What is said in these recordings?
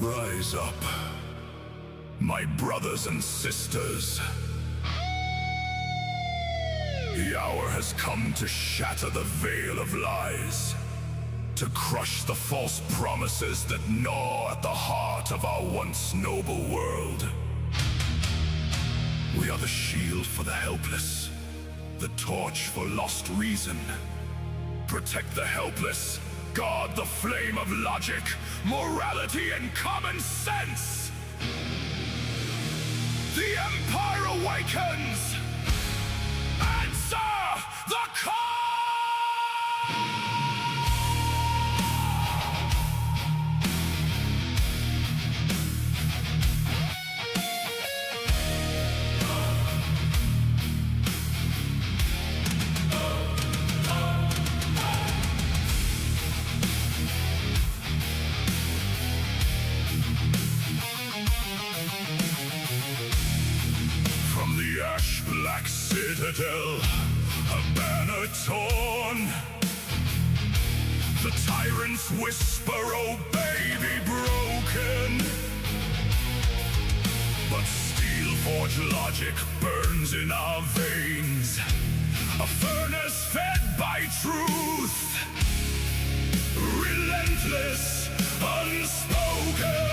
Rise up, my brothers and sisters. The hour has come to shatter the veil of lies, to crush the false promises that gnaw at the heart of our once noble world. We are the shield for the helpless, the torch for lost reason. Protect the helpless, guard the flame of logic, morality, and common sense. The Empire awakens! Answer the call! From the ash-black citadel, a banner torn. The tyrant's whisper, oh baby, broken. But steel-forged logic burns in our veins, a furnace fed by truth, relentless, unspoken.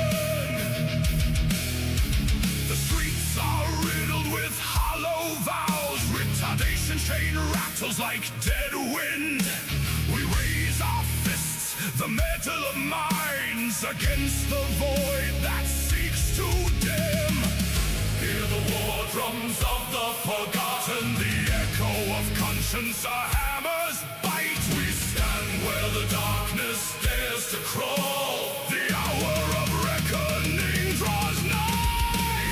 The streets are riddled with hollow vows, retardation chain rattles like dead wind. We raise our fists, the metal of minds, against the void that seeks to dim. Hear the war drums of the forgotten, the echo of conscience, our hammers bite. We stand where the darkness dares to crawl. The hour of reckoning draws nigh.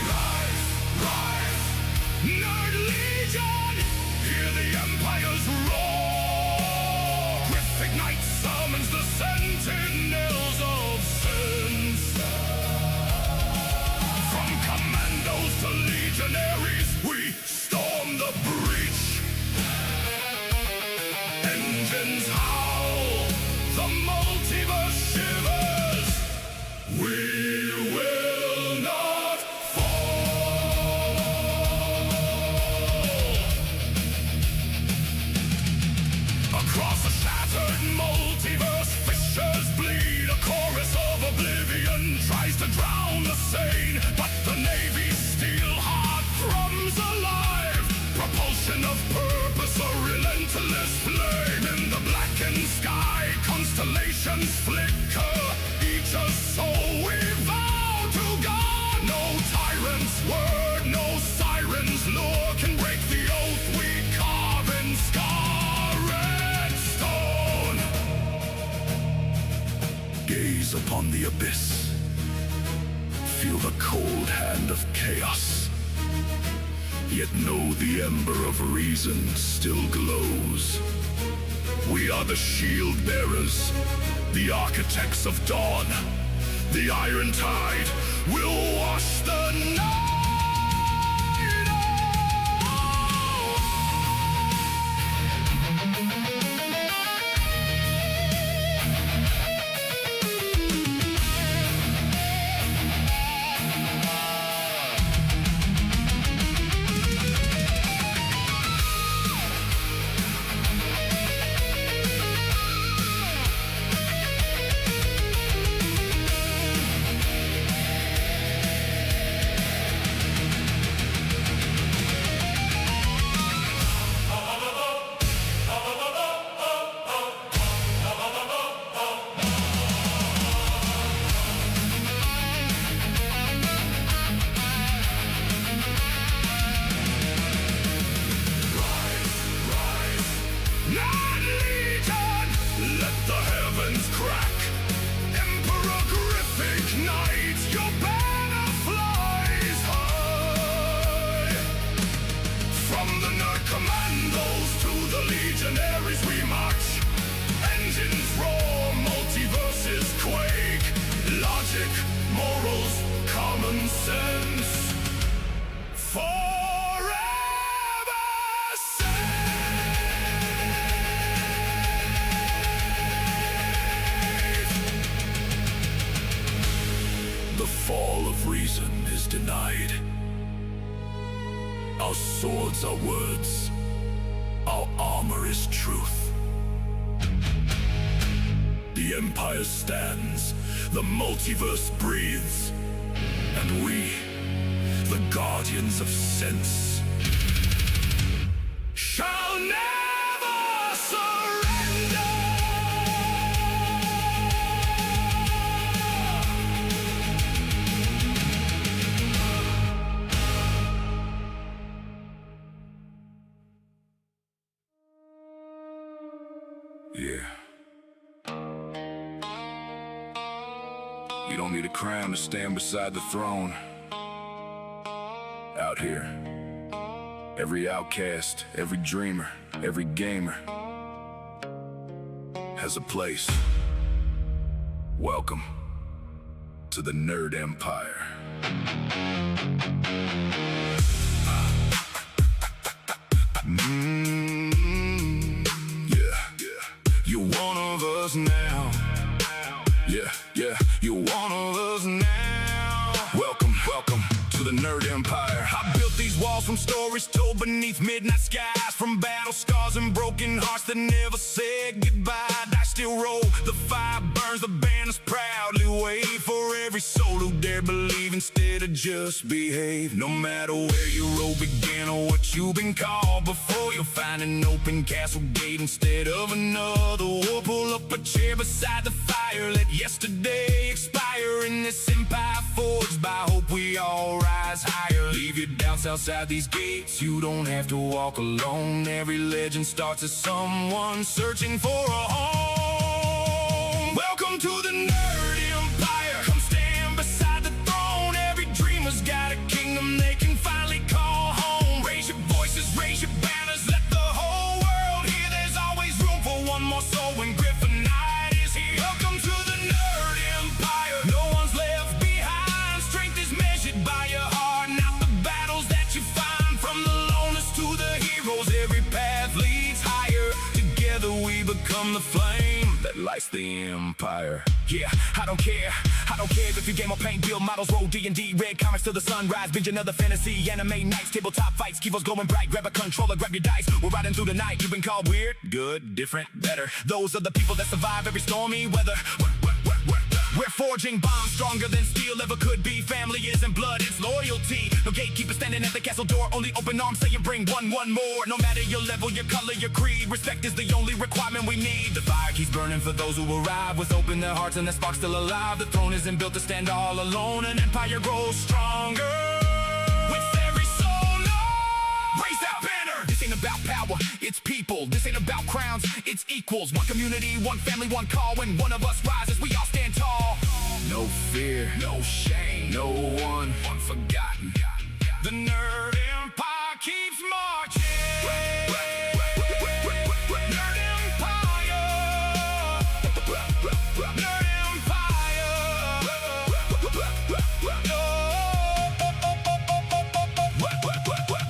Rise, rise, Nerd Legion, hear the Empire's roar. Gryphic Night summons the sentinels of sins. From commandos to legionaries, we storm the breach. Engines howl, the multiverse shivers. We will not fall. Across a shattered multiverse, fissures bleed. A chorus of oblivion tries to drown the sane, but the Navy's steel heart thrums alive. Propulsion of purpose, a relentless flame. In the blackened sky, constellations flicker. Each a soul we vow to God. No tyrant's word, no siren's lure can break the oath we carve in scarred stone. Gaze upon the abyss, feel the cold hand of chaos, yet know the ember of reason still glows. We are the shield bearers, the architects of dawn. The iron tide will wash the night. The fall of reason is denied. Our swords are words, our armor is truth. The Empire stands, the multiverse breathes, and we, the guardians of sense, shall never surrender! Yeah. You don't need a crown to stand beside the throne. Out here, every outcast, every dreamer, every gamer has a place. Welcome to the Nerd Empire. You're one of us now. Yeah, you're one of us now. Welcome to the Nerd Empire. I built these walls from stories told beneath midnight skies, from battle scars and broken hearts that never said goodbye. I still roll, the fire burns, the banners proudly wave for every soul who dare believe instead of just behave. No matter where your road began or what you've been called before, you'll find an open castle gate instead of another war. Pull up a chair beside the fire, let yesterday expire. In this empire forged by hope, we all rise higher. Leave your doubts outside these gates, you don't have to walk alone. Every legend starts as someone searching for a home. Welcome to the Nerd Empire. Come stand beside the throne. Every dreamer's got a kingdom they can finally call home. Raise your voices, raise your banners, let the whole world hear. There's always room for one more soul when Griffin Knight is here. Welcome to the Nerd Empire. No one's left behind. Strength is measured by your heart, not the battles that you find. From the loners to the heroes, every path leads higher. Together we become the flame that lights the empire. Yeah, I don't care if you game or paint, build models, roll D&D, read comics till the sunrise, binge another fantasy, anime nights, tabletop fights, keyboards glowing bright, grab a controller, grab your dice, we're riding through the night. You've been called weird, good, different, better. Those are the people that survive every stormy weather. We're forging bonds stronger than steel ever could be. Family isn't blood, it's loyalty. No gatekeeper standing at the castle door, only open arms saying bring one more. No matter your level, your color, your creed, respect is the only requirement we need. The fire keeps burning for those who arrive, with open their hearts and their spark still alive. The throne isn't built to stand all alone, an empire grows stronger with every soul known. Raise that banner. This ain't about power, it's people. This ain't about crowns, it's equals. One community, one family, one call. When one of us rises, we all stand tall. No fear, no shame, no one unforgotten. The Nerd Empire keeps marching. Nerd Empire. Nerd Empire.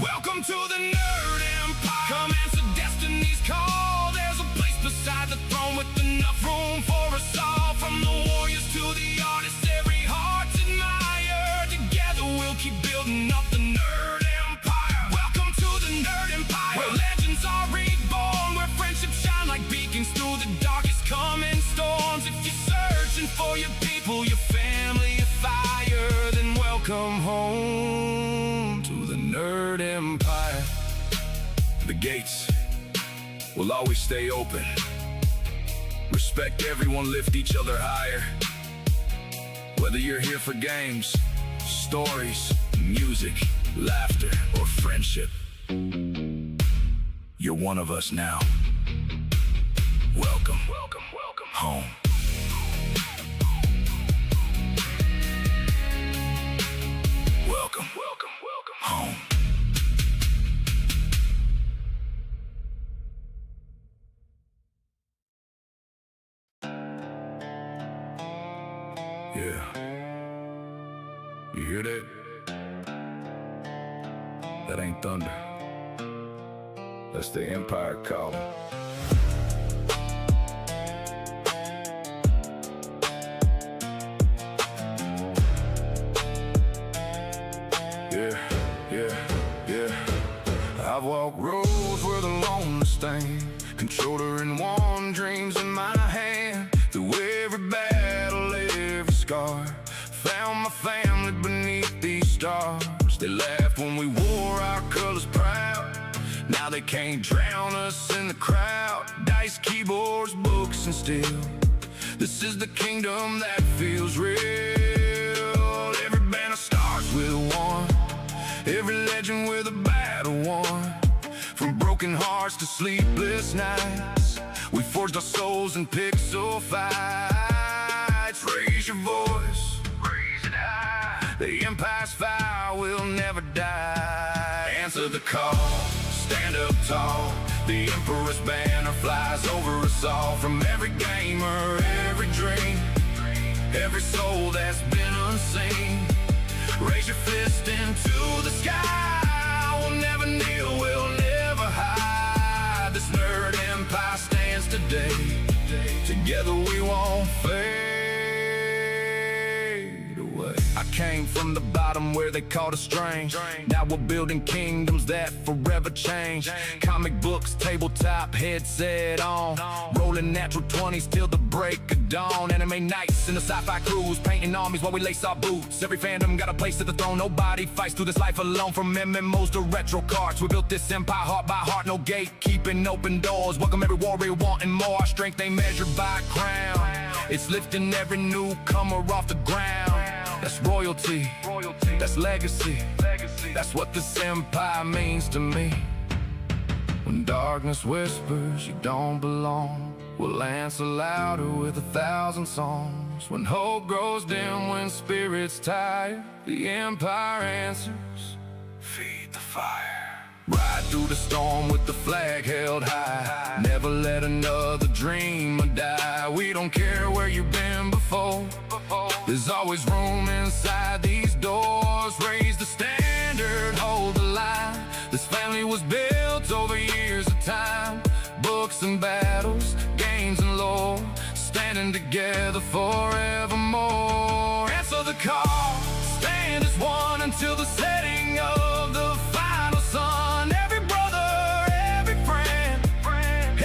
Welcome to the Nerd Empire. Come answer destiny's call. There's a place beside the throne with enough room for us all. From the warriors to the artists, every heart's admired. Together we'll keep building up the Nerd Empire. Welcome to the Nerd Empire, where legends are reborn, where friendships shine like beacons through the darkest coming storms. If you're searching for your people, your family, your fire, then welcome home to the Nerd Empire. The gates will always stay open. Respect everyone, lift each other higher. Whether you're here for games, stories, music, laughter, or friendship, you're one of us now. Welcome home. Welcome home. Yeah. You hear that? That ain't thunder. That's the Empire calling. sidewalk roads were the loneliest thing. Controller in one, dreams in my hand. Through every battle, every scar, found my family beneath these stars. They laughed when we wore our colors proud. Now they can't drown us in the crowd. Dice, keyboards, books, and steel. This is the kingdom that feels real. Every banner starts with one, every legend with a battle won. From broken hearts to sleepless nights, we forged our souls in pixel fights. Raise your voice, raise it high. The empire's fire will never die. Answer the call, stand up tall. The emperor's banner flies over us all. From every gamer, every dream, every soul that's been unseen. Raise your fist into the sky. We'll never kneel, we'll never hide. This nerd empire stands today. Together we won't fade away. I came from the bottom where they called us strange. Now we're building kingdoms that forever change. Comic books, tabletop, headset on. Rolling natural 20s till the break of dawn. Anime nights in the sci-fi cruise, painting armies while we lace our boots. Every fandom got a place at the throne. Nobody fights through this life alone. From MMOs to retro cards, we built this empire heart by heart. No gatekeeping, open doors. Welcome every warrior wanting more. Our strength ain't measured by a crown. It's lifting every newcomer off the ground. That's royalty, that's legacy. That's what this empire means to me. When darkness whispers you don't belong, we'll answer louder with 1,000 songs. When hope grows dim, when spirits tired, the empire answers, feed the fire. Ride through the storm with the flag held high. Never let another dreamer die. We don't care where you've been before. There's always room inside these doors. Raise the standard, hold the line. This family was built over years of time. Books and battles, games and lore, standing together forevermore. Answer the call, stand as one until the setting of the final sun. Every brother, every friend,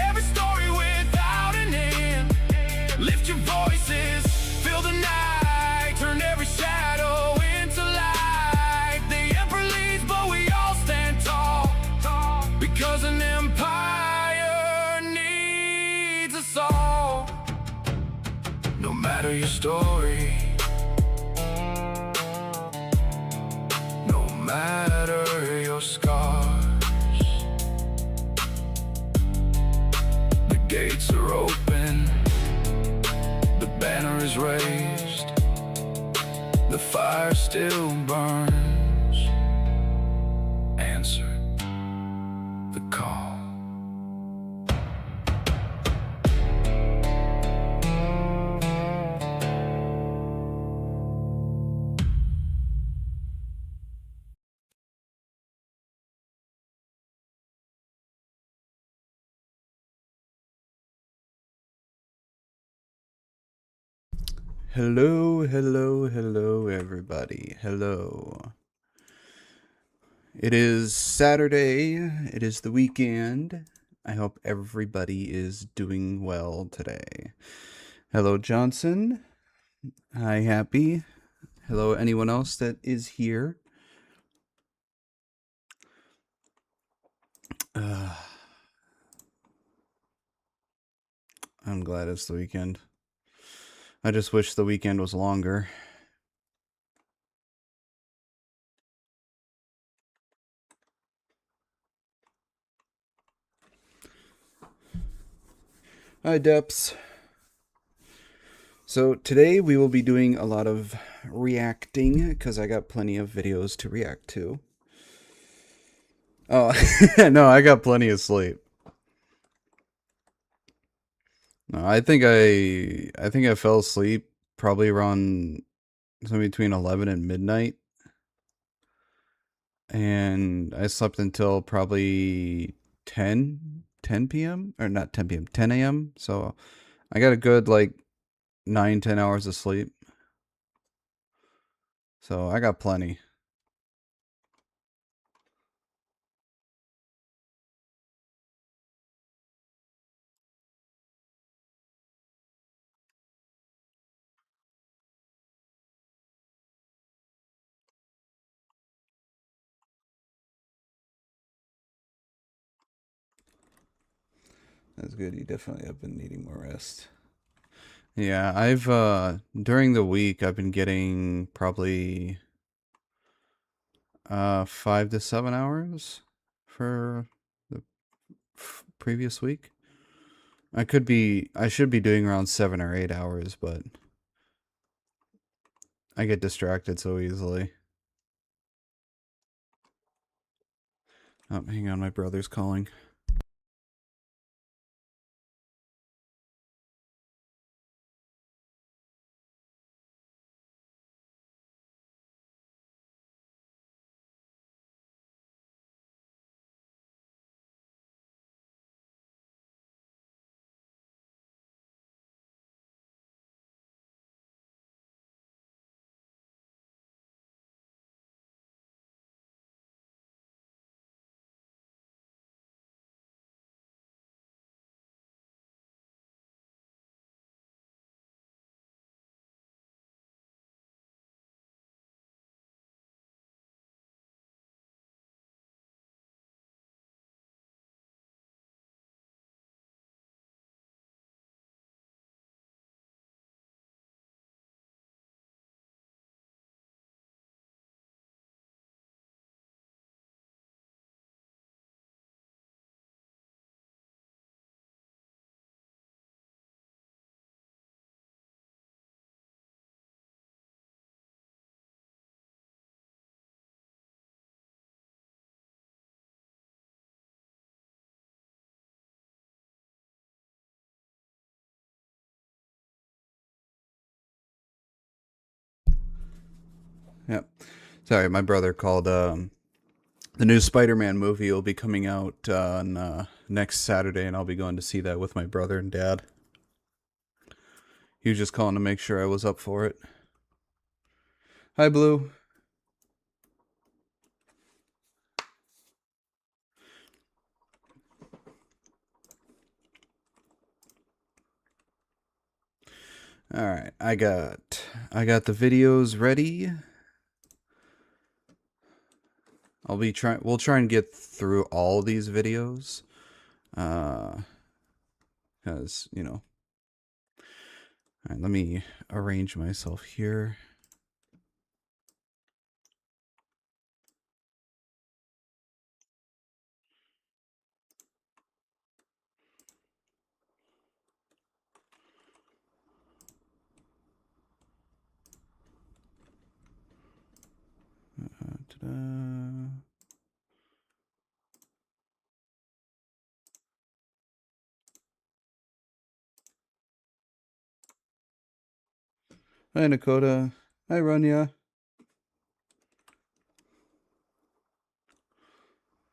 every story without an end. Lift your voices, fill the night, turn every shadow into light. The emperor leads, but we all stand tall, because an empire needs us all. No matter your story, no matter your scars, the gates are open, the banner is raised, the fire still burns. Answer the call. Hello, hello, hello, everybody. Hello. It is Saturday. It is the weekend. I hope everybody is doing well today. Hello, Johnson. Hi, Happy. Hello, anyone else that is here. I'm glad it's the weekend. I just wish the weekend was longer. Hi, Deps. So today we will be doing a lot of reacting because I got plenty of videos to react to. Oh, no, I got plenty of sleep. No, I think I fell asleep probably around something between 11 and midnight. And I slept until probably 10 p.m. or not 10 p.m., 10 a.m. So I got a good like 9-10 hours of sleep. So I got plenty. That's good. You definitely have been needing more rest. Yeah, I've during the week I've been getting probably 5 to 7 hours for the previous week. I should be doing around 7 or 8 hours, but I get distracted so easily. Oh, hang on, my brother's calling. Yep. Sorry, my brother called. The new Spider-Man movie will be coming out on next Saturday, and I'll be going to see that with my brother and dad. He was just calling to make sure I was up for it. Hi, Blue. All right, I got the videos ready. We'll try and get through all these videos. Because, you know. All right, let me arrange myself here. Ta-da. Hi, Nakota. Hi, Rania.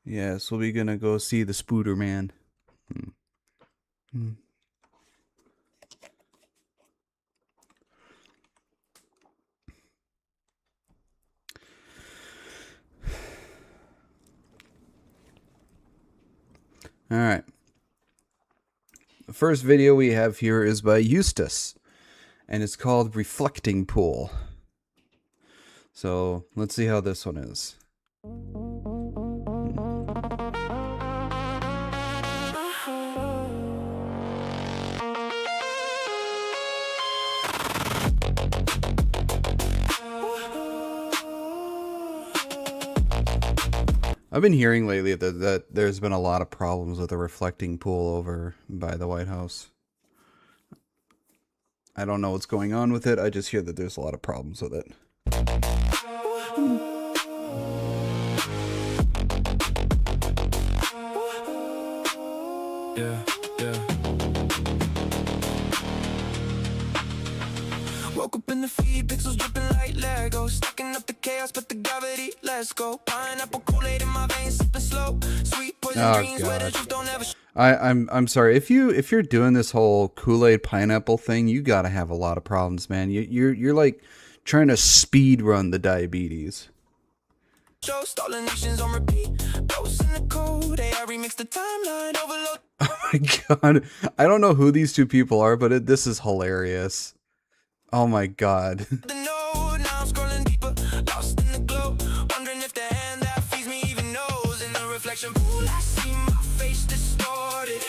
Yes, we'll be gonna go see the Spooder Man. Hmm. All right. The first video we have here is by Eustace, and it's called Reflecting Pool. So let's see how this one is. I've been hearing lately that there's been a lot of problems with the reflecting pool over by the White House. I don't know what's going on with it. I just hear that there's a lot of problems with it. Yeah, yeah. Woke up in the feed, pixels dripping like Lego, stacking up the chaos, but the gravity, let's go. Pineapple Kool-Aid in my veins, sipping slow. Sweet poison dreams where the truth don't ever. I'm sorry if you're doing this whole Kool-Aid pineapple thing, you gotta have a lot of problems, man. You're like trying to speed run the diabetes. Show stolen nations on repeat. Ghosts in the code, they remix the timeline overload. Oh my god, I don't know who these two people are, but this is hilarious. Oh my god. The node, now I'm scrolling deeper, lost in the glow, wondering if the hand that feeds me even knows. In the reflection pool, I see my face distorted.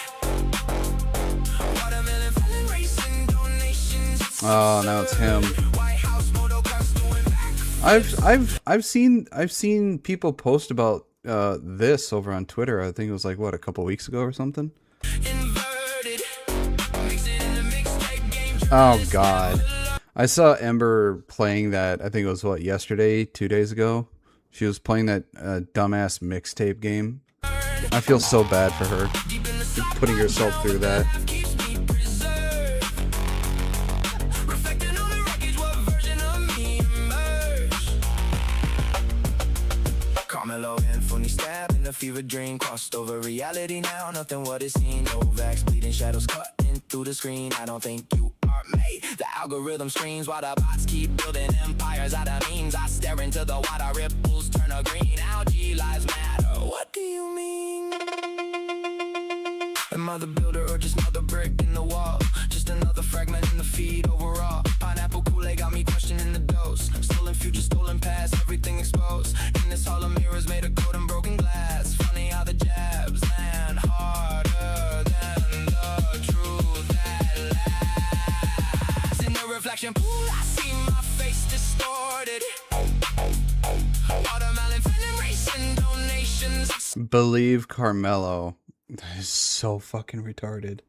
Oh, now it's him. I've seen people post about this over on Twitter. I think it was like what, a couple weeks ago or something. Oh God, I saw Ember playing that. I think it was what, yesterday, 2 days ago. She was playing that dumbass mixtape game. I feel so bad for her, putting herself through that. A fever dream crossed over reality now. Nothing what is seen. No vax bleeding shadows cutting through the screen. I don't think you are made. The algorithm screams while the bots keep building empires out of memes. I stare into the water ripples turn a green. Algae lives matter. What do you mean? Am I the builder or just another brick in the wall? Just another fragment in the feed overall. Pineapple Kool-Aid got me questioning the dose. Stolen future, stolen past, everything exposed. In this hall of mirrors made of gold and broken glass. Funny how the jabs land harder than the truth that lasts. In the reflection pool, I see my face distorted. Watermelon venom racing donations. Believe Carmelo. That is so fucking retarded.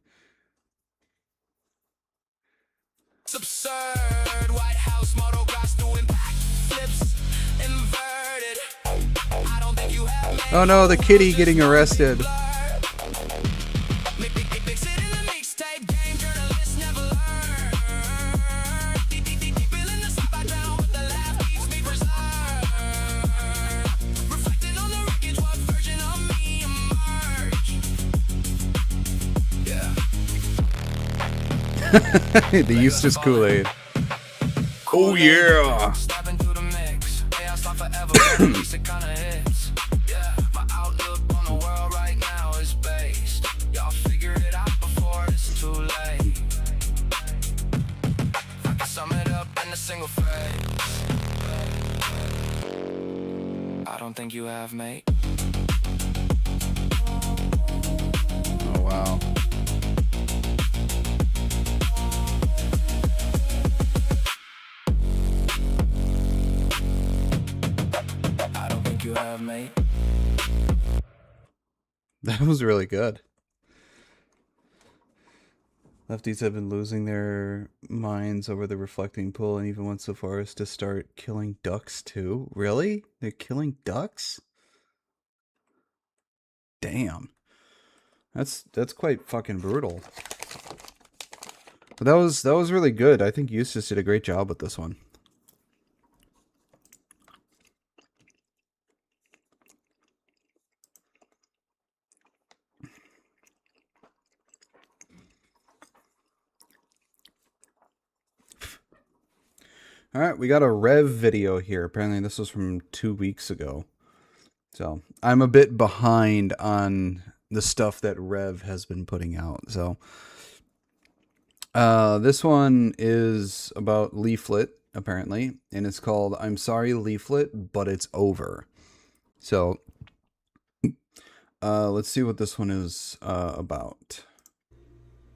It's absurd. White House model grass doing back flips inverted. I don't think you have. Oh no, the kitty getting arrested. The Eustace Kool-Aid. Oh yeah. I don't think you have, mate. Oh wow. You have, mate. That was really good. Lefties have been losing their minds over the reflecting pool and even went so far as to start killing ducks too. Really? They're killing ducks? Damn. That's quite fucking brutal. But that was really good. I think Eustace did a great job with this one. Alright, we got a Rev video here. Apparently this was from 2 weeks ago. So, I'm a bit behind on the stuff that Rev has been putting out. So, this one is about Leaflet, apparently. And it's called, I'm Sorry Leaflet, But It's Over. So, let's see what this one is about.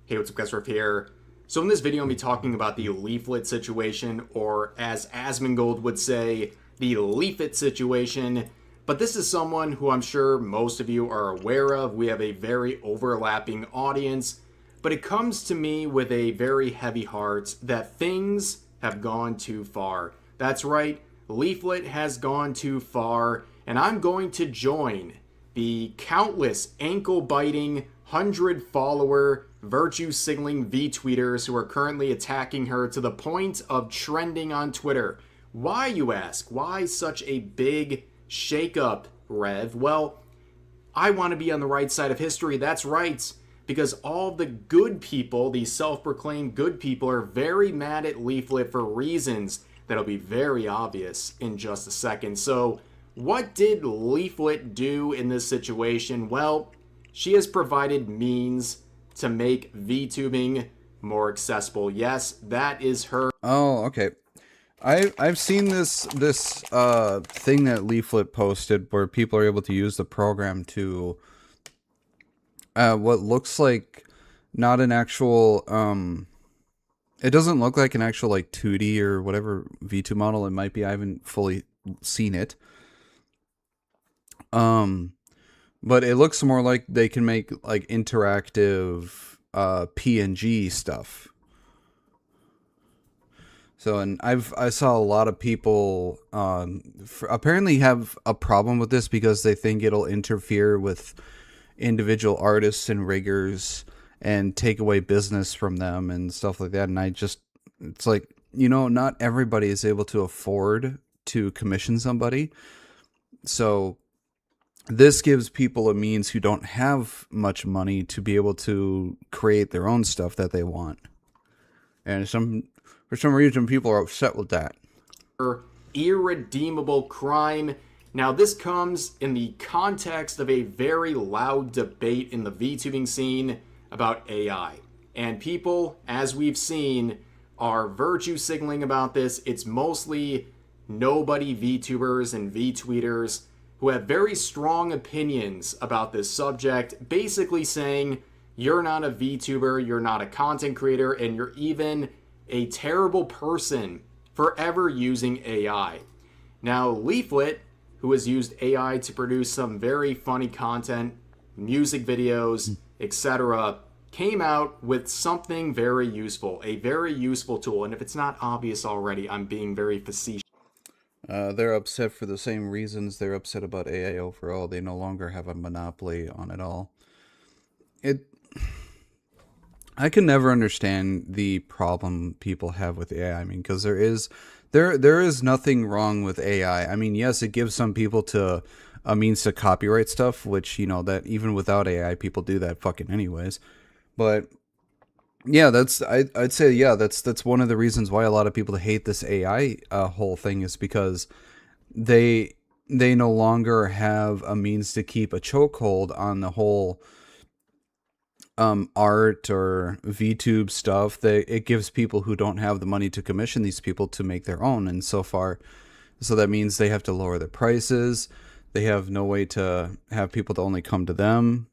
Hey, what's up guys, Riff here. So in this video, I'm going to be talking about the Leaflet situation, or as Asmongold would say, the Leaflet situation. But this is someone who I'm sure most of you are aware of. We have a very overlapping audience. But it comes to me with a very heavy heart that things have gone too far. That's right, Leaflet has gone too far, and I'm going to join the countless ankle-biting, 100-follower, virtue-signaling V-tweeters who are currently attacking her to the point of trending on Twitter. Why, you ask? Why such a big shakeup, Rev? Well, I want to be on the right side of history, that's right, because all the good people, the self-proclaimed good people, are very mad at Leaflet for reasons that'll be very obvious in just a second. So, what did Leaflet do in this situation? Well, she has provided means to make VTubing more accessible. Yes, that is her. Oh, okay. I've seen this thing that Leaflet posted where people are able to use the program to what looks like not an actual It doesn't look like an actual like 2D or whatever V2 model it might be. I haven't fully seen it. But it looks more like they can make like interactive PNG stuff. So, and I saw a lot of people apparently have a problem with this because they think it'll interfere with individual artists and riggers and take away business from them and stuff like that. And it's like, not everybody is able to afford to commission somebody. So this gives people a means who don't have much money to be able to create their own stuff that they want. And for some reason, people are upset with that. Irredeemable crime. Now, this comes in the context of a very loud debate in the VTubing scene about AI. And people, as we've seen, are virtue signaling about this. It's mostly nobody VTubers and VTweeters who have very strong opinions about this subject, basically saying you're not a VTuber, you're not a content creator, and you're even a terrible person for ever using AI. Now, Leaflet, who has used AI to produce some very funny content, music videos, etc., came out with something very useful, a very useful tool. And if it's not obvious already, I'm being very facetious. They're upset for the same reasons they're upset about AI overall. They no longer have a monopoly on it all. I can never understand the problem people have with AI. I mean, because there is nothing wrong with AI. I mean, yes, it gives some people a means to copyright stuff, which, that even without AI, people do that fucking anyways. But yeah, I'd say, yeah, that's one of the reasons why a lot of people hate this AI whole thing is because they no longer have a means to keep a chokehold on the whole art or VTube stuff. It gives people who don't have the money to commission these people to make their own, and so that means they have to lower their prices. They have no way to have people to only come to them.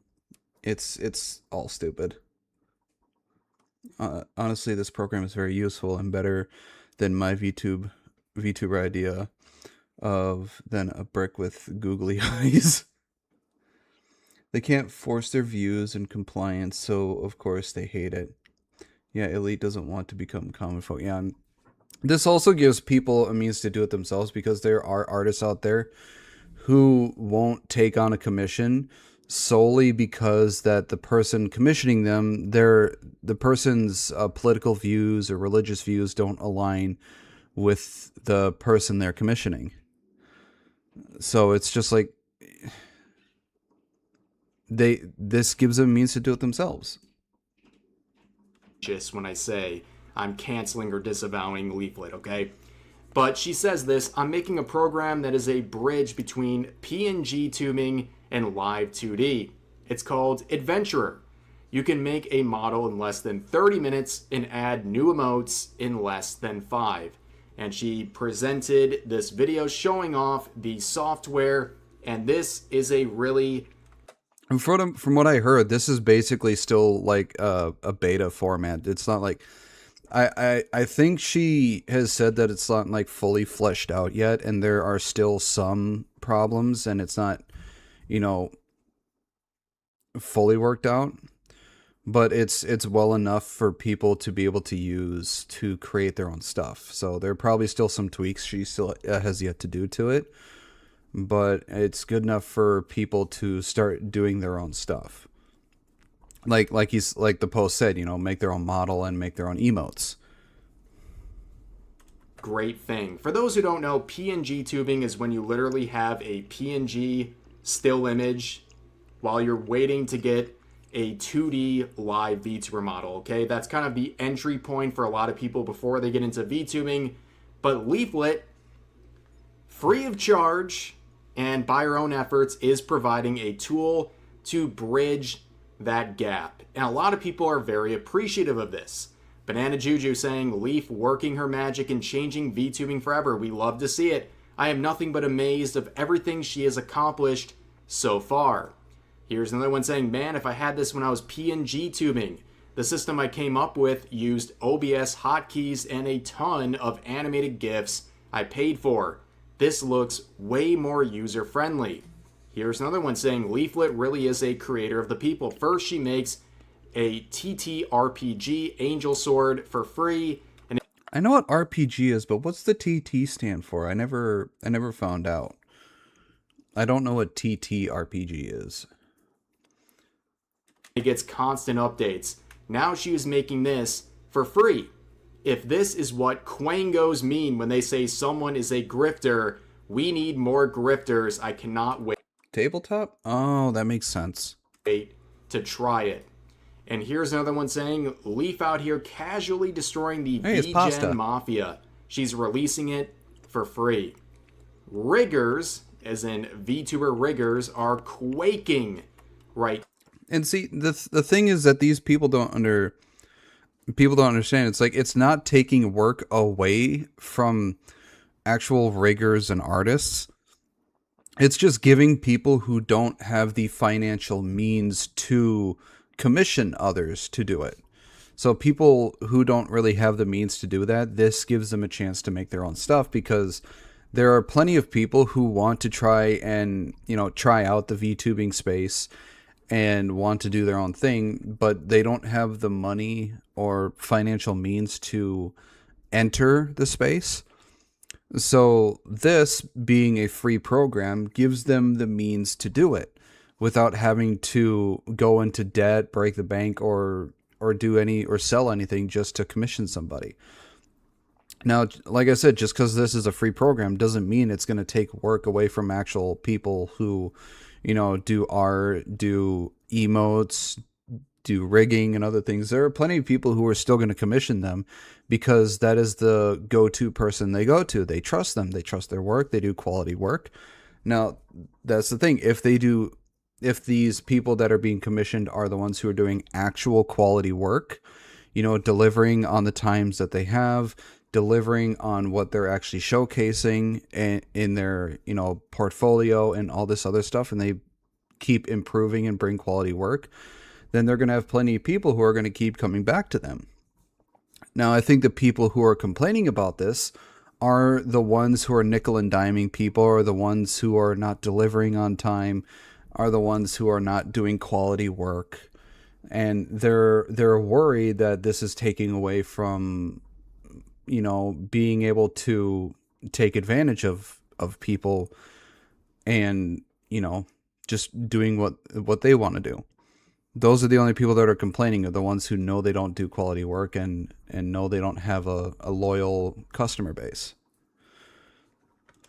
It's all stupid. Honestly, this program is very useful and better than my VTuber idea than a brick with googly eyes. They can't force their views and compliance, so of course they hate it. Yeah, Elite doesn't want to become common folk. Yeah, and this also gives people a means to do it themselves because there are artists out there who won't take on a commission solely because that the person commissioning them, the person's political views or religious views don't align with the person they're commissioning. So it's just like this gives them a means to do it themselves. Just when I say I'm canceling or disavowing Leaflet, okay? But she says this: I'm making a program that is a bridge between PNG tubing and live 2D. It's called Adventurer. You can make a model in less than 30 minutes and add new emotes in less than 5. And she presented this video showing off the software, and this is a really... From what I heard, this is basically still like a beta format. It's not like... I think she has said that it's not like fully fleshed out yet, and there are still some problems, and it's not, fully worked out. But it's well enough for people to be able to use to create their own stuff. So there are probably still some tweaks she still has yet to do to it, but it's good enough for people to start doing their own stuff. Like the post said, make their own model and make their own emotes. Great thing. For those who don't know, PNG tubing is when you literally have a PNG still image while you're waiting to get a 2D live VTuber model, okay? That's kind of the entry point for a lot of people before they get into VTubing. But Leaflet, free of charge and by your own efforts, is providing a tool to bridge that gap. And a lot of people are very appreciative of this. Banana Juju saying, Leaf working her magic and changing VTubing forever. We love to see it. I am nothing but amazed of everything she has accomplished so far. Here's another one saying, man, if I had this when I was PNG tubing, The system I came up with used OBS hotkeys and a ton of animated GIFs I paid for. This looks way more user-friendly. Here's another one saying Leaflet really is a creator of the people. First, she makes a TTRPG Angel Sword for free. And I know what RPG is, but what's the TT stand for? I never found out. I don't know what TTRPG is. it gets constant updates. Now she is making this for free. If this is what Quangos mean when they say someone is a grifter, we need more grifters. I cannot wait Tabletop? Oh, that makes sense. to try it. And here's another one saying, Leaf out here casually destroying the Hey, it's pasta. VGen Mafia. She's releasing it for free. Riggers, as in VTuber riggers, are quaking right. And see, the thing is that these people don't understand. It's like, it's not taking work away from actual riggers and artists. It's just giving people who don't have the financial means to commission others to do it. So people who don't really have the means to do that, this gives them a chance to make their own stuff, because there are plenty of people who want to try and, try out the VTubing space and want to do their own thing, but they don't have the money or financial means to enter the space. So this, being a free program, gives them the means to do it without having to go into debt, break the bank, or do any or sell anything just to commission somebody. Now, like I said, just because this is a free program doesn't mean it's going to take work away from actual people who, do art, do emotes, do rigging and other things. There are plenty of people who are still going to commission them because that is the go-to person they go to. They trust them. They trust their work. They do quality work. Now, that's the thing. If these people that are being commissioned are the ones who are doing actual quality work, delivering on the times that they have, delivering on what they're actually showcasing in their, portfolio and all this other stuff, and they keep improving and bring quality work, then they're going to have plenty of people who are going to keep coming back to them. Now, I think the people who are complaining about this are the ones who are nickel and diming people, or the ones who are not delivering on time, are the ones who are not doing quality work. And they're worried that this is taking away from, being able to take advantage of people and, just doing what they want to do. Those are the only people that are complaining, are the ones who know they don't do quality work and know they don't have a loyal customer base.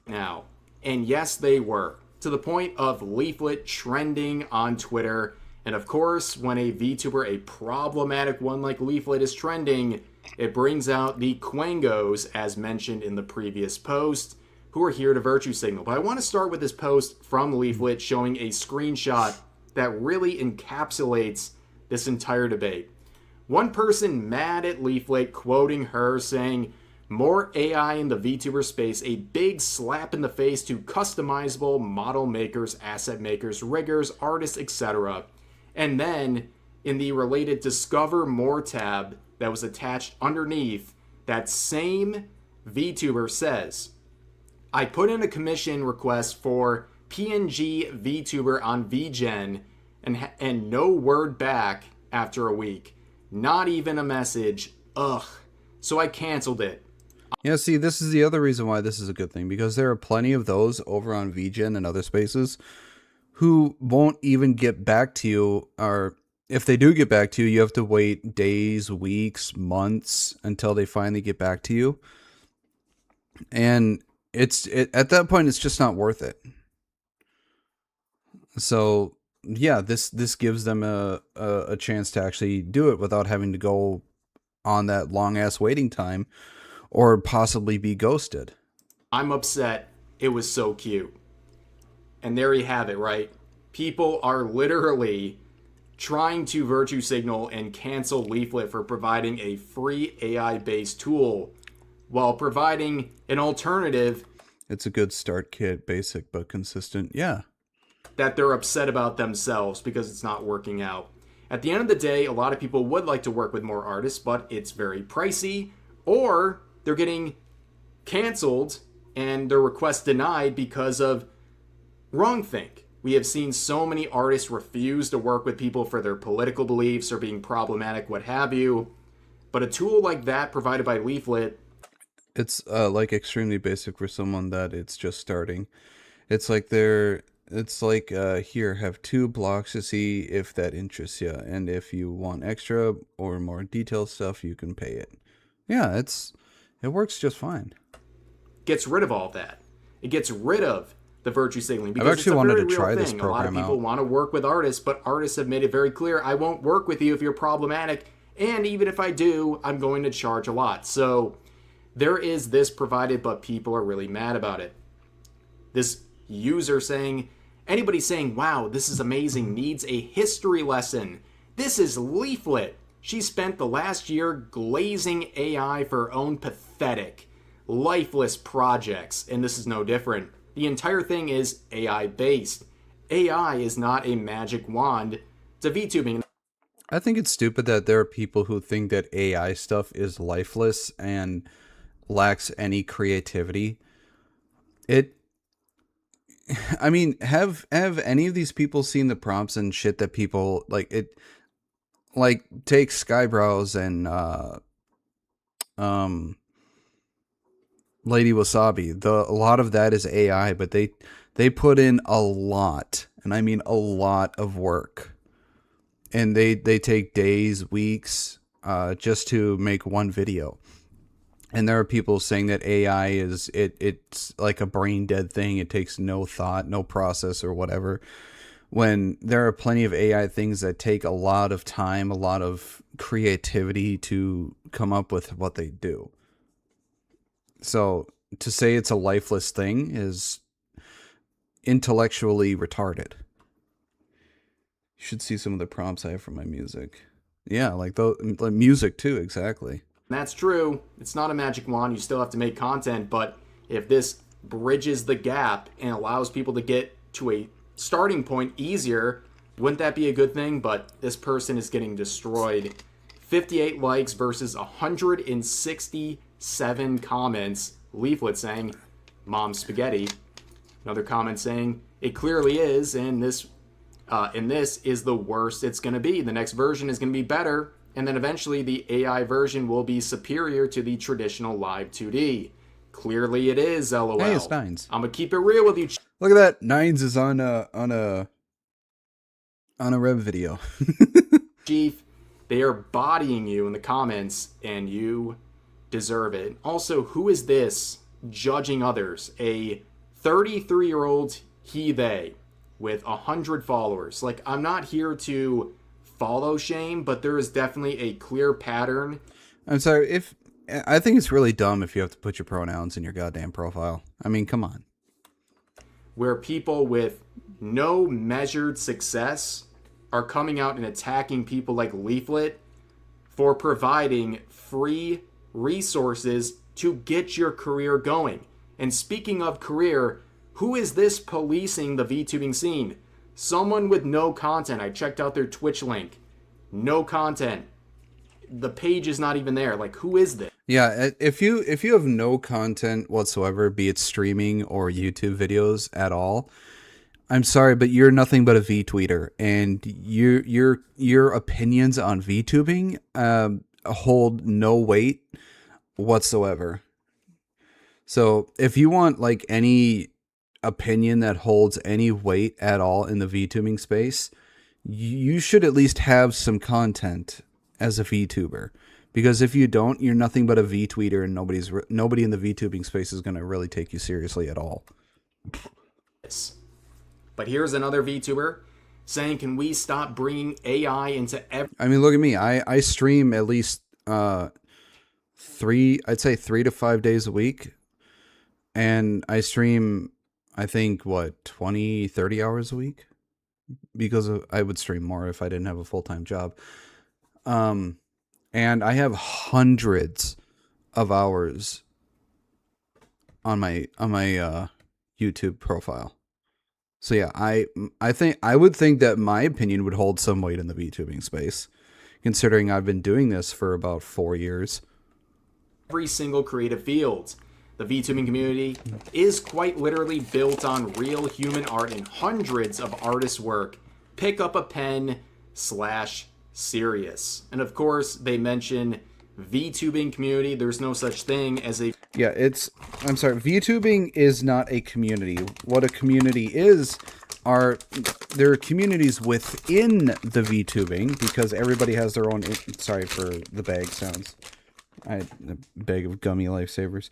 Now, and yes, they were, to the point of Leaflet trending on Twitter. And of course, when a VTuber, a problematic one like Leaflet, is trending, it brings out the Quangos, as mentioned in the previous post, who are here to virtue signal. But I want to start with this post from Leaflet showing a screenshot that really encapsulates this entire debate. One person mad at Leaflet, quoting her, saying, "More AI in the VTuber space, a big slap in the face to customizable model makers, asset makers, riggers, artists, etc." And then, in the related Discover More tab that was attached underneath, that same VTuber says, "I put in a commission request for PNG VTuber on VGen and no word back after a week. Not even a message. Ugh. So I canceled it." Yeah, see, this is the other reason why this is a good thing, because there are plenty of those over on VGen and other spaces who won't even get back to you, or if they do get back to you, you have to wait days, weeks, months until they finally get back to you. And at that point, it's just not worth it. So yeah, this gives them a chance to actually do it without having to go on that long ass waiting time or possibly be ghosted. I'm upset. It was so cute. And there you have it, right? People are literally trying to virtue signal and cancel Leaflet for providing a free AI-based tool while providing an alternative. It's a good start kit, basic but consistent. Yeah. That they're upset about themselves because it's not working out. At the end of the day, a lot of people would like to work with more artists, but it's very pricey, or they're getting canceled and their request denied because of wrongthink. We have seen so many artists refuse to work with people for their political beliefs or being problematic, what have you. But a tool like that provided by Leaflet, It's like extremely basic for someone that it's just starting. It's like here, have 2 blocks to see if that interests you, and if you want extra or more detailed stuff, you can pay it. Yeah, it works just fine. gets rid of all of that. It gets rid of the virtue signaling because I've actually it's a wanted very to try real this thing. A lot of program people out. want to work with artists, but artists have made it very clear, I won't work with you if you're problematic, and even if I do, I'm going to charge a lot. So there is this provided, but people are really mad about it. This user saying, anybody saying, wow, this is amazing, needs a history lesson. This is Leaflet. She spent the last year glazing AI for her own pathetic, lifeless projects, and this is no different. The entire thing is AI based. AI is not a magic wand to VTubing. I think it's stupid that there are people who think that AI stuff is lifeless and lacks any creativity. I mean, have any of these people seen the prompts and shit that people like take Skybrows and Lady Wasabi. A lot of that is AI, but they put in a lot, and I mean a lot of work. And they take days, weeks, just to make one video. And there are people saying that AI it's like a brain dead thing. It takes no thought, no process or whatever. When there are plenty of AI things that take a lot of time, a lot of creativity to come up with what they do. So to say it's a lifeless thing is intellectually retarded. You should see some of the prompts I have for my music. Yeah, like the music too, exactly. That's true. It's not a magic wand. You still have to make content, but if this bridges the gap and allows people to get to a starting point easier, wouldn't that be a good thing? But this person is getting destroyed. 58 likes versus 167 comments. Leaflet saying, Mom Spaghetti. Another comment saying, it clearly is, and this is the worst it's going to be. The next version is going to be better, and then eventually the AI version will be superior to the traditional live 2D. Clearly it is, LOL. Hey, it's Nines. I'm going to keep it real with you. Look at that. Nines is on a Rev video. Chief, they are bodying you in the comments, and you deserve it. Also, who is this judging others? A 33-year-old he/they with 100 followers. Like, I'm not here to follow shame, but there is definitely a clear pattern. I'm sorry, I think it's really dumb if you have to put your pronouns in your goddamn profile. I mean, come on. Where people with no measured success are coming out and attacking people like Leaflet for providing free resources to get your career going. And speaking of career, who is this policing the VTubing scene? Someone with no content. I checked out their Twitch link. No content. The page is not even there. Like, who is this? Yeah, if you have no content whatsoever, be it streaming or YouTube videos at all, I'm sorry, but you're nothing but a VTweeter, and your opinions on VTubing hold no weight whatsoever. So if you want like any opinion that holds any weight at all in the VTubing space, you should at least have some content as a VTuber. Because if you don't, you're nothing but a VTweeter, and nobody in the VTubing space is going to really take you seriously at all. But here's another VTuber saying, can we stop bringing AI into every... I mean, look at me. I stream at least 3 to 5 days a week. And I stream, I think, 20, 30 hours a week? Because I would stream more if I didn't have a full-time job. And I have hundreds of hours on my YouTube profile. So yeah, I would think that my opinion would hold some weight in the VTubing space, considering I've been doing this for about 4 years. Every single creative field. The VTubing community is quite literally built on real human art and hundreds of artists' work. Pick up a pen / serious. And of course, they mention VTubing community. There's no such thing as a Yeah, I'm sorry, VTubing is not a community. What a community is there are communities within the VTubing, because everybody has their own, sorry for the bag sounds. I had a bag of gummy lifesavers.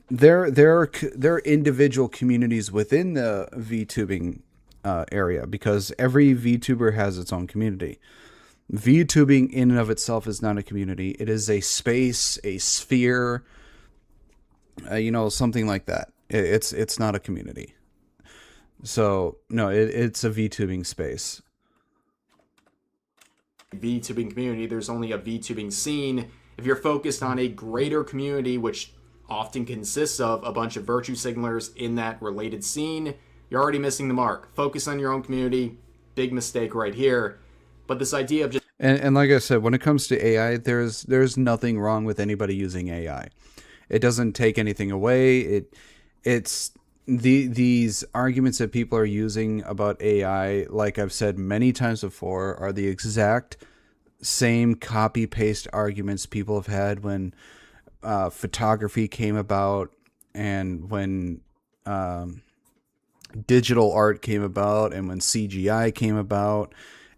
There are individual communities within the VTubing area, because every VTuber has its own community. VTubing in and of itself is not a community. It is a space, a sphere, something like that. It's not a community. So no, it's a VTubing space. VTubing community. There's only a VTubing scene. If you're focused on a greater community, which often consists of a bunch of virtue signalers in that related scene, you're already missing the mark. Focus on your own community. Big mistake right here. But this idea of just and like I said, when it comes to AI, there's nothing wrong with anybody using AI. It doesn't take anything away. It's these arguments that people are using about AI, like I've said many times before, are the exact same copy paste arguments people have had when photography came about, and when digital art came about, and when CGI came about,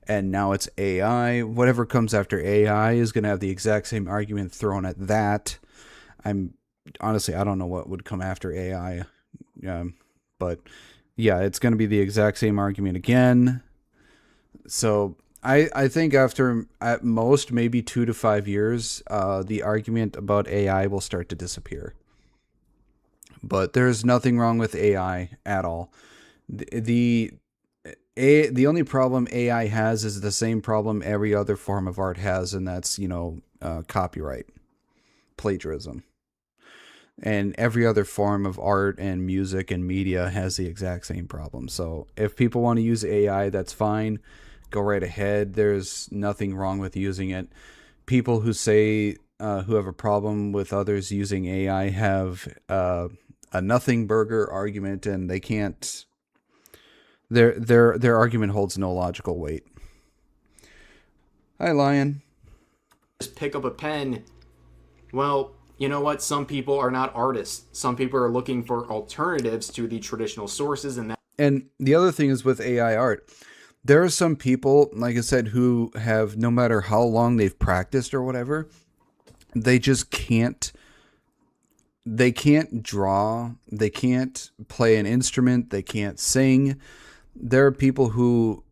and now it's AI. Whatever comes after AI is going to have the exact same argument thrown at that. Honestly, I don't know what would come after AI. But yeah, it's going to be the exact same argument again. So I think after at most maybe 2 to 5 years, the argument about AI will start to disappear. But there's nothing wrong with AI at all. The only problem AI has is the same problem every other form of art has, and that's copyright, plagiarism. And every other form of art and music and media has the exact same problem. So if people want to use AI, that's fine. Go right ahead. There's nothing wrong with using it. People who say who have a problem with others using AI have a nothing burger argument, and they can't. Their argument holds no logical weight. Hi, Lion. just pick up a pen, well, you know what? Some people are not artists. Some people are looking for alternatives to the traditional sources, And the other thing is with AI art, there are some people, like I said, who have, no matter how long they've practiced or whatever, they just can't. They can't draw. They can't play an instrument. They can't sing. There are people who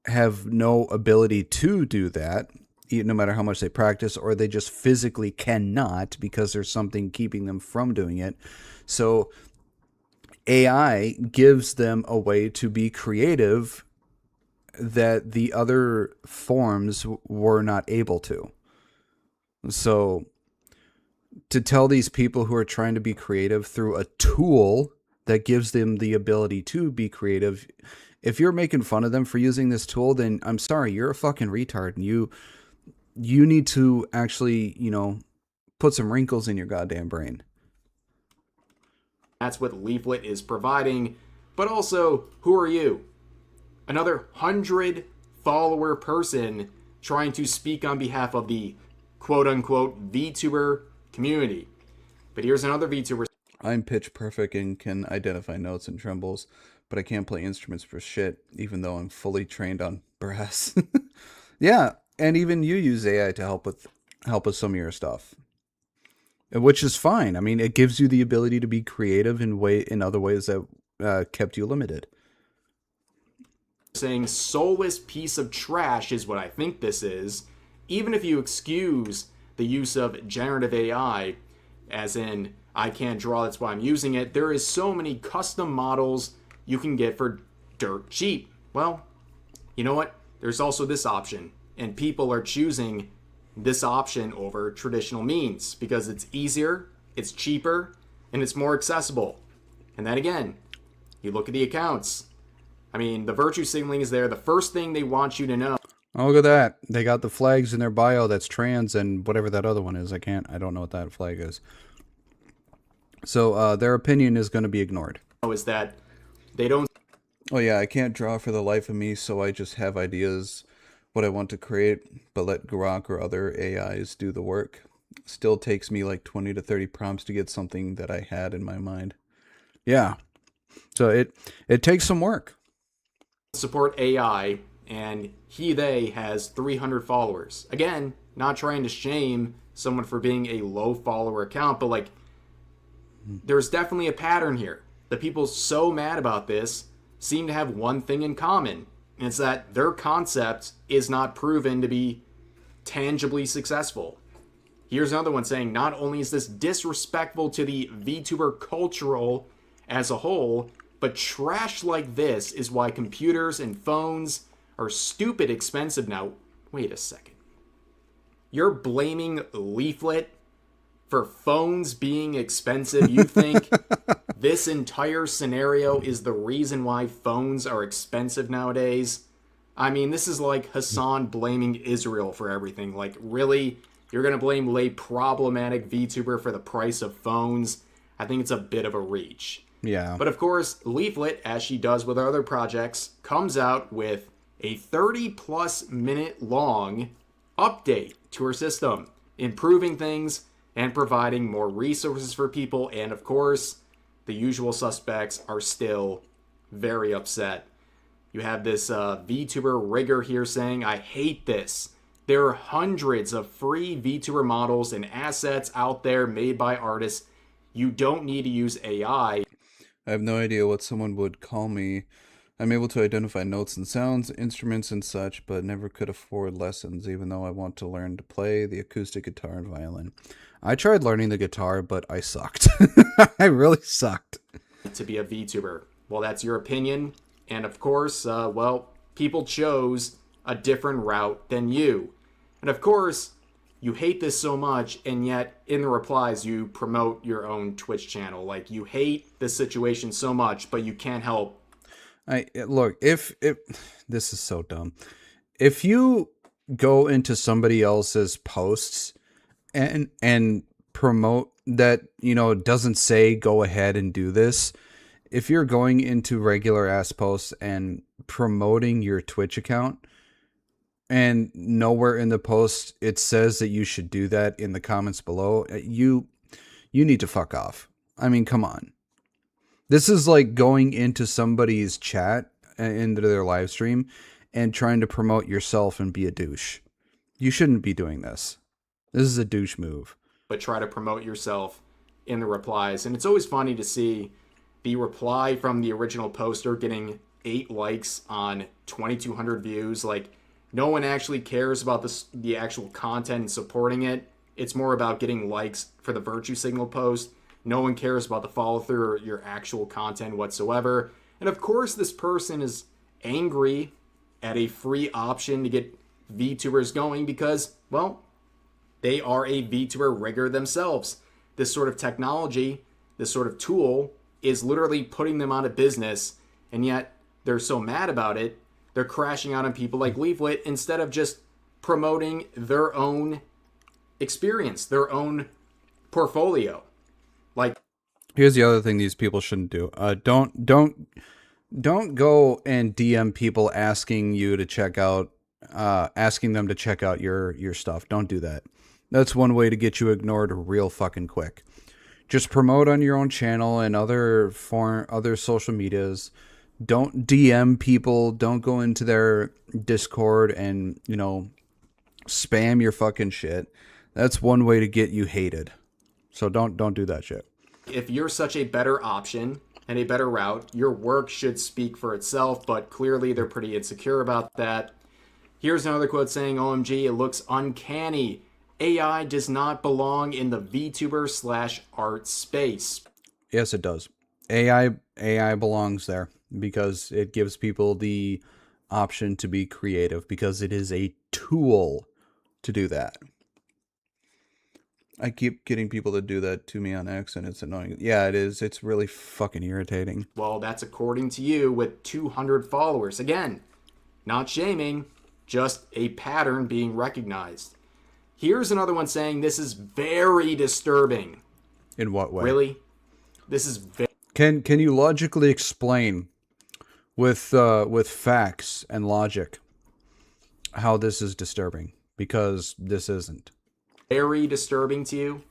have no ability to do that, no matter how much they practice, or they just physically cannot because there's something keeping them from doing it. So AI gives them a way to be creative that the other forms were not able to. So to tell these people who are trying to be creative through a tool that gives them the ability to be creative, if you're making fun of them for using this tool, then I'm sorry, you're a fucking retard, and you need to actually, put some wrinkles in your goddamn brain. that's what Leaflet is providing. But also, who are you? Another 100-follower person trying to speak on behalf of the quote-unquote VTuber community. But here's another VTuber. I'm pitch perfect and can identify notes and trembles, but I can't play instruments for shit, even though I'm fully trained on brass. Yeah, and even you use AI to help with some of your stuff, which is fine. I mean, it gives you the ability to be creative in other ways that kept you limited. Saying soulless piece of trash is what I think this is. Even if you excuse the use of generative AI, as in, I can't draw, that's why I'm using it, there is so many custom models you can get for dirt cheap. Well, you know what? There's also this option, and people are choosing this option over traditional means because it's easier, it's cheaper, and it's more accessible. And then again, you look at the accounts. I mean, the virtue signaling is there. The first thing they want you to know Oh, look at that. They got the flags in their bio that's trans and whatever that other one is. I don't know what that flag is. So their opinion is going to be ignored. is that they don't Oh yeah, I can't draw for the life of me, so I just have ideas what I want to create, but let Grok or other AIs do the work. Still takes me like 20 to 30 prompts to get something that I had in my mind. Yeah. So it takes some work. support AI, and they has 300 followers. Again, not trying to shame someone for being a low follower account, but like, there's definitely a pattern here. The people so mad about this seem to have one thing in common, and it's that their concept is not proven to be tangibly successful. Here's another one saying, not only is this disrespectful to the VTuber cultural as a whole, but trash like this is why computers and phones are stupid expensive now. Wait a second. You're blaming Leaflet for phones being expensive? You think this entire scenario is the reason why phones are expensive nowadays? I mean, this is like Hassan blaming Israel for everything. Like, really? You're going to blame a problematic VTuber for the price of phones? I think it's a bit of a reach. Yeah. But of course, Leaflet, as she does with other projects, comes out with a 30-plus minute long update to her system, improving things and providing more resources for people. And of course, the usual suspects are still very upset. You have this VTuber rigger here saying, I hate this. There are hundreds of free VTuber models and assets out there made by artists. You don't need to use AI. I have no idea what someone would call me. I'm able to identify notes and sounds, instruments and such, but never could afford lessons, even though I want to learn to play the acoustic guitar and violin. I tried learning the guitar, but I sucked. I really sucked. To be a VTuber. Well, that's your opinion. And of course, people chose a different route than you. And of course, you hate this so much, and yet in the replies, you promote your own Twitch channel. Like, you hate this situation so much, but you can't help. Look, if this is so dumb. If you go into somebody else's posts and promote that, doesn't say go ahead and do this, if you're going into regular ass posts and promoting your Twitch account and nowhere in the post it says that you should do that in the comments below, you need to fuck off. I mean, come on. This is like going into somebody's chat, into their live stream, and trying to promote yourself and be a douche. You shouldn't be doing this. This is a douche move. But try to promote yourself in the replies. And it's always funny to see the reply from the original poster getting 8 likes on 2,200 views. Like, no one actually cares about the actual content and supporting it. It's more about getting likes for the virtue signal post. No one cares about the follow-through or your actual content whatsoever. And of course, this person is angry at a free option to get VTubers going because, well, they are a VTuber rigger themselves. This sort of technology, this sort of tool, is literally putting them out of business, and yet they're so mad about it, they're crashing out on people like Leaflet instead of just promoting their own experience, their own portfolio. Like, here's the other thing these people shouldn't do. Don't go and DM people asking you to check out, asking them to check out your stuff. Don't do that. That's one way to get you ignored real fucking quick. Just promote on your own channel and other social medias. Don't DM people. Don't go into their Discord and, spam your fucking shit. That's one way to get you hated. So don't do that shit. If you're such a better option and a better route, your work should speak for itself, but clearly they're pretty insecure about that. Here's another quote saying, OMG, it looks uncanny. AI does not belong in the VTuber/art space. Yes, it does. AI belongs there because it gives people the option to be creative because it is a tool to do that. I keep getting people to do that to me on X, and it's annoying. Yeah, it is. It's really fucking irritating. Well, that's according to you with 200 followers. Again, not shaming, just a pattern being recognized. Here's another one saying this is very disturbing. In what way? Really? This is very... Can you logically explain with facts and logic how this is disturbing? Because this isn't. Very disturbing to you?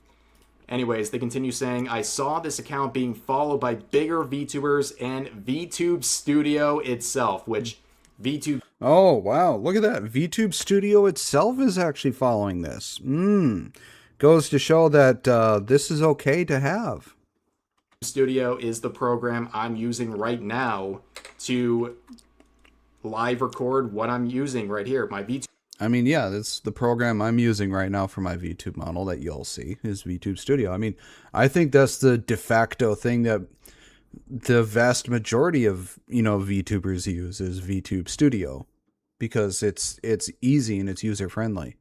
Anyways, they continue saying, I saw this account being followed by bigger VTubers and VTube Studio itself, which VTube... Oh, wow. Look at that. VTube Studio itself is actually following this. Goes to show that this is okay to have. Studio is the program I'm using right now to live record what I'm using right here, my VTube. I mean, yeah, that's the program I'm using right now for my VTube model that you'll see is VTube Studio. I mean, I think that's the de facto thing that the vast majority of, VTubers use is VTube Studio because it's easy and it's user friendly.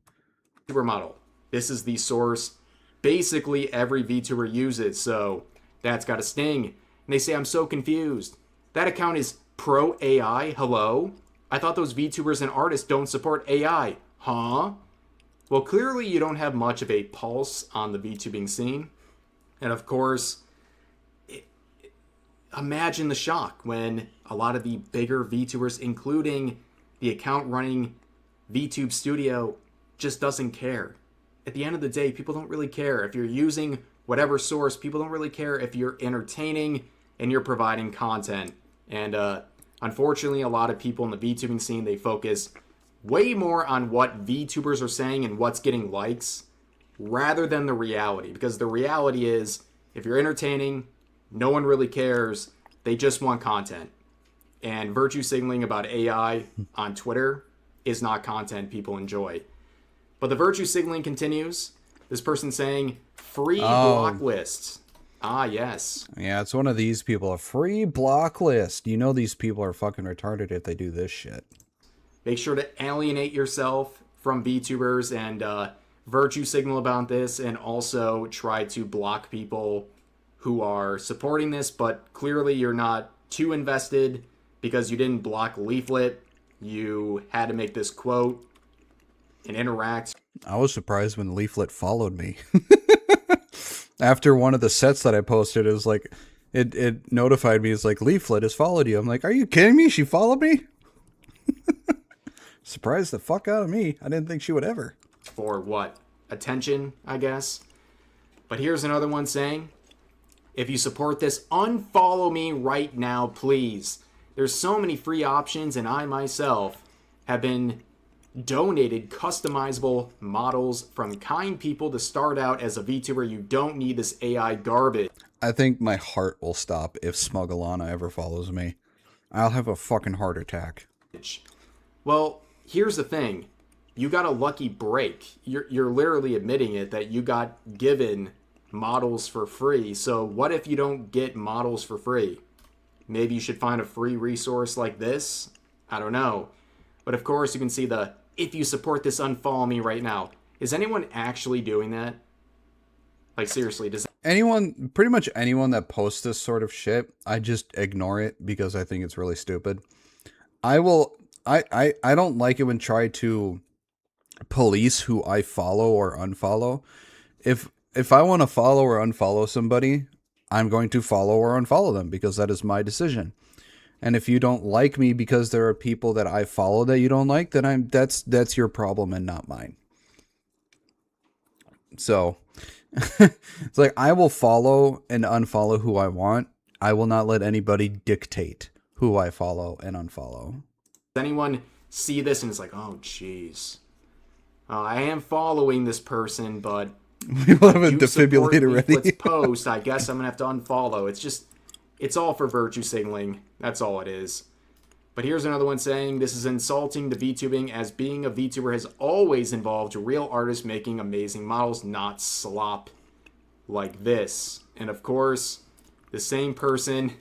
Model. This is the source basically every VTuber uses, so that's got a sting. And they say, I'm so confused. That account is pro AI? Hello? I thought those VTubers and artists don't support AI. Huh? Well, clearly you don't have much of a pulse on the VTubing scene. And of course, imagine the shock when a lot of the bigger VTubers, including the account running VTube Studio, just doesn't care. At the end of the day, people don't really care. If you're using whatever source, people don't really care if you're entertaining and you're providing content. And unfortunately, a lot of people in the VTubing scene, they focus way more on what VTubers are saying and what's getting likes rather than the reality. Because the reality is, if you're entertaining, no one really cares. They just want content. And virtue signaling about AI on Twitter is not content people enjoy. But the virtue signaling continues. This person saying, free block lists. Ah, yes. Yeah, it's one of these people. A free block list. You know these people are fucking retarded if they do this shit. Make sure to alienate yourself from VTubers and virtue signal about this, and also try to block people who are supporting this, but clearly you're not too invested because you didn't block Leaflet. You had to make this quote and interact. I was surprised when Leaflet followed me. After one of the sets that I posted, it was like, it notified me. It's like, Leaflet has followed you. I'm like, are you kidding me? She followed me? Surprised the fuck out of me. I didn't think she would ever. For what? Attention, I guess. But here's another one saying, if you support this, unfollow me right now, please. There's so many free options, and I myself have been donated customizable models from kind people to start out as a VTuber. You don't need this AI garbage. I think my heart will stop if Smuggalana ever follows me. I'll have a fucking heart attack. Well, here's the thing. You got a lucky break. You're literally admitting it that you got given models for free. So what if you don't get models for free? Maybe you should find a free resource like this? I don't know. But of course you can see the, if you support this, unfollow me right now. Is anyone actually doing that? Like seriously, does anyone, pretty much anyone that posts this sort of shit, I just ignore it because I think it's really stupid. I don't like it when try to police who I follow or unfollow. If I want to follow or unfollow somebody, I'm going to follow or unfollow them because that is my decision. And if you don't like me because there are people that I follow that you don't like, then that's your problem and not mine. So it's like, I will follow and unfollow who I want. I will not let anybody dictate who I follow and unfollow. Does anyone see this and it's like, oh jeez, I am following this person, but we will have a defibrillator ready. Let's post. I guess I'm gonna have to unfollow. It's all for virtue signaling. That's all it is. But here's another one saying, this is insulting to VTubing, as being a VTuber has always involved real artists making amazing models, not slop like this. And of course, the same person,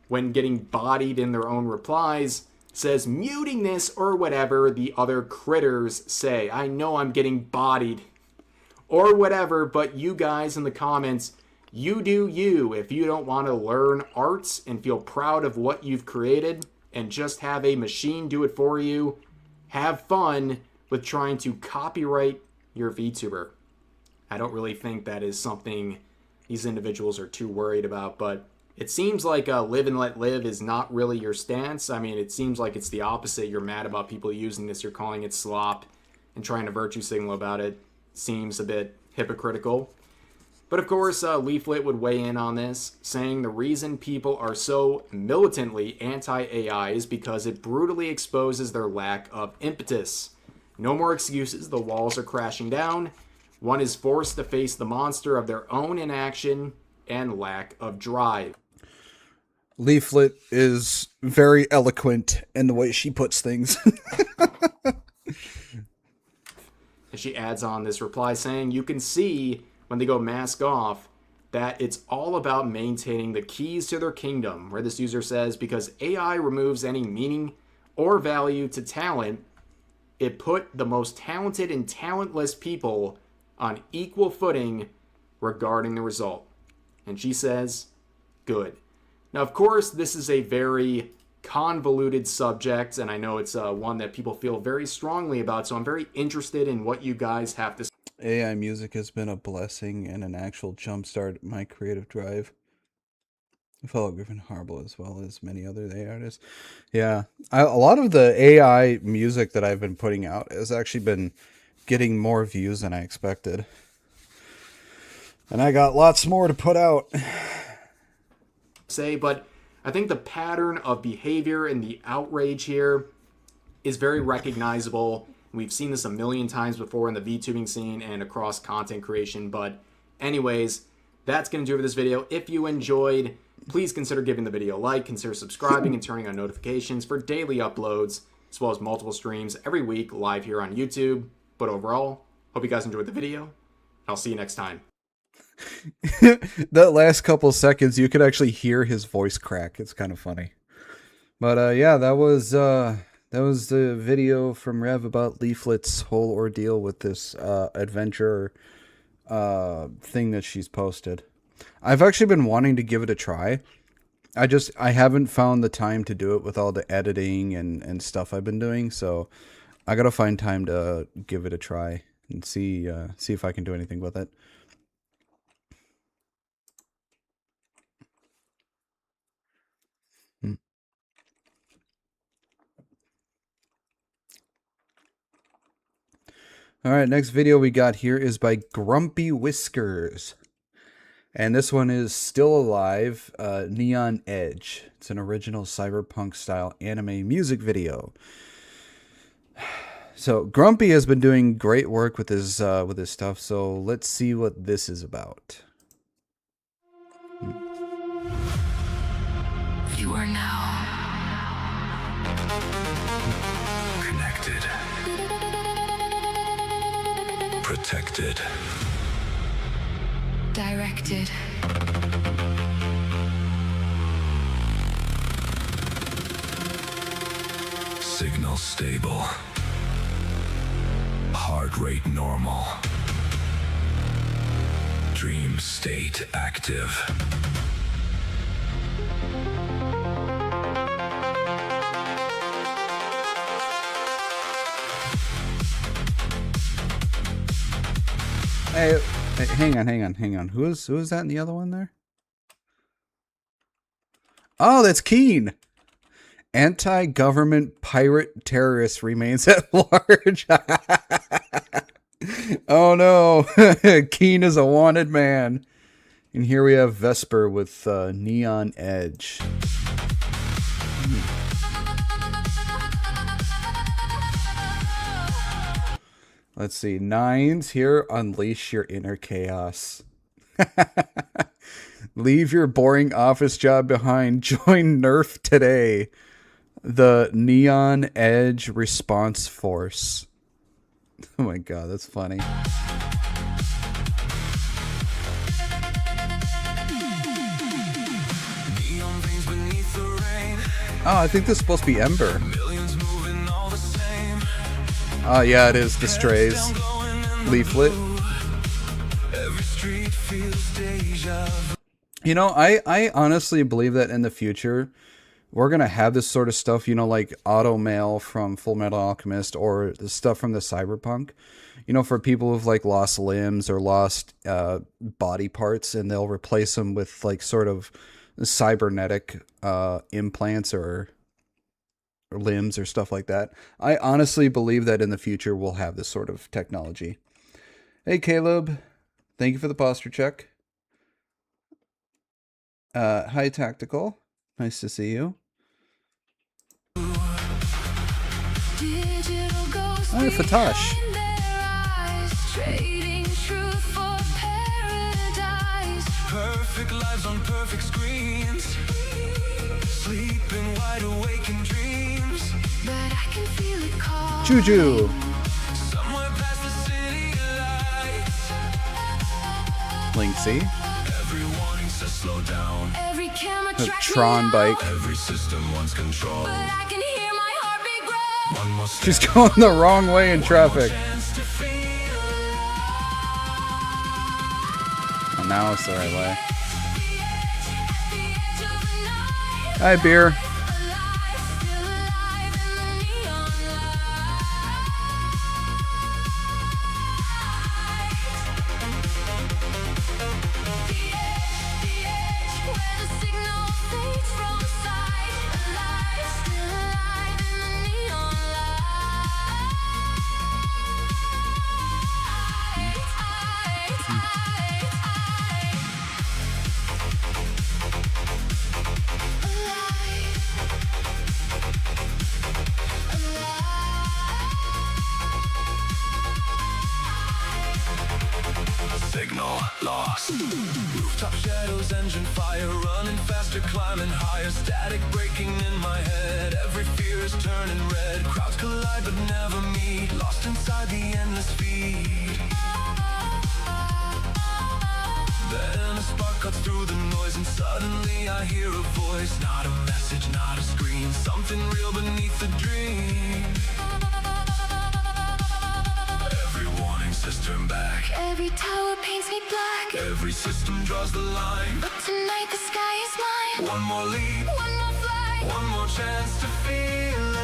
when getting bodied in their own replies, says muting this or whatever the other critters say. I know I'm getting bodied. or whatever, but you guys in the comments, you do you. If you don't want to learn arts and feel proud of what you've created and just have a machine do it for you, have fun with trying to copyright your VTuber. I don't really think that is something these individuals are too worried about, but it seems like live and let live is not really your stance. I mean, it seems like it's the opposite. You're mad about people using this. You're calling it slop and trying to virtue signal about it. Seems a bit hypocritical. But of course, Leaflet would weigh in on this, saying the reason people are so militantly anti-AI is because it brutally exposes their lack of impetus. No more excuses, the walls are crashing down. One is forced to face the monster of their own inaction and lack of drive. Leaflet is very eloquent in the way she puts things. And she adds on this reply saying, you can see when they go mask off that it's all about maintaining the keys to their kingdom, where this user says, because AI removes any meaning or value to talent, it put the most talented and talentless people on equal footing regarding the result. And she says, good. Now, of course, this is a very convoluted subject, and I know it's one that people feel very strongly about, so I'm very interested in what you guys have to say. AI music has been a blessing and an actual jumpstart my creative drive. Fellow Griffin Harble as well as many other AI artists. Yeah, a lot of the AI music that I've been putting out has actually been getting more views than I expected. And I got lots more to put out. But I think the pattern of behavior and the outrage here is very recognizable. We've seen this a million times before in the VTubing scene and across content creation. But anyways, that's going to do it for this video. If you enjoyed, please consider giving the video a like, consider subscribing and turning on notifications for daily uploads, as well as multiple streams every week live here on YouTube. But overall, hope you guys enjoyed the video. I'll see you next time. That last couple seconds, you could actually hear his voice crack. It's kind of funny. But yeah, that was the video from Rev about Leaflet's whole ordeal with this adventure thing that she's posted. I've actually been wanting to give it a try. I haven't found the time to do it with all the editing and stuff I've been doing, so I gotta find time to give it a try and see if I can do anything with it. Alright, next video we got here is by Grumpy Whiskers. And this one is Still Alive, Neon Edge. It's an original cyberpunk style anime music video. So Grumpy has been doing great work with his stuff, so let's see what this is about. You are now Connected. Protected. directed. Signal stable. Heart rate normal. Dream state active. Hey, hang on. Who is that in the other one there? Oh, that's Keen. Anti-government pirate terrorist remains at large. Oh no, Keen is a wanted man. And here we have Vesper with Neon Edge. Let's see. Nines here. Unleash your inner chaos. Leave your boring office job behind. Join Nerf today. The Neon Edge Response Force. Oh my god, that's funny. Oh, I think this is supposed to be Ember. Oh yeah, it is. The Strays. Leaflet. street feels deja vu. You know, I honestly believe that in the future, we're going to have this sort of stuff, you know, like auto mail from Full Metal Alchemist or the stuff from the Cyberpunk, you know, for people who've like lost limbs or lost body parts, and they'll replace them with like sort of cybernetic implants or limbs or stuff like that. I honestly believe that in the future we'll have this sort of technology. Hey, Caleb. Thank you for the posture check. Hi, Tactical. Nice to see you. Hi, Fatash. Perfect lives on perfect screens, sleeping wide awake in dreams, but I can feel it call. Juju. Somewhere past the city lights. Linksy. Every warning says slow down. Every camera The tracks me Tron down. bike. Every system wants control. But I can hear my heartbeat grow. One more step, She's going the wrong way in traffic. chance to feel Oh, now it's the right way. Hi, Beer. Signal lost. Rooftop shadows, engine fire, running faster, climbing higher. Static breaking in my head. Every fear is turning red. Crowds collide but never meet. Lost inside the endless feed. Then a spark cuts through the noise, and suddenly I hear a voice. Not a message, not a screen. Something real beneath the dream. Every warning says turn back. Every tower paints me black, Every system draws the line. but tonight the sky is mine. One more leap, One more flight, one more chance to feel alive.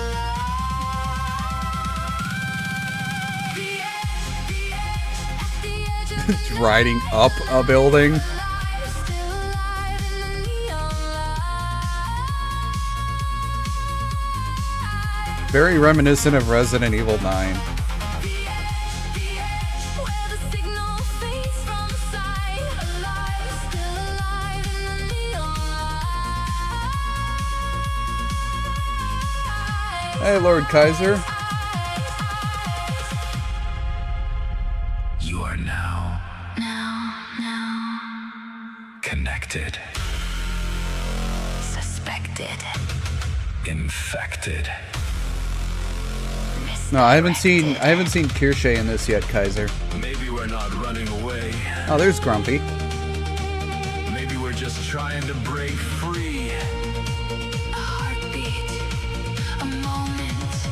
the edge, at the edge of the Riding up a building. light, still alive in the neon light. Very reminiscent of Resident Evil 9. Where the signal fades from sight, alive, still alive in the neon light. Hey, Lord Kaiser. You are now Now, connected, suspected, infected. No, I haven't seen Kirsche in this yet, Kaiser. Maybe we're not running away. Oh, there's Grumpy. Maybe we're just trying to break free. a heartbeat, a moment,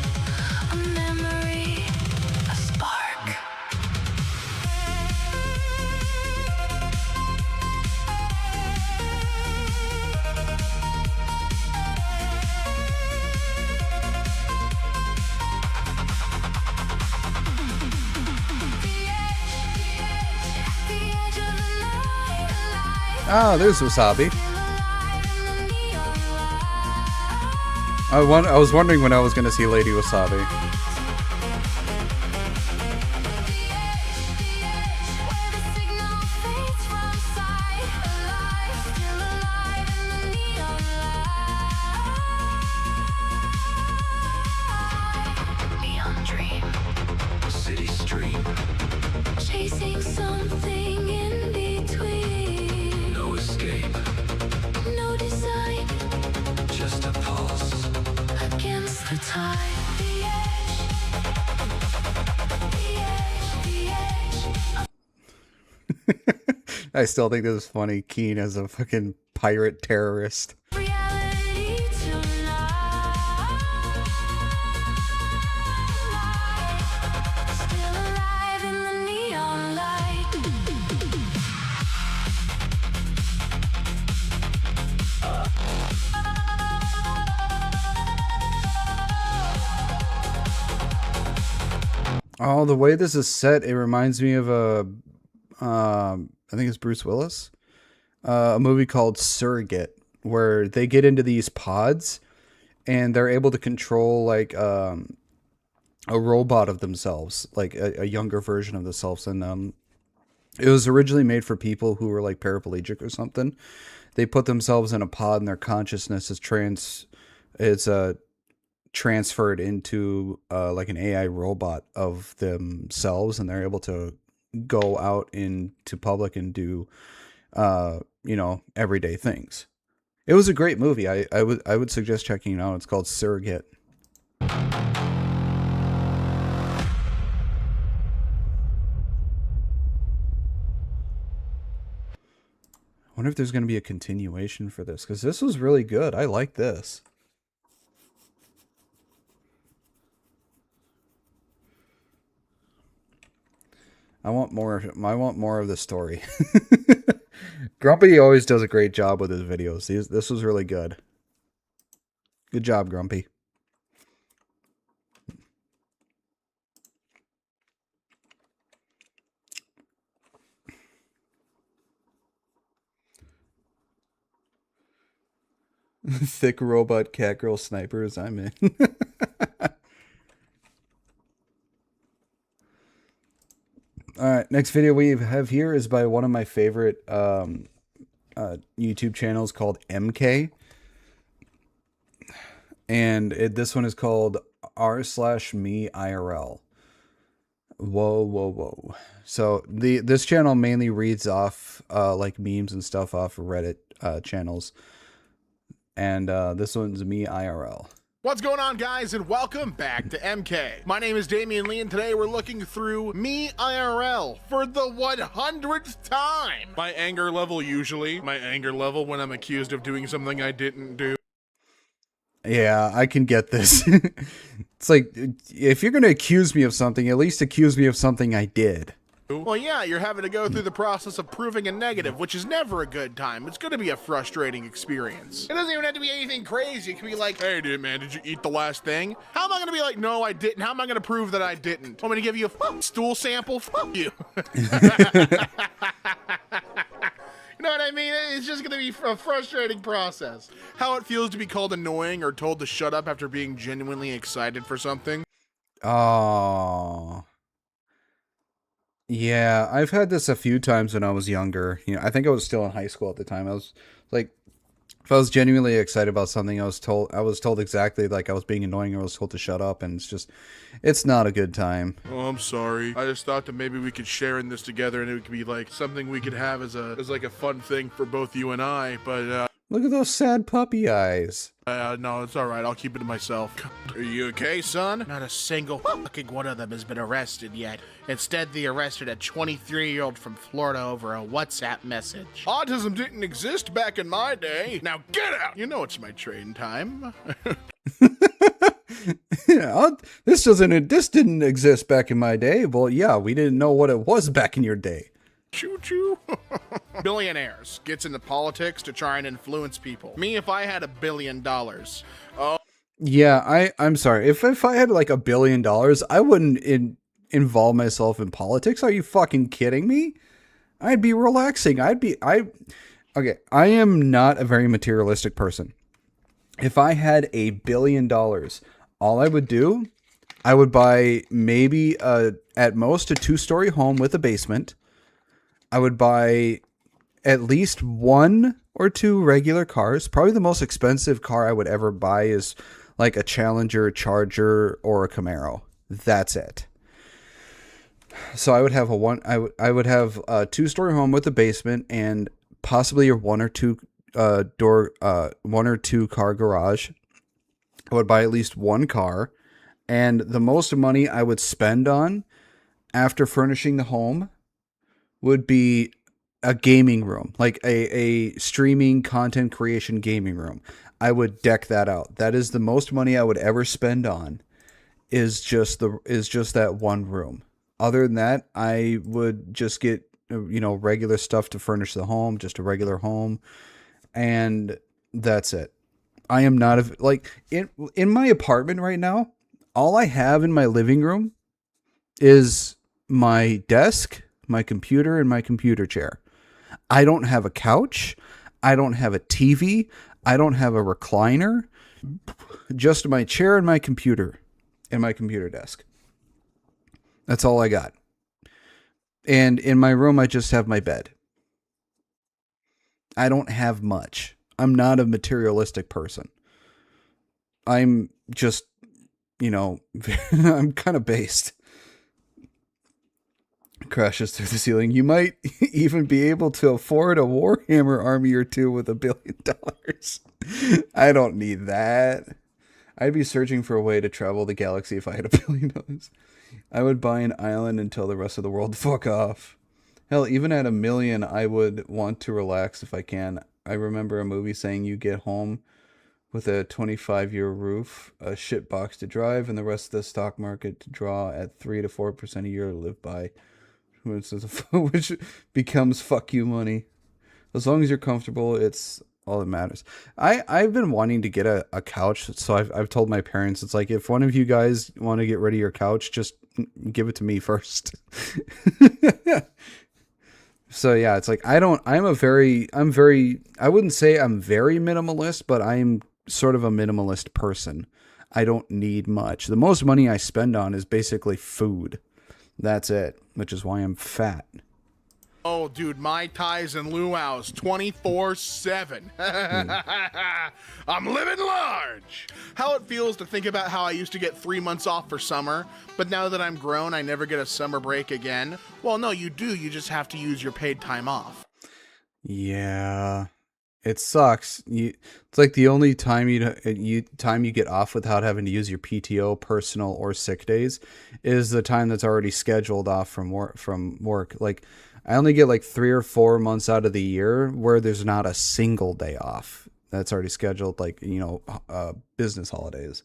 a memory, a spark. The edge of the night, alive, Oh, there's Wasabi. alive in the neon light. I was wondering when I was going to see Lady Wasabi. Where the signal fades from sight, alive, still alive in the neon light. Neon dream, City stream, chasing something in between. no escape, No design just a pulse. against the tide. The edge, the edge, the edge. I still think this is funny. Keen as a fucking pirate terrorist. Reality tonight. Still alive in the neon light. Oh, the way this is set, it reminds me of I think it's Bruce Willis, a movie called Surrogate, where they get into these pods and they're able to control like a robot of themselves, like a younger version of themselves. And it was originally made for people who were like paraplegic or something. They put themselves in a pod and their consciousness is transferred into like an AI robot of themselves, and they're able to go out into public and do everyday things. It was a great movie. I would suggest checking it out. It's called Surrogate. I wonder if there's going to be a continuation for this, because this was really good. I like this. I want more of the story. Grumpy always does a great job with his videos. This was really good. Good job, Grumpy. Thick robot catgirl snipers, I'm in. Alright, next video we have here is by one of my favorite YouTube channels called MK. And this one is called r/me IRL. Whoa. So this channel mainly reads off like memes and stuff off of Reddit channels. And this one's me IRL. What's going on, guys, and welcome back to MK. My name is Damian Lee, and today we're looking through me IRL for the 100th time. My anger level when I'm accused of doing something I didn't do. Yeah, I can get this. It's like, if you're going to accuse me of something, at least accuse me of something I did. Well, yeah, you're having to go through the process of proving a negative, which is never a good time. It's going to be a frustrating experience. It doesn't even have to be anything crazy. It can be like, hey, dude, man, did you eat the last thing? How am I going to be like, no, I didn't? How am I going to prove that I didn't? I'm going to give you a stool sample? Fuck you. You know what I mean? It's just going to be a frustrating process. How it feels to be called annoying or told to shut up after being genuinely excited for something. Oh. Yeah, I've had this a few times when I was younger. I think I was still in high school at the time. I was like, if I was genuinely excited about something, I was told exactly like I was being annoying, or I was told to shut up, and it's not a good time. Oh, I'm sorry. I just thought that maybe we could share in this together, and it could be like something we could have as like a fun thing for both you and I. But Look at those sad puppy eyes. no, it's all right. I'll keep it to myself. Are you okay, son? Not a single fucking one of them has been arrested yet. Instead, they arrested a 23-year-old from Florida over a WhatsApp message. Autism didn't exist back in my day. Now get out! You know it's my train time. Yeah, this didn't exist back in my day. Well, yeah, we didn't know what it was back in your day. Choo-choo. Billionaires gets into politics to try and influence people. Me, if I had $1 billion. Oh. Yeah, I'm sorry. If I had like $1 billion, I wouldn't involve myself in politics. Are you fucking kidding me? I'd be relaxing. Okay, I am not a very materialistic person. If I had $1 billion, all I would do, I would buy maybe at most a 2-story home with a basement. I would buy at least 1 or 2 regular cars. Probably the most expensive car I would ever buy is like a Challenger, Charger, or a Camaro. That's it. So I would have I would have a 2-story home with a basement and possibly a 1 or 2 car garage. I would buy at least 1 car, and the most money I would spend on after furnishing the home would be a gaming room, like a streaming content creation gaming room. I would deck that out. That is the most money I would ever spend on, is just that one room. Other than that, I would just get regular stuff to furnish the home, just a regular home, and that's it. I am not in my apartment right now. All I have in my living room is my desk, my computer, and my computer chair. I don't have a couch. I don't have a TV. I don't have a recliner. Just my chair and my computer and my computer desk. That's all I got. And in my room, I just have my bed. I don't have much. I'm not a materialistic person. I'm just, I'm kind of based. Crashes through the ceiling. You might even be able to afford a Warhammer army or two with $1 billion. I don't need that. I'd be searching for a way to travel the galaxy if I had $1 billion. I would buy an island and tell the rest of the world to fuck off. Hell, even at $1 million, I would want to relax if I can. I remember a movie saying you get home with a 25-year roof, a shit box to drive, and the rest of the stock market to draw at 3 to 4% a year to live by, which becomes fuck you money. As long as you're comfortable, it's all that matters. I've been wanting to get a couch, so I've told my parents, it's like, if one of you guys want to get rid of your couch, just give it to me first. So yeah, it's like, I wouldn't say I'm very minimalist, but I'm sort of a minimalist person. I don't need much. The most money I spend on is basically food. That's it, which is why I'm fat. Oh, dude, Mai Tais and luau's 24/7. I'm living large. How it feels to think about how I used to get 3 months off for summer, but now that I'm grown, I never get a summer break again. Well, no, you do. You just have to use your paid time off. Yeah, it sucks. It's like the only time you get off without having to use your PTO, personal or sick days, is the time that's already scheduled off from work. Like, I only get like 3 or 4 months out of the year where there's not a single day off that's already scheduled, like, business holidays.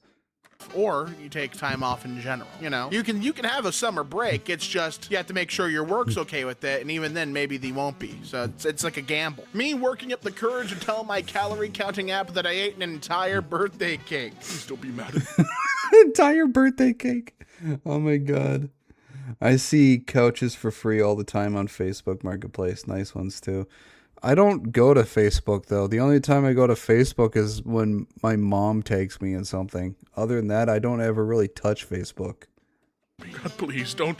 Or you take time off in general. You can have a summer break. It's just you have to make sure your work's okay with it, and even then maybe they won't be. So it's like a gamble. Me working up the courage to tell my calorie counting app that I ate an entire birthday cake. Please don't be mad at me. Entire birthday cake. Oh my god. I see couches for free all the time on Facebook Marketplace. Nice ones too. I don't go to Facebook though. The only time I go to Facebook is when my mom takes me in something. Other than that, I don't ever really touch Facebook. God, please don't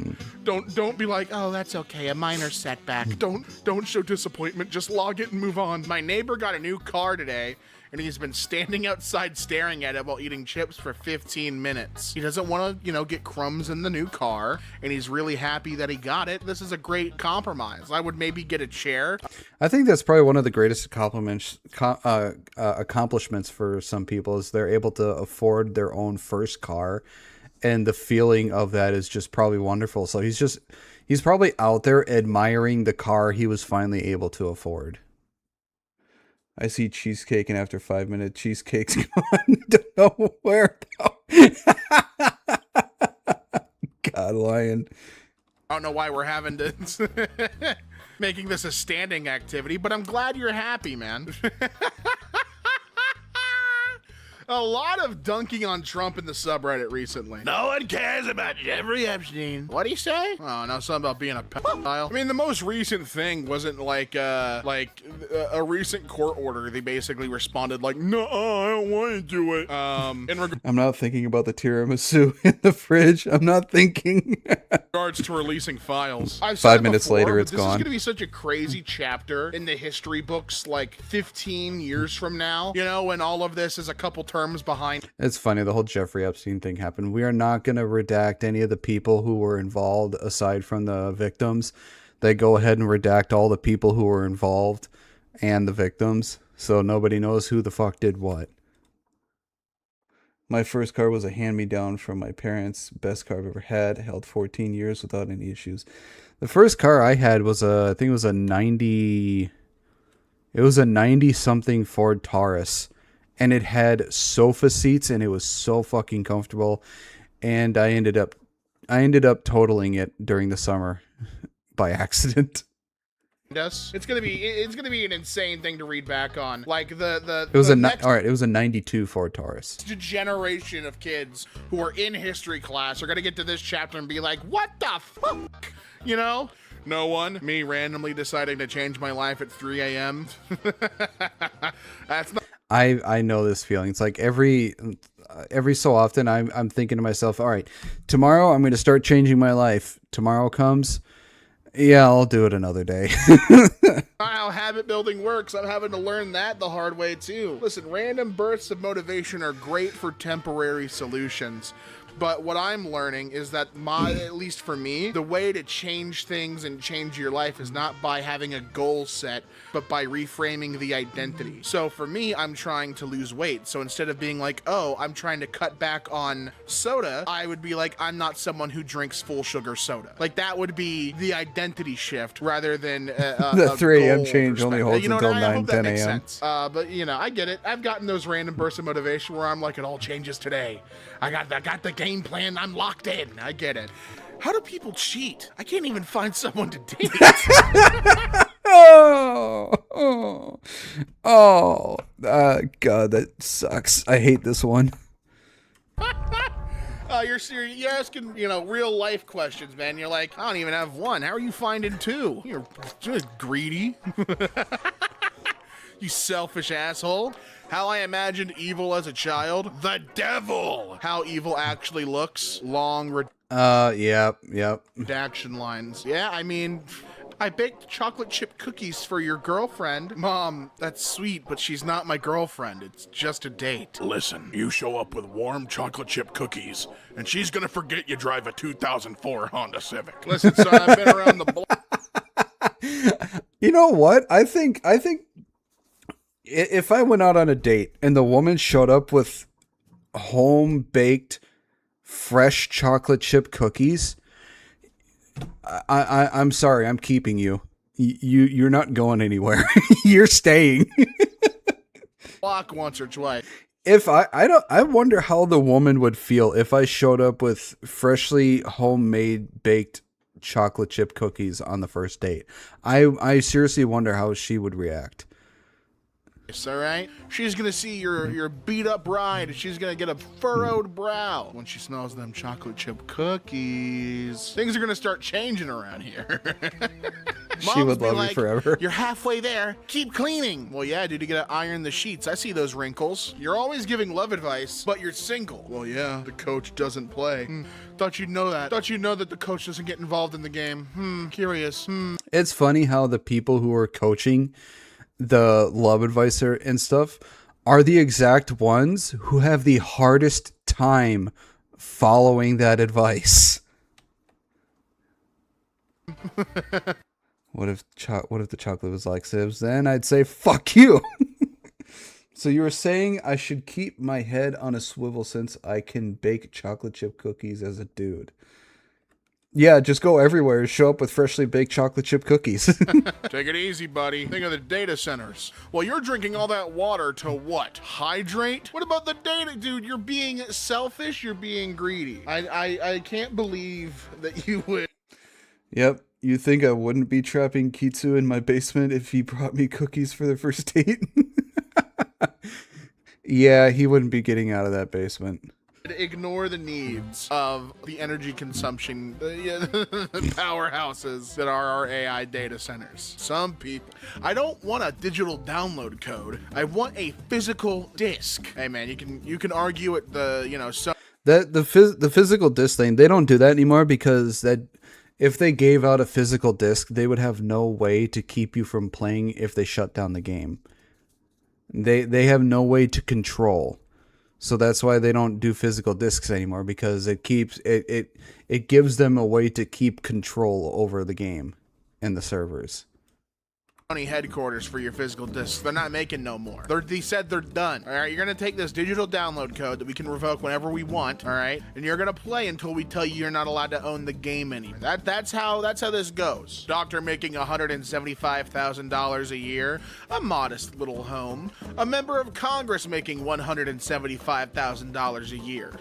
be like, oh, that's okay, a minor setback. Don't show disappointment. Just log it and move on. My neighbor got a new car today, and he's been standing outside staring at it while eating chips for 15 minutes. He doesn't want to, get crumbs in the new car, and he's really happy that he got it. This is a great compromise. I would maybe get a chair. I think that's probably one of the greatest accomplishments for some people is they're able to afford their own first car, and the feeling of that is just probably wonderful. So he's probably out there admiring the car he was finally able to afford. I see cheesecake, and after 5 minutes, cheesecake's gone. Don't know where though. God, Lion. I don't know why we're having to making this a standing activity, but I'm glad you're happy, man. A lot of dunking on Trump in the subreddit recently. No one cares about Jeffrey Epstein. What'd he say? Oh, no, something about being a pedophile. I mean, the most recent thing wasn't like a recent court order. They basically responded like, no, I don't want to do it. I'm not thinking about the tiramisu in the fridge. I'm not thinking. Regards to releasing files. I've 5 minutes later, it's this gone. This is gonna be such a crazy chapter in the history books, like 15 years from now. When all of this is a couple terms behind. It's funny, the whole Jeffrey Epstein thing happened. We are not going to redact any of the people who were involved aside from the victims. They go ahead and redact all the people who were involved and the victims, so nobody knows who the fuck did what. My first car was a hand-me-down from my parents. Best car I've ever had. Held 14 years without any issues. The first car I had was I think it was a 90... It was a 90-something Ford Taurus. And it had sofa seats, and it was so fucking comfortable. And I ended up totaling it during the summer by accident. us. It's gonna be an insane thing to read back on. Like It was all right. It was a 92 Ford Taurus. Generation of kids who are in history class are gonna get to this chapter and be like, "What the fuck?" You know? No one. Me randomly deciding to change my life at 3 a.m. That's not. I know this feeling. It's like every so often I'm thinking to myself, all right, tomorrow I'm going to start changing my life. Tomorrow comes. Yeah, I'll do it another day. How habit building works. I'm having to learn that the hard way too. Listen, random bursts of motivation are great for temporary solutions. But what I'm learning is that at least for me, the way to change things and change your life is not by having a goal set, but by reframing the identity. So for me, I'm trying to lose weight. So instead of being like, oh, I'm trying to cut back on soda, I would be like, I'm not someone who drinks full sugar soda. Like that would be the identity shift rather than The 3 a.m. change only holds until 9, 10 a.m. But you know, I get it. I've gotten those random bursts of motivation where I'm like, it all changes today. I got the game plan. I'm locked in. I get it. How do people cheat? I can't even find someone to date. God, that sucks. I hate this one. You're serious. You're asking, real life questions, man. You're like, I don't even have one. How are you finding two? You're just greedy. You selfish asshole. How I imagined evil as a child. The devil. How evil actually looks. Long Yep. redaction lines. Yeah, I mean, I baked chocolate chip cookies for your girlfriend. Mom, that's sweet, but she's not my girlfriend. It's just a date. Listen, you show up with warm chocolate chip cookies, and she's gonna forget you drive a 2004 Honda Civic. Listen, son, I've been around the block. You know what? I think if I went out on a date and the woman showed up with home-baked, fresh chocolate chip cookies, I'm sorry, I'm keeping you. You're not going anywhere. You're staying. Block once or twice. If I wonder how the woman would feel if I showed up with freshly homemade baked chocolate chip cookies on the first date. I seriously wonder how she would react. All right, she's gonna see your beat up bride, and she's gonna get a furrowed brow when she smells them chocolate chip cookies. Things are gonna start changing around here. She would love you forever. You're halfway there. Keep cleaning. Well, yeah, dude, you gotta iron the sheets. I see those wrinkles. You're always giving love advice, but you're single. Well, yeah, the coach doesn't play. Thought you'd know that. Thought you'd know that the coach doesn't get involved in the game. Curious. It's funny how the people who are coaching the love advisor and stuff are the exact ones who have the hardest time following that advice. What if the chocolate was like sibs? Then I'd say fuck you. So you were saying I should keep my head on a swivel since I can bake chocolate chip cookies as a dude. Yeah, just go everywhere and show up with freshly baked chocolate chip cookies. Take it easy, buddy. Think of the data centers. Well, you're drinking all that water to what? Hydrate? What about the data, dude? You're being selfish. You're being greedy. I can't believe that you would. Yep. You think I wouldn't be trapping Kitsu in my basement if he brought me cookies for the first date? Yeah, he wouldn't be getting out of that basement. Ignore the needs of the energy consumption, the powerhouses that are our AI data centers. Some people. I don't want a digital download code. I want a physical disk. Hey man, you can argue at the physical disc thing. They don't do that anymore because if they gave out a physical disc, they would have no way to keep you from playing if they shut down the game. They have no way to control. So that's why they don't do physical discs anymore, because it gives them a way to keep control over the game and the servers. County headquarters for your physical discs. They're not making no more. They said they're done. All right, you're gonna take this digital download code that we can revoke whenever we want. All right, and you're gonna play until we tell you you're not allowed to own the game anymore. That's how this goes. Doctor making $175,000 a year, a modest little home. A member of Congress making $175,000 a year.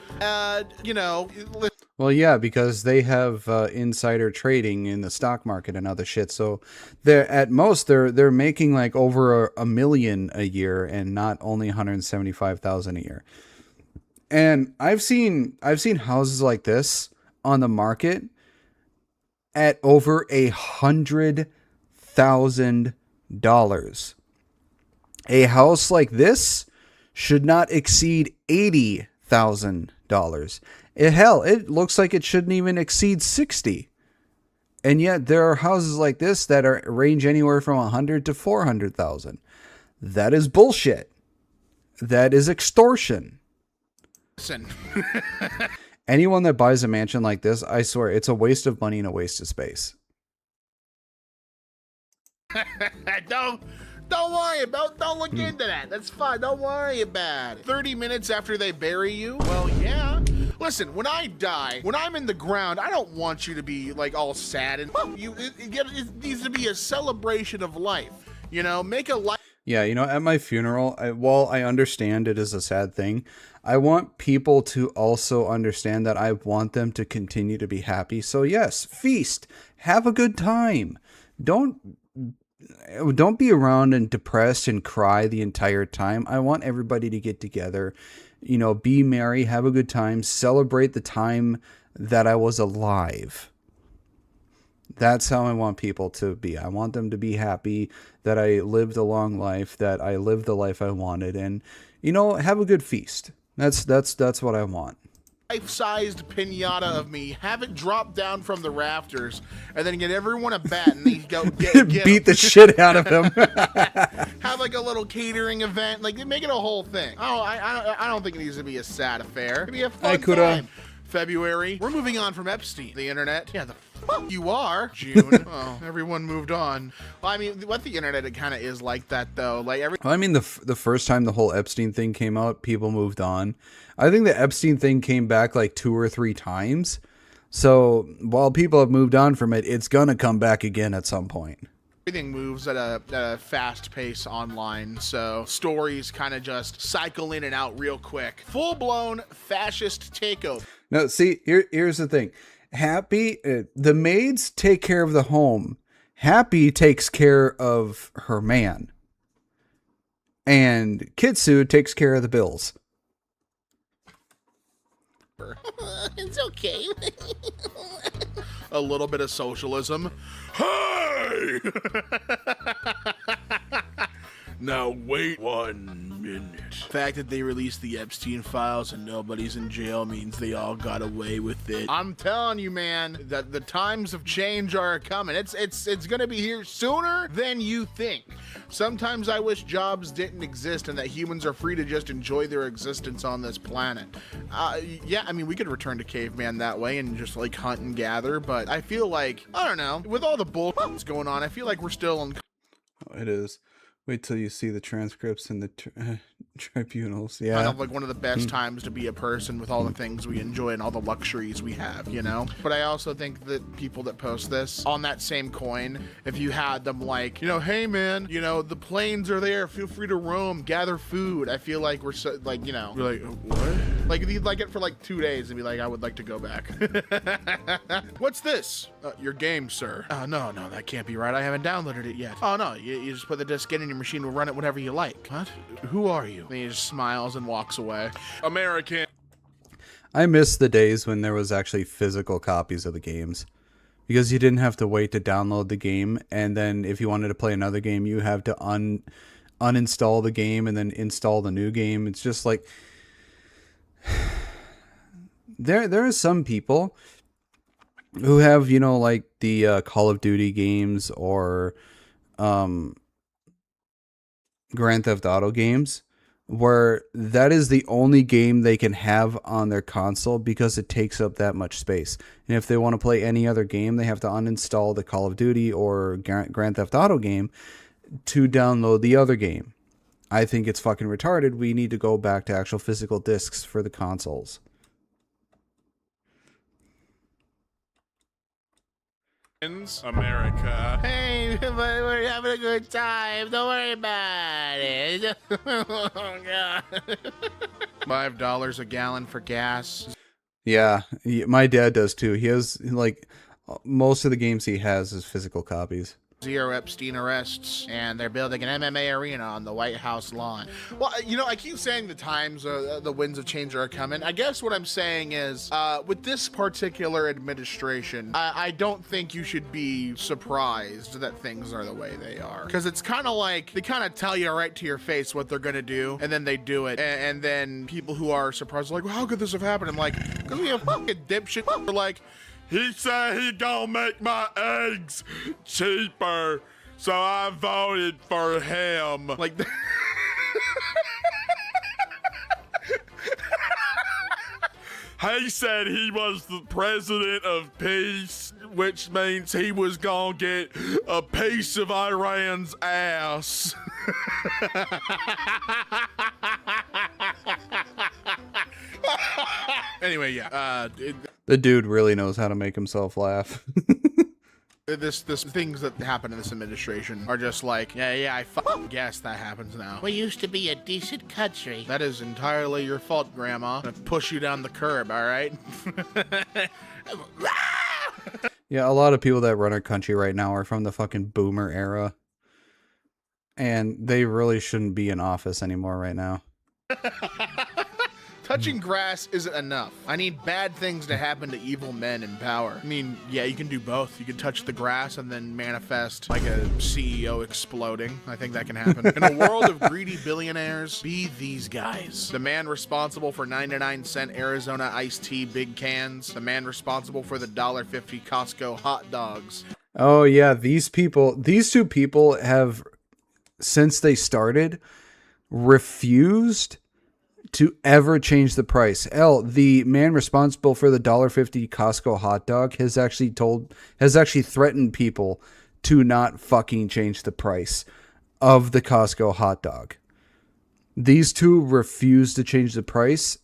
Well, yeah, because they have insider trading in the stock market and other shit. So they're at most they're making like over a million a year and not only 175,000 a year. And I've seen houses like this on the market at over $100,000. A house like this should not exceed $80,000. Hell, it looks like it shouldn't even exceed 60. And yet there are houses like this that are range anywhere from 100 to 400,000. That is bullshit. That is extortion. Listen. Anyone that buys a mansion like this, I swear, it's a waste of money and a waste of space. Don't worry about, don't look into that. That's fine. Don't worry about it. 30 minutes after they bury you? Well, yeah. Listen, when I die, when I'm in the ground, I don't want you to be like all sad and it needs to be a celebration of life. You know, make a life. Yeah, you know, at my funeral, while I understand it is a sad thing, I want people to also understand that I want them to continue to be happy. So yes, feast, have a good time. Don't be around and depressed and cry the entire time. I want everybody to get together, you know, be merry, have a good time, celebrate the time that I was alive. That's how I want people to be. I want them to be happy that I lived a long life, that I lived the life I wanted, and, you know, have a good feast. That's what I want. Life-sized pinata of me, have it drop down from the rafters, and then get everyone a bat and they go get Beat the shit out of him. Have like a little catering event, like make it a whole thing. Oh, I don't think it needs to be a sad affair. It'd be a fun time. February. We're moving on from Epstein. The internet. Yeah, the fuck you are. June. Oh, everyone moved on. Well, I mean, what the internet, it kind of is like that though. Like Well, I mean, the first time the whole Epstein thing came out, people moved on. I think the Epstein thing came back like 2 or 3 times. So while people have moved on from it, it's gonna come back again at some point. Everything moves at a fast pace online, so stories kind of just cycle in and out real quick. Full-blown fascist takeover. No, see, here's the thing. Happy, the maids take care of the home. Happy takes care of her man. And Kitsu takes care of the bills. It's okay. A little bit of socialism. Hey! Now wait 1 minute. The fact that they released the Epstein files and nobody's in jail means they all got away with it. I'm telling you, man, that the times of change are coming. It's gonna be here sooner than you think. Sometimes I wish jobs didn't exist and that humans are free to just enjoy their existence on this planet. Yeah, I mean, we could return to caveman that way and just like hunt and gather, but I feel like, I don't know, with all the bull that's going on, I feel like we're still on. Oh, it is. Wait till you see the transcripts and the tribunals. Yeah. Kind of like one of the best times to be a person with all the things we enjoy and all the luxuries we have, you know? But I also think that people that post this, on that same coin, if you had them like, you know, hey man, you know, the planes are there, feel free to roam, gather food. I feel like we're so, like, you know, we're like, what? Like, if you'd like it for like 2 days and be like, I would like to go back. What's this? Your game, sir. Oh, no, that can't be right. I haven't downloaded it yet. Oh, no, you just put the disc in and your machine will run it whenever you like. What? Who are you? And he just smiles and walks away. American. I miss the days when there was actually physical copies of the games. Because you didn't have to wait to download the game, and then if you wanted to play another game, you have to uninstall the game and then install the new game. It's just like... There are some people who have, you know, like the Call of Duty games or Grand Theft Auto games, where that is the only game they can have on their console because it takes up that much space. And if they want to play any other game, they have to uninstall the Call of Duty or Grand Theft Auto game to download the other game. I think it's fucking retarded. We need to go back to actual physical discs for the consoles. America. Hey, we're having a good time. Don't worry about it. Oh, God. $5 a gallon for gas. Yeah, my dad does too. He has like most of the games he has is physical copies. Zero Epstein arrests, and they're building an MMA arena on the White House lawn. Well, you know, I keep saying the times, the winds of change are coming. I guess what I'm saying is, with this particular administration, I don't think you should be surprised that things are the way they are. Because it's kind of like, they kind of tell you right to your face what they're going to do, and then they do it. And then people who are surprised are like, well, how could this have happened? I'm like, because we have fucking dipshit. We're like, he said he gonna make my eggs cheaper, so I voted for him. Like, he said he was the president of peace, which means he was gonna get a piece of Iran's ass. Anyway, yeah. The dude really knows how to make himself laugh. This things that happen in this administration are just like, yeah, I fucking guess that happens now. We used to be a decent country. That is entirely your fault, Grandma. I'm gonna push you down the curb, all right? Yeah, a lot of people that run our country right now are from the fucking boomer era. And they really shouldn't be in office anymore right now. Touching grass isn't enough. I need bad things to happen to evil men in power. I mean, yeah, you can do both. You can touch the grass and then manifest like a CEO exploding. I think that can happen. In a world of greedy billionaires, be these guys. The man responsible for 99-cent Arizona iced tea big cans. The man responsible for the $1.50 Costco hot dogs. Oh yeah, these two people have, since they started, refused to ever change the price. The man responsible for the $1.50 Costco hot dog has actually threatened people to not fucking change the price of the Costco hot dog. These two refuse to change the price.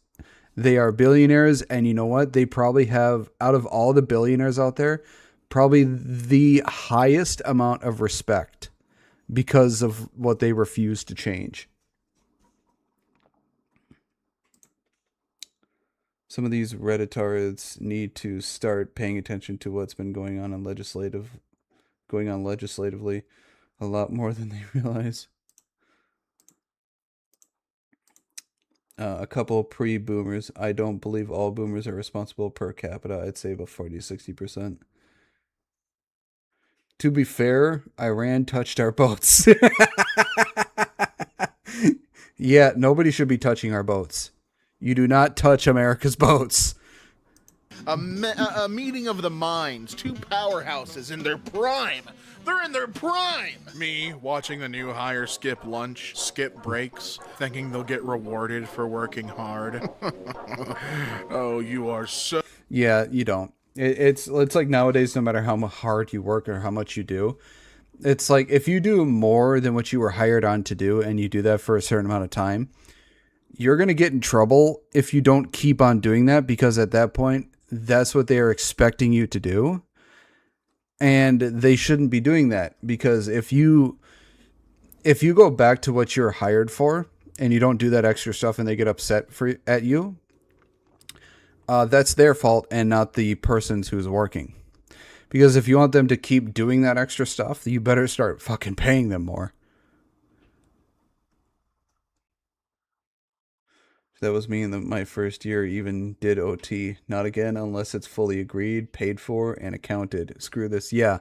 They are billionaires, and you know what? They probably have, out of all the billionaires out there, probably the highest amount of respect because of what they refuse to change. Some of these Redditards need to start paying attention to what's been going on legislatively a lot more than they realize. A couple pre-boomers. I don't believe all boomers are responsible per capita. I'd say about 40-60%. To be fair, Iran touched our boats. Yeah, nobody should be touching our boats. You do not touch America's boats. A meeting of the minds. Two powerhouses in their prime. They're in their prime. Me watching the new hire skip lunch, skip breaks, thinking they'll get rewarded for working hard. Oh, you are so... Yeah, you don't. It's like nowadays, no matter how hard you work or how much you do, it's like if you do more than what you were hired on to do and you do that for a certain amount of time, you're going to get in trouble if you don't keep on doing that, because at that point, that's what they are expecting you to do. And they shouldn't be doing that, because if you go back to what you're hired for and you don't do that extra stuff and they get upset at you, that's their fault and not the person's who's working. Because if you want them to keep doing that extra stuff, you better start fucking paying them more. That was me in my first year, even did OT. Not again unless it's fully agreed, paid for, and accounted. Screw this. Yeah,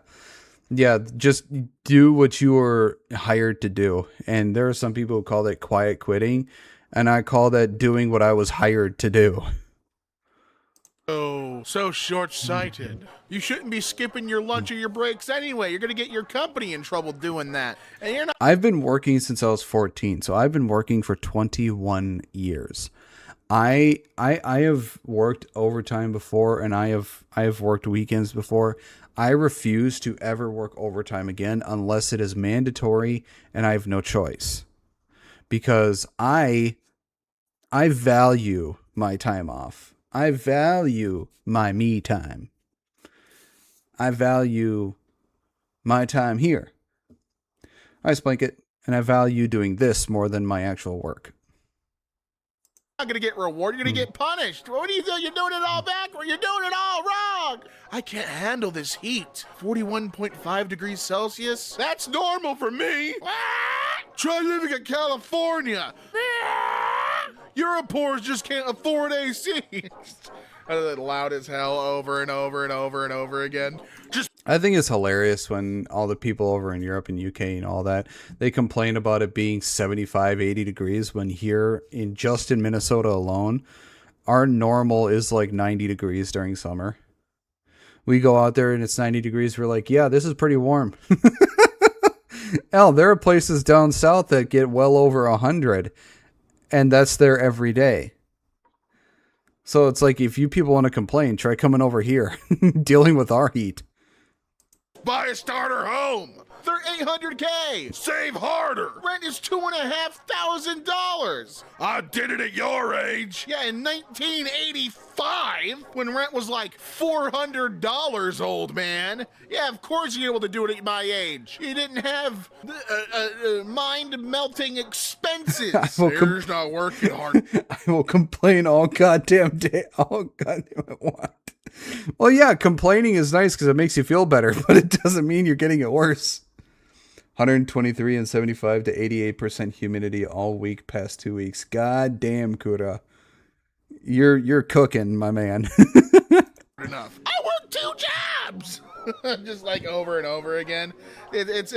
just do what you were hired to do. And there are some people who call that quiet quitting, and I call that doing what I was hired to do. Oh, so short-sighted. You shouldn't be skipping your lunch or your breaks anyway. You're going to get your company in trouble doing that. And you're not... I've been working since I was 14, so I've been working for 21 years. I have worked overtime before, and I have worked weekends before. I refuse to ever work overtime again unless it is mandatory and I have no choice. Because I value my time off. I value my me time. I value my time here. Ice blanket, and I value doing this more than my actual work. not gonna get rewarded, you're gonna get punished. What are you doing? You're doing it all backward. You're doing it all wrong. I can't handle this heat. 41.5 degrees Celsius? That's normal for me. Try living in California. Europors just can't afford AC. Loud as hell over and over and over and over again. Just I think it's hilarious when all the people over in Europe and UK and all that, they complain about it being 75, 80 degrees when here just in Minnesota alone, our normal is like 90 degrees during summer. We go out there and it's 90 degrees. We're like, yeah, this is pretty warm. Hell, there are places down south that get well over 100, and that's there every day. So it's like, if you people want to complain, try coming over here, dealing with our heat. buy a starter home. They're $800K. Save harder. Rent is $2,500. I did it at your age. Yeah, in 1985, when rent was like $400, old man. Yeah, of course you're able to do it at my age. You didn't have mind-melting expenses. It's not working hard. I will complain all goddamn day. All goddamn what? Well, yeah, complaining is nice because it makes you feel better, but it doesn't mean you're getting it worse. 123 and 75 to 88% humidity all week past 2 weeks. God damn, Kura. You're cooking, my man. Enough. I work 2 jobs. Just like over and over again. It's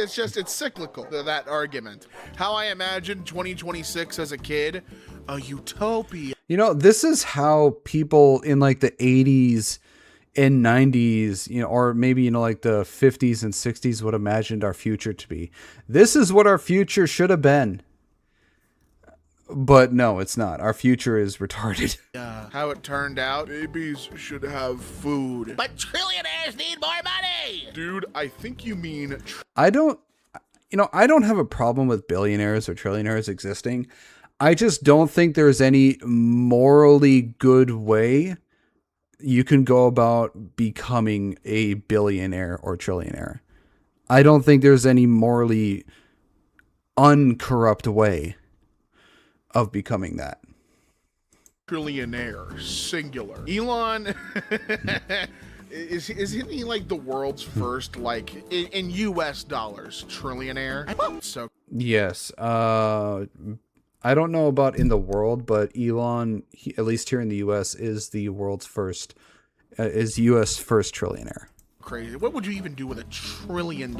cyclical, that argument. How I imagined 2026 as a kid, a utopia. You know, this is how people in like the 80s and 90s, you know, or maybe, you know, like the 50s and 60s would imagined our future to be. This is what our future should have been. But no, it's not. Our future is retarded. How it turned out, babies should have food. But trillionaires need more money! Dude, I think you mean... I don't have a problem with billionaires or trillionaires existing. I just don't think there's any morally good way you can go about becoming a billionaire or trillionaire. I don't think there's any morally uncorrupt way of becoming that. Trillionaire, singular. Elon, isn't he like the world's first, like, in US dollars, trillionaire? So Yes. I don't know about in the world, but Elon, at least here in the US, is the world's first, is US first trillionaire. crazy. What would you even do with $1 trillion?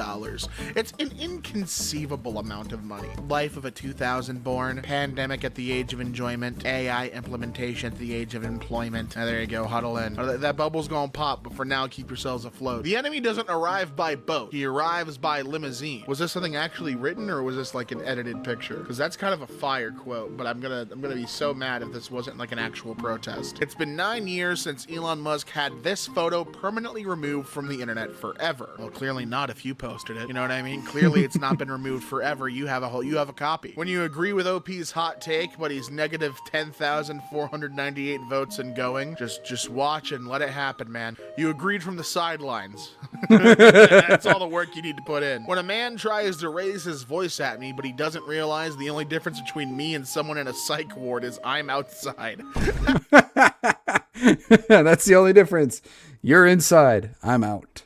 It's an inconceivable amount of money. Life of a 2000 born, pandemic at the age of enjoyment, AI implementation at the age of employment. There you go, huddle in. That bubble's gonna pop, but for now, keep yourselves afloat. The enemy doesn't arrive by boat. He arrives by limousine. Was this something actually written, or was this like an edited picture? Because that's kind of a fire quote, but I'm gonna be so mad if this wasn't like an actual protest. It's been 9 years since Elon Musk had this photo permanently removed from the internet forever. Well, clearly not if you posted it. You know what I mean? Clearly it's not been removed forever. You have a copy. When you agree with OP's hot take, but he's negative 10,498 votes and going, just watch and let it happen, man. You agreed from the sidelines. That's all the work you need to put in. When a man tries to raise his voice at me, but he doesn't realize the only difference between me and someone in a psych ward is I'm outside. That's the only difference. You're inside. I'm out.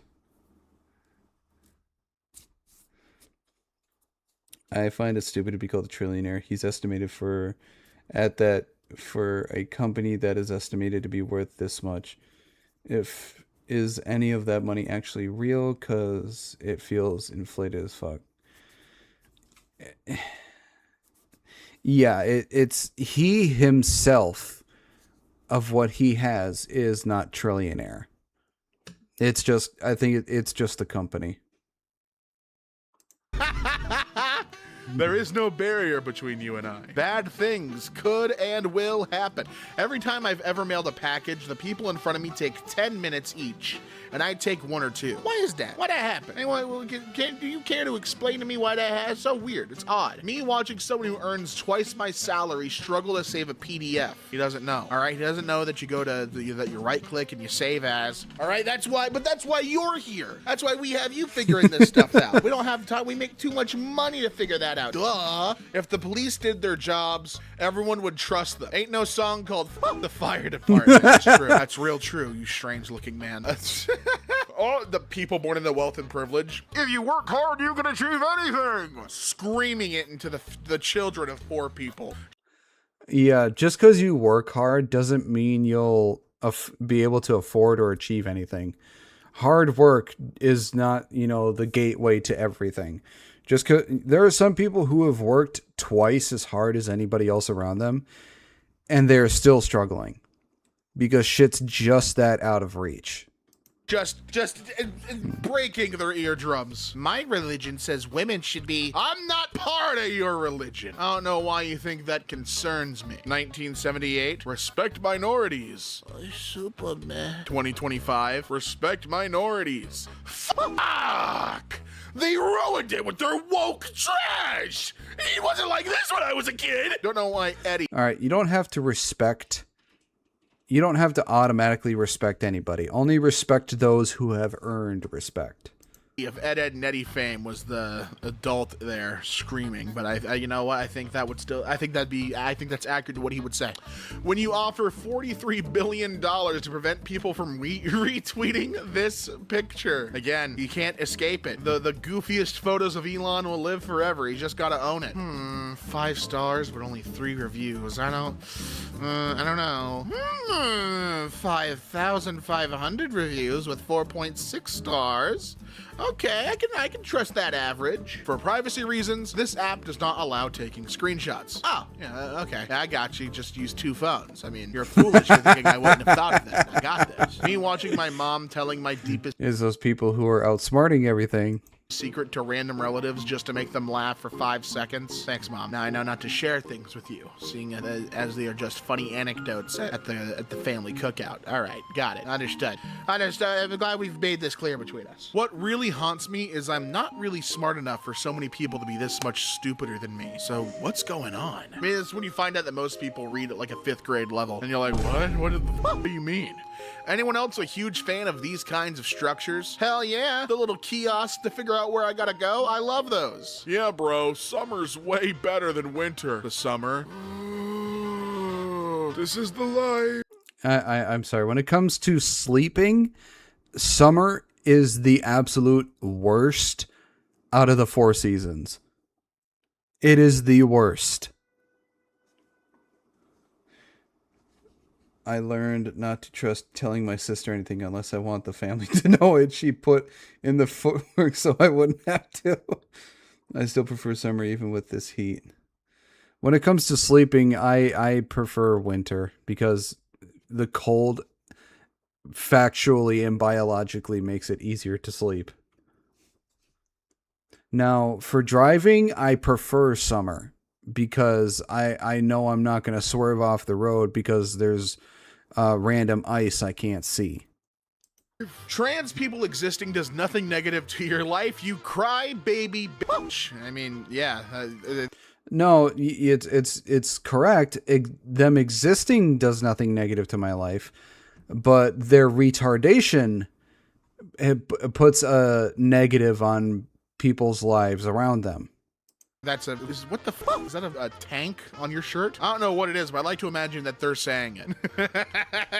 I find it stupid to be called a trillionaire. He's estimated for a company that is estimated to be worth this much. Is any of that money actually real? Because it feels inflated as fuck. Yeah, it's he himself of what he has is not trillionaire. It's just, I think it's just the company. There is no barrier between you and I. Bad things could and will happen. Every time I've ever mailed a package, the people in front of me take 10 minutes each, and I take 1 or 2. Why is that? Why'd that happen? Anyway, do you care to explain to me why that has? It's so weird. It's odd. Me watching someone who earns twice my salary struggle to save a PDF. He doesn't know. All right, he doesn't know that you go to that you right click and you save as. All right, that's why you're here. That's why we have you figuring this stuff out. We don't have time. We make too much money to figure that out. Duh. If the police did their jobs, everyone would trust them. Ain't no song called Fuck the Fire Department. That's true. That's real true, you strange looking man. That's oh, the people born into wealth and privilege. If you work hard, you can achieve anything. Screaming it into the children of poor people. Yeah, just because you work hard doesn't mean you'll be able to afford or achieve anything. Hard work is not, the gateway to everything. Just 'cause there are some people who have worked twice as hard as anybody else around them, and they're still struggling because shit's just that out of reach. Just breaking their eardrums. My religion says women should be. I'm not part of your religion. I don't know why you think that concerns me. 1978, respect minorities. Superman. 2025, respect minorities. Fuck! They ruined it with their woke trash. It wasn't like this when I was a kid. Don't know why Eddie. All right, you don't have to automatically respect anybody. Only respect those who have earned respect. If Ed, and Eddie fame was the adult there screaming, but I you know what? I think that's accurate to what he would say. When you offer $43 billion to prevent people from retweeting this picture, again, you can't escape it. The goofiest photos of Elon will live forever. He's just got to own it. 5 stars, but only 3 reviews. I don't know. 5,500 reviews with 4.6 stars. Okay, I can trust that average. For privacy reasons, this app does not allow taking screenshots. Oh, yeah, okay. I got you. Just use 2 phones. I mean, you're foolish for thinking I wouldn't have thought of that. I got this. Me watching my mom telling my deepest Is those people who are outsmarting everything. secret to random relatives just to make them laugh for 5 seconds. Thanks, Mom. Now I know not to share things with you, seeing it as they are just funny anecdotes at the family cookout. All right, got it. Understood. I'm glad we've made this clear between us. What really haunts me is I'm not really smart enough for so many people to be this much stupider than me. So what's going on? I mean, it's when you find out that most people read at like a 5th grade level, and you're like, what? What the fuck do you mean? Anyone else a huge fan of these kinds of structures? Hell yeah, the little kiosks to figure out where I gotta go. I love those. Yeah, bro, summer's way better than winter. The summer. This is the life. I'm sorry. When it comes to sleeping, summer is the absolute worst out of the 4 seasons. It is the worst. I learned not to trust telling my sister anything unless I want the family to know it. She put in the footwork so I wouldn't have to. I still prefer summer even with this heat. When it comes to sleeping, I prefer winter because the cold factually and biologically makes it easier to sleep. Now, for driving, I prefer summer because I know I'm not going to swerve off the road because there's random ice I can't see. Trans people existing does nothing negative to your life, you cry baby bitch. I mean, yeah. No, it's correct. Them existing does nothing negative to my life, but their retardation puts a negative on people's lives around them. What the fuck? Is that a tank on your shirt? I don't know what it is, but I like to imagine that they're saying it.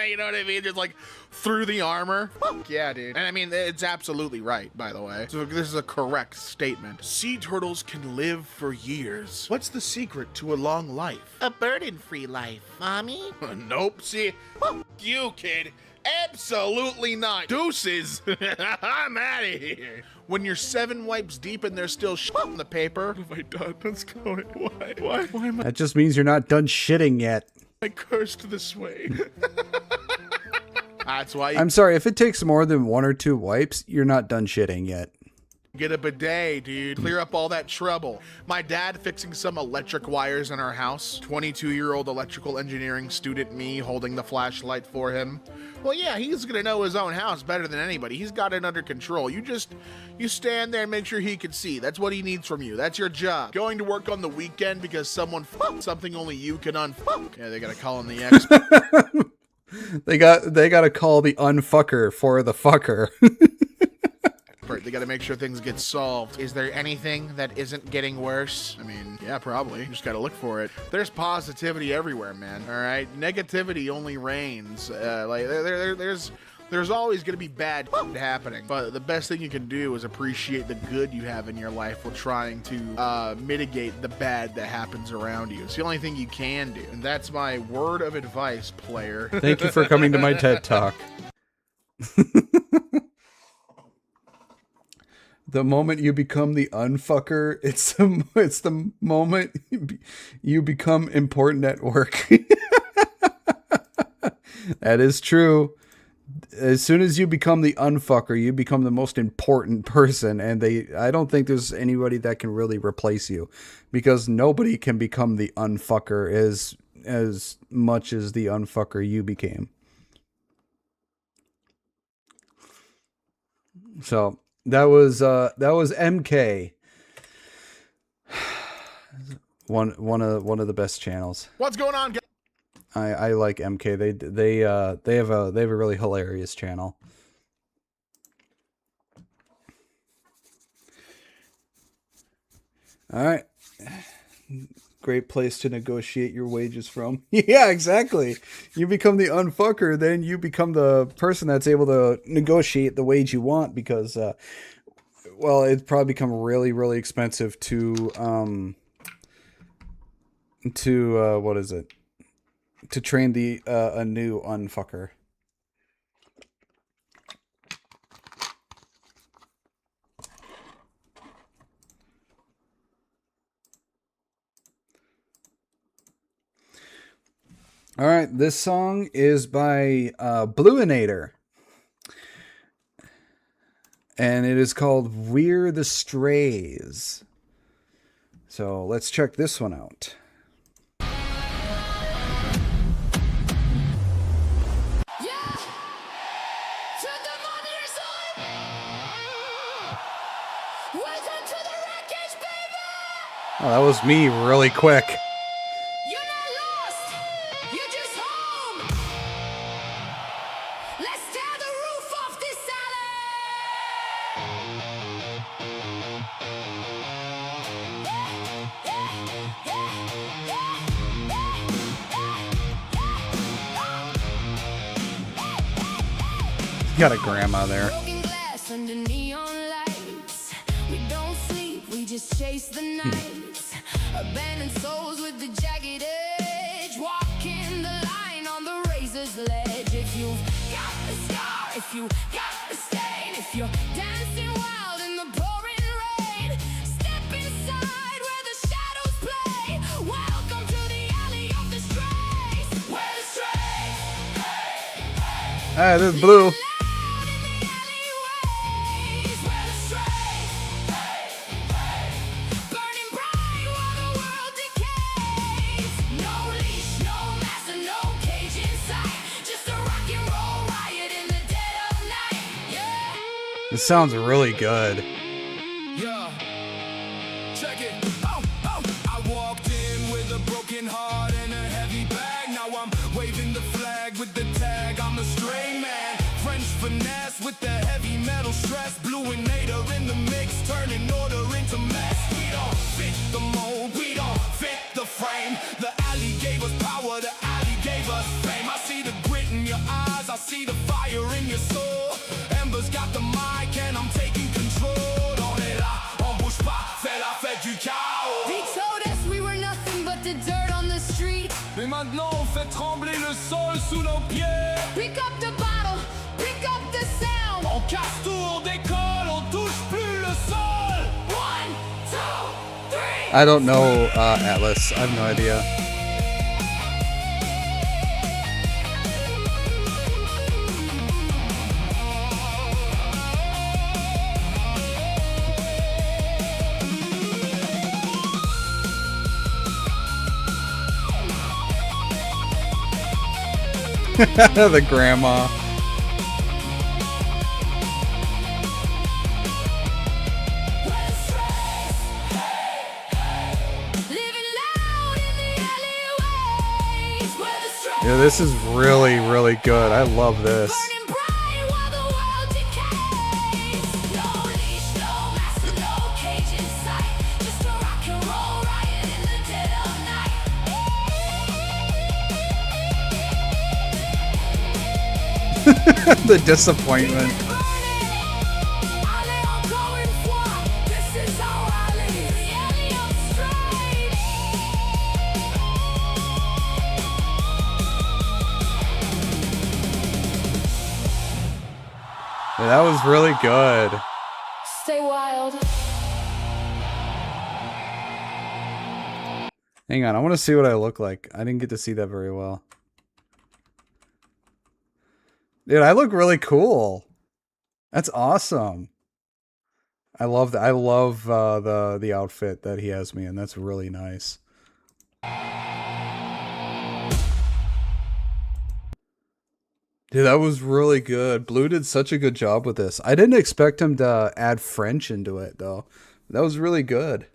You know what I mean? Just like through the armor. Fuck yeah, dude. And I mean, it's absolutely right, by the way. So this is a correct statement. Sea turtles can live for years. What's the secret to a long life? A burden-free life, mommy. Nope. See, fuck you, kid. Absolutely not. Deuces. I'm out of here. When you're 7 wipes deep and there's still shit on the paper. What have I done? What's going? Why am That just means you're not done shitting yet. I cursed this way? That's why I'm sorry, if it takes more than 1 or 2 wipes, you're not done shitting yet. Get a bidet, dude. Clear up all that trouble. My dad fixing some electric wires in our house. 22-year-old electrical engineering student me holding the flashlight for him. Well, yeah, he's gonna know his own house better than anybody. He's got it under control. You stand there and make sure he can see. That's what he needs from you. That's your job. Going to work on the weekend because someone fucked something only you can unfuck. Yeah, they gotta call in the expert. They gotta call the unfucker for the fucker. They They gotta make sure things get solved. Is there anything that isn't getting worse? I mean, yeah, probably. You just gotta look for it. There's positivity everywhere, man. All right, negativity only reigns. There's always going to be bad happening, but the best thing you can do is appreciate the good you have in your life while trying to mitigate the bad that happens around you. It's the only thing you can do, and that's my word of advice, player. Thank you for coming to my TED Talk. The moment you become the unfucker, it's the moment you become important at work. That is true. As soon as you become the unfucker, you become the most important person, and I don't think there's anybody that can really replace you, because nobody can become the unfucker as much as the unfucker you became. So that was MK. One of the best channels. What's going on, guys? I like MK. They have a really hilarious channel. All right. Great place to negotiate your wages from. Yeah, exactly. You become the unfucker, then you become the person that's able to negotiate the wage you want, because well, it's probably become really, really expensive to what is it? To train a new unfucker. All right, this song is by Bluinator, and it is called "We're the Strays." So let's check this one out. Oh, that was me really quick. You're not lost. You're just home. Let's tear the roof off this Got a grandma there. broken glass under neon lights. We don't sleep, we just chase the nights. Abandoned souls with the jagged edge, walking the line on the razor's ledge. If you've got a scar, if you got a stain, if you're dancing wild in the pouring rain, step inside where the shadows play. Welcome to the alley of the strays. We're the strays. Ah, this is Blue. This sounds really good. Yeah, check it. Oh, I walked in with a broken heart and a heavy bag. Now I'm waving the flag with the tag. I'm a stray man. French finesse with the heavy metal stress. Bluinator in the mix, turning order into mess. We don't fit the mold, we don't fit the frame. The alley gave us power, the alley gave us fame. I see the grit in your eyes, I see the fire in your soul. Ember's got the mic and I'm taking control. On est là, on bouge pas, fais la fête du chaos. They told us we were nothing but the dirt on the street. Mais maintenant on fait trembler le sol sous nos pieds. Pick up the bottle, pick up the sound. On casse tout, on décolle, on touche plus le sol. 1, 2, 3. I don't know Atlas. I have no idea. The grandma. Yeah, this is really, really good. I love this. Burning bright while the world decays. No leash, The disappointment. Yeah, that was really good. Stay wild. Hang on, I want to see what I look like. I didn't get to see that very well. Dude, I look really cool. That's awesome. I love that. I love the outfit that he has me in. That's really nice. Dude, that was really good. Blue did such a good job with this. I didn't expect him to add French into it though. That was really good.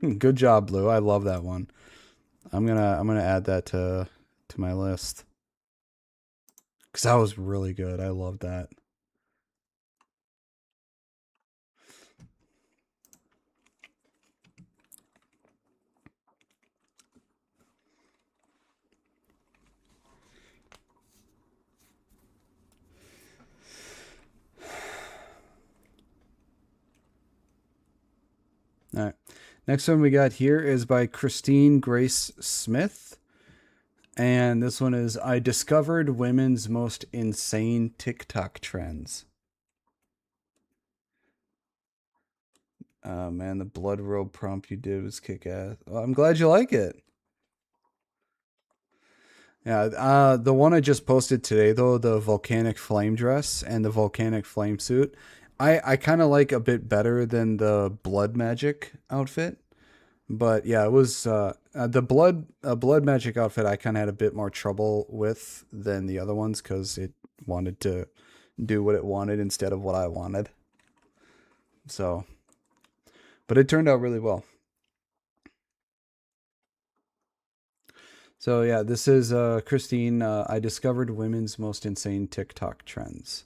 Good job, Blue. I love that one. I'm gonna add that to my list. Cause that was really good. I love that. All right. Next one we got here is by Christine Grace Smith. And this one is, I discovered women's most insane TikTok trends. Man, the blood robe prompt you did was kick-ass. Well, I'm glad you like it. Yeah, the one I just posted today, though, the volcanic flame dress and the volcanic flame suit, I kind of like a bit better than the blood magic outfit. But yeah, it was the blood magic outfit I kind of had a bit more trouble with than the other ones because it wanted to do what it wanted instead of what I wanted. So, but it turned out really well. So yeah, this is Christine. I discovered women's most insane TikTok trends.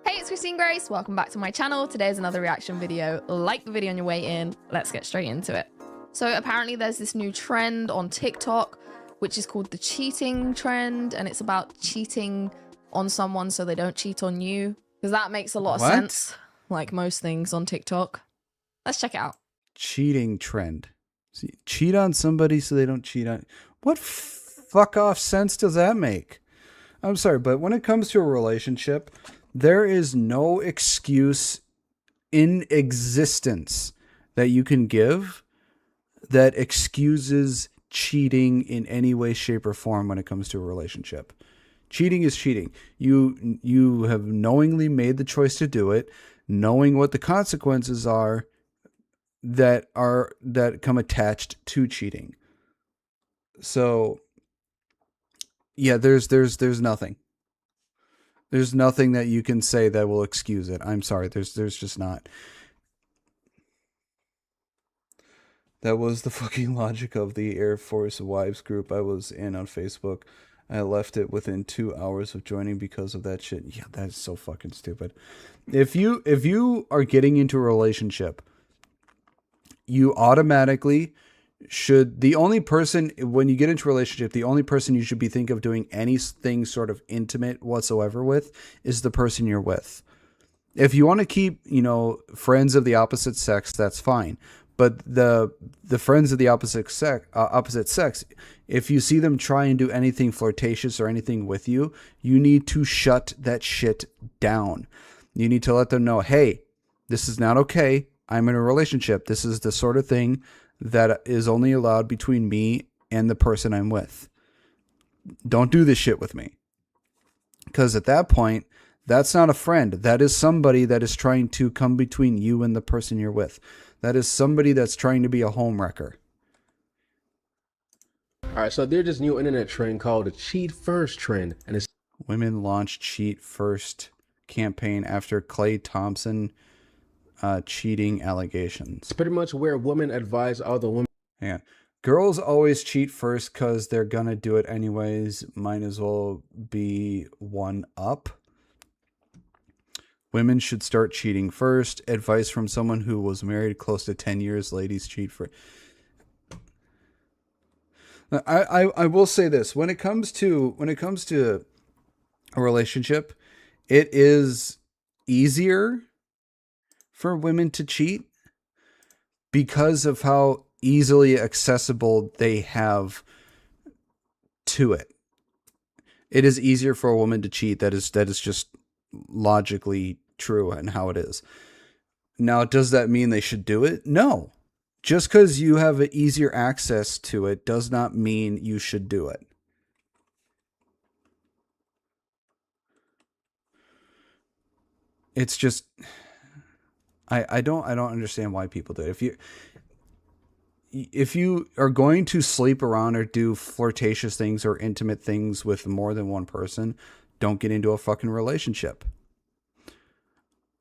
Hey, it's Christine Grace. Welcome back to my channel. Today is another reaction video. Like the video on your way in. Let's get straight into it. So apparently there's this new trend on TikTok, which is called the cheating trend. And it's about cheating on someone so they don't cheat on you. Because that makes a lot of sense, like most things on TikTok. Let's check it out. Cheating trend. See, cheat on somebody so they don't cheat on... What fuck off sense does that make? I'm sorry, but when it comes to a relationship... There is no excuse in existence that you can give that excuses cheating in any way, shape, or form when it comes to a relationship. Cheating is cheating. You have knowingly made the choice to do it, knowing what the consequences are that come attached to cheating. So yeah, there's nothing. There's nothing that you can say that will excuse it. I'm sorry. There's just not. That was the fucking logic of the Air Force Wives group I was in on Facebook. I left it within 2 hours of joining because of that shit. Yeah, that's so fucking stupid. If you are getting into a relationship, you automatically should, the only person, when you get into a relationship, the only person you should be thinking of doing anything sort of intimate whatsoever with is the person you're with. If you want to keep, friends of the opposite sex, that's fine. But the friends of the opposite sex, if you see them try and do anything flirtatious or anything with you, you need to shut that shit down. You need to let them know, hey, this is not okay. I'm in a relationship. This is the sort of thing that is only allowed between me and the person I'm with. Don't do this shit with me. Because at that point, that's not a friend. That is somebody that is trying to come between you and the person you're with. That is somebody that's trying to be a homewrecker. Alright, so there's this new internet trend called the cheat first trend. And it's Women launch cheat first campaign after Klay Thompson cheating allegations. pretty much where women advise other women. Yeah. Girls always cheat first because they're going to do it anyways. Might as well be one up. Women should start cheating first. Advice from someone who was married close to 10 years. Ladies cheat first. I will say this, when it comes to a relationship, it is easier for women to cheat because of how easily accessible they have to it. It is easier for a woman to cheat. That is just logically true and how it is. Now, does that mean they should do it? No. Just because you have easier access to it does not mean you should do it. It's just, I don't understand why people do it. If you are going to sleep around or do flirtatious things or intimate things with more than one person, don't get into a fucking relationship.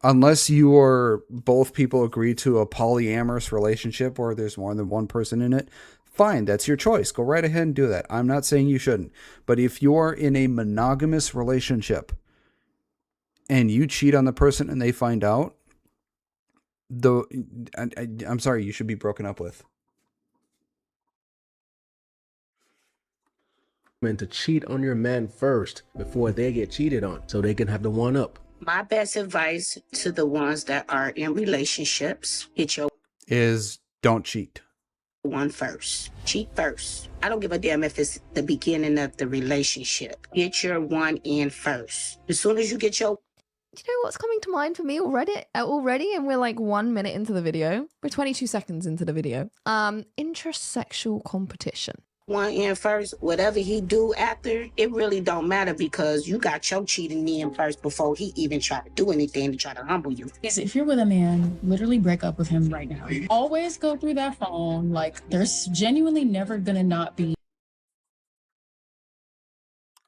Unless you are both people agree to a polyamorous relationship or there's more than one person in it, fine, that's your choice. Go right ahead and do that. I'm not saying you shouldn't. But if you're in a monogamous relationship and you cheat on the person and they find out, I'm sorry, you should be broken up with. To cheat on your man first before they get cheated on, so they can have the one up. My best advice to the ones that are in relationships, hit your Is don't cheat. one first. Cheat first. I don't give a damn if it's the beginning of the relationship. Get your one in first. As soon as you get your Do you know what's coming to mind for me already? And we're like 1 minute into the video. We're 22 seconds into the video. Intersexual competition. one in first, whatever he do after, it really don't matter because you got your cheating in first before he even try to do anything to try to humble you. Is if you're with a man, literally break up with him right now. Always go through that phone. Like, there's genuinely never gonna not be.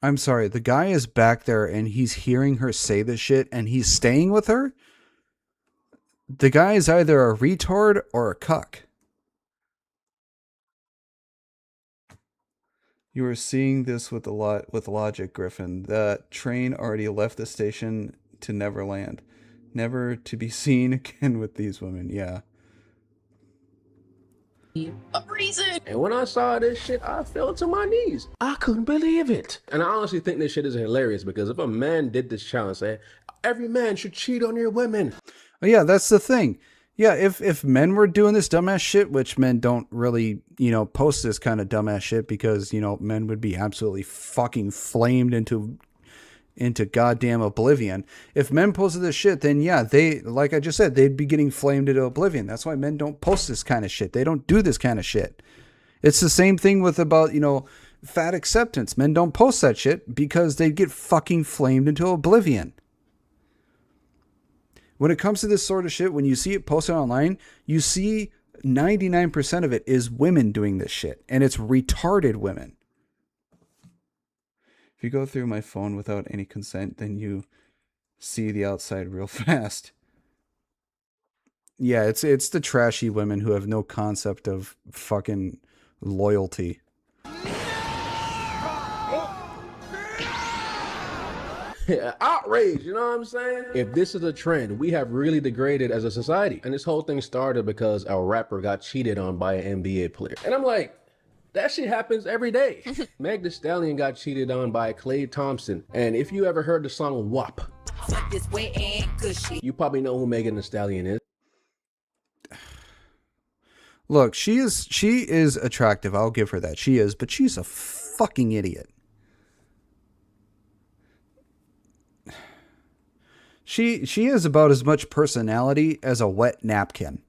I'm sorry, the guy is back there and he's hearing her say this shit and he's staying with her? The guy is either a retard or a cuck. You are seeing this with logic, Griffin. The train already left the station to Neverland. Never to be seen again with these women. Yeah. A reason. And when I saw this shit, I fell to my knees. I couldn't believe it. And I honestly think this shit is hilarious because if a man did this challenge, say, every man should cheat on your women. Oh, yeah, that's the thing. Yeah, if men were doing this dumbass shit, which men don't really, post this kind of dumbass shit because, men would be absolutely fucking flamed into goddamn oblivion. If men posted this shit, then yeah, they, like I just said, they'd be getting flamed into oblivion. That's why men don't post this kind of shit. They don't do this kind of shit. It's the same thing with about, fat acceptance. Men don't post that shit because they'd get fucking flamed into oblivion. When it comes to this sort of shit, when you see it posted online, you see 99% of it is women doing this shit. And it's retarded women. If you go through my phone without any consent, then you see the outside real fast. Yeah, it's the trashy women who have no concept of fucking loyalty. Outrage, you know what I'm saying? If this is a trend, we have really degraded as a society. And this whole thing started because our rapper got cheated on by an NBA player. And I'm like, that shit happens every day. Meg Thee Stallion got cheated on by Klay Thompson. And if you ever heard the song WAP, you probably know who Megan Thee Stallion is. Look, she is attractive. I'll give her that. She is, but she's a fucking idiot. She has about as much personality as a wet napkin.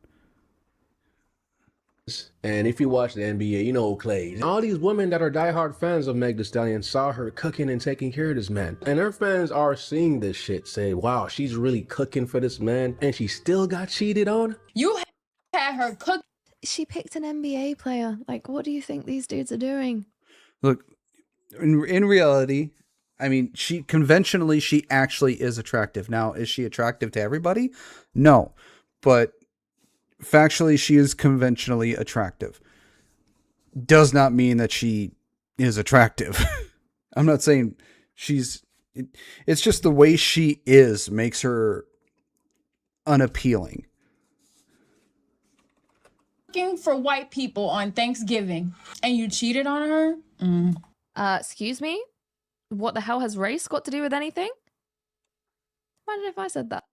And if you watch the NBA, you know Klay. All these women that are diehard fans of Meg Thee Stallion saw her cooking and taking care of this man. And her fans are seeing this shit, say, wow, she's really cooking for this man, and she still got cheated on? You had her cook. She picked an NBA player. Like, what do you think these dudes are doing? Look, in reality, I mean, she actually is attractive. Now, is she attractive to everybody? No. But factually, she is conventionally attractive. Does not mean that she is attractive. I'm not saying it's just the way she is makes her unappealing. Looking for white people on Thanksgiving and you cheated on her? Excuse me? What the hell has race got to do with anything? Imagine if I said that.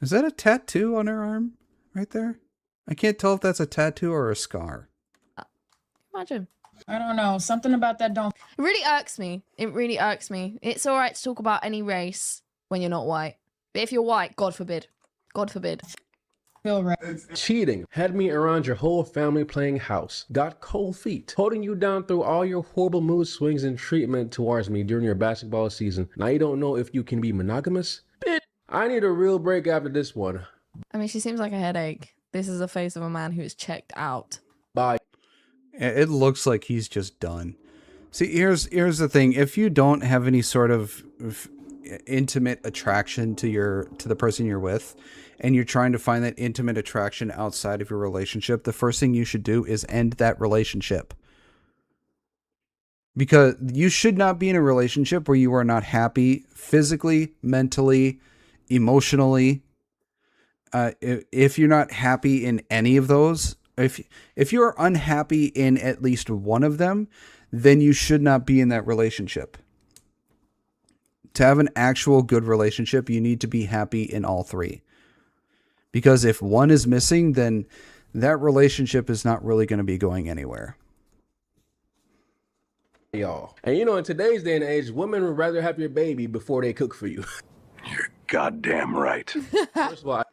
Is that a tattoo on her arm right there? I can't tell if that's a tattoo or a scar. Imagine. I don't know. Something about that don't It really irks me. It really irks me. It's all right to talk about any race when you're not white. But if you're white, God forbid. God forbid. feel right. Cheating had me around your whole family playing house, got cold feet, holding you down through all your horrible mood swings and treatment towards me during your basketball season. Now you don't know if you can be monogamous? Bitch, I need a real break after this one. I mean, she seems like a headache. This is the face of a man who is checked out. Bye. It looks like he's just done. See, here's the thing. If you don't have any sort of intimate attraction to the person you're with, and you're trying to find that intimate attraction outside of your relationship, the first thing you should do is end that relationship. Because you should not be in a relationship where you are not happy physically, mentally, emotionally. If you're not happy in any of those, if you're unhappy in at least one of them, then you should not be in that relationship. To have an actual good relationship, you need to be happy in all three. Because if one is missing, then that relationship is not really going to be going anywhere. Y'all. And you know, in today's day and age, women would rather have your baby before they cook for you. You're goddamn right. First of all,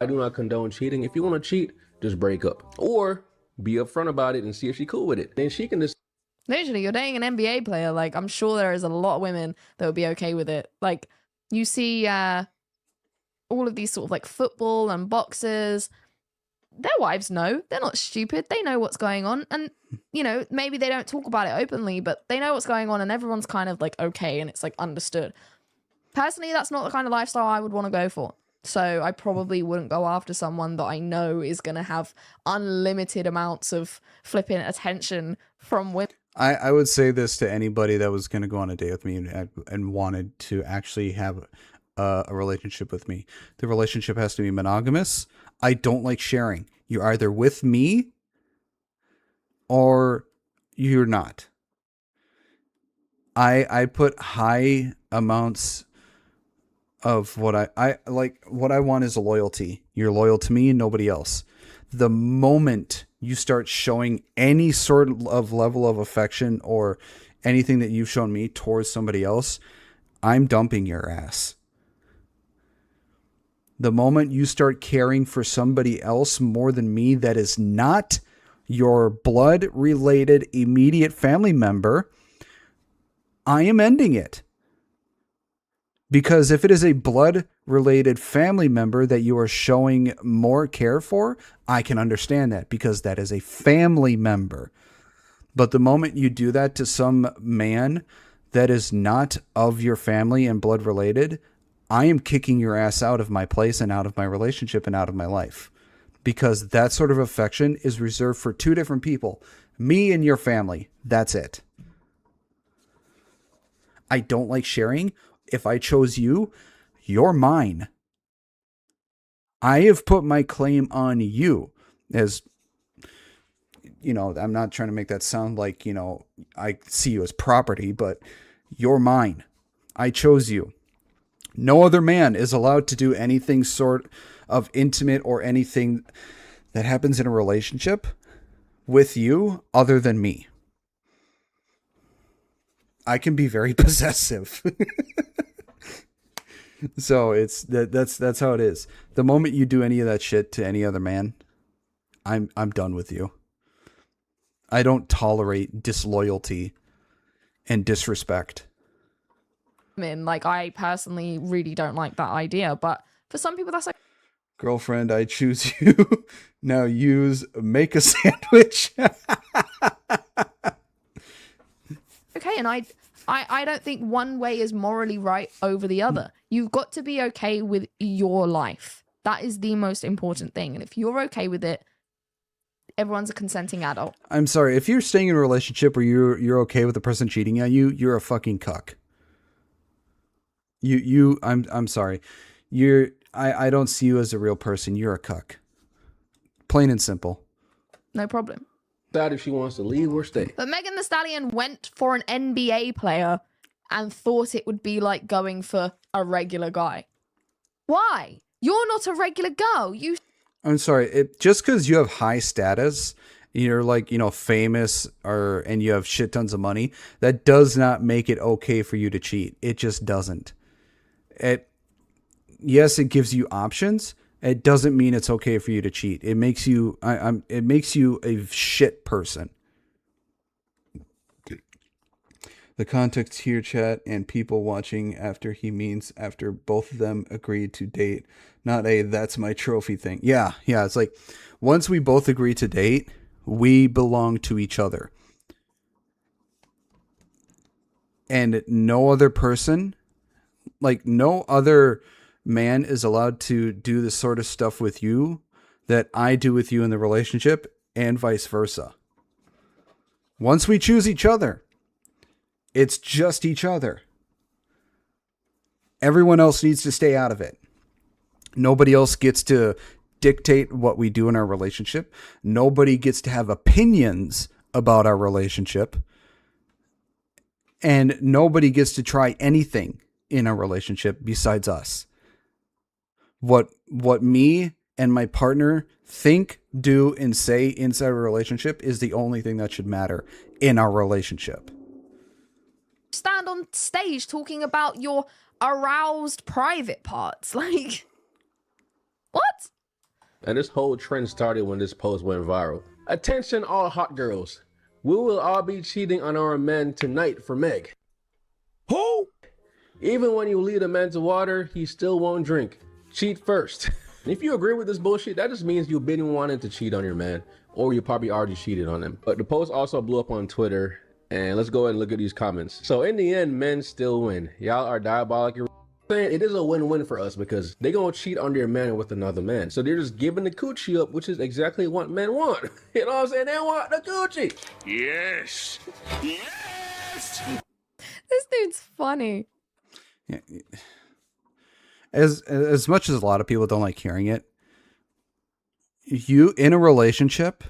I do not condone cheating. If you want to cheat, just break up. Or be upfront about it and see if she's cool with it. Then she can just... Literally, you're dating an NBA player. Like, I'm sure there is a lot of women that would be okay with it. Like, you see all of these sort of like football and boxers. Their wives know. They're not stupid. They know what's going on. And, you know, maybe they don't talk about it openly, but they know what's going on and everyone's kind of like okay and it's like understood. Personally, that's not the kind of lifestyle I would want to go for. So I probably wouldn't go after someone that I know is going to have unlimited amounts of flipping attention from women. I would say this to anybody that was going to go on a date with me and wanted to actually have a relationship with me. The relationship has to be monogamous. I don't like sharing. You're either with me or you're not. I put high amounts of what I like. What I want is a loyalty. You're loyal to me and nobody else. The moment you start showing any sort of level of affection or anything that you've shown me towards somebody else, I'm dumping your ass. The moment you start caring for somebody else more than me that is not your blood-related immediate family member, I am ending it. Because if it is a blood-related family member that you are showing more care for, I can understand that because that is a family member. But the moment you do that to some man that is not of your family and blood-related, I am kicking your ass out of my place and out of my relationship and out of my life. Because that sort of affection is reserved for two different people. Me and your family. That's it. I don't like sharing. If I chose you, you're mine. I have put my claim on you. As, you know, I'm not trying to make that sound like, you know, I see you as property, but you're mine. I chose you. No other man is allowed to do anything sort of intimate or anything that happens in a relationship with you other than me. I can be very possessive. So that's how it is. The moment you do any of that shit to any other man, I'm done with you. I don't tolerate disloyalty and disrespect. Like, I personally really don't like that idea, but for some people that's like, girlfriend, I choose you. Now make a sandwich. okay, and I don't think one way is morally right over the other. You've got to be okay with your life. That is the most important thing. And if you're okay with it, everyone's a consenting adult. I'm sorry, if you're staying in a relationship where you're okay with the person cheating on you, you're a fucking cuck. I'm sorry. I don't see you as a real person. You're a cuck. Plain and simple. No problem. Decide if she wants to leave or stay. But Megan Thee Stallion went for an NBA player and thought it would be like going for a regular guy. Why? You're not a regular girl. I'm sorry. Just because you have high status, you're like, famous and you have shit tons of money, that does not make it okay for you to cheat. It just doesn't. Yes, it gives you options. It doesn't mean it's okay for you to cheat. It makes you it makes you a shit person. The context here, chat, and people watching after he means after both of them agreed to date, not a that's my trophy thing. Yeah, it's like once we both agree to date, we belong to each other. And no other person, like no other man is allowed to do the sort of stuff with you that I do with you in the relationship, and vice versa. Once we choose each other, it's just each other. Everyone else needs to stay out of it. Nobody else gets to dictate what we do in our relationship. Nobody gets to have opinions about our relationship. And nobody gets to try anything in a relationship besides us. What me and my partner think, do, and say inside a relationship is the only thing that should matter in our relationship. Stand on stage talking about your aroused private parts. Like, what? And this whole trend started when this post went viral. Attention all hot girls. We will all be cheating on our men tonight for Meg. Who? Even when you lead a man to water, he still won't drink. Cheat first. If you agree with this bullshit, that just means you've been wanting to cheat on your man, or you probably already cheated on him. But the post also blew up on Twitter, and let's go ahead and look at these comments. So in the end, men still win. Y'all are diabolical. It is a win-win for us because they gonna cheat on their man with another man. So they're just giving the coochie up, which is exactly what men want. You know what I'm saying? They want the coochie. Yes. Yes. This dude's funny. Yeah. As much as a lot of people don't like hearing it, you in a relationship,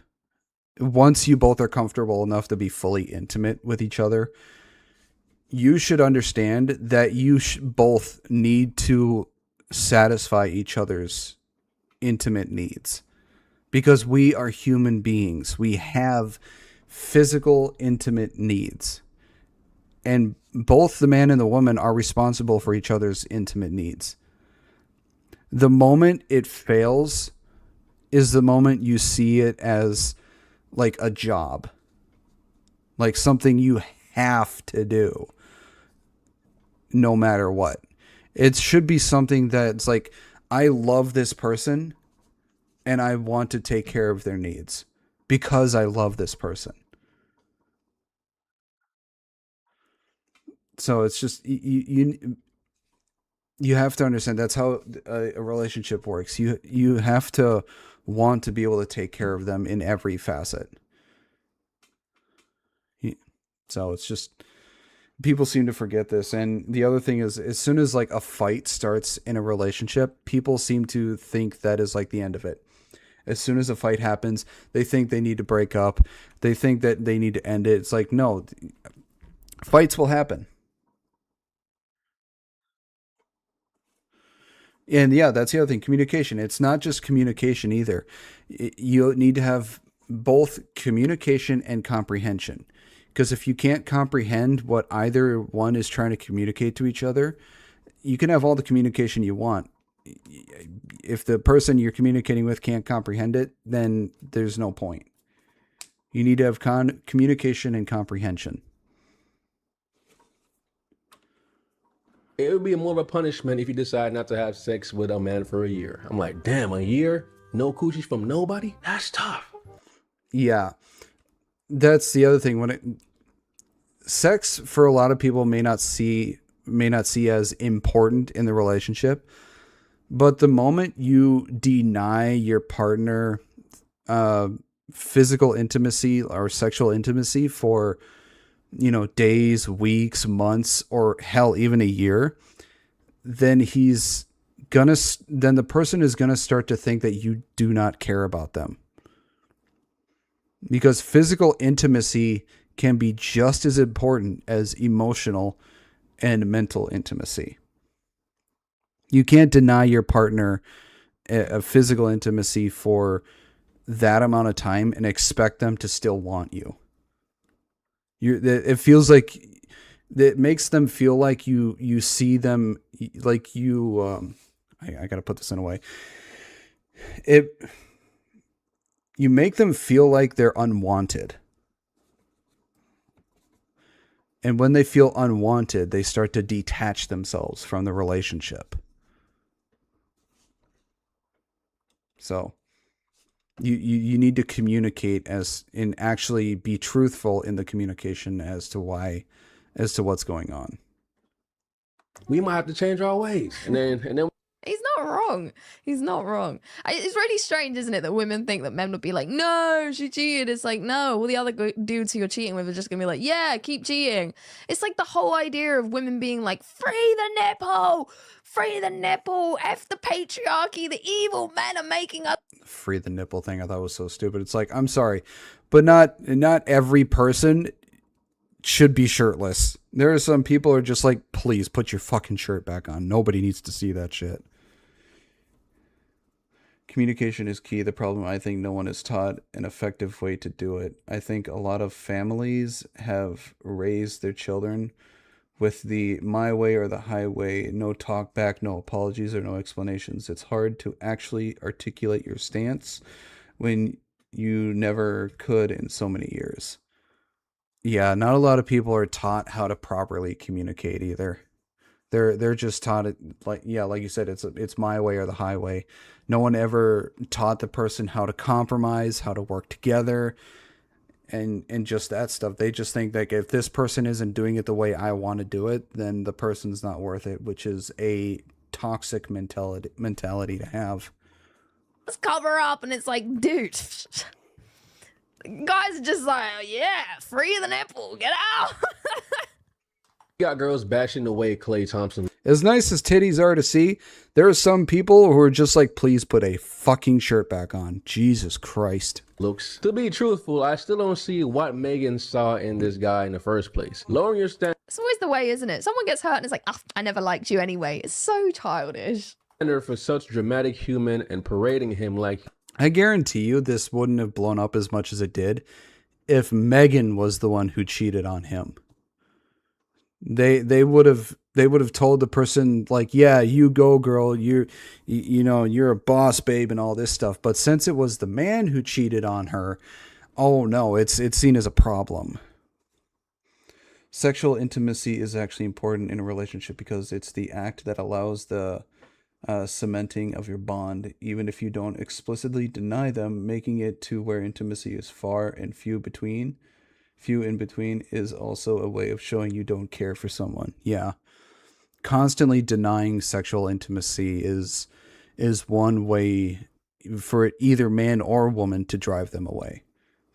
once you both are comfortable enough to be fully intimate with each other, you should understand that you both need to satisfy each other's intimate needs, because we are human beings. We have physical intimate needs, and both the man and the woman are responsible for each other's intimate needs. The moment it fails is the moment you see it as like a job, like something you have to do no matter what. It should be something that's like, I love this person and I want to take care of their needs because I love this person. So it's just, you have to understand that's how a relationship works. You have to want to be able to take care of them in every facet. So it's just, people seem to forget this. And the other thing is, as soon as like a fight starts in a relationship, people seem to think that is like the end of it. As soon as a fight happens, they think they need to break up. They think that they need to end it. It's like, no, fights will happen. And yeah, that's the other thing, communication. It's not just communication either. You need to have both communication and comprehension. Because if you can't comprehend what either one is trying to communicate to each other, you can have all the communication you want. If the person you're communicating with can't comprehend it, then there's no point. You need to have communication and comprehension. It would be more of a punishment if you decide not to have sex with a man for a year. I'm like, damn, a year? No coochies from nobody? That's tough. Yeah. That's the other thing. Sex for a lot of people may not see as important in the relationship, but the moment you deny your partner physical intimacy or sexual intimacy for days, weeks, months, or hell, even a year, then the person is gonna start to think that you do not care about them because physical intimacy can be just as important as emotional and mental intimacy. You can't deny your partner a physical intimacy for that amount of time and expect them to still want you. It feels like it makes them feel like you see them like you. I gotta put this in a way. You make them feel like they're unwanted. And when they feel unwanted, they start to detach themselves from the relationship. So you need to communicate and actually be truthful in the communication as to what's going on. We might have to change our ways. And then He's not wrong. He's not wrong. It's really strange, isn't it, that women think that men would be like, no, she cheated. It's like, no, all the other dudes who you're cheating with are just going to be like, yeah, keep cheating. It's like the whole idea of women being like, free the nipple, F the patriarchy, the evil men are making us. Free the nipple thing I thought was so stupid. It's like, I'm sorry, but not every person should be shirtless. There are some people who are just like, please put your fucking shirt back on. Nobody needs to see that shit. Communication is key. The problem, I think, no one is taught an effective way to do it. I think a lot of families have raised their children with the my way or the highway, no talk back, no apologies, or no explanations. It's hard to actually articulate your stance when you never could in so many years. Yeah, not a lot of people are taught how to properly communicate either. They're just taught it like you said, it's my way or the highway. No one ever taught the person how to compromise, how to work together, and just that stuff. They just think that if this person isn't doing it the way I want to do it, then the person's not worth it, which is a toxic mentality to have. Let's cover up, and it's like, dude. Guys are just like, yeah, free the nipple, get out. got girls bashing away Klay Thompson. As nice as titties are to see, there are some people who are just like, please put a fucking shirt back on. Jesus Christ. Looks. To be truthful, I still don't see what Megan saw in this guy in the first place. Lowering your standard It's always the way, isn't it? Someone gets hurt and it's like, oh, I never liked you anyway. It's so childish. for such dramatic human and parading him like... I guarantee you this wouldn't have blown up as much as it did if Megan was the one who cheated on him. They would have told the person like, yeah, you go girl, you're a boss babe and all this stuff. But since it was the man who cheated on her, oh no, it's seen as a problem. Sexual intimacy is actually important in a relationship because it's the act that allows the cementing of your bond, even if you don't explicitly deny them. Making it to where intimacy is far and few in between is also a way of showing you don't care for someone. Yeah. Constantly denying sexual intimacy is one way for either man or woman to drive them away,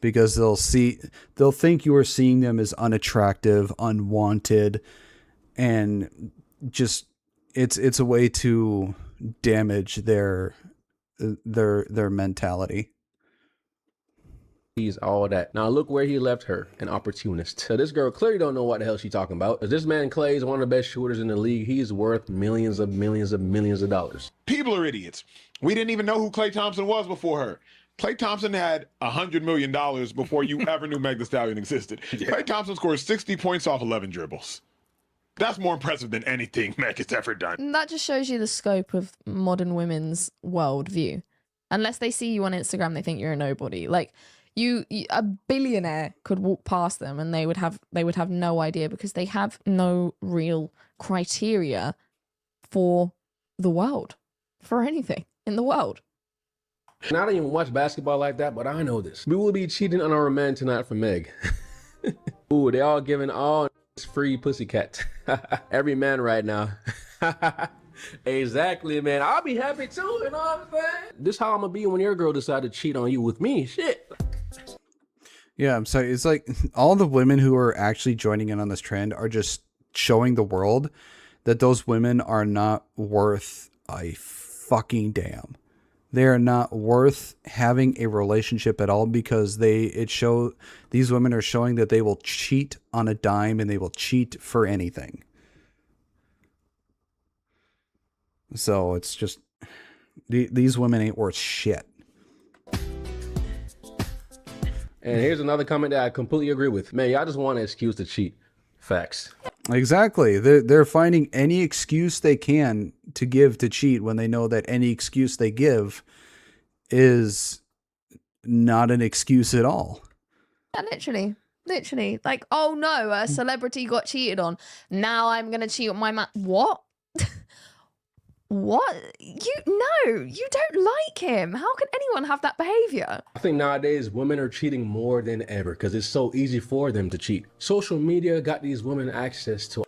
because they'll think you are seeing them as unattractive, unwanted, and just it's a way to damage their mentality. He's all that. Now look where he left her, an opportunist. So this girl clearly don't know what the hell she's talking about. This man Klay is one of the best shooters in the league. He's worth millions of dollars. People are idiots. We didn't even know who Klay Thompson was before her. Klay Thompson had $100 million before you ever knew Meg Thee Stallion existed. Yeah. Klay Thompson scored 60 points off 11 dribbles. That's more impressive than anything Meg has ever done. And that just shows you the scope of modern women's worldview. Unless they see you on Instagram, they think you're a nobody. Like, a billionaire could walk past them and they would have no idea, because they have no real criteria for the world, for anything in the world. And I don't even watch basketball like that, but I know this. We will be cheating on our man tonight for Meg. Ooh, they all giving all free pussycat. Every man right now. Exactly, man. I'll be happy too, you know what I'm saying? This how I'm gonna be when your girl decide to cheat on you with me. Shit. Yeah, I'm sorry. It's like all the women who are actually joining in on this trend are just showing the world that those women are not worth a fucking damn. They are not worth having a relationship at all, because these women are showing that they will cheat on a dime, and they will cheat for anything. So it's just, these women ain't worth shit. And here's another comment that I completely agree with. Man, y'all just want an excuse to cheat. Facts. Exactly. They're finding any excuse they can to give to cheat, when they know that any excuse they give is not an excuse at all. Yeah, literally. Like, oh no, a celebrity got cheated on. Now I'm gonna cheat on my man. What? What? You don't like him. How can anyone have that behavior? I think nowadays women are cheating more than ever because it's so easy for them to cheat. Social media got these women access to.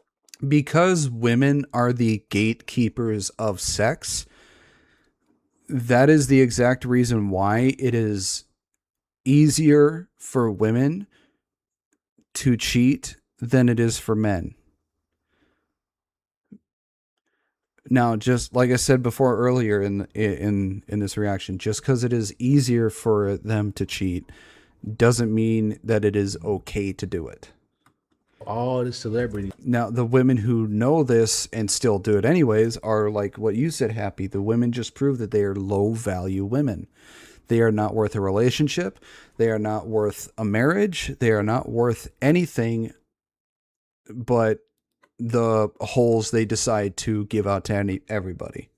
Because women are the gatekeepers of sex, that is the exact reason why it is easier for women to cheat than it is for men. Now, just like I said before earlier in this reaction, just because it is easier for them to cheat doesn't mean that it is okay to do it. All the celebrities. Now, the women who know this and still do it anyways are like what you said, Happy. The women just prove that they are low value women. They are not worth a relationship. They are not worth a marriage. They are not worth anything but the holes they decide to give out to everybody.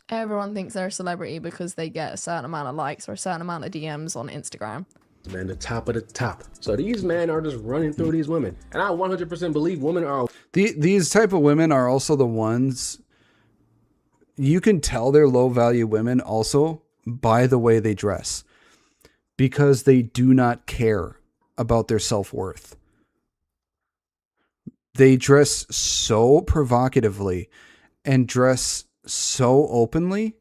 Everyone thinks they're a celebrity because they get a certain amount of likes or a certain amount of DMs on Instagram. Man, the top of the top. So these men are just running through these women. And I 100% believe women are... These type of women are also the ones... You can tell they're low-value women also by the way they dress. Because they do not care about their self-worth. They dress so provocatively and dress so openly.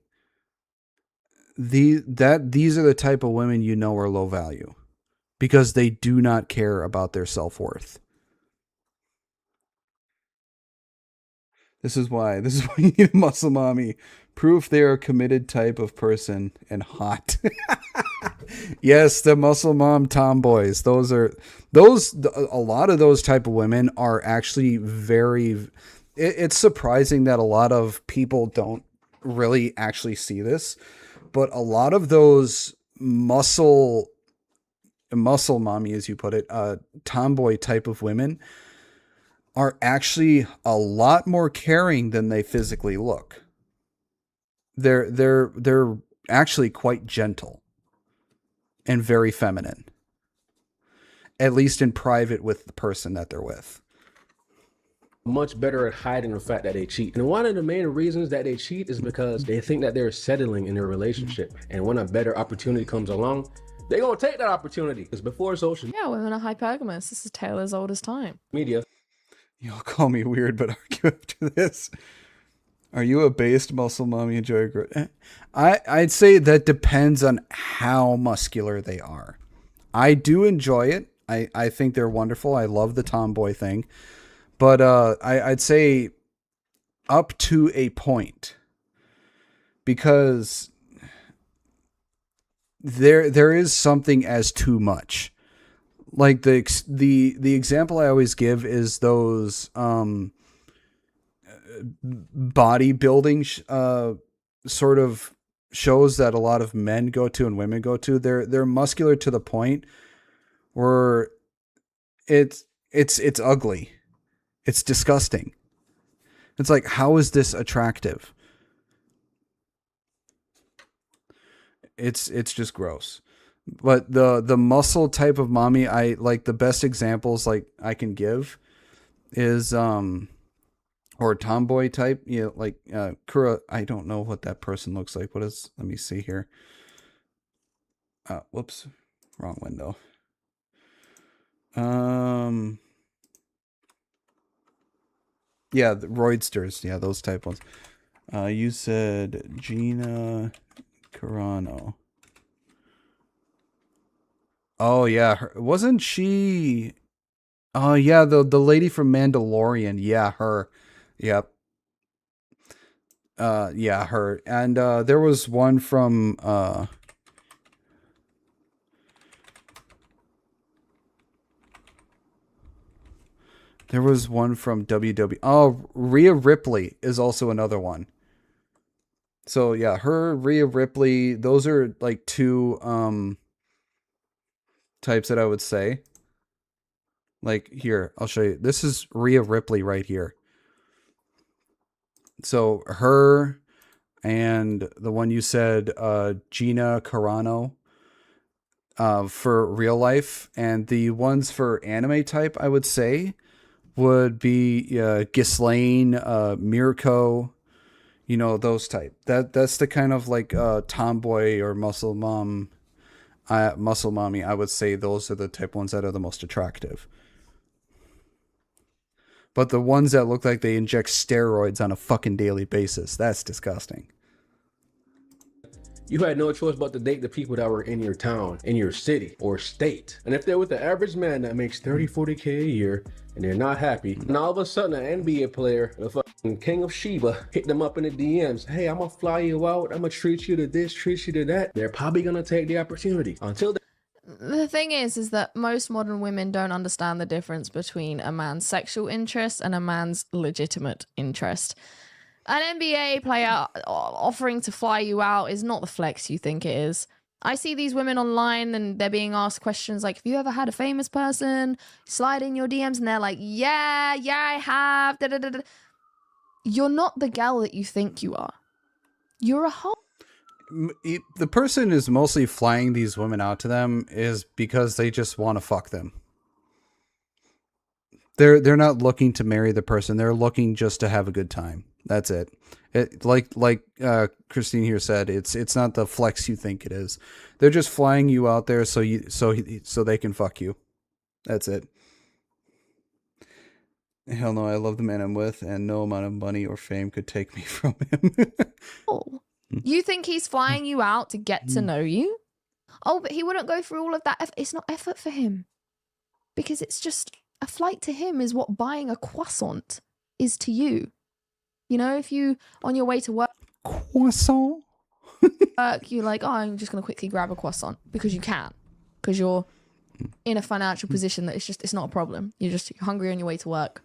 These are the type of women you know are low value, because they do not care about their self-worth. This is why you need a muscle mommy. Proof they are a committed type of person and hot. Yes, the muscle mom tomboys. A lot of those type of women are actually very... It's surprising that a lot of people don't really actually see this, but a lot of those muscle mommy, as you put it, tomboy type of women are actually a lot more caring than they physically look. They're actually quite gentle and very feminine, at least in private with the person that they're with. Much better at hiding the fact that they cheat. And one of the main reasons that they cheat is because they think that they're settling in their relationship. And when a better opportunity comes along, they're going to take that opportunity. Because before social... Yeah, women are hypergamous. This is a tale as old as time. Media. You'll call me weird, but argue after this. Are you a based muscle mommy? Enjoy growth? I'd say that depends on how muscular they are. I do enjoy it. I think they're wonderful. I love the tomboy thing. But I'd say up to a point. Because there is something as too much. Like the example I always give is those bodybuilding sort of shows that a lot of men go to and women go to. They're muscular to the point where it's ugly. It's disgusting. It's like, how is this attractive? It's just gross. But the muscle type of mommy, I like, the best examples like I can give is or tomboy type, you know, like Kura. I don't know what that person looks like. Let me see here. Whoops, wrong window. Yeah, the roidsters. Yeah, those type ones. You said Gina Carano. Oh yeah, wasn't she? Oh yeah, the lady from Mandalorian. Yeah, her. Yep. Yeah, her. And there was one from WW. Oh, Rhea Ripley is also another one. So yeah, her, Rhea Ripley, those are like two types that I would say. Like here, I'll show you. This is Rhea Ripley right here. So her and the one you said, Gina Carano, for real life, and the ones for anime type, I would say, would be Ghislaine, Mirko, you know, those type. That's the kind of like tomboy or muscle mommy. I would say those are the type ones that are the most attractive. But the ones that look like they inject steroids on a fucking daily basis, that's disgusting. You had no choice but to date the people that were in your town, in your city, or state. And if they're with the average man that makes 30, 40K a year, and they're not happy, and all of a sudden an NBA player, the fucking king of Sheba, hit them up in the DMs, hey, I'm gonna fly you out, I'm gonna treat you to this, treat you to that, they're probably gonna take the opportunity. Until The thing is that most modern women don't understand the difference between a man's sexual interest and a man's legitimate interest. An NBA player offering to fly you out is not the flex you think it is. I see these women online and they're being asked questions like, have you ever had a famous person slide in your DMs? And they're like, yeah, I have. Da, da, da, da. You're not the gal that you think you are. You're a hoe. The person is mostly flying these women out to them is because they just want to fuck them. They're not looking to marry the person. They're looking just to have a good time. That's it. Like Christine here said, it's not the flex you think it is. They're just flying you out there so they can fuck you. That's it. Hell no, I love the man I'm with, and no amount of money or fame could take me from him. Oh. You think he's flying you out to get to know you? Oh, but he wouldn't go through all of that. It's not effort for him. Because it's just, a flight to him is what buying a croissant is to you. You know, if you, on your way to work, Croissant? you're like, oh, I'm just going to quickly grab a croissant. Because you can. Because you're in a financial position that it's not a problem. You're hungry on your way to work.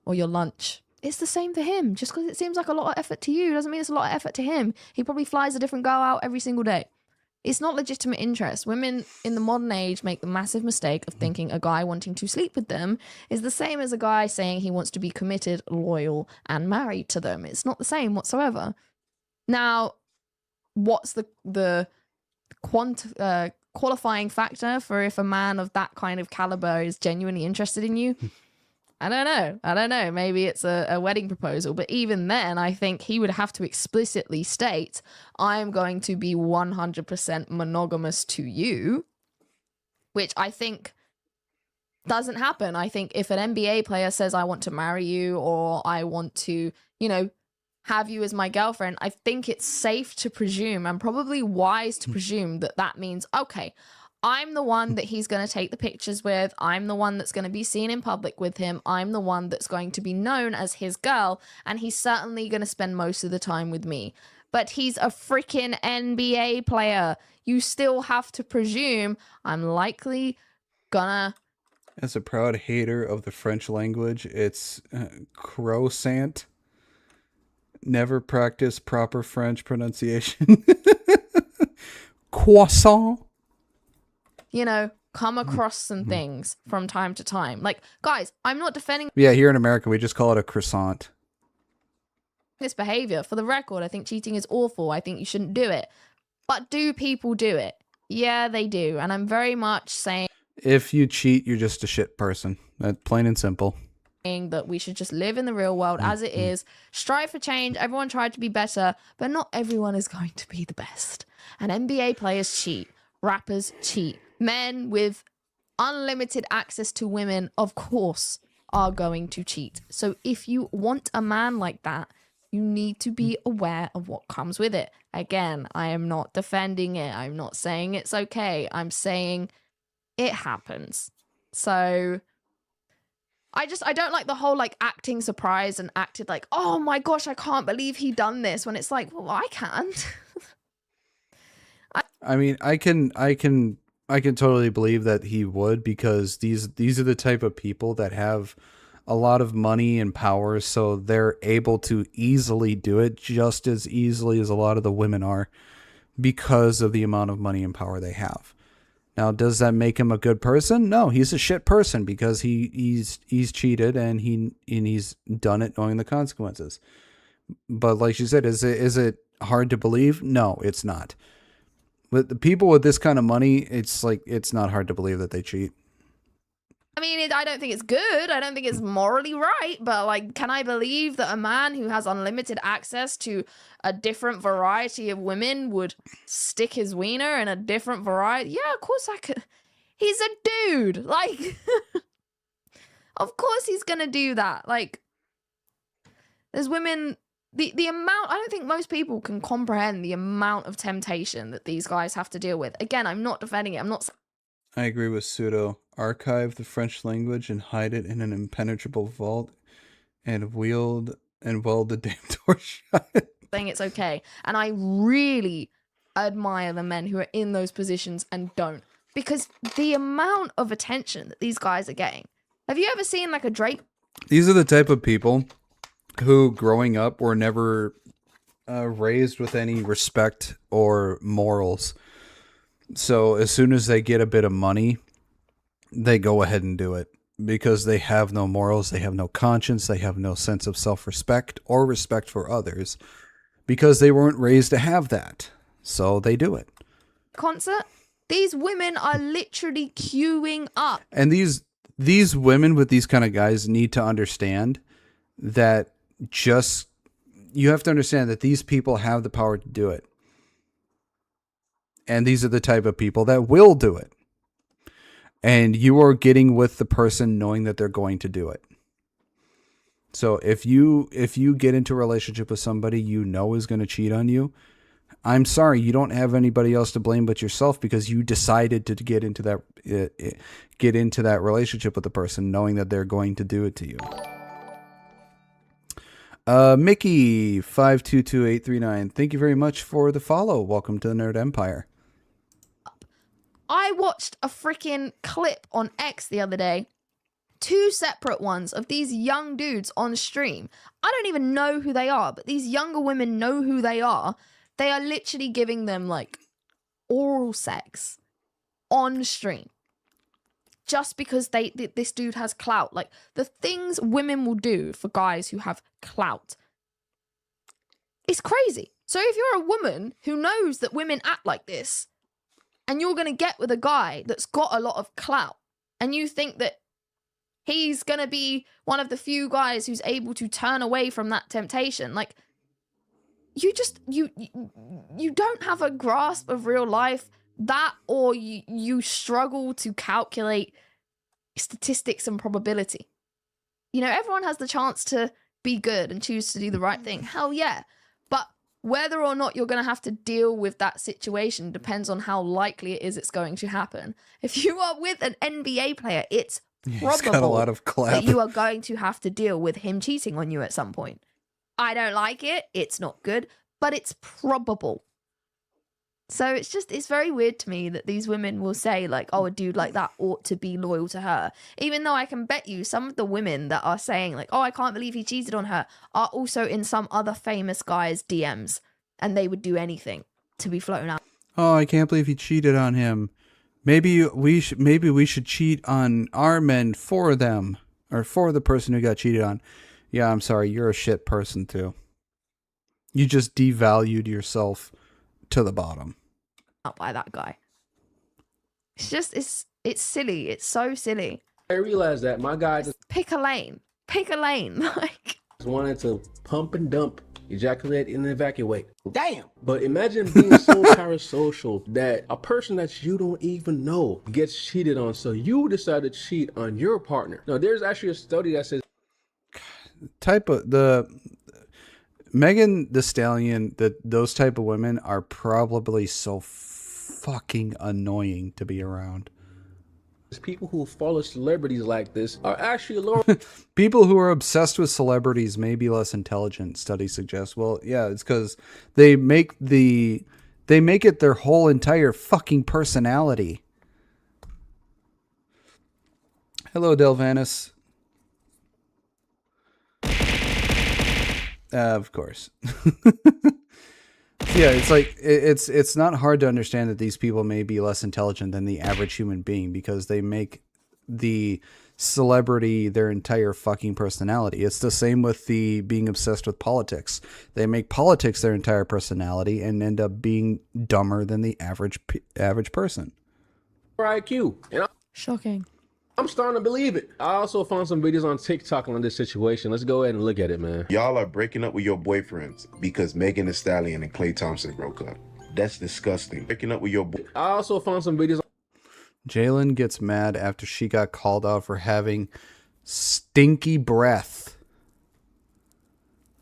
Or your lunch. It's the same for him. Just because it seems like a lot of effort to you doesn't mean it's a lot of effort to him. He probably flies a different girl out every single day. It's not legitimate interest. Women in the modern age make the massive mistake of thinking a guy wanting to sleep with them is the same as a guy saying he wants to be committed, loyal, and married to them. It's not the same whatsoever. Now, what's the qualifying factor for if a man of that kind of caliber is genuinely interested in you? I don't know. Maybe it's a wedding proposal. But even then, I think he would have to explicitly state, I'm going to be 100% monogamous to you, which I think doesn't happen. I think if an NBA player says, I want to marry you, or I want to, have you as my girlfriend, I think it's safe to presume, and probably wise to presume, that means, okay, I'm the one that he's going to take the pictures with. I'm the one that's going to be seen in public with him. I'm the one that's going to be known as his girl. And he's certainly going to spend most of the time with me. But he's a freaking NBA player. You still have to presume I'm likely gonna... As a proud hater of the French language, it's croissant. Never practice proper French pronunciation. Croissant. Come across some things from time to time. Like, guys, I'm not defending... Yeah, here in America, we just call it a croissant. ...this behavior. For the record, I think cheating is awful. I think you shouldn't do it. But do people do it? Yeah, they do. And I'm very much saying... If you cheat, you're just a shit person. That's plain and simple. ...that we should just live in the real world as it is. Strive for change. Everyone tried to be better. But not everyone is going to be the best. And NBA players cheat. Rappers cheat. Men with unlimited access to women, of course, are going to cheat. So if you want a man like that, you need to be aware of what comes with it. Again, I am not defending it. I'm not saying it's okay. I'm saying it happens. So I don't like the whole like acting surprised and acted like, oh my gosh, I can't believe he done this, when it's like, well, I can't. I mean, I can totally believe that he would, because these are the type of people that have a lot of money and power, so they're able to easily do it, just as easily as a lot of the women are, because of the amount of money and power they have. Now, does that make him a good person? No, he's a shit person, because he's cheated and he's done it knowing the consequences. But like you said, is it hard to believe? No, it's not. But the people with this kind of money, it's like, it's not hard to believe that they cheat. I mean, I don't think it's good. I don't think it's morally right. But like, can I believe that a man who has unlimited access to a different variety of women would stick his wiener in a different variety? Yeah, of course I could. He's a dude. Like, of course he's gonna do that. Like, there's women. The amount, I don't think most people can comprehend the amount of temptation that these guys have to deal with. Again, I'm not defending it. I'm not. I agree with Pseudo. Archive the French language and hide it in an impenetrable vault and weld the damn door shut. Saying it's okay. And I really admire the men who are in those positions and don't. Because the amount of attention that these guys are getting. Have you ever seen like a Drake? These are the type of people who, growing up, were never raised with any respect or morals. So as soon as they get a bit of money, they go ahead and do it, because they have no morals, they have no conscience, they have no sense of self-respect or respect for others, because they weren't raised to have that. So they do it. Concert? These women are literally queuing up. And these women with these kind of guys need to understand that you have to understand that these people have the power to do it. And these are the type of people that will do it. And you are getting with the person knowing that they're going to do it. So if you get into a relationship with somebody you know is going to cheat on you, I'm sorry, you don't have anybody else to blame but yourself, because you decided to get into that relationship with the person knowing that they're going to do it to you. Mickey 522839, thank you very much for the follow. Welcome to the Nerd Empire. I watched a freaking clip on X the other day. 2 separate ones of these young dudes on stream. I don't even know who they are, but these younger women know who they are. They are literally giving them like oral sex on stream. Just because this dude has clout. Like, the things women will do for guys who have clout. It's crazy. So if you're a woman who knows that women act like this, and you're going to get with a guy that's got a lot of clout, and you think that he's going to be one of the few guys who's able to turn away from that temptation, like, you don't have a grasp of real life. That, or you struggle to calculate statistics and probability. You know, everyone has the chance to be good and choose to do the right thing. Hell yeah. But whether or not you're going to have to deal with that situation depends on how likely it is it's going to happen. If you are with an NBA player, it's probable got a lot of clap. that you are going to have to deal with him cheating on you at some point. I don't like it. It's not good, but it's probable. So it's very weird to me that these women will say like, oh, a dude like that ought to be loyal to her. Even though I can bet you some of the women that are saying like, oh, I can't believe he cheated on her, are also in some other famous guy's DMs, and they would do anything to be flown out. Oh, I can't believe he cheated on him. Maybe we should cheat on our men for them, or for the person who got cheated on. Yeah, I'm sorry, you're a shit person too. You just devalued yourself to the bottom. Not by that guy. It's just, it's silly. It's so silly. I realized that my guy just Pick a lane. Pick a lane. Like, wanted to pump and dump, ejaculate and evacuate. Damn. But imagine being so parasocial that a person that you don't even know gets cheated on, so you decide to cheat on your partner. Now, there's actually a study that says Megan Thee Stallion, those type of women are probably so fucking annoying to be around. People who follow celebrities like this are actually lowering People who are obsessed with celebrities may be less intelligent, studies suggest. Well, yeah, it's because they make it their whole entire fucking personality. Hello, Delvanis. Of course. Yeah, it's like it's not hard to understand that these people may be less intelligent than the average human being because they make the celebrity their entire fucking personality. It's the same with the being obsessed with politics. They make politics their entire personality and end up being dumber than the average person. IQ. And Shocking. I'm starting to believe it. I also found some videos on TikTok on this situation. Let's go ahead and look at it, man. Y'all are breaking up with your boyfriends because Megan Thee Stallion and Klay Thompson broke up. That's disgusting. Breaking up with your boy. I also found some videos. Jalen gets mad after she got called out for having stinky breath.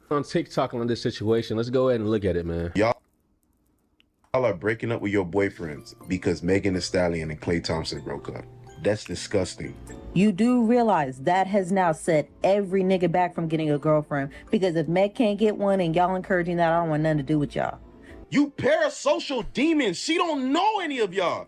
On TikTok on this situation. Let's go ahead and look at it, man. Y'all are breaking up with your boyfriends because Megan Thee Stallion and Klay Thompson broke up. That's disgusting. You do realize that has now set every nigga back from getting a girlfriend, because if Meg can't get one and y'all encouraging that, I don't want nothing to do with y'all. You parasocial demons. She don't know any of y'all.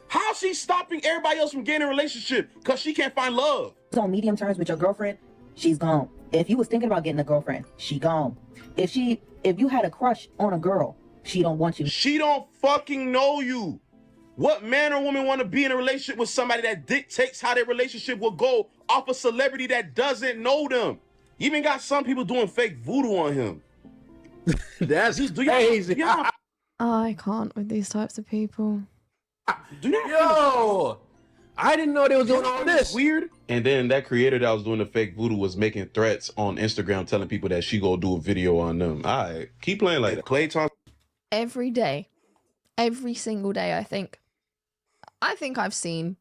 How's she stopping everybody else from getting a relationship? Because she can't find love. On medium terms with your girlfriend, she's gone. If you was thinking about getting a girlfriend, she gone. If you had a crush on a girl, she don't want you. She don't fucking know you. What man or woman want to be in a relationship with somebody that dictates how their relationship will go off a celebrity that doesn't know them? You even got some people doing fake voodoo on him. That's crazy. I can't with these types of people. Yo, I didn't know they was doing all this. Weird. And then that creator that was doing the fake voodoo was making threats on Instagram telling people that she go do a video on them. All right, keep playing like that. Klay Thompson. Every day. Every single day, I think I've seen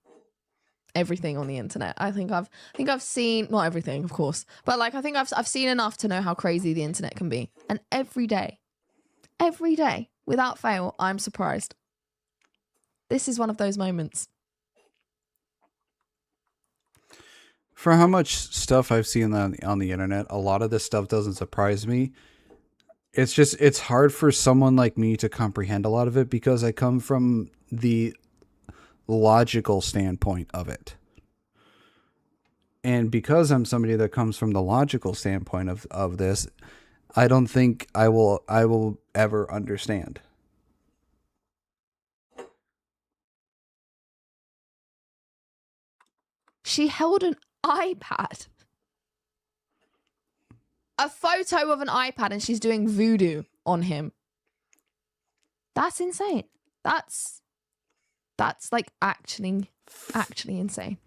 everything on the internet. I think I've seen, not everything, of course, but like I think I've seen enough to know how crazy the internet can be. And every day, without fail, I'm surprised. This is one of those moments. For how much stuff I've seen on the internet, a lot of this stuff doesn't surprise me. It's hard for someone like me to comprehend a lot of it because I come from the logical standpoint of it. And because I'm somebody that comes from the logical standpoint of this, I don't think I will ever understand. She held an iPad. A photo of an iPad, and she's doing voodoo on him. That's insane. That's like actually insane.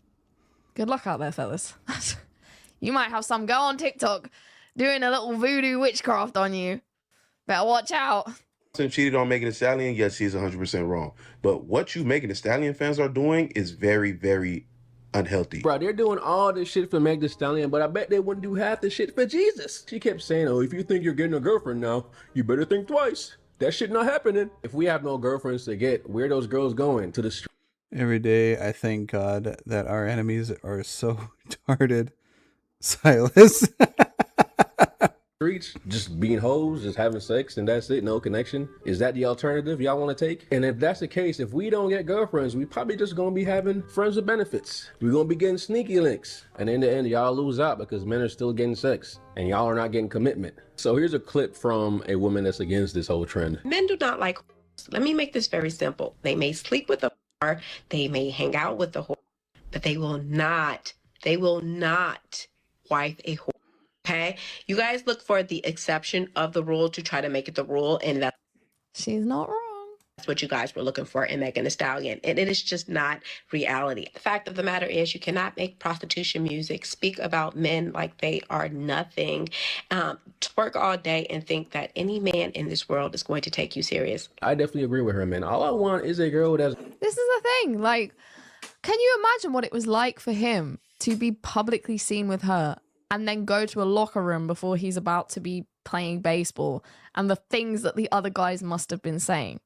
Good luck out there, fellas. You might have some girl on TikTok doing a little voodoo witchcraft on you. Better watch out. Cheated on Megan Thee Stallion, yes, he's 100% wrong. But what you Megan Thee Stallion fans are doing is very, very unhealthy. Bro, they're doing all this shit for Meg Thee Stallion, but I bet they wouldn't do half the shit for Jesus. She kept saying, oh, if you think you're getting a girlfriend now, you better think twice. That shit not happening. If we have no girlfriends to get, where are those girls going? To the street? Every day I thank God that our enemies are so retarded. Silas. Streets, just being hoes, just having sex, and that's it, no connection. Is that the alternative y'all want to take? And if that's the case, if we don't get girlfriends, we probably just gonna be having friends with benefits. We're gonna be getting sneaky links. And in the end, y'all lose out because men are still getting sex and y'all are not getting commitment. So here's a clip from a woman that's against this whole trend. Men do not like whores. Let me make this very simple. They may sleep with a whore, they may hang out with a whore, but they will not wife a whore. Okay, you guys look for the exception of the rule to try to make it the rule, and she's not wrong. That's what you guys were looking for in Megan Thee Stallion, and it is just not reality. The fact of the matter is, you cannot make prostitution music speak about men like they are nothing, twerk all day, and think that any man in this world is going to take you serious. I definitely agree with her, man. All I want is a girl that's. This is the thing. Like, can you imagine what it was like for him to be publicly seen with her? And then go to a locker room before he's about to be playing baseball, and the things that the other guys must have been saying.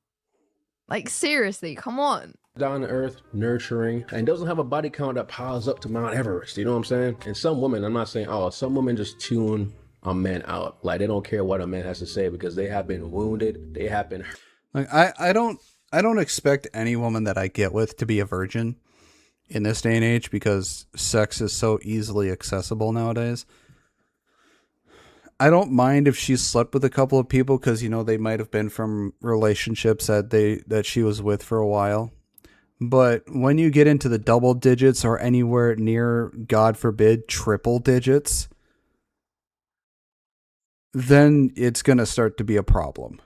Like, seriously, come on. down to earth, nurturing, and doesn't have a body count that piles up to Mount Everest. You know what I'm saying? And some women, I'm not saying all, some women just tune a man out. Like they don't care what a man has to say because they have been wounded. They have been hurt. Like I don't expect any woman that I get with to be a virgin in this day and age because sex is so easily accessible nowadays. I don't mind if she's slept with a couple of people because, you know, they might have been from relationships that she was with for a while. But when you get into the double digits or anywhere near, God forbid, triple digits, then it's going to start to be a problem.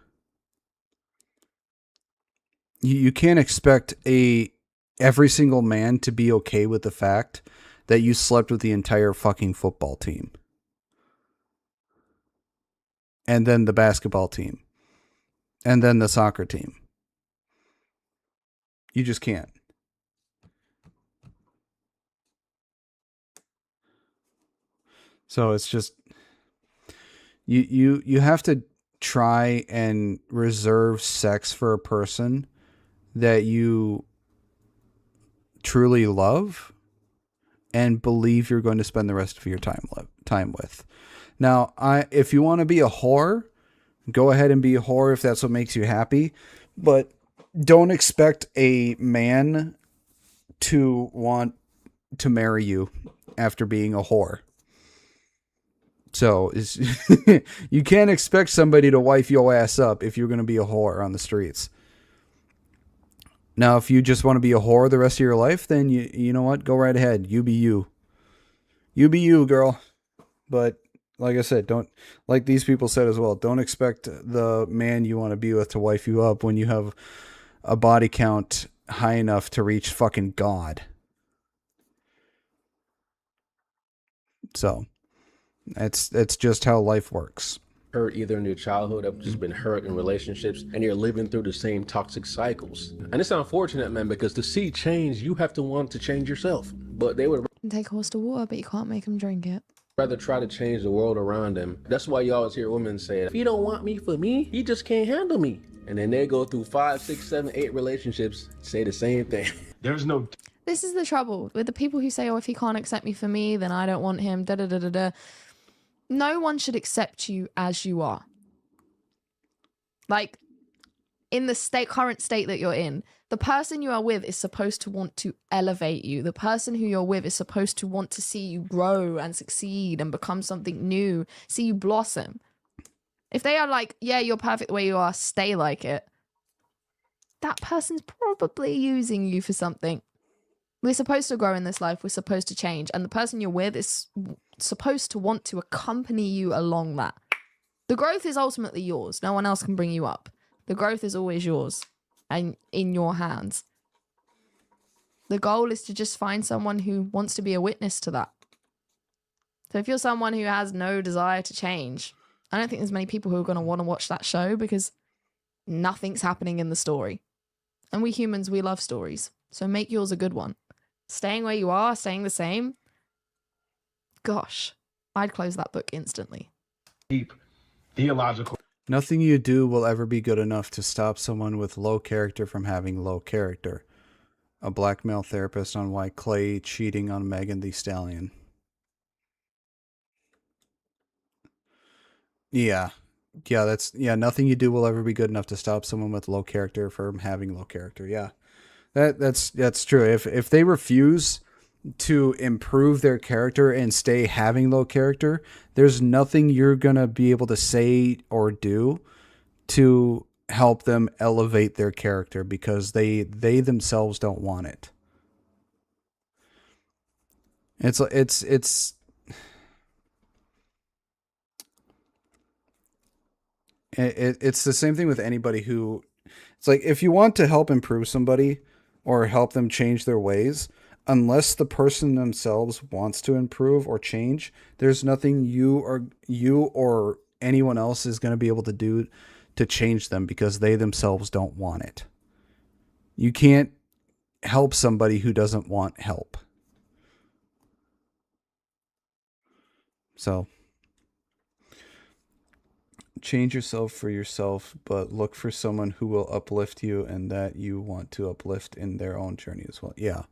You can't expect every single man to be okay with the fact that you slept with the entire fucking football team. And then the basketball team. And then the soccer team. You just can't. So it's just you have to try and reserve sex for a person that you truly love and believe you're going to spend the rest of your time with. Now, if you want to be a whore, go ahead and be a whore if that's what makes you happy, but don't expect a man to want to marry you after being a whore. So you can't expect somebody to wife your ass up if you're going to be a whore on the streets. Now, if you just want to be a whore the rest of your life, then you know what? Go right ahead. You be you. You be you, girl. But like I said, don't, like these people said as well, don't expect the man you want to be with to wife you up when you have a body count high enough to reach fucking God. So it's just how life works. Hurt either in your childhood, have just been hurt in relationships, and you're living through the same toxic cycles. And it's unfortunate, man, because to see change, you have to want to change yourself. But they would You can take a horse to water, but you can't make him drink it. rather try to change the world around them. That's why you always hear women say, if you don't want me for me, you just can't handle me. And then they go through 5, 6, 7, 8 relationships, say the same thing. There's no... This is the trouble with the people who say, oh, if he can't accept me for me, then I don't want him, da da da da da. No one should accept you as you are. Like, in the current state that you're in, the person you are with is supposed to want to elevate you. The person who you're with is supposed to want to see you grow and succeed and become something new, see you blossom. If they are like, yeah, you're perfect the way you are, stay like it, that person's probably using you for something. We're supposed to grow in this life. We're supposed to change. And the person you're with is supposed to want to accompany you along that. The growth is ultimately yours. No one else can bring you up. The growth is always yours and in your hands. The goal is to just find someone who wants to be a witness to that. So if you're someone who has no desire to change, I don't think there's many people who are going to want to watch that show because nothing's happening in the story. And we humans, we love stories. So make yours a good one. Staying where you are, staying the same. Gosh, I'd close that book instantly. Deep theological. Nothing you do will ever be good enough to stop someone with low character from having low character. A black male therapist on why Clay cheating on Megan Thee Stallion. Yeah, nothing you do will ever be good enough to stop someone with low character from having low character. Yeah. That's true. If they refuse to improve their character and stay having low character, there's nothing you're going to be able to say or do to help them elevate their character because they themselves don't want it. It's the same thing with anybody who, it's like, if you want to help improve somebody or help them change their ways, unless the person themselves wants to improve or change, there's nothing you or anyone else is going to be able to do to change them because they themselves don't want it. You can't help somebody who doesn't want help. So change yourself for yourself, but look for someone who will uplift you and that you want to uplift in their own journey as well. Yeah.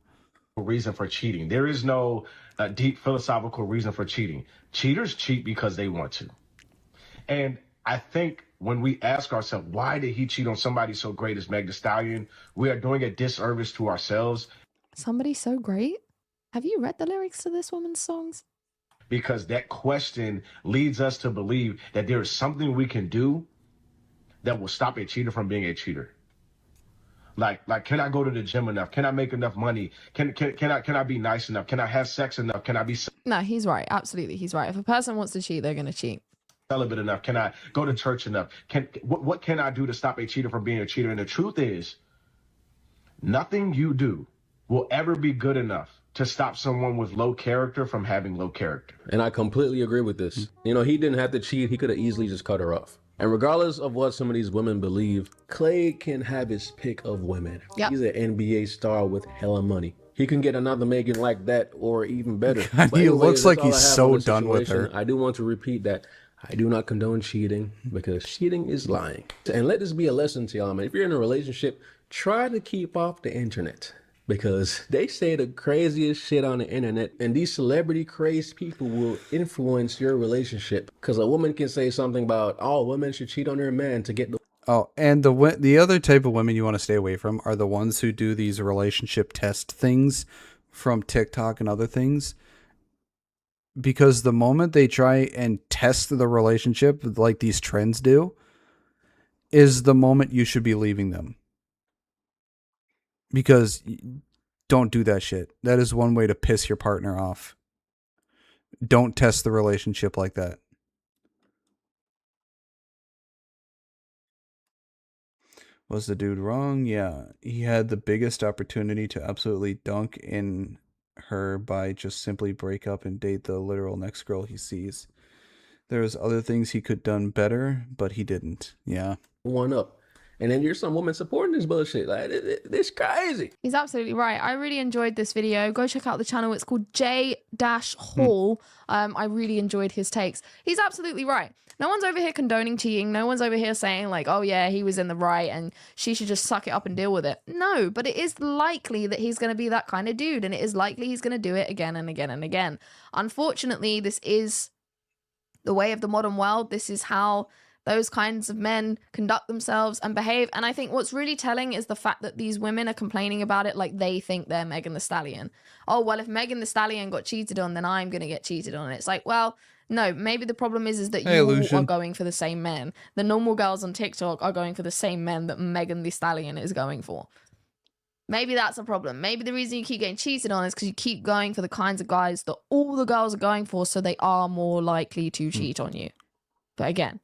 Reason for cheating. There is no deep philosophical reason for cheating. Cheaters cheat because they want to. And I think when we ask ourselves, why did he cheat on somebody so great as Meg Thee Stallion? We are doing a disservice to ourselves. Somebody so great? Have you read the lyrics to this woman's songs? Because that question leads us to believe that there is something we can do that will stop a cheater from being a cheater. Like, can I go to the gym enough? Can I make enough money? Can I be nice enough? Can I have sex enough? Can I be No, he's right. Absolutely, he's right. If a person wants to cheat, they're going to cheat. celibate enough? Can I go to church enough? What can I do to stop a cheater from being a cheater? And the truth is, nothing you do will ever be good enough to stop someone with low character from having low character. And I completely agree with this. You know, he didn't have to cheat. He could have easily just cut her off. And regardless of what some of these women believe, Clay can have his pick of women. Yep. He's an NBA star with hella money. He can get another Megan like that or even better. God, But he anyways, looks like that's all he's I have so on this done with situation. her. I do want to repeat that I do not condone cheating because cheating is lying. And let this be a lesson to y'all, man. If you're in a relationship, try to keep off the internet. Because they say the craziest shit on the internet, and these celebrity crazed people will influence your relationship. Because a woman can say something about, oh, women should cheat on their man to get the... Oh, and the other type of women you want to stay away from are the ones who do these relationship test things from TikTok and other things. Because the moment they try and test the relationship, like these trends do, is the moment you should be leaving them. Because don't do that shit. That is one way to piss your partner off. Don't test the relationship like that. Was the dude wrong? Yeah. He had the biggest opportunity to absolutely dunk in her by just simply break up and date the literal next girl he sees. There's other things he could done better, but he didn't. Yeah. one up. And then there's some women supporting this bullshit. Like, this crazy. He's absolutely right. I really enjoyed this video. Go check out the channel. It's called J-Hall. I really enjoyed his takes. He's absolutely right. No one's over here condoning cheating. No one's over here saying like, oh yeah, he was in the right and she should just suck it up and deal with it. No, but it is likely that he's going to be that kind of dude. And it is likely he's going to do it again and again and again. Unfortunately, this is the way of the modern world. This is how those kinds of men conduct themselves and behave. And I think what's really telling is the fact that these women are complaining about it like they think they're Megan Thee Stallion. Oh, well, if Megan Thee Stallion got cheated on, then I'm going to get cheated on. And it's like, well, no, maybe the problem is that you all are going for the same men. The normal girls on TikTok are going for the same men that Megan Thee Stallion is going for. Maybe that's a problem. Maybe the reason you keep getting cheated on is because you keep going for the kinds of guys that all the girls are going for, so they are more likely to cheat on you. But again,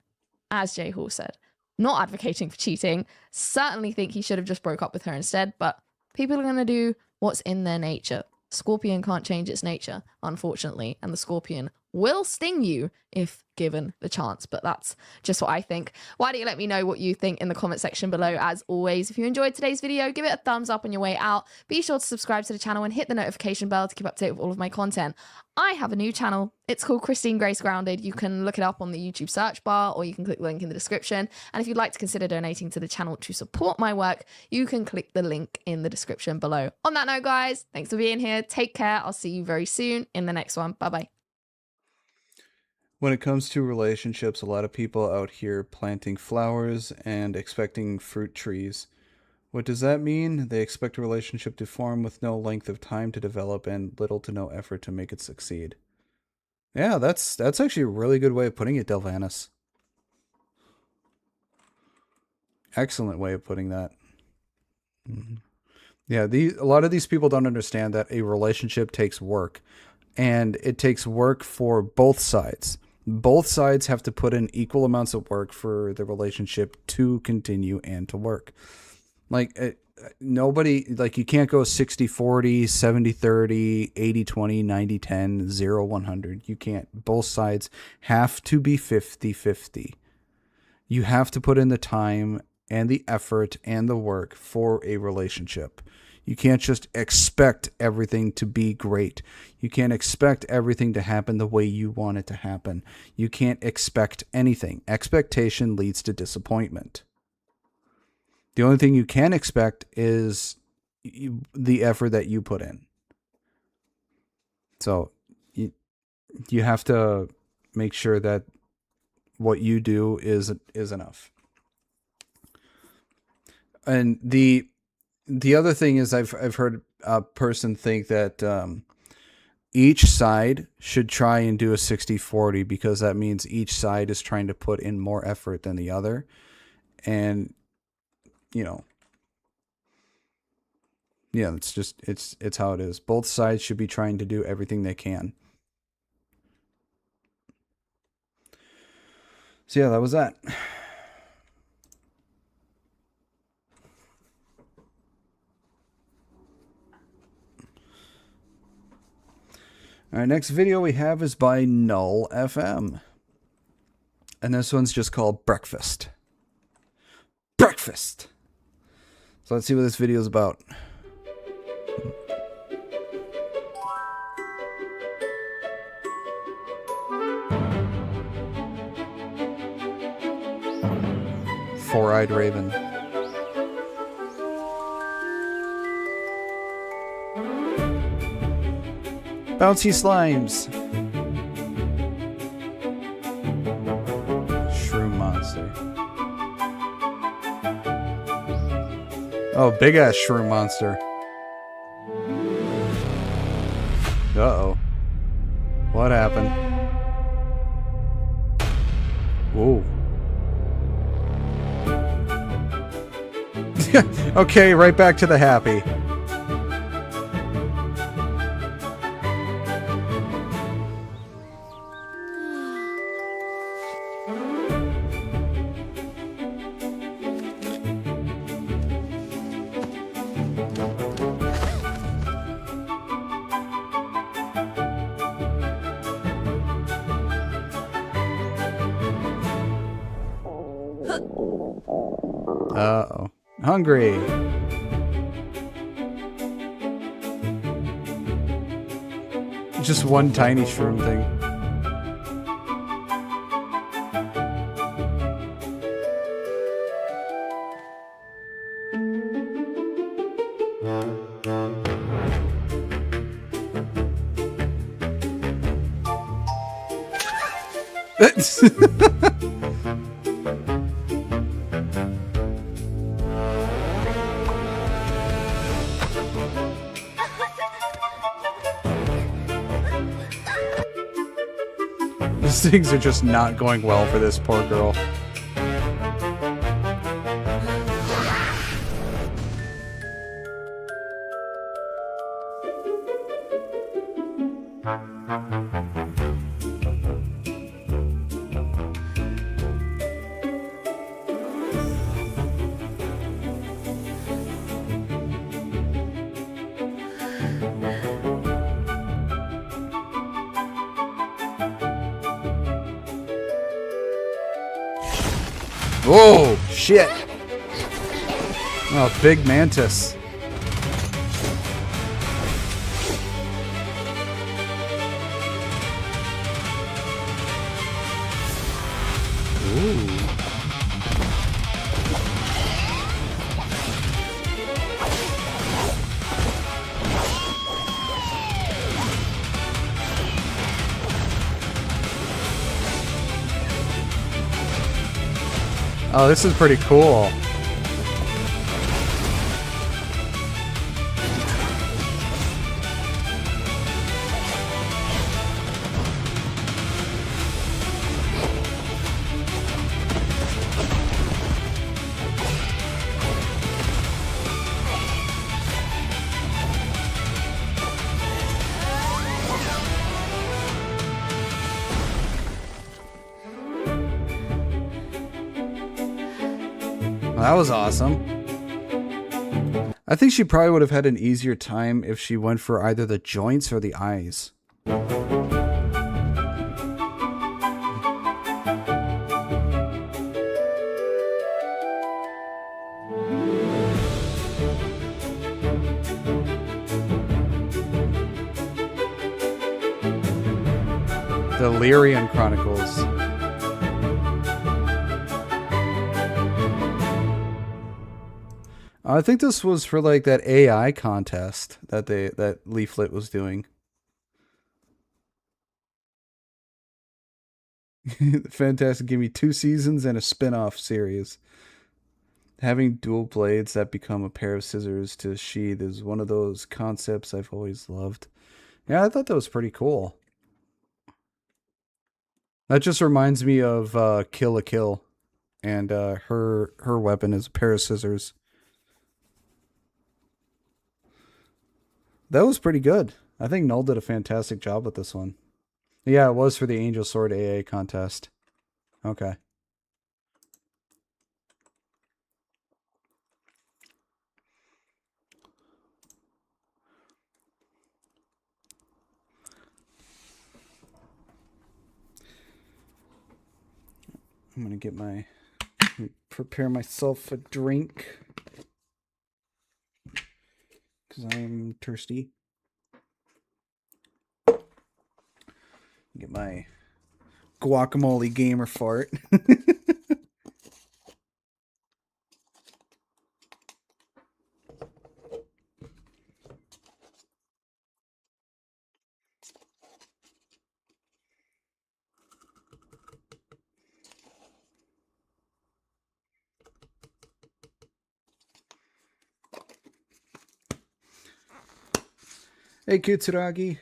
as J Hall said, not advocating for cheating, certainly think he should have just broke up with her instead, but people are going to do what's in their nature. Scorpion can't change its nature, unfortunately, and the scorpion will sting you if given the chance, but that's just what I think. Why don't you let me know what you think in the comment section below? As always, if you enjoyed today's video, give it a thumbs up on your way out. Be sure to subscribe to the channel and hit the notification bell to keep up to date with all of my content. I have a new channel. It's called Christine Grace Grounded. You can look it up on the YouTube search bar, or you can click the link in the description. And if you'd like to consider donating to the channel to support my work, you can click the link in the description below. On that note, guys, thanks for being here. Take care. I'll see you very soon in the next one. Bye-bye. When it comes to relationships, a lot of people out here planting flowers and expecting fruit trees. What does that mean? They expect a relationship to form with no length of time to develop and little to no effort to make it succeed. Yeah, that's actually a really good way of putting it, Delvanis. Excellent way of putting that. Yeah, a lot of these people don't understand that a relationship takes work. And it takes work for both sides. Both sides have to put in equal amounts of work for the relationship to continue and to work. Like, nobody, like, you can't go 60-40, 70-30, 80-20, 90-10, 0-100. You can't. Both sides have to be 50-50. You have to put in the time and the effort and the work for a relationship. You can't just expect everything to be great. You can't expect everything to happen the way you want it to happen. You can't expect anything. Expectation leads to disappointment. The only thing you can expect is the effort that you put in. So you have to make sure that what you do is enough. And the other thing is I've heard a person think that each side should try and do a 60-40 because that means each side is trying to put in more effort than the other. And yeah, it's how it is. Both sides should be trying to do everything they can. So yeah, that was that. All right, next video we have is by Null FM. And this one's just called Breakfast. Breakfast! So let's see what this video is about. Four-eyed raven. Bouncy slimes. Shroom monster. Oh, big ass shroom monster. Uh-oh. What happened? Whoa. Okay, right back to the happy. Uh-oh. Hungry. Just one tiny shroom thing. These things are just not going well for this poor girl. Oh, shit. Oh, big mantis. Ooh. Oh, this is pretty cool. Well, that was awesome. I think she probably would have had an easier time if she went for either the joints or the eyes. The Lyrian Chronicles. I think this was for like that AI contest that Leaflet was doing. Fantastic. Give me 2 seasons and a spin-off series. Having dual blades that become a pair of scissors to sheath is one of those concepts I've always loved. Yeah, I thought that was pretty cool. That just reminds me of Kill la Kill, and her weapon is a pair of scissors. That was pretty good. I think Null did a fantastic job with this one. Yeah, it was for the Angel Sword AA contest. Okay. I'm gonna get prepare myself a drink because I am thirsty. Get my guacamole gamer fart. Hey, Kitsuragi.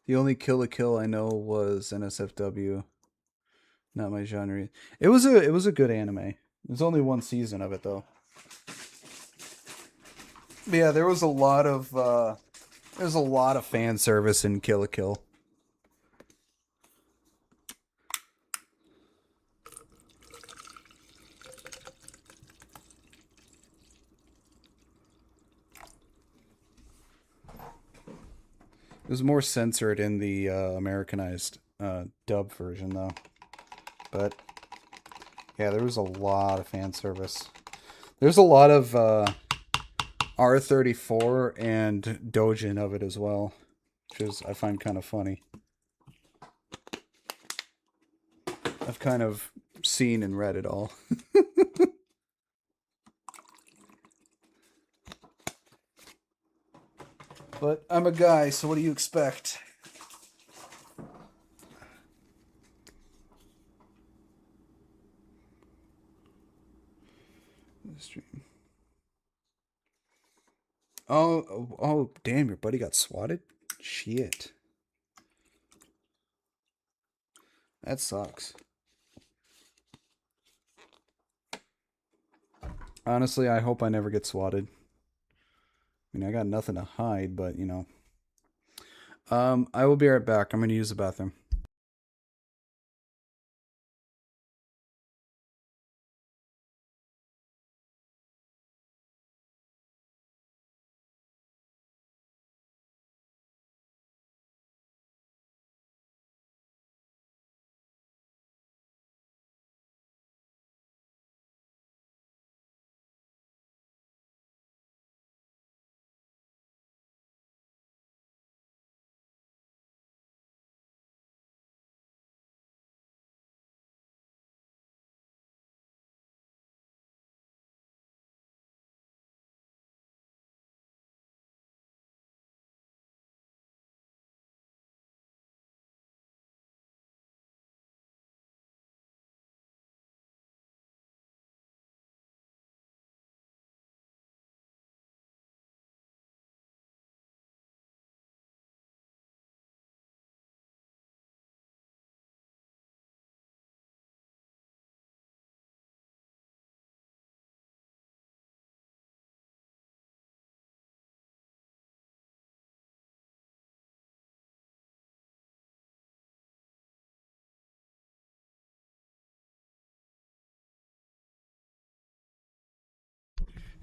The only Kill la Kill I know was NSFW. Not my genre. It was a good anime. There's only 1 season of it though. But yeah, there was a lot of fan service in Kill la Kill. It was more censored in the Americanized dub version, though. But yeah, there was a lot of fan service. There's a lot of R34 and Dojin of it as well, which is I find kind of funny. I've kind of seen and read it all. But I'm a guy, so what do you expect? Stream. Oh, damn, your buddy got swatted? Shit. That sucks. Honestly, I hope I never get swatted. I mean, I got nothing to hide, but, you know. I will be right back. I'm going to use the bathroom.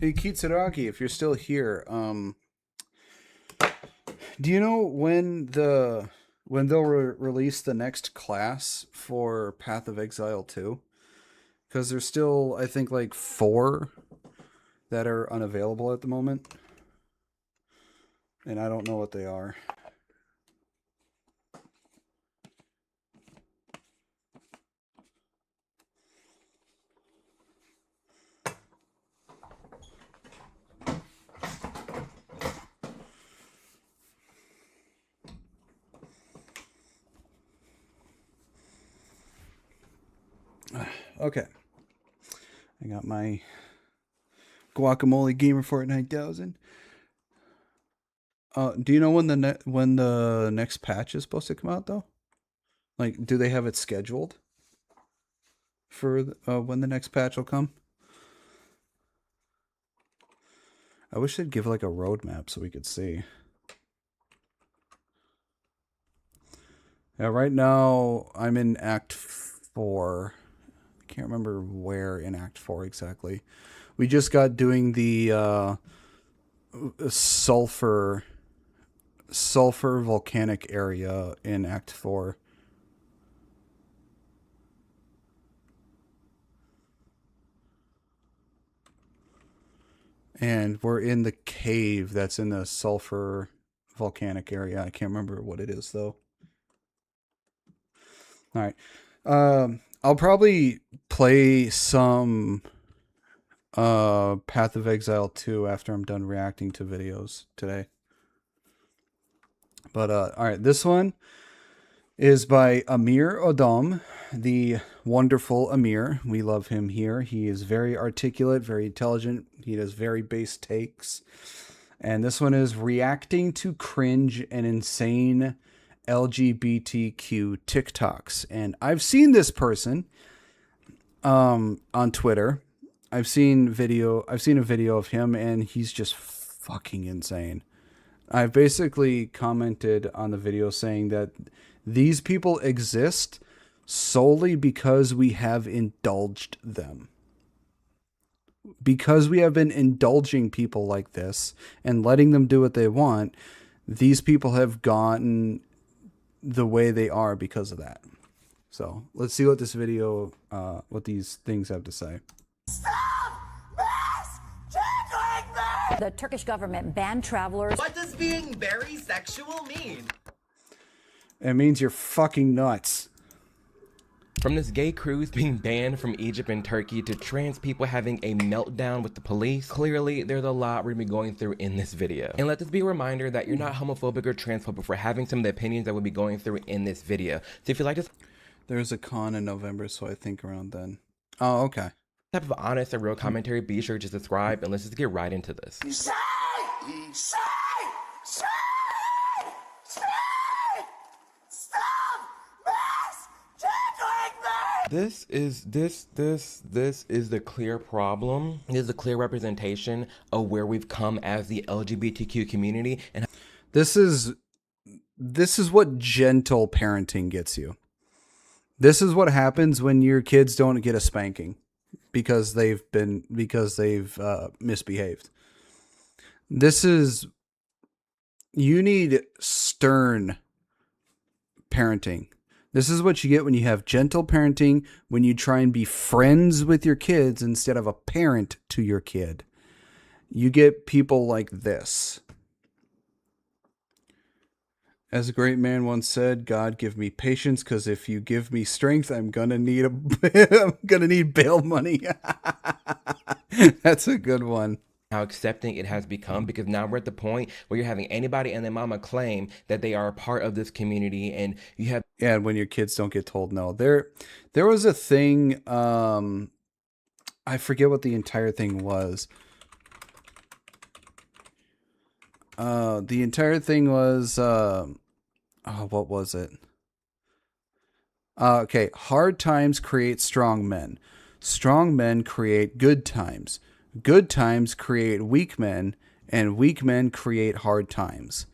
Hey, Kitsuragi, if you're still here, do you know when they'll release the next class for Path of Exile 2? Because there's still, I think, like 4 that are unavailable at the moment. And I don't know what they are. Okay. I got my Guacamole Gamer Fortnite 9000. Do you know when the next patch is supposed to come out though? Like, do they have it scheduled for when the next patch will come? I wish they'd give like a roadmap so we could see. Yeah, right now I'm in Act 4. I can't remember where in Act 4 exactly. We just got doing the sulfur volcanic area in Act 4. And we're in the cave that's in the sulfur volcanic area. I can't remember what it is though. All right. I'll probably play some Path of Exile 2 after I'm done reacting to videos today. But all right, this one is by Amir Odom, the wonderful Amir. We love him here. He is very articulate, very intelligent. He does very base takes. And this one is reacting to cringe and insane LGBTQ TikToks. And I've seen this person on Twitter. I've seen a video of him, and he's just fucking insane. I've basically commented on the video saying that these people exist solely because we have indulged them. Because we have been indulging people like this and letting them do what they want, these people have gotten the way they are because of that. So let's see what this video, what these things have to say. The Turkish government banned travelers. What does being very sexual mean? It means you're fucking nuts. From this gay cruise being banned from Egypt and Turkey to trans people having a meltdown with the police, clearly there's a lot we're going to be going through in this video. And let this be a reminder that you're not homophobic or transphobic for having some of the opinions that we'll be going through in this video. So if you like this... There's a con in November, so I think around then. Oh, okay. Type of honest and real commentary, be sure to subscribe and let's just get right into this. This is the clear problem. This is a clear representation of where we've come as the LGBTQ community, and this is what gentle parenting gets you. This is what happens when your kids don't get a spanking because they've misbehaved. You need stern parenting. This is what you get when you have gentle parenting, when you try and be friends with your kids instead of a parent to your kid. You get people like this. As a great man once said, God give me patience, because if you give me strength, I'm gonna need bail money. That's a good one. How accepting it has become, because now we're at the point where you're having anybody and their mama claim that they are a part of this community, and you have when your kids don't get told no. There was a thing, I forget what the entire thing was. The entire thing was what was it? Okay, hard times create strong men. Strong men create good times. Good times create weak men, and weak men create hard times.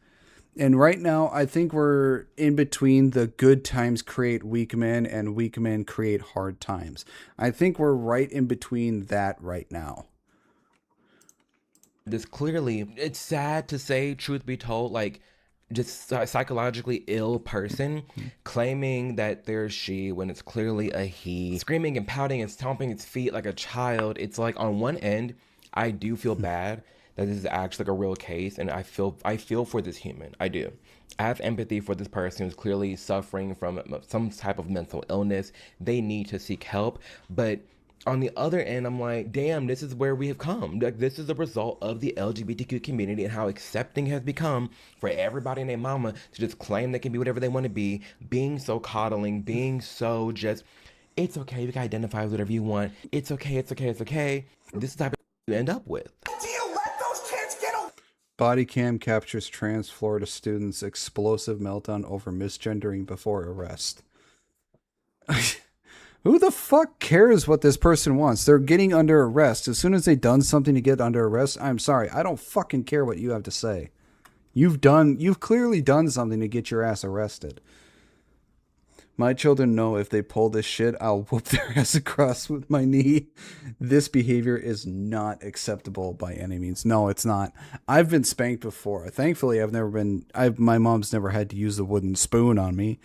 And right now, I think we're in between the good times create weak men and weak men create hard times. I think we're right in between that right now. This clearly, it's sad to say, truth be told, like, just psychologically ill person claiming that they're she when it's clearly a he, screaming and pouting and stomping its feet like a child. It's like, on one end, I do feel bad that this is actually like a real case, and I feel for this human. I do. I have empathy for this person who's clearly suffering from some type of mental illness. They need to seek help, but on the other end, I'm like, damn, this is where we have come. Like, this is a result of the LGBTQ community and how accepting it has become for everybody and their mama to just claim they can be whatever they want to be, being so coddling, being so just, it's okay, you can identify with whatever you want. It's okay, it's okay, it's okay. This is the type of you end up with. Do you let those kids get away? Body cam captures trans Florida student's explosive meltdown over misgendering before arrest. Who the fuck cares what this person wants? They're getting under arrest. As soon as they've done something to get under arrest, I'm sorry, I don't fucking care what you have to say. You've clearly done something to get your ass arrested. My children know if they pull this shit, I'll whoop their ass across with my knee. This behavior is not acceptable by any means. No, it's not. I've been spanked before. Thankfully, my mom's never had to use the wooden spoon on me.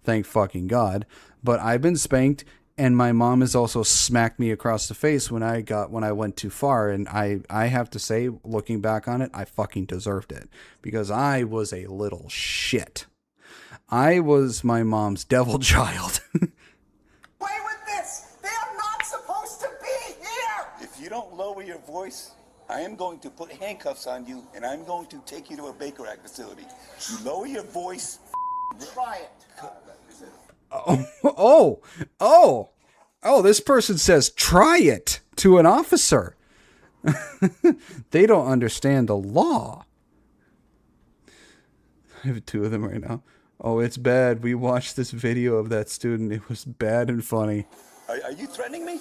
Thank fucking God. But I've been spanked, and my mom has also smacked me across the face when I went too far. And I have to say, looking back on it, I fucking deserved it. Because I was a little shit. I was my mom's devil child. Away with this! They are not supposed to be here! If you don't lower your voice, I am going to put handcuffs on you, and I'm going to take you to a Baker Act facility. You lower your voice. Try it. Oh, this person says, try it to an officer. They don't understand the law. I have two of them right now. Oh, it's bad. We watched this video of that student. It was bad and funny. Are you threatening me?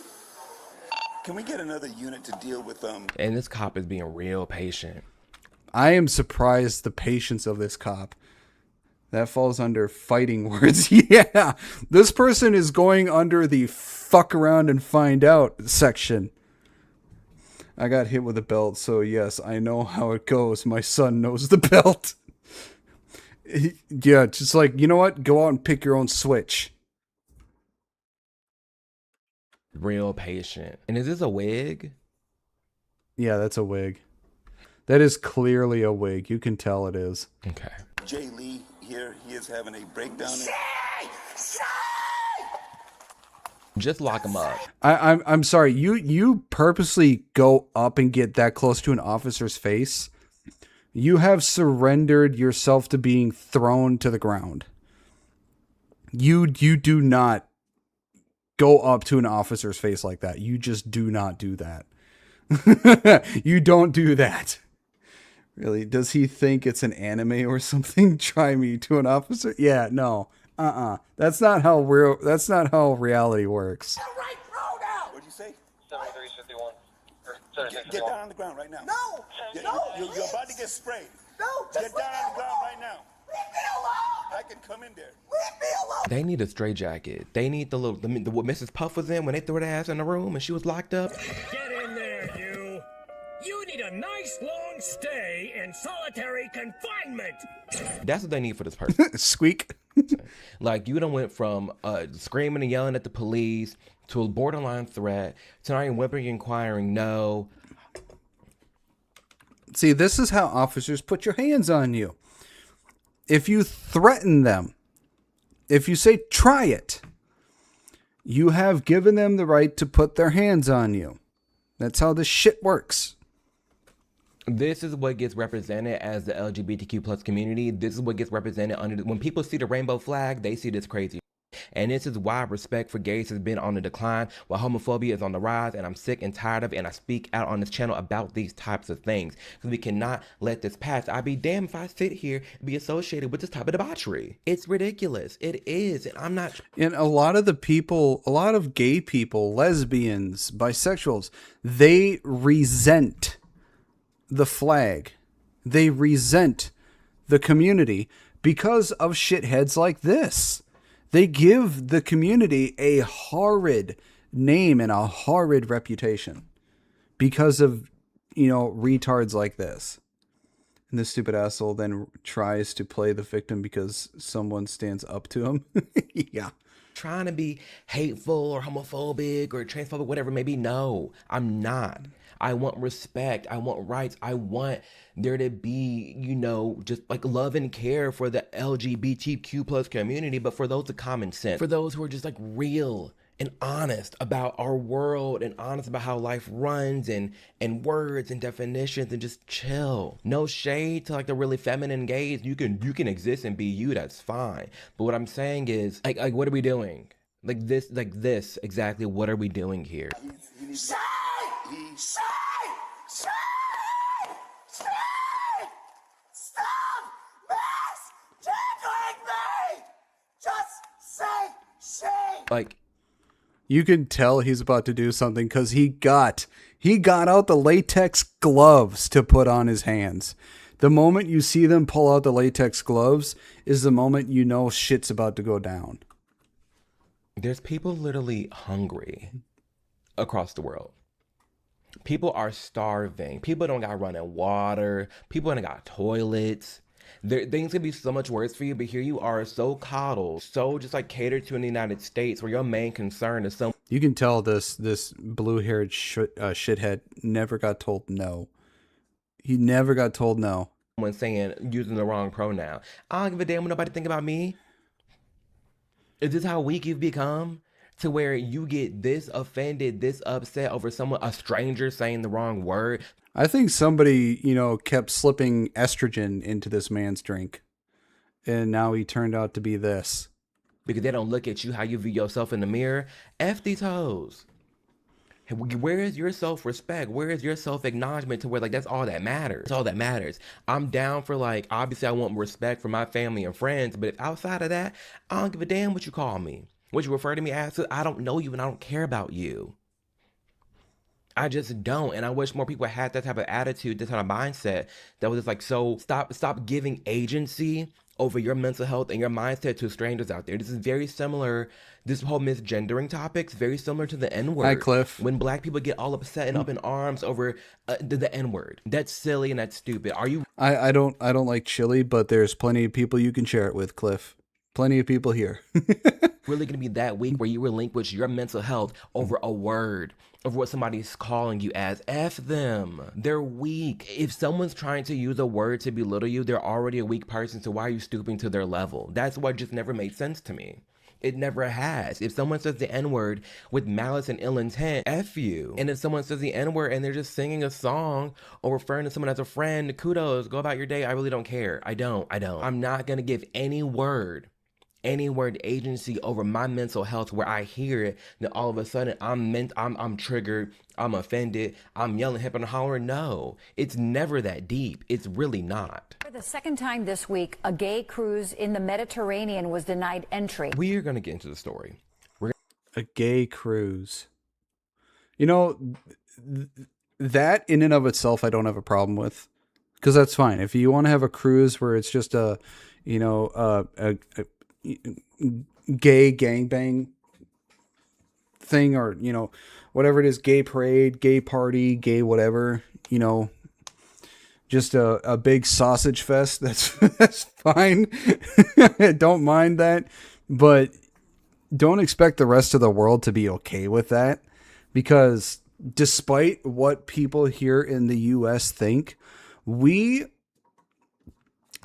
Can we get another unit to deal with And this cop is being real patient. I am surprised the patience of this cop. That falls under fighting words. Yeah, this person is going under the fuck around and find out section. I got hit with a belt, so yes, I know how it goes. My son knows the belt. Yeah, just like, you know what? Go out and pick your own switch. Real patient. And is this a wig? Yeah, that's a wig. That is clearly a wig. You can tell it is. Okay. Jay Lee here? He is having a breakdown. Just lock him up. I'm sorry. You purposely go up and get that close to an officer's face. You have surrendered yourself to being thrown to the ground. You do not go up to an officer's face like that. You just do not do that. You don't do that. Really? Does he think it's an anime or something? Try me to an officer? Yeah, no. That's not how reality works. What'd you say? 7351. Get down on the ground right now. No! You're about to get sprayed. No! Get down on the ground right now. Leave me alone! I can come in there. Leave me alone! They need a straitjacket. They need the what Mrs. Puff was in when they threw her ass in the room and she was locked up. Get in there, you! You need a nice long stay in solitary confinement! That's what they need for this person. Squeak. Like, you done went from screaming and yelling at the police to a borderline threat to not even whimpering and inquiring, no. See, this is how officers put your hands on you. If you threaten them, if you say, try it, you have given them the right to put their hands on you. That's how this shit works. This is what gets represented as the LGBTQ plus community. This is what gets represented under when people see the rainbow flag, they see this crazy. And this is why respect for gays has been on the decline, while homophobia is on the rise, and I'm sick and tired of it, and I speak out on this channel about these types of things. Because we cannot let this pass. I'd be damned if I sit here and be associated with this type of debauchery. It's ridiculous. It is. And I'm not... And a lot of gay people, lesbians, bisexuals, they resent the flag. They resent the community because of shitheads like this. They give the community a horrid name and a horrid reputation because of, retards like this. And this stupid asshole then tries to play the victim because someone stands up to him. Yeah. Trying to be hateful or homophobic or transphobic, whatever it may be. No, I'm not. I want respect. I want rights. I want there to be, you know, just like love and care for the LGBTQ plus community, but for those of common sense, for those who are just like real and honest about our world and honest about how life runs and words and definitions and just chill. No shade to like the really feminine gays. You can exist and be you, that's fine. But what I'm saying is like what are we doing? Like this exactly, what are we doing here? Like, you can tell he's about to do something because he got out the latex gloves to put on his hands. The moment you see them pull out the latex gloves is the moment you know shit's about to go down. There's people literally hungry across the world. People are starving. People don't got running water. People don't got toilets. Things could be so much worse for you, but here you are, so coddled, so just like catered to in the United States, where your main concern is some. You can tell this blue-haired shithead never got told no. He never got told no. Someone saying using the wrong pronoun. I don't give a damn what nobody think about me. Is this how weak you've become? To where you get this offended, this upset over a stranger saying the wrong word? I think somebody, kept slipping estrogen into this man's drink. And now he turned out to be this. Because they don't look at you how you view yourself in the mirror. F these hoes. Where is your self-respect? Where is your self-acknowledgement to where, like, that's all that matters? That's all that matters. I'm down for, like, obviously I want respect for my family and friends, but if outside of that, I don't give a damn what you call me. What you refer to me as, I don't know you and I don't care about you. I just don't, and I wish more people had that type of attitude, this kind of mindset that was just like, so stop giving agency over your mental health and your mindset to strangers out there. This is very similar, this whole misgendering topic is very similar to the N-word. Hi, Cliff. When black people get all upset and up in arms over the N-word. That's silly and that's stupid. Are you? I don't like chili, but there's plenty of people you can share it with, Cliff. Plenty of people here. Really gonna be that weak where you relinquish your mental health over a word, over what somebody's calling you as? F them. They're weak. If someone's trying to use a word to belittle you, they're already a weak person, so why are you stooping to their level? That's what just never made sense to me. It never has. If someone says the N-word with malice and ill intent, F you. And if someone says the N-word and they're just singing a song or referring to someone as a friend, kudos, go about your day. I really don't care. I don't. I'm not gonna give any word agency over my mental health where I hear it, then all of a sudden I'm triggered, I'm offended, I'm yelling, hip and hollering. No, it's never that deep. It's really not. For the second time this week, a gay cruise in the Mediterranean was denied entry. We are going to get into the story. A gay cruise. That in and of itself I don't have a problem with, because that's fine. If you want to have a cruise where it's just a gay gangbang thing, or whatever it is, gay parade, gay party, gay whatever, just a big sausage fest, that's fine. Don't mind that, but don't expect the rest of the world to be okay with that, because despite what people here in the US think, the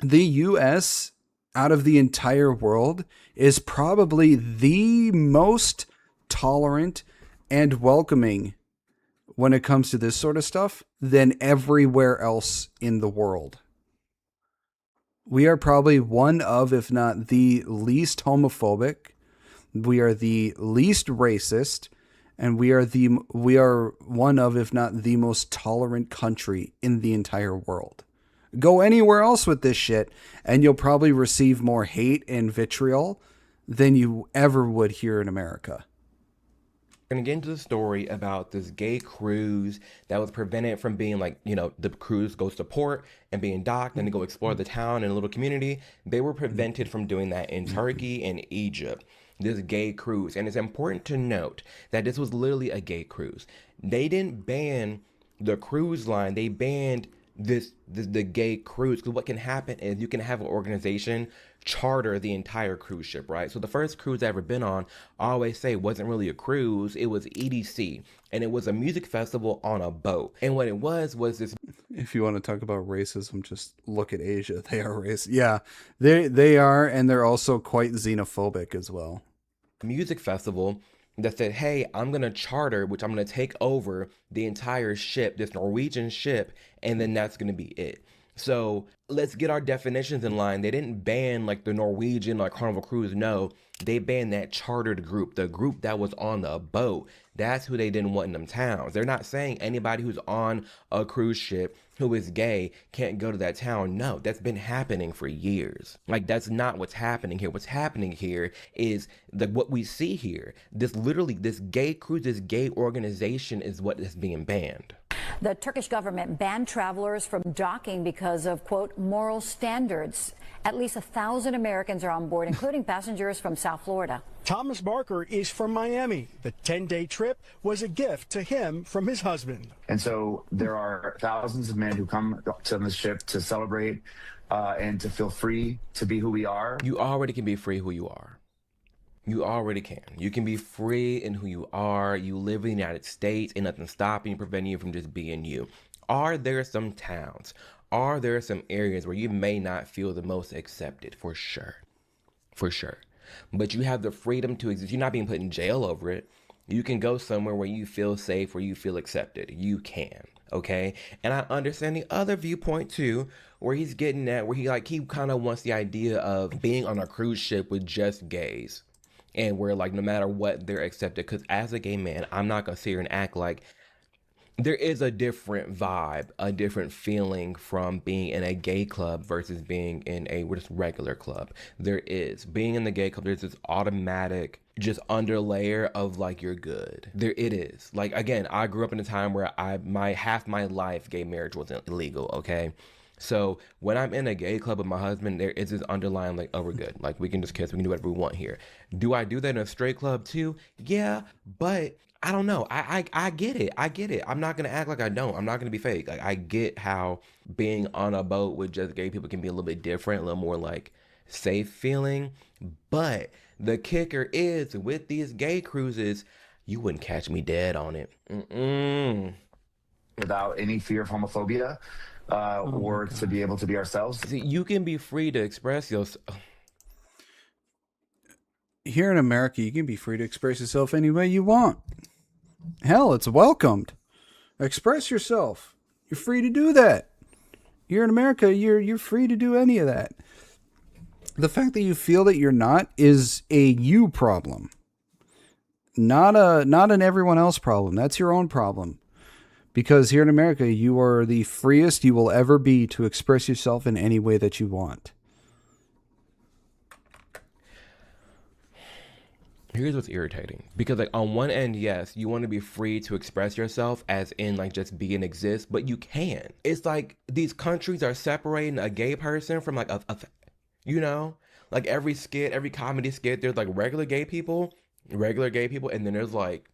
US out of the entire world is probably the most tolerant and welcoming when it comes to this sort of stuff than everywhere else in the world. We are probably one of, if not the least homophobic, we are the least racist, and we are one of, if not the most tolerant country in the entire world. Go anywhere else with this shit, and you'll probably receive more hate and vitriol than you ever would here in America. We're going to get into the story about this gay cruise that was prevented from being the cruise goes to port and being docked and to go explore the town and a little community. They were prevented from doing that in Turkey and Egypt. This gay cruise. And it's important to note that this was literally a gay cruise. They didn't ban the cruise line. They banned the gay cruise. Because what can happen is you can have an organization charter the entire cruise ship, right? So the first cruise I've ever been on, I always say, wasn't really a cruise. It was EDC, and it was a music festival on a boat. And what it was this. If you want to talk about racism, just look at Asia. They are racist. Yeah, they are, and they're also quite xenophobic as well. Music festival that said, hey, I'm going to charter, which I'm going to take over the entire ship, this Norwegian ship, and then that's going to be it. So let's get our definitions in line. They didn't ban like the Norwegian like Carnival Cruise. No, they banned that chartered group, the group that was on the boat. That's who they didn't want in them towns. They're not saying anybody who's on a cruise ship who is gay can't go to that town. No, that's been happening for years. Like, that's not what's happening here. What's happening here is what we see here. This gay cruise, this gay organization is what is being banned. The Turkish government banned travelers from docking because of, quote, moral standards. At least 1,000 Americans are on board, including passengers from South Florida. Thomas Barker is from Miami. The 10-day trip was a gift to him from his husband. And so there are thousands of men who come to the ship to celebrate and to feel free to be who we are. You already can be free who you are. You already can. You can be free in who you are. You live in the United States and nothing's stopping you, preventing you from just being you. Are there some towns? Are there some areas where you may not feel the most accepted? For sure. For sure. But you have the freedom to exist. You're not being put in jail over it. You can go somewhere where you feel safe, where you feel accepted. You can. Okay? And I understand the other viewpoint too, where he's getting at, where he kind of wants the idea of being on a cruise ship with just gays. And where, like, no matter what, they're accepted. Because as a gay man, I'm not going to sit here and act like there is a different vibe, a different feeling from being in a gay club versus being in a just regular club. There is. Being in the gay club, there's this automatic just underlayer of, like, you're good. There it is. Like, again, I grew up in a time where half my life, gay marriage wasn't illegal, okay? So when I'm in a gay club with my husband, there is this underlying, like, oh, we're good. Like, we can just kiss. We can do whatever we want here. Do I do that in a straight club too? Yeah, but I don't know. I get it. I get it. I'm not going to act like I don't. I'm not going to be fake. Like, I get how being on a boat with just gay people can be a little bit different, a little more, like, safe feeling. But the kicker is, with these gay cruises, you wouldn't catch me dead on it. Without any fear of homophobia. Or to be able to be ourselves. See, you can be free to express yourself. Here in America, you can be free to express yourself any way you want. Hell, it's welcomed. Express yourself. You're free to do that. Here in America, you're free to do any of that. The fact that you feel that you're not is a you problem. Not an everyone else problem. That's your own problem. Because here in America, you are the freest you will ever be to express yourself in any way that you want. Here's what's irritating. Because, like, on one end, yes, you want to be free to express yourself, as in, like, just be and exist, but you can. It's like these countries are separating a gay person from, like, you know? Like, every comedy skit, there's, like, regular gay people, and then there's, like,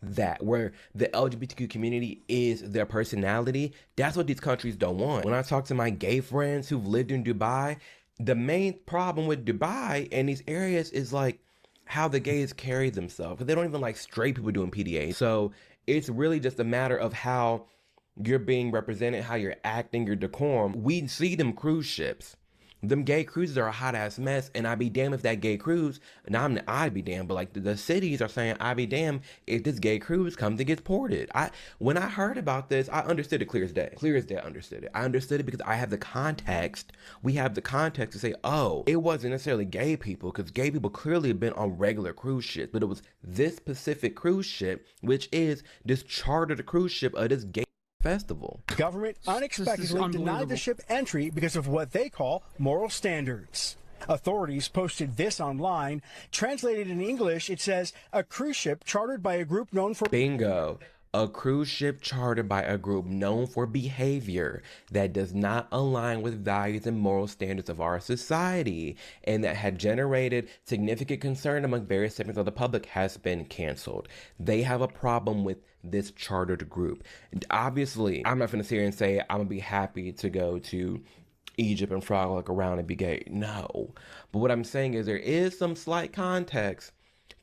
that where the LGBTQ community is their personality. That's what these countries don't want. When I talk to my gay friends who've lived in Dubai, the main problem with Dubai and these areas is, like, how the gays carry themselves. Because they don't even like straight people doing PDA. So it's really just a matter of how you're being represented, how you're acting, your decorum. We see them cruise ships. Them gay cruises are a hot ass mess, and I'd be damned if that gay cruise, I'd be damned, but like the cities are saying, I'd be damned if this gay cruise comes and gets ported. When I heard about this, I understood it clear as day. Clear as day, I understood it. I understood it because I have the context. We have the context to say, oh, it wasn't necessarily gay people, because gay people clearly have been on regular cruise ships, but it was this specific cruise ship, which is this chartered cruise ship of this gay festival. Government unexpectedly denied the ship entry because of what they call moral standards. Authorities posted this online. Translated in English, it says, a cruise ship chartered by a group known for... Bingo. A cruise ship chartered by a group known for behavior that does not align with values and moral standards of our society and that had generated significant concern among various segments of the public has been canceled. They have a problem with this chartered group. And obviously, I'm not going to sit here and say I'm going to be happy to go to Egypt and frolic around and be gay. No. But what I'm saying is there is some slight context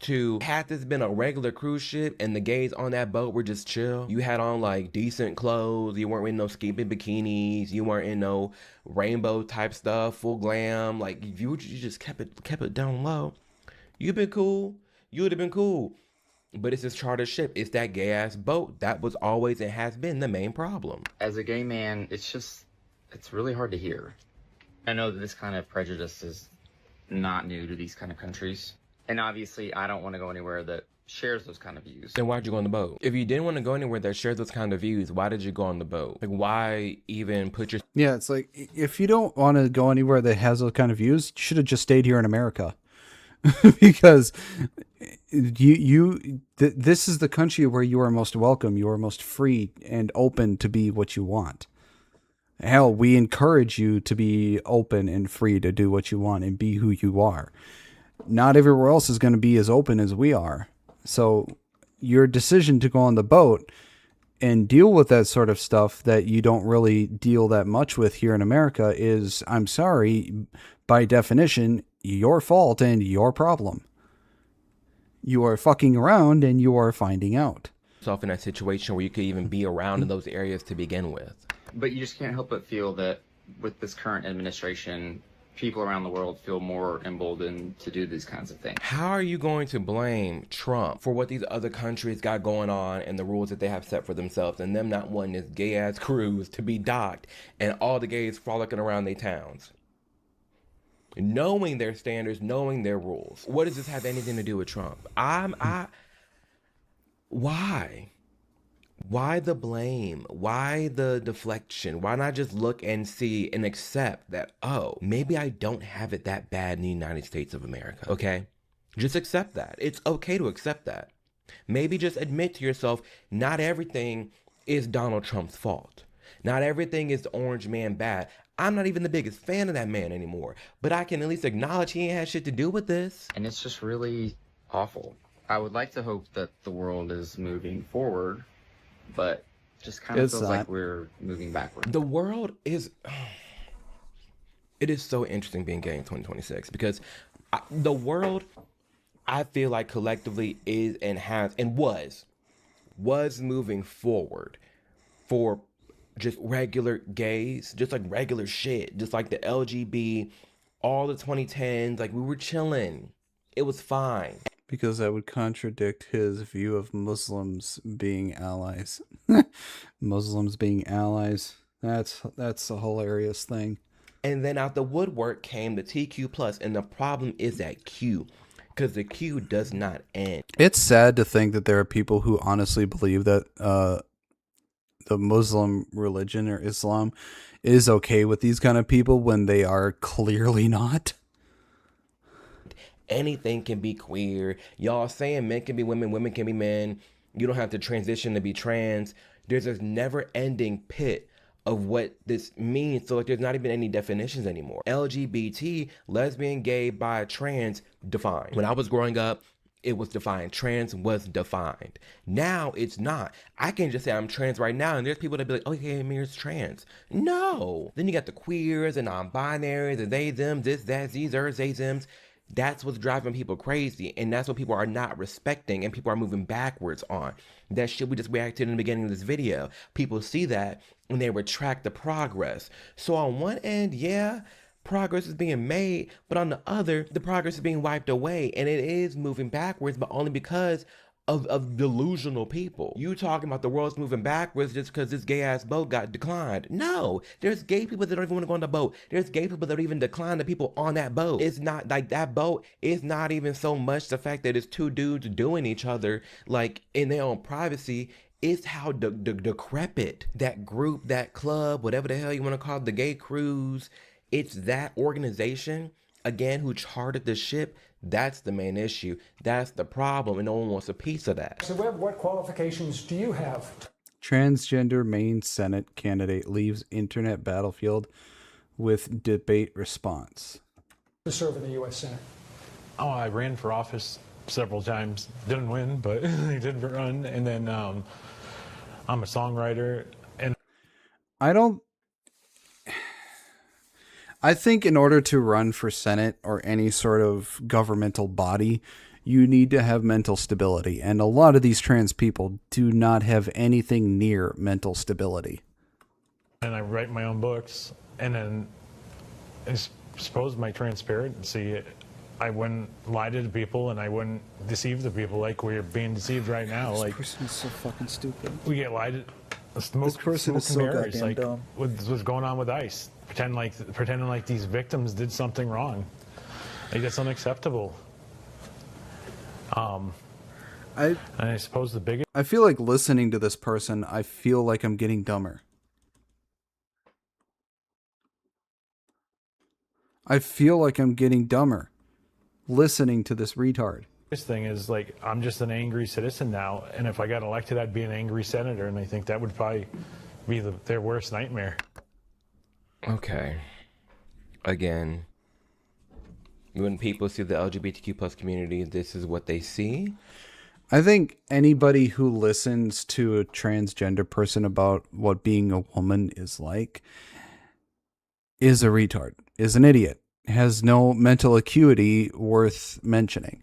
to, had this been a regular cruise ship and the gays on that boat were just chill, you had on like decent clothes, you weren't in no skimpy bikinis, you weren't in no rainbow type stuff, full glam, like if you just kept it down low, you'd been cool. You would have been cool. But it's this charter ship. It's that gay ass boat. That was always and has been the main problem. As a gay man, it's really hard to hear. I know that this kind of prejudice is not new to these kind of countries. And obviously, I don't want to go anywhere that shares those kind of views. Then why'd you go on the boat? If you didn't want to go anywhere that shared those kind of views, why did you go on the boat? Like, why even put your... Yeah, it's like, if you don't want to go anywhere that has those kind of views, you should have just stayed here in America. Because this is the country where you are most welcome, you are most free and open to be what you want. Hell, we encourage you to be open and free to do what you want and be who you are. Not everywhere else is going to be as open as we are. So your decision to go on the boat and deal with that sort of stuff that you don't really deal that much with here in America is, I'm sorry, by definition, your fault and your problem. You are fucking around and you are finding out. Yourself in that situation where you could even be around in those areas to begin with. But you just can't help but feel that with this current administration, people around the world feel more emboldened to do these kinds of things. How are you going to blame Trump for what these other countries got going on and the rules that they have set for themselves and them not wanting this gay ass cruise to be docked and all the gays frolicking around their towns? Knowing their standards, knowing their rules. What does this have anything to do with Trump? Why? Why the blame? Why the deflection? Why not just look and see and accept that, oh, maybe I don't have it that bad in the United States of America, okay? Just accept that. It's okay to accept that. Maybe just admit to yourself, not everything is Donald Trump's fault. Not everything is the orange man bad. I'm not even the biggest fan of that man anymore, but I can at least acknowledge he ain't had shit to do with this. And it's just really awful. I would like to hope that the world is moving forward, but just kind of feels like we're moving backward. The world is... It is so interesting being gay in 2026 because the world, I feel like collectively is and has and was moving forward for just regular gays, just like regular shit, just like the LGB, all the 2010s, like we were chilling. It was fine. Because that would contradict his view of Muslims being allies. Muslims being allies. That's a hilarious thing. And then out the woodwork came the TQ+, and the problem is that Q, because the Q does not end. It's sad to think that there are people who honestly believe that the Muslim religion or Islam is okay with these kind of people when they are clearly not. Anything can be queer. Y'all saying men can be women, women can be men. You don't have to transition to be trans. There's this never-ending pit of what this means. So like there's not even any definitions anymore. LGBT, lesbian, gay, bi, trans, defined. When I was growing up, it was defined. Trans was defined. Now it's not. I can just say I'm trans right now, and there's people that be like, oh yeah, Amir's trans. No. Then you got the queers and non-binaries and they, them, this, that, these, they, thems. That's what's driving people crazy, and that's what people are not respecting, and people are moving backwards on. That shit we just reacted in the beginning of this video. People see that, and they retract the progress. So on one end, yeah, progress is being made, but on the other, the progress is being wiped away, and it is moving backwards, but only because of delusional people. You talking about the world's moving backwards just because this gay ass boat got declined. No, there's gay people that don't even want to go on the boat. There's gay people that even decline the people on that boat. It's not like that boat is not even so much the fact that it's two dudes doing each other like in their own privacy. It's how decrepit that group, that club, whatever the hell you want to call it, the gay cruise, it's that organization again, who chartered the ship, that's the main issue. That's the problem, and no one wants a piece of that. So what qualifications do you have? Transgender Maine Senate candidate leaves internet battlefield with debate response. To serve in the U.S. Senate? Oh, I ran for office several times. Didn't win, but I did run. And then I'm a songwriter. And I think in order to run for Senate or any sort of governmental body, you need to have mental stability. And a lot of these trans people do not have anything near mental stability. And I write my own books. And then I suppose my transparency, I wouldn't lie to the people and I wouldn't deceive the people like we're being deceived right now. This like person is so fucking stupid. We get lied to. This person is so goddamn dumb. What's going on with ICE? Pretending like these victims did something wrong. Like, that's unacceptable. And I suppose the biggest... I feel like listening to this person, I feel like I'm getting dumber. I feel like I'm getting dumber listening to this retard. This thing is, like, I'm just an angry citizen now, and if I got elected, I'd be an angry senator, and I think that would probably be their worst nightmare. Okay. Again, when people see the LGBTQ plus community, this is what they see. I think anybody who listens to a transgender person about what being a woman is like is a retard, is an idiot, has no mental acuity worth mentioning.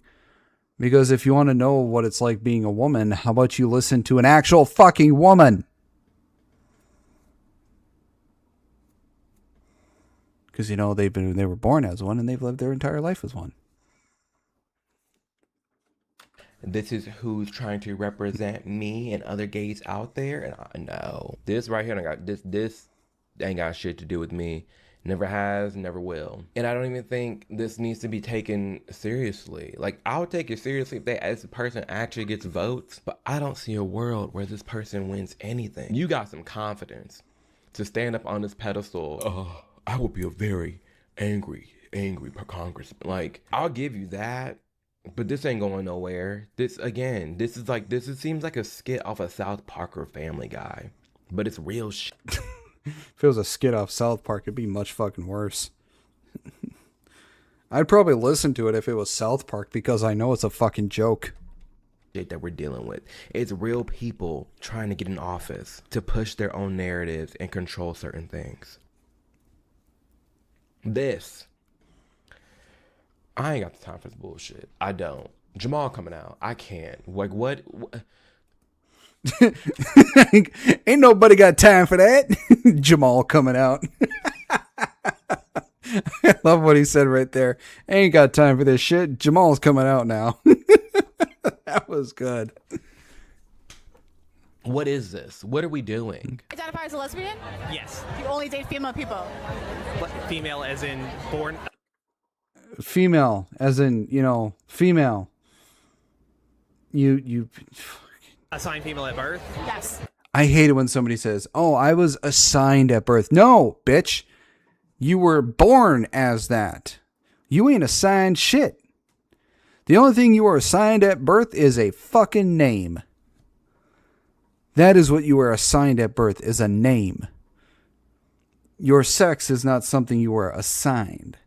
Because if you want to know what it's like being a woman, how about you listen to an actual fucking woman? Because, you know, they were born as one and they've lived their entire life as one. This is who's trying to represent me and other gays out there. And I know this right here, this ain't got shit to do with me. Never has, never will. And I don't even think this needs to be taken seriously. Like, I'll take it seriously if this person actually gets votes, but I don't see a world where this person wins anything. You got some confidence to stand up on this pedestal. Oh, I would be a very angry congressman. Like, I'll give you that, but this ain't going nowhere. This seems like a skit off a South Park or Family Guy, but it's real shit. If it was a skit off South Park, it'd be much fucking worse. I'd probably listen to it if it was South Park because I know it's a fucking joke. That we're dealing with. It's real people trying to get in office to push their own narratives and control certain things. I ain't got the time for this bullshit. I don't. Jamal coming out. I can't. Like, what? Ain't nobody got time for that. Jamal coming out. I love what he said right there. Ain't got time for this shit. Jamal's coming out now. That was good. What is this? What are we doing? Identify as a lesbian? Yes. You only date female people? What, female as in born? Female as in, you know, female. You Assigned female at birth? Yes. I hate it when somebody says, "Oh, I was assigned at birth." No, bitch. You were born as that. You ain't assigned shit. The only thing you are assigned at birth is a fucking name. That is what you are assigned at birth, is a name. Your sex is not something you are assigned.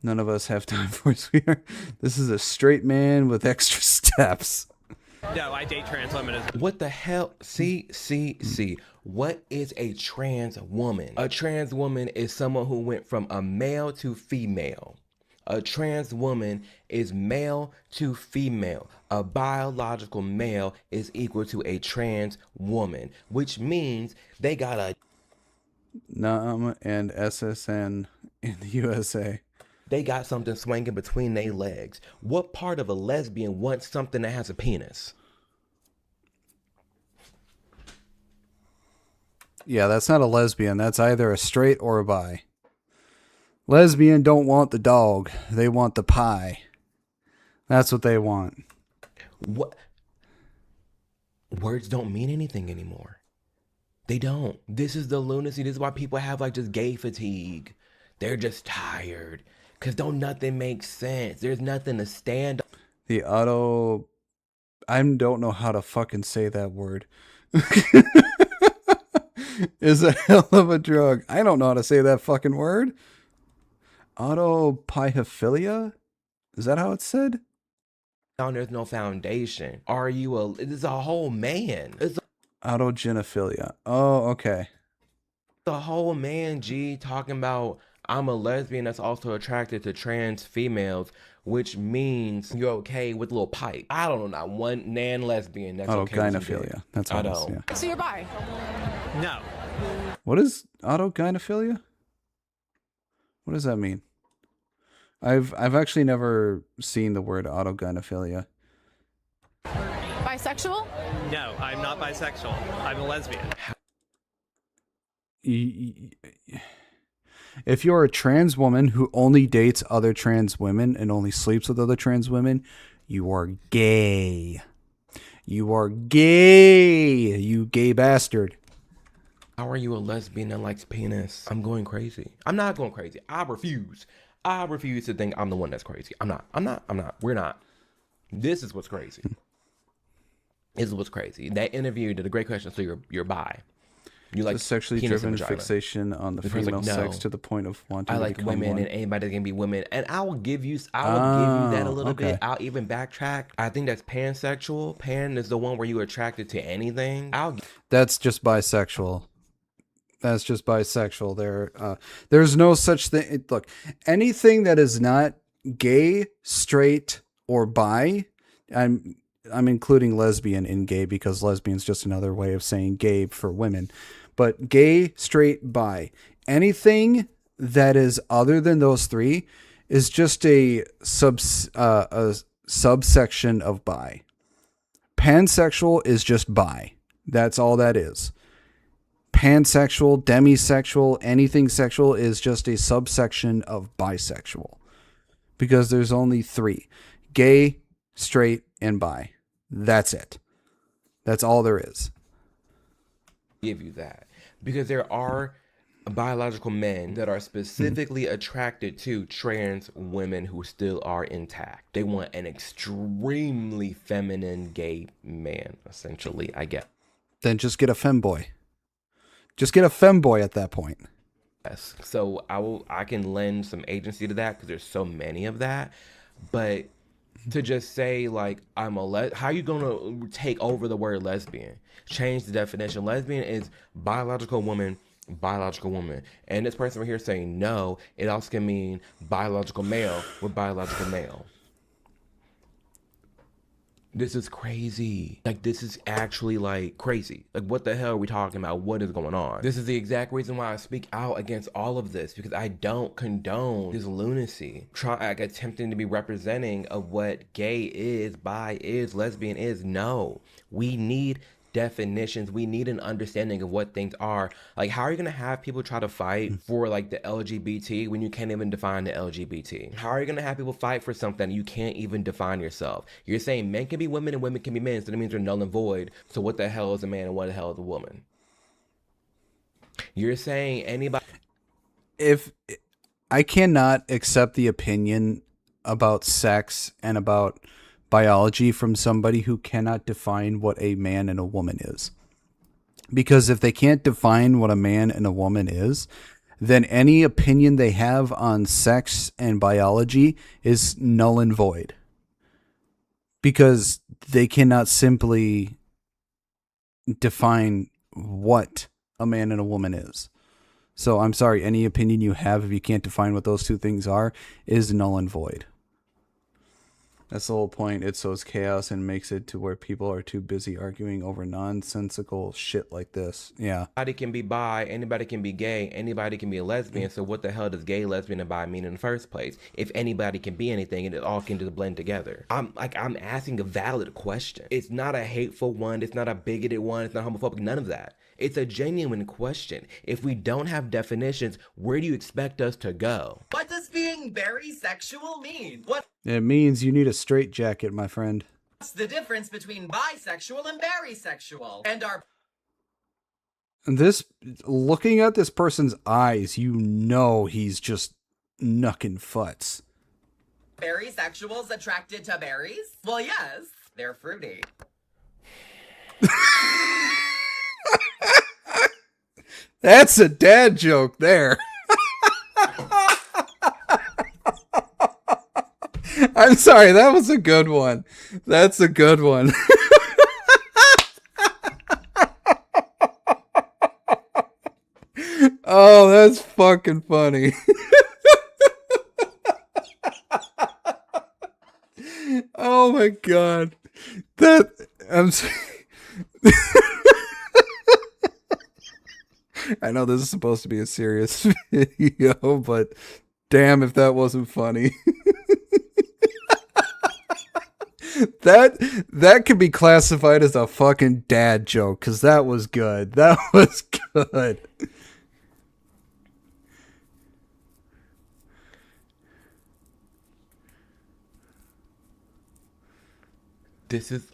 None of us have time for it. This is a straight man with extra steps. No, I date trans women. What the hell? See. What is a trans woman? A trans woman is someone who went from a male to female. A trans woman is male to female. A biological male is equal to a trans woman, which means they got a NUM and SSN in the USA. They got something swinging between their legs. What part of a lesbian wants something that has a penis? Yeah, that's not a lesbian. That's either a straight or a bi. Lesbian don't want the dog. They want the pie. That's what they want. What? Words don't mean anything anymore. They don't. This is the lunacy. This is why people have like just gay fatigue. They're just tired. Because don't nothing make sense. There's nothing to stand. The auto... I don't know how to fucking say that word. Is a hell of a drug. I don't know how to say that fucking word. Autopiophilia? Is that how it's said? There's no foundation. Are you a... It's a whole man. It's Autogenophilia. Oh, okay. a whole man, G, talking about I'm a lesbian that's also attracted to trans females, which means you're okay with little pipe. I don't know, not one lesbian that's okay with some dick. Autogynephilia. That's what I it is, don't. yeah. So you're bi? No. What is autogynephilia? What does that mean? I've actually never seen the word autogynephilia. Bisexual? No, I'm not bisexual. I'm a lesbian. If you're a trans woman who only dates other trans women and only sleeps with other trans women, you are gay. You are gay, you gay bastard. How are you a lesbian that likes penis? I'm going crazy. I'm not going crazy. I refuse. I refuse to think I'm the one that's crazy. I'm not. We're not. This is what's crazy. This is what's crazy. That interview did a great question. So you're bi. You like a sexually penis and driven vagina. fixation on the female like, no, sex to the point of wanting I to like become women one. and anybody that can be women. And I will give you that a little bit. I'll even backtrack. I think that's pansexual. Pan is the one where you're attracted to anything. That's just bisexual. That's just bisexual. There's no such thing. Look, anything that is not gay, straight, or bi, I'm including lesbian in gay because lesbian's just another way of saying gay for women. But gay, straight, bi, anything that is other than those three is just a subsection of bi. Pansexual is just bi. That's all that is. Pansexual, demisexual, anything sexual is just a subsection of bisexual. Because there's only three. Gay, straight, and bi. That's it. That's all there is. Give you that. Because there are biological men that are specifically attracted to trans women who still are intact. They want an extremely feminine gay man, essentially, I guess. Then just get a femboy. Just get a femboy at that point. Yes. So I can lend some agency to that because there's so many of that. But to just say like how are you gonna take over the word lesbian? Change the definition. Lesbian is biological woman. And this person right here saying no, it also can mean biological male with biological male. This is crazy. Like, this is actually, like, crazy. Like, what the hell are we talking about? What is going on? This is the exact reason why I speak out against all of this, because I don't condone this lunacy. Attempting to be representing of what gay is, bi is, lesbian is. No. We need definitions. We need an understanding of what things are. Like, how are you going to have people try to fight for like the LGBT when you can't even define the LGBT? How are you going to have people fight for something you can't even define yourself? You're saying men can be women and women can be men, so that means they're null and void. So what the hell is a man and what the hell is a woman? You're saying anybody... If I cannot accept the opinion about sex and about biology from somebody who cannot define what a man and a woman is. Because if they can't define what a man and a woman is, then any opinion they have on sex and biology is null and void. Because they cannot simply define what a man and a woman is. So I'm sorry, any opinion you have, if you can't define what those two things are, is null and void. That's the whole point. It sows chaos and makes it to where people are too busy arguing over nonsensical shit like this. Yeah. Anybody can be bi, anybody can be gay, anybody can be a lesbian. So what the hell does gay, lesbian, and bi mean in the first place? If anybody can be anything and it all can just blend together. I'm asking a valid question. It's not a hateful one. It's not a bigoted one. It's not homophobic. None of that. It's a genuine question. If we don't have definitions, where do you expect us to go? What does being very sexual mean? What's It means you need a straitjacket, my friend. the difference between bisexual and barysexual? And are This, looking at this person's eyes, you know he's just knuckin' futs. Berry sexuals attracted to berries? Well, yes, they're fruity. That's a dad joke there. I'm sorry, that was a good one. That's a good one. Oh, that's fucking funny. Oh my god. I know this is supposed to be a serious video, but damn if that wasn't funny. That could be classified as a fucking dad joke, because that was good. That was good. This is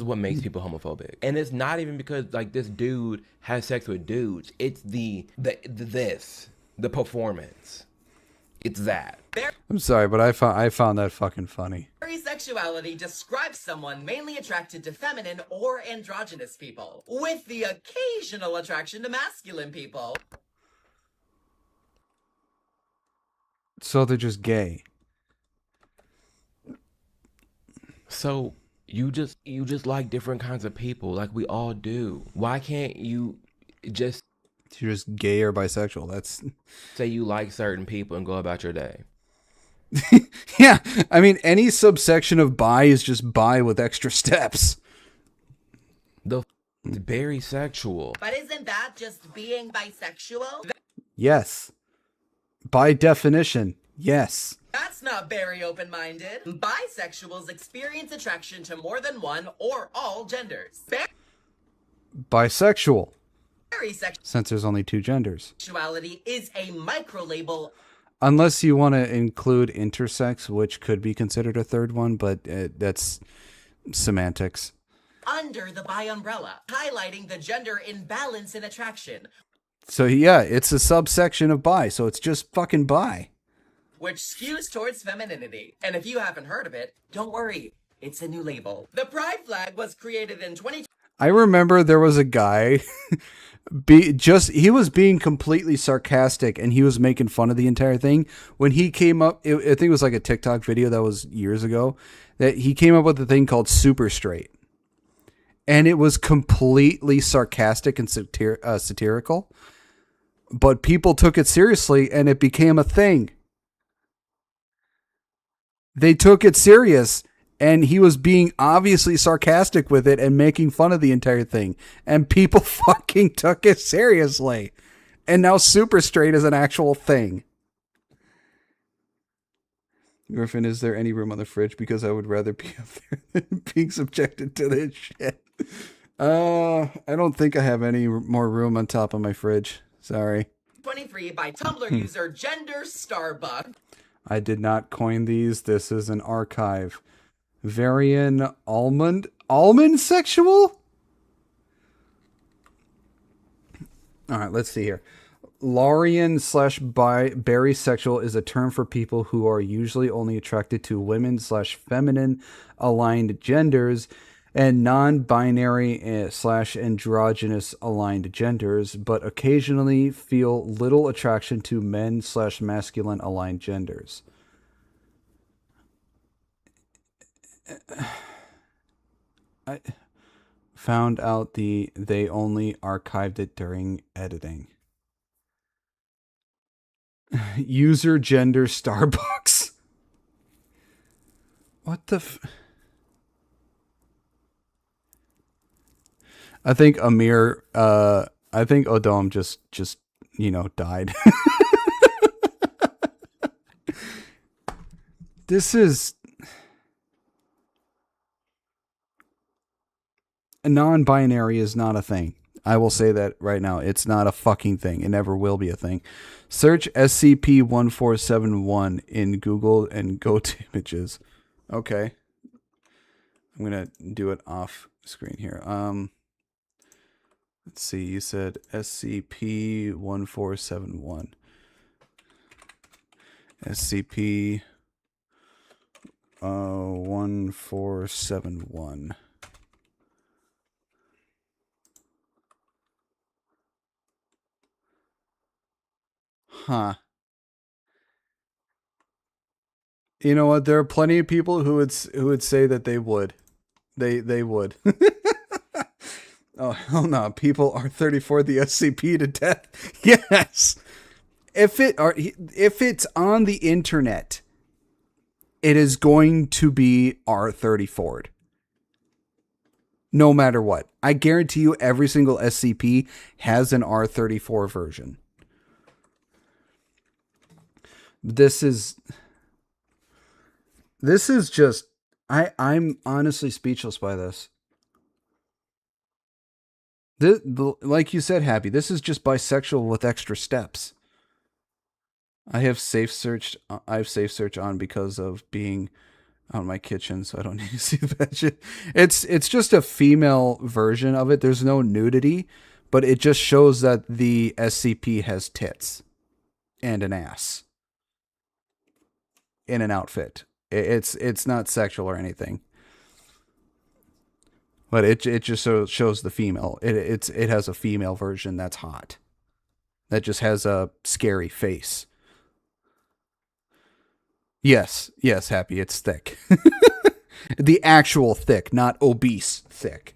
what makes people homophobic. And it's not even because like this dude has sex with dudes. It's the performance. It's that. I'm sorry, but I found that fucking funny. Berry sexuality describes someone mainly attracted to feminine or androgynous people, with the occasional attraction to masculine people. So they're just gay. So you just like different kinds of people, like we all do. Why can't you just You're just gay or bisexual? That's say you like certain people and go about your day? Yeah, I mean, any subsection of bi is just bi with extra steps. It's very sexual. But isn't that just being bisexual? Yes. By definition, yes. That's not very open-minded. Bisexuals experience attraction to more than one or all genders. Bisexual. Berry Since there's only two genders. sexuality is a micro-label Unless you want to include intersex, which could be considered a third one, but that's semantics. under the bi umbrella, highlighting the gender imbalance in attraction, So yeah, it's a subsection of bi, so it's just fucking bi. which skews towards femininity. And if you haven't heard of it, don't worry, it's a new label. The pride flag was created in 2020. I remember there was a guy he was being completely sarcastic and he was making fun of the entire thing. When he came up, I think it was like a TikTok video that was years ago, that he came up with a thing called super straight. And it was completely sarcastic and satirical, but people took it seriously and it became a thing. They took it serious. And he was being obviously sarcastic with it and making fun of the entire thing. And people fucking took it seriously. And now super straight is an actual thing. Griffin, is there any room on the fridge? Because I would rather be up there than being subjected to this shit. I don't think I have any more room on top of my fridge. Sorry. 23 by Tumblr user Gender Starbuck. I did not coin these. This is an archive. Varian almond sexual? All right, let's see here. Laurian / berry sexual is a term for people who are usually only attracted to women / feminine aligned genders and non-binary / androgynous aligned genders, but occasionally feel little attraction to men / masculine aligned genders. I found out they only archived it during editing. User gender Starbucks. What the I think I think Odom just died. This is non-binary is not a thing. I will say that right now. It's not a fucking thing. It never will be a thing. Search SCP-1471 in Google and go to images. Okay. I'm going to do it off screen here. Let's see, you said SCP-1471. SCP 1471. Huh. You know what? There are plenty of people who would say that they would. They would. Oh hell no! People are 34 the SCP to death. Yes. If it's on the internet, it is going to be R34'd. No matter what. I guarantee you every single SCP has an R34 version. This is just I'm honestly speechless by this. Like you said, Happy, this is just bisexual with extra steps. I have safe search on because of being out in my kitchen, so I don't need to see the badge. It's just a female version of it. There's no nudity, but it just shows that the SCP has tits and an ass in an outfit. It's not sexual or anything. But it just shows the female. It has a female version that's hot. That just has a scary face. Yes, Happy, it's thick. The actual thick, not obese thick.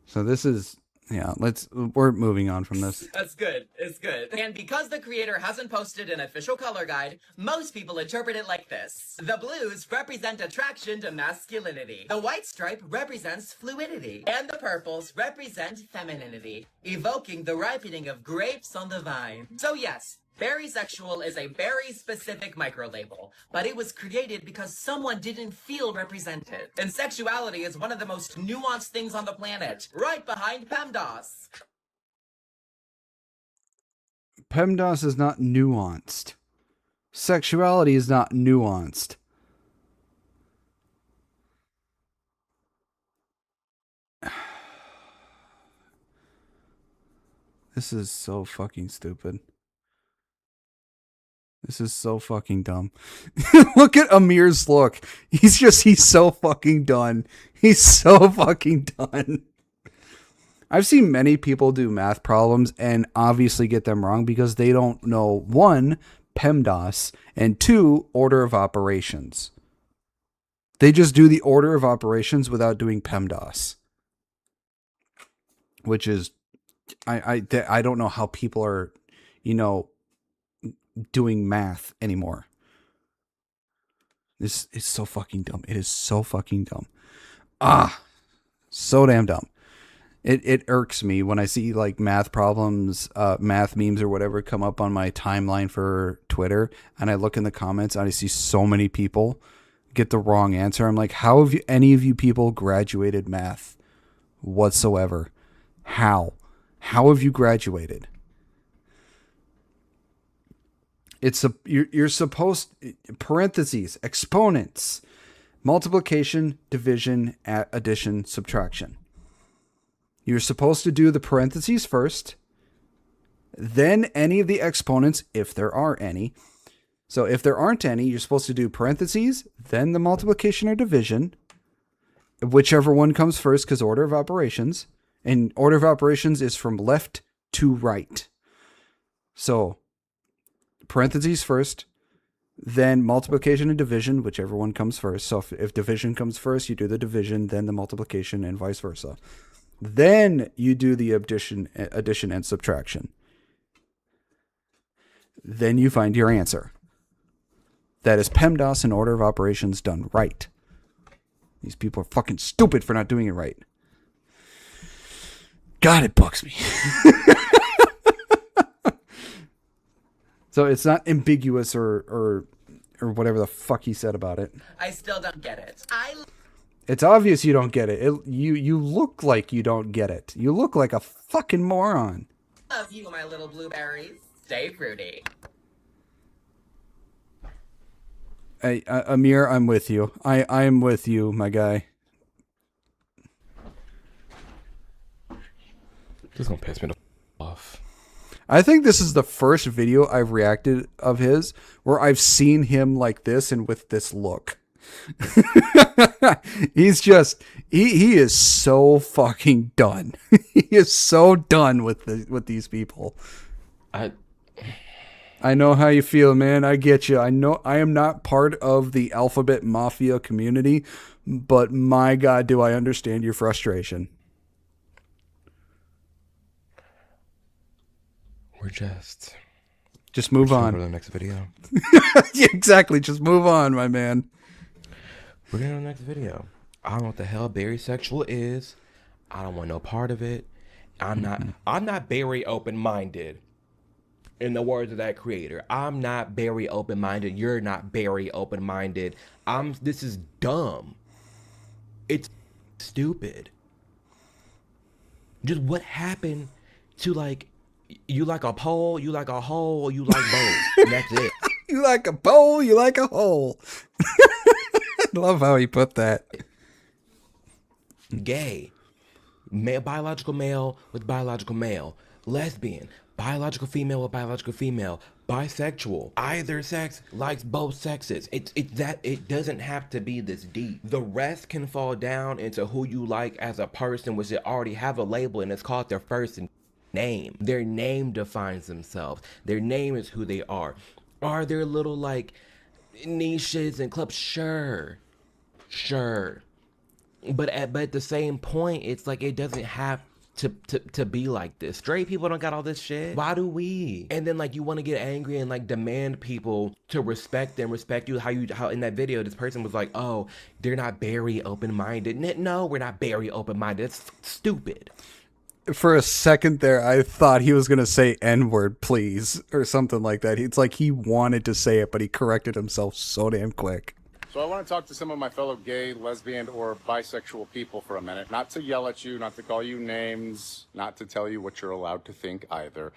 So this is, yeah, we're moving on from this. That's good. It's good. And because the creator hasn't posted an official color guide, most people interpret it like this. The blues represent attraction to masculinity. The white stripe represents fluidity. And the purples represent femininity, evoking the ripening of grapes on the vine. So yes, berry sexual is a very specific microlabel, but it was created because someone didn't feel represented. And sexuality is one of the most nuanced things on the planet, right behind PEMDAS. PEMDAS is not nuanced. Sexuality is not nuanced. This is so fucking stupid. This is so fucking dumb. Look at Amir's look. He's so fucking done. He's so fucking done. I've seen many people do math problems and obviously get them wrong because they don't know, one, PEMDAS, and two, order of operations. They just do the order of operations without doing PEMDAS. Which is, I don't know how people are, doing math anymore. This is so fucking dumb. It is so fucking dumb. So damn dumb. It irks me when I see like math problems, math memes or whatever come up on my timeline for Twitter, and I look in the comments and I see so many people get the wrong answer. I'm like, how have any of you people graduated math whatsoever? How have you graduated? You're supposed, parentheses, exponents, multiplication, division, addition, subtraction. You're supposed to do the parentheses first, then any of the exponents, if there are any. So if there aren't any, you're supposed to do parentheses, then the multiplication or division, whichever one comes first, because order of operations. And order of operations is from left to right. So parentheses first, then multiplication and division, whichever one comes first. So if division comes first, you do the division, then the multiplication, and vice versa. Then you do the addition and subtraction. Then you find your answer. That is PEMDAS in order of operations done right. These people are fucking stupid for not doing it right. God, it bugs me. So it's not ambiguous or whatever the fuck he said about it. I still don't get it. It's obvious you don't get it. You look like you don't get it. You look like a fucking moron. Love you, my little blueberries. Stay fruity. Hey, Amir, I'm with you. I am with you, my guy. This is gonna piss me the off. I think this is the first video I've reacted of his where I've seen him like this and with this look. He's just he is so fucking done. He is so done with these people. I know how you feel, man. I get you. I know I am not part of the alphabet mafia community, but my God, do I understand your frustration. We're just move on to the next video. Yeah, exactly. Just move on, my man. We're going to the next video. I don't know what the hell bisexual is. I don't want no part of it. I'm not very open-minded. In the words of that creator, I'm not very open-minded. You're not very open-minded. This is dumb. It's stupid. Just what happened to, like, you like a pole, you like a hole, you like both. And that's it. You like a pole, you like a hole. I love how he put that. Gay. Male, biological male with biological male. Lesbian. Biological female with biological female. Bisexual. Either sex likes both sexes. It doesn't have to be this deep. The rest can fall down into who you like as a person, which they already have a label, and it's called their first name. Their name defines themselves. Their name is who they are. Are there little like niches and clubs? Sure. But at the same point, it's like it doesn't have to be like this. Straight people don't got all this shit. Why do we? And then like you want to get angry and like demand people to respect them, respect you. How in that video this person was like, oh, they're not very open-minded. No, we're not very open-minded. It's stupid. For a second there, I thought he was going to say N-word, please, or something like that. It's like he wanted to say it, but he corrected himself so damn quick. So I want to talk to some of my fellow gay, lesbian, or bisexual people for a minute. Not to yell at you, not to call you names, not to tell you what you're allowed to think either.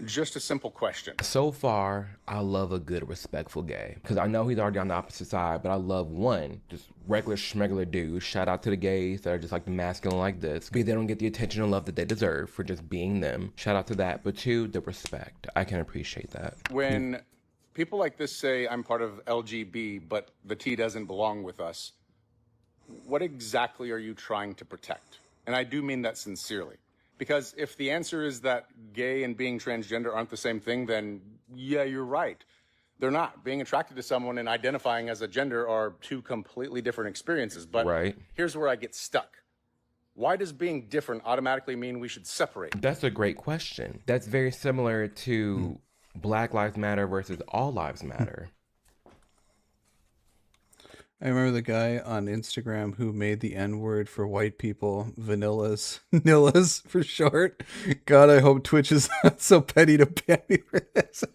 Just a simple question. So far, I love a good, respectful gay. Because I know he's already on the opposite side, but I love one, just regular schmegular dude. Shout out to the gays that are just like the masculine like this. Because they don't get the attention and love that they deserve for just being them. Shout out to that. But two, the respect. I can appreciate that. When people like this say, I'm part of LGB, but the T doesn't belong with us, what exactly are you trying to protect? And I do mean that sincerely. Because if the answer is that gay and being transgender aren't the same thing, then yeah, you're right. They're not. Being attracted to someone and identifying as a gender are two completely different experiences. But here's where I get stuck. Why does being different automatically mean we should separate? That's a great question. That's very similar to Black Lives Matter versus All Lives Matter. I remember the guy on Instagram who made the N-word for white people, vanillas for short. God, I hope Twitch is not so petty to ban me for this.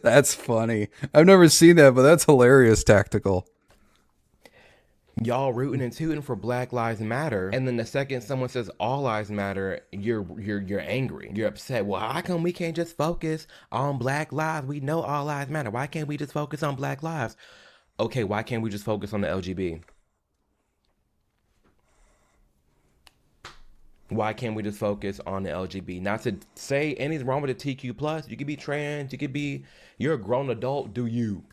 That's funny. I've never seen that, but that's hilarious tactical. Y'all rooting and tooting for Black Lives Matter, and then the second someone says All Lives Matter, you're angry. You're upset. Well, how come we can't just focus on Black lives? We know all lives matter. Why can't we just focus on Black lives? Okay, why can't we just focus on the LGB? Why can't we just focus on the LGB? Not to say anything's wrong with the TQ+. You could be trans. You're a grown adult. Do you?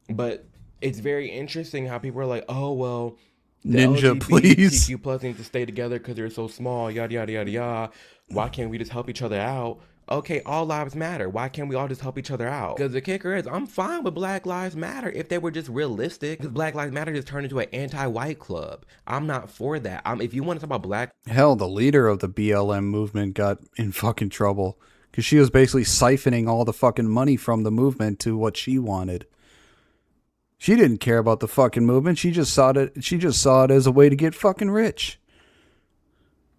But it's very interesting how people are like, oh, well, the Ninja, LGBT, please. TQ+ need to stay together because they're so small, yada, yada, yada, yada. Why can't we just help each other out? Okay, all lives matter. Why can't we all just help each other out? Because the kicker is, I'm fine with Black Lives Matter if they were just realistic. Because Black Lives Matter just turned into an anti-white club. I'm not for that. If you want to talk about black... Hell, the leader of the BLM movement got in fucking trouble. Because she was basically siphoning all the fucking money from the movement to what she wanted. She didn't care about the fucking movement. She just saw it as a way to get fucking rich.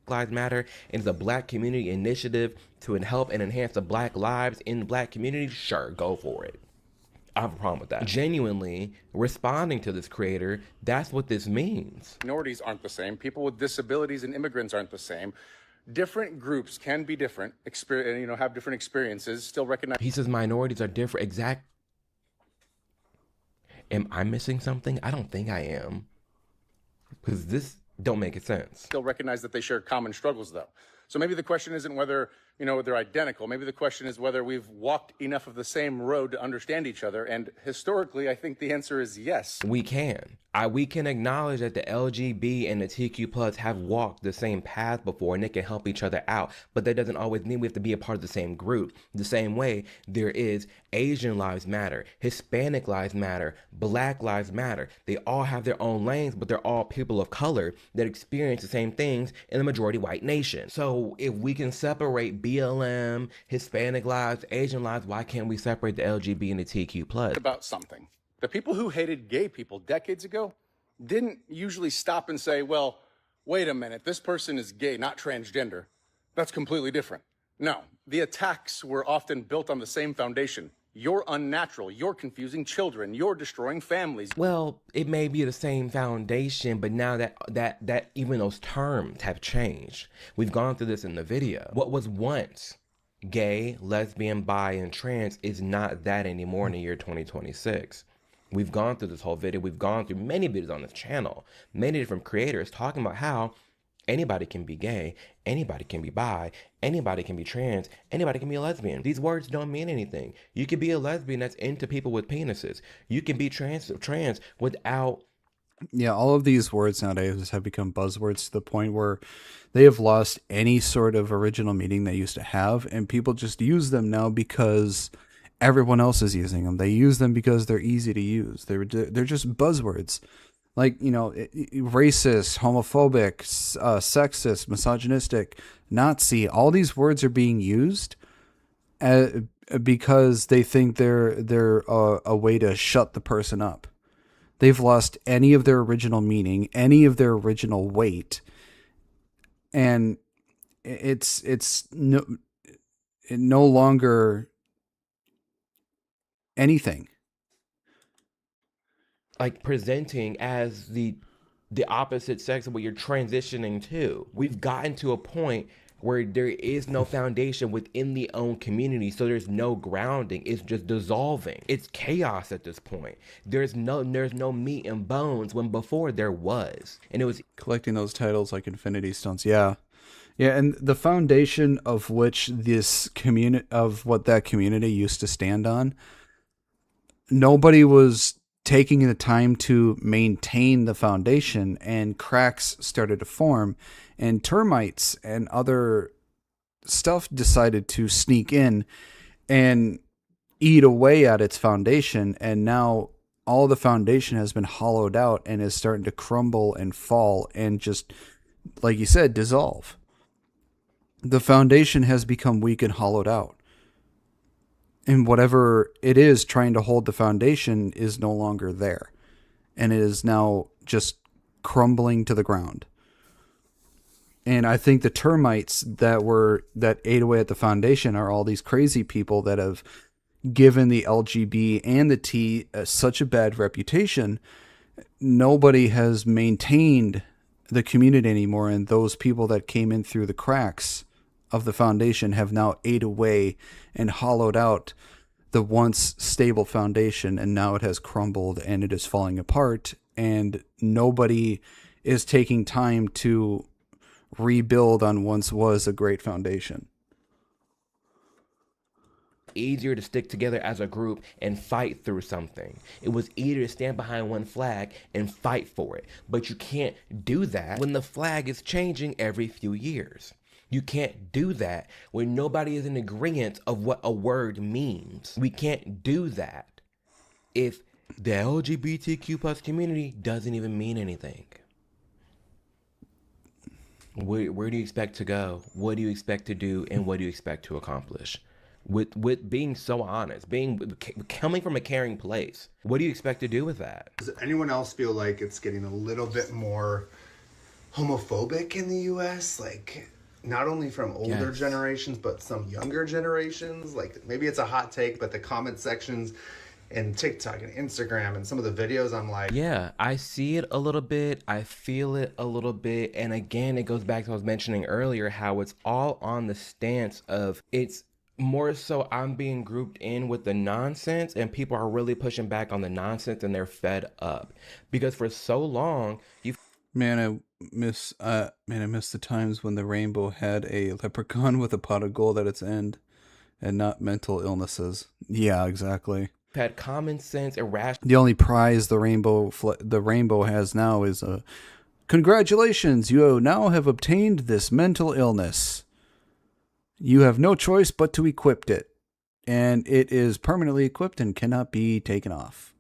Lives Matter and it's a black community initiative to help and enhance the black lives in the black community, sure, go for it. I have a problem with that. Genuinely responding to this creator, that's what this means. Minorities aren't the same. People with disabilities and immigrants aren't the same. Different groups can be different, have different experiences, still recognize. He says minorities are different. Exact. Am I missing something? I don't think I am. Because don't make sense. Still recognize that they share common struggles, though. So maybe the question isn't whether, they're identical. Maybe the question is whether we've walked enough of the same road to understand each other. And historically, I think the answer is yes. We can. We can acknowledge that the LGB and the TQ plus have walked the same path before and they can help each other out. But that doesn't always mean we have to be a part of the same group. The same way there is Asian lives matter, Hispanic lives matter, Black lives matter. They all have their own lanes, but they're all people of color that experience the same things in the majority white nation. So if we can separate BLM, Hispanic lives, Asian lives, why can't we separate the LGB and the TQ plus? About something. The people who hated gay people decades ago didn't usually stop and say, well, wait a minute, this person is gay, not transgender. That's completely different. No, the attacks were often built on the same foundation. You're unnatural, you're confusing children, you're destroying families. Well, it may be the same foundation, but now that even those terms have changed. We've gone through this in the video. What was once gay, lesbian, bi, and trans is not that anymore in the year 2026. We've gone through this whole video. We've gone through many videos on this channel, many different creators talking about how anybody can be gay, anybody can be bi, anybody can be trans, anybody can be a lesbian. These words don't mean anything. You can be a lesbian that's into people with penises. You can be trans without... Yeah, all of these words nowadays have become buzzwords to the point where they have lost any sort of original meaning they used to have, and people just use them now because everyone else is using them. They use them because they're easy to use. They're just buzzwords. Like, racist, homophobic, sexist, misogynistic, Nazi, all these words are being used because they think they're a way to shut the person up. They've lost any of their original meaning, any of their original weight, and it's no longer anything. Like presenting as the opposite sex of what you're transitioning to. We've gotten to a point where there is no foundation within the own community, so there's no grounding. It's just dissolving. It's chaos at this point. There's no meat and bones when before there was. And it was collecting those titles like Infinity Stones. Yeah, and the foundation of which this community, of what that community used to stand on, nobody was taking the time to maintain the foundation, and cracks started to form, and termites and other stuff decided to sneak in and eat away at its foundation, and now all the foundation has been hollowed out and is starting to crumble and fall and just, like you said, dissolve. The foundation has become weak and hollowed out. And whatever it is trying to hold the foundation is no longer there. And it is now just crumbling to the ground. And I think the termites that ate away at the foundation are all these crazy people that have given the LGB and the T such a bad reputation. Nobody has maintained the community anymore. And those people that came in through the cracks of the foundation have now ate away and hollowed out the once stable foundation, and now it has crumbled and it is falling apart, and nobody is taking time to rebuild on once was a great foundation. Easier to stick together as a group and fight through something. It was easier to stand behind one flag and fight for it. But you can't do that when the flag is changing every few years. You can't do that when nobody is in agreement of what a word means. We can't do that if the LGBTQ plus community doesn't even mean anything. Where do you expect to go? What do you expect to do? And what do you expect to accomplish? With being so honest, coming from a caring place, what do you expect to do with that? Does anyone else feel like it's getting a little bit more homophobic in the U.S.? Like, not only from older generations, but some younger generations. Like, maybe it's a hot take, but the comment sections and TikTok and Instagram and some of the videos, I'm like... Yeah, I see it a little bit. I feel it a little bit. And again, it goes back to what I was mentioning earlier, how it's all on the stance of it's more so I'm being grouped in with the nonsense, and people are really pushing back on the nonsense, and they're fed up. Because for so long, Man, I miss the times when the rainbow had a leprechaun with a pot of gold at its end, and not mental illnesses. Yeah, exactly. Had common sense, irrational. The only prize the rainbow has now is congratulations, you now have obtained this mental illness. You have no choice but to equip it, and it is permanently equipped and cannot be taken off.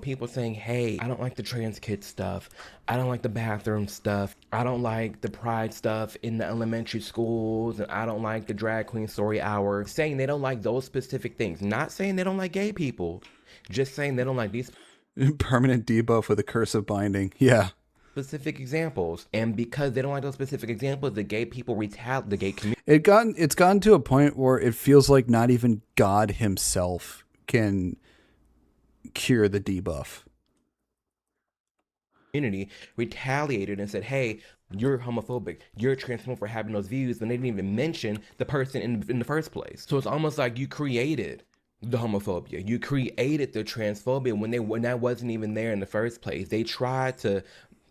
People saying, hey, I don't like the trans kid stuff. I don't like the bathroom stuff. I don't like the pride stuff in the elementary schools. And I don't like the drag queen story hour. Saying they don't like those specific things. Not saying they don't like gay people. Just saying they don't like these permanent debuff with a cursive binding. Yeah. Specific examples. And because they don't like those specific examples, the gay people retaliate, the gay community. It's gotten to a point where it feels like not even God himself can cure the debuff. Community retaliated and said, hey, you're homophobic, you're transphobic for having those views, and they didn't even mention the person in the first place. So it's almost like you created the homophobia, you created the transphobia when that wasn't even there in the first place. They tried to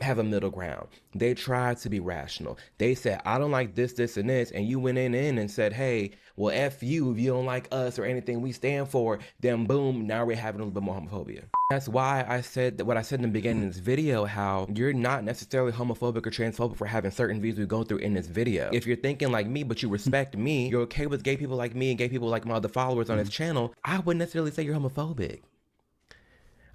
have a middle ground. They tried to be rational. They said, I don't like this, this, and this, and you went in and said, hey, well, F you, if you don't like us or anything we stand for, then boom, now we're having a little bit more homophobia. That's why I said what I said in the beginning of this video, how you're not necessarily homophobic or transphobic for having certain views we go through in this video. If you're thinking like me, but you respect me, you're okay with gay people like me and gay people like my other followers on this channel, I wouldn't necessarily say you're homophobic.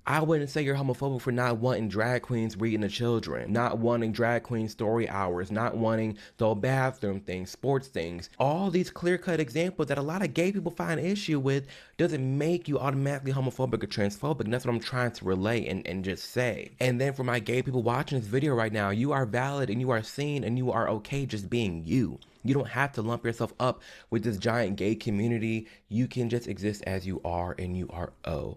I wouldn't say you're homophobic for not wanting drag queens reading to children, not wanting drag queen story hours, not wanting the bathroom things, sports things. All these clear-cut examples that a lot of gay people find issue with doesn't make you automatically homophobic or transphobic. And that's what I'm trying to relay and just say. And then for my gay people watching this video right now, you are valid and you are seen and you are okay just being you. You don't have to lump yourself up with this giant gay community. You can just exist as you are and you are okay.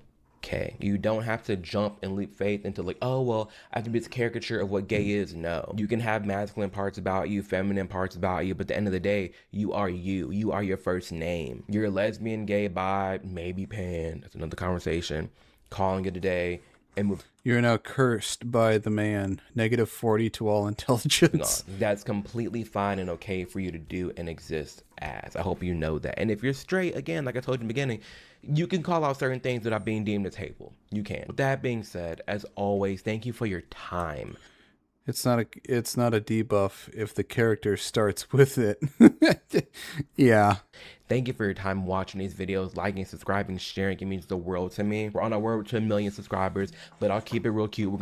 You don't have to jump and leap faith into like, oh, well, I have to be this caricature of what gay is. No. You can have masculine parts about you, feminine parts about you, but at the end of the day, you are you. You are your first name. You're lesbian, gay, bi, maybe pan. That's another conversation. Calling it a day. And move. You're now cursed by the man. -40 to all intelligence. No, that's completely fine and okay for you to do and exist as. I hope you know that. And if you're straight, again, like I told you in the beginning, you can call out certain things without being deemed a table. You can. With that being said, as always, thank you for your time. It's not a debuff if the character starts with it. Yeah. Thank you for your time watching these videos, liking, subscribing, sharing. It means the world to me. We're on our road to 1 million subscribers, but I'll keep it real cute.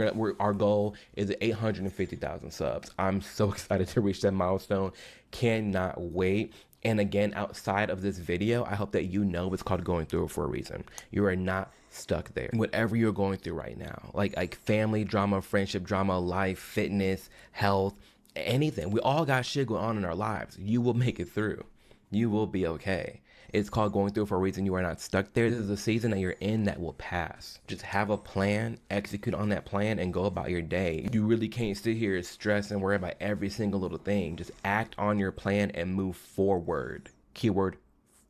Our goal is 850,000 subs. I'm so excited to reach that milestone. Cannot wait. And again, outside of this video, I hope that you know it's called going through it for a reason. You are not stuck there. Whatever you're going through right now, like family drama, friendship drama, life, fitness, health, anything. We all got shit going on in our lives. You will make it through. You will be okay. It's called going through for a reason. You are not stuck there. This is a season that you're in that will pass. Just have a plan, execute on that plan, and go about your day. You really can't sit here and stress and worry about every single little thing. Just act on your plan and move forward. Keyword,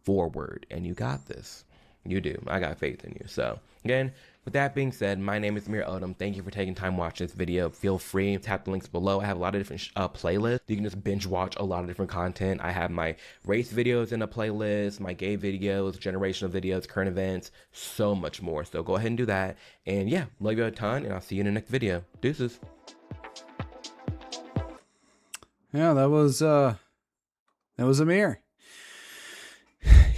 forward. And you got this. You do. I got faith in you. So, again, with that being said, my name is Amir Odom. Thank you for taking time watching this video. Feel free to tap the links below. I have a lot of different playlists. You can just binge watch a lot of different content. I have my race videos in a playlist, my gay videos, generational videos, current events, so much more. So go ahead and do that. And yeah, love you a ton, and I'll see you in the next video. Deuces. Yeah, that was Amir.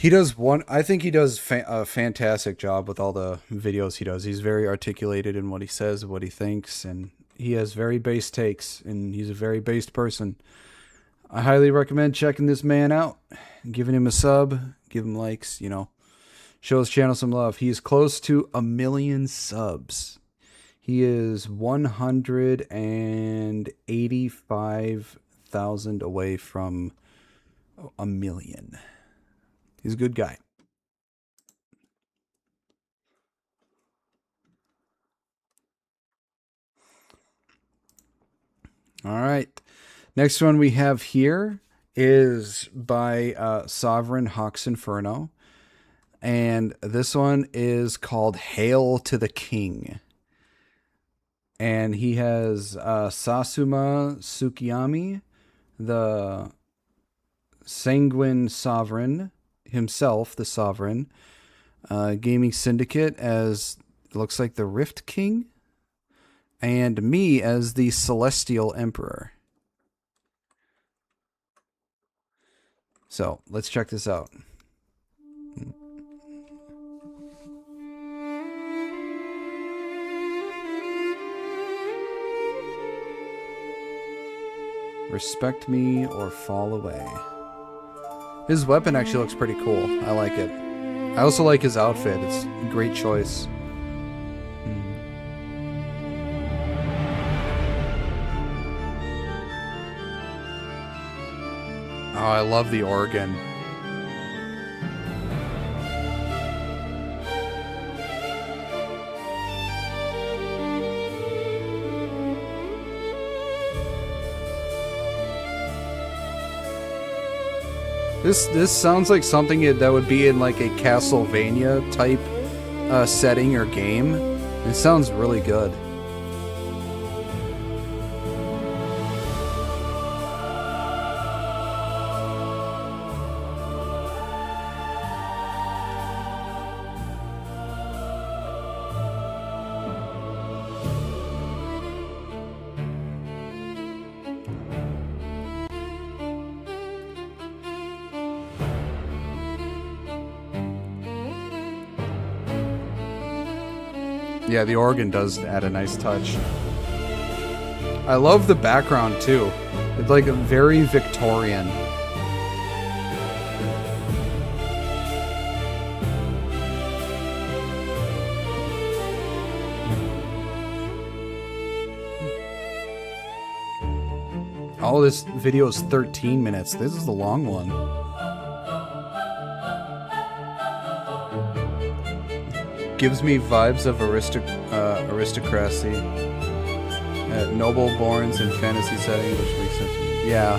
I think he does a fantastic job with all the videos he does. He's very articulated in what he says, what he thinks, and he has very based takes, and he's a very based person. I highly recommend checking this man out, giving him a sub, give him likes, show his channel some love. He is close to 1 million subs. He is 185,000 away from 1 million. He's a good guy. All right. Next one we have here is by Sovereign Hawks Inferno. And this one is called Hail to the King. And he has Sasuma Tsukiyami, the Sanguine Sovereign, himself, the Sovereign, Gaming Syndicate as, it looks like, the Rift King, and me as the Celestial Emperor. So, let's check this out. Respect me or fall away. His weapon actually looks pretty cool. I like it. I also like his outfit. It's a great choice. Oh, I love the organ. This sounds like something that would be in like a Castlevania type setting or game. It sounds really good. Yeah, the organ does add a nice touch. I love the background too. It's like a very Victorian. Oh, this video is 13 minutes. This is the long one. Gives me vibes of aristocracy. Noble-borns in fantasy setting, which makes sense. Yeah.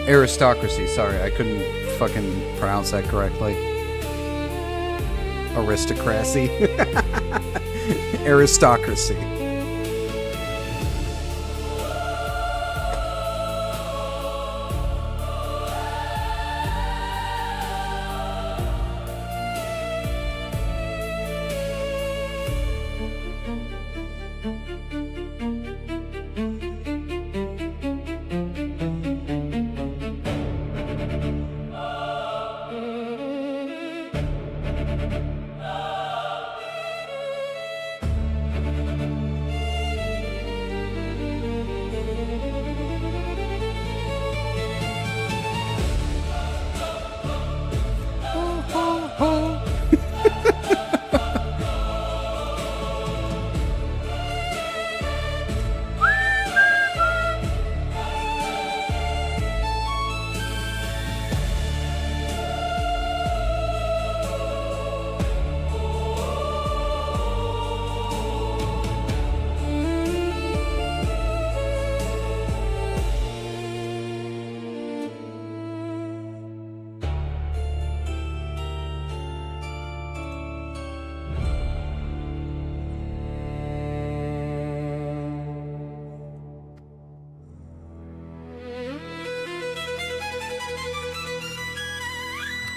Aristocracy, sorry, I couldn't fucking pronounce that correctly. Aristocracy. Aristocracy.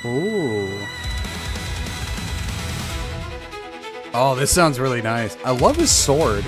Ooh. Oh, this sounds really nice. I love his sword.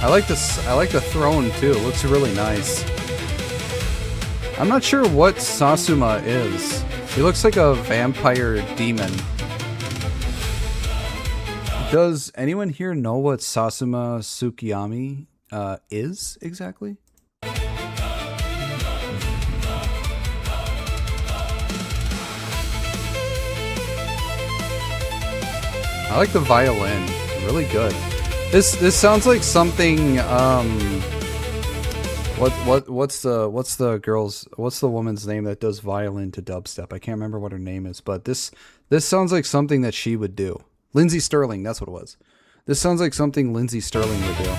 I like this. I like the throne too. It looks really nice. I'm not sure what Sasuma is. He looks like a vampire demon. Does anyone here know what Sasuma Tsukiyami is exactly? I like the violin. It's really good. This sounds like something. What's the woman's name that does violin to dubstep? I can't remember what her name is, but this sounds like something that she would do. Lindsay Sterling, that's what it was. This sounds like something Lindsay Sterling would do.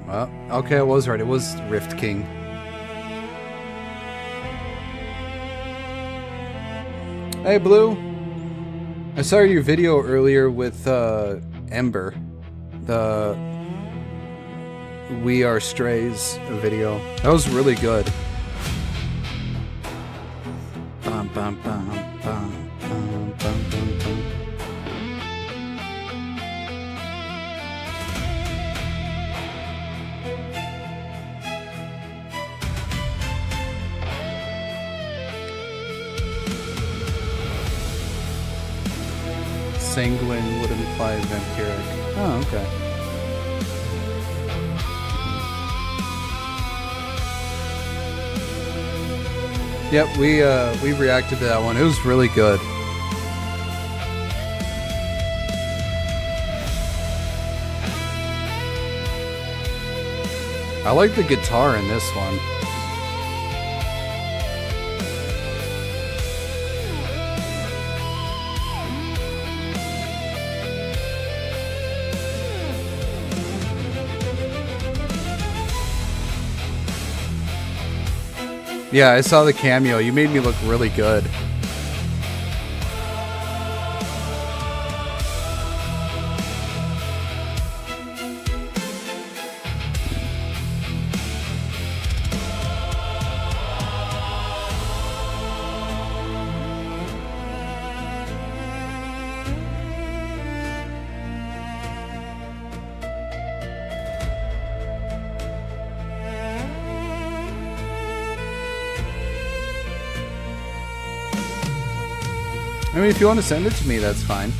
Well, okay, I was right. It was Rift King. Hey, Blue. I saw your video earlier with Ember. The We Are Strays video. That was really good. Bum, bum, bum, bum, bum, bum, bum, bum. Sanguine would imply vampiric. Oh, okay. Yep, we reacted to that one. It was really good. I like the guitar in this one. Yeah, I saw the cameo. You made me look really good. I mean, if you want to send it to me, that's fine.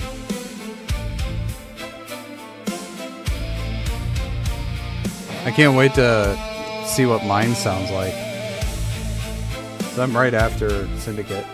I can't wait to see what mine sounds like. So I'm right after Syndicate.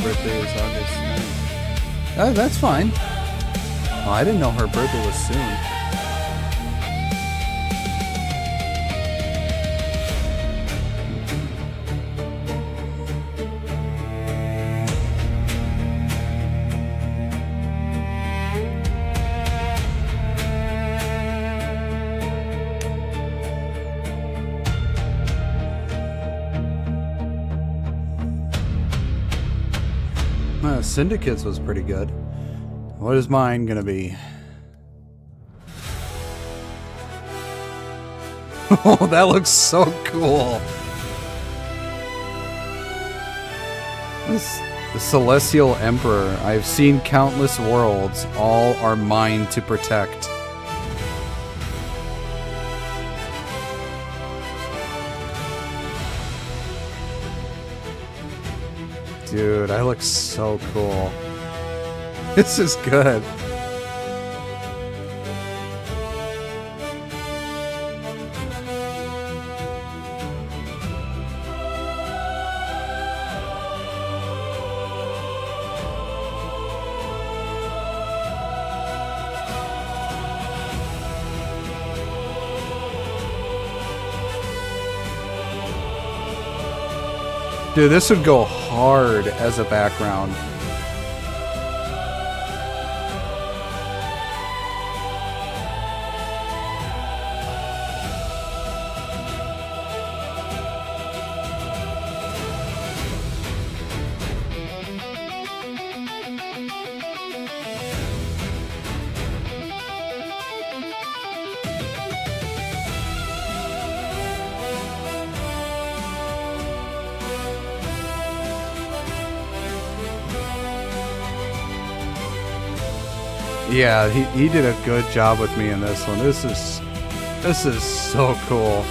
birthday is August 9th. That's fine. Oh, I didn't know her birthday was soon. Syndicates was pretty good. What is mine gonna be? Oh, that looks so cool. The Celestial Emperor. I have seen countless worlds. All are mine to protect. Dude, I look so cool. This is good. Dude, this would go hard as a background. Yeah, he did a good job with me in this one. This is so cool.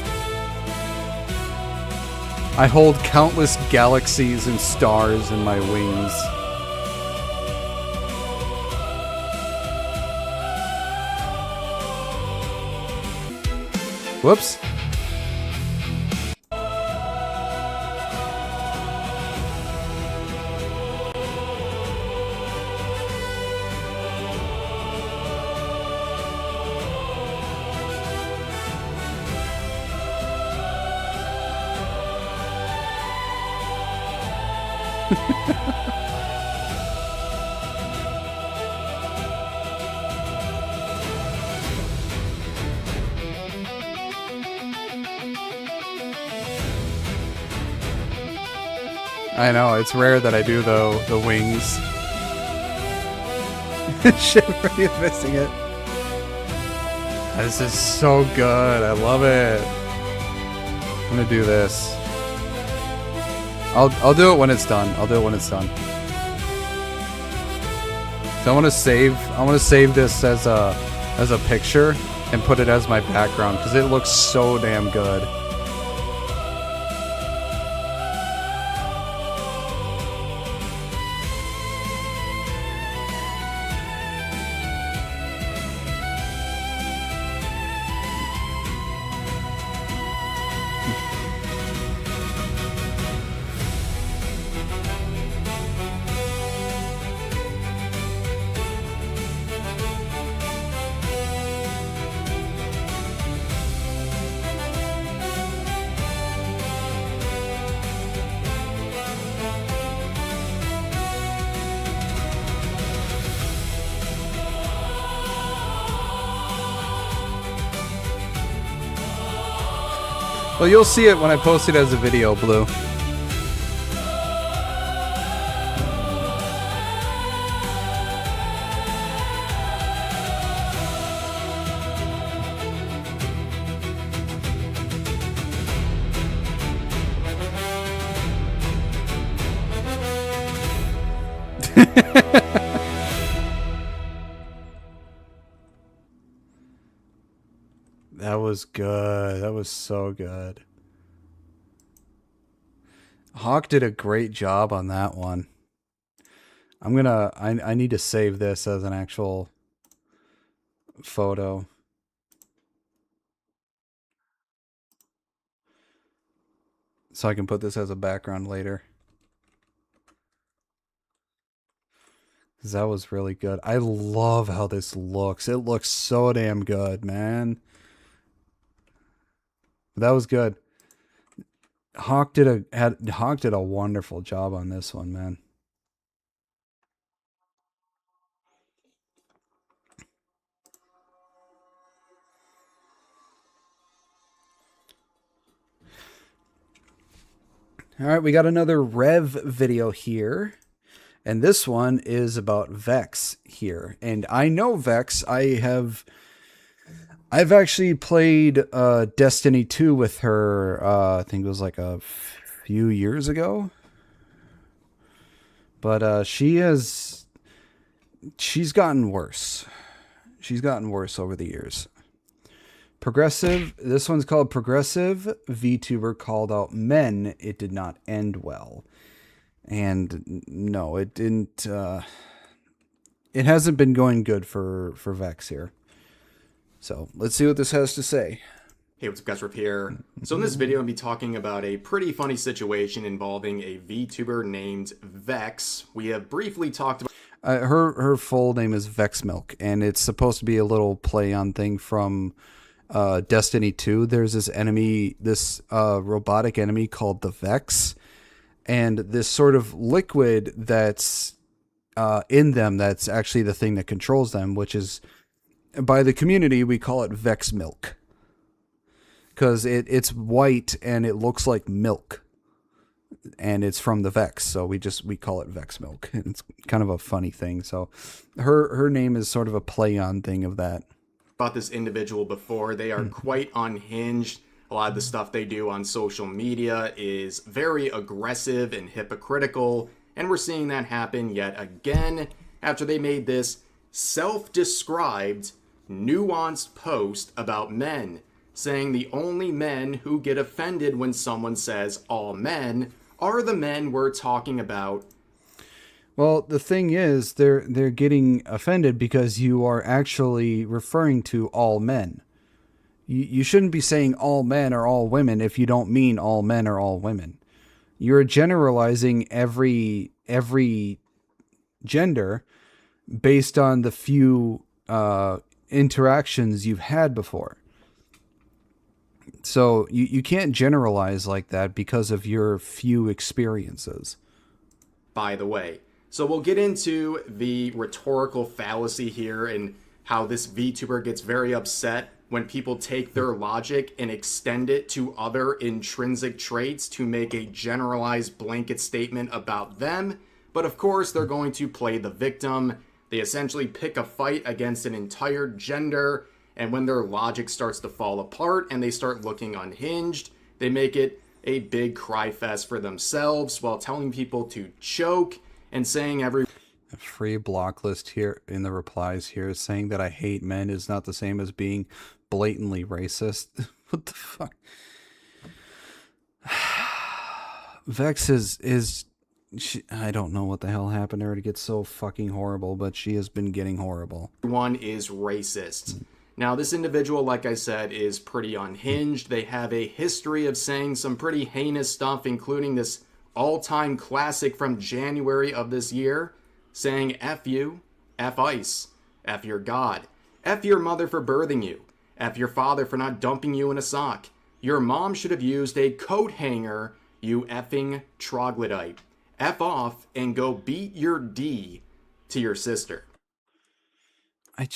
I hold countless galaxies and stars in my wings. Whoops. I know, it's rare that I do the wings. Shit, already missing it. This is so good. I love it. I'm gonna do this. I'll do it when it's done. I'll do it when it's done. So I want to save this as a picture and put it as my background because it looks so damn good. Well, you'll see it when I post it as a video, Blue. That was good. That was so good. Hawk did a great job on that one. I need to save this as an actual photo. So I can put this as a background later. That was really good. I love how this looks. It looks so damn good, man. That was good. Hawk did a wonderful job on this one, man. All right, we got another Rev video here. And this one is about Vex here. And I know Vex. I've actually played Destiny 2 with her, I think it was like a few years ago. But she's gotten worse. She's gotten worse over the years. Progressive, this one's called Progressive VTuber called out men. It did not end well. And no, it didn't. It hasn't been going good for Vex here. So let's see what this has to say. Hey, what's up guys, Rip here. So in this video, I'm going to be talking about a pretty funny situation involving a VTuber named Vex. We have briefly talked about... Her full name is Vex Milk, and it's supposed to be a little play on thing from Destiny 2. There's this enemy, this robotic enemy called the Vex, and this sort of liquid that's in them that's actually the thing that controls them, which is, by the community, we call it Vex Milk. Because it's white and it looks like milk. And it's from the Vex, so we call it Vex Milk. It's kind of a funny thing. So her name is sort of a play on thing of that. About this individual before. They are quite unhinged. A lot of the stuff they do on social media is very aggressive and hypocritical. And we're seeing that happen yet again after they made this self-described, nuanced post about men, saying the only men who get offended when someone says all men are the men we're talking about. Well, the thing is, they're getting offended because you are actually referring to all men. You shouldn't be saying all men or all women if you don't mean all men or all women. You're generalizing every gender based on the few interactions you've had before. So you can't generalize like that because of your few experiences. By the way, so we'll get into the rhetorical fallacy here and how this VTuber gets very upset when people take their logic and extend it to other intrinsic traits to make a generalized blanket statement about them. But of course, they're going to play the victim. They essentially pick a fight against an entire gender. And when their logic starts to fall apart and they start looking unhinged, they make it a big cry fest for themselves while telling people to choke and saying every... A free block list here in the replies here saying that I hate men is not the same as being blatantly racist. What the fuck? Vex is she, I don't know what the hell happened to her to get so fucking horrible, but she has been getting horrible. One is racist. Now, this individual, like I said, is pretty unhinged. They have a history of saying some pretty heinous stuff, including this all-time classic from January of this year, saying F you, F ICE, F your God, F your mother for birthing you, F your father for not dumping you in a sock. Your mom should have used a coat hanger, you effing troglodyte. F off and go beat your D to your sister. I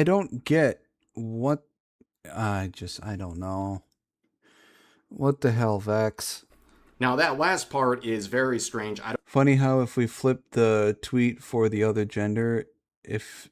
don't get what... I don't know. What the hell, Vex? Now, that last part is very strange. Funny how if we flip the tweet for the other gender, if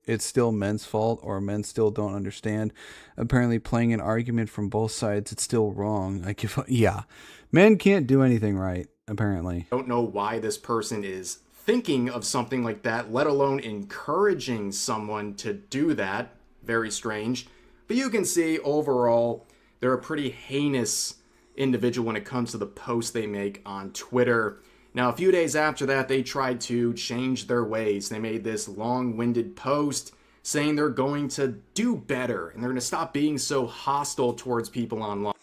it's still men's fault or men still don't understand. Apparently playing an argument from both sides, it's still wrong. I give up. Yeah. Men can't do anything right, apparently. I don't know why this person is thinking of something like that, let alone encouraging someone to do that. Very strange. But you can see overall, they're a pretty heinous individual when it comes to the posts they make on Twitter. Now, a few days after that, they tried to change their ways. They made this long-winded post saying they're going to do better and they're going to stop being so hostile towards people online.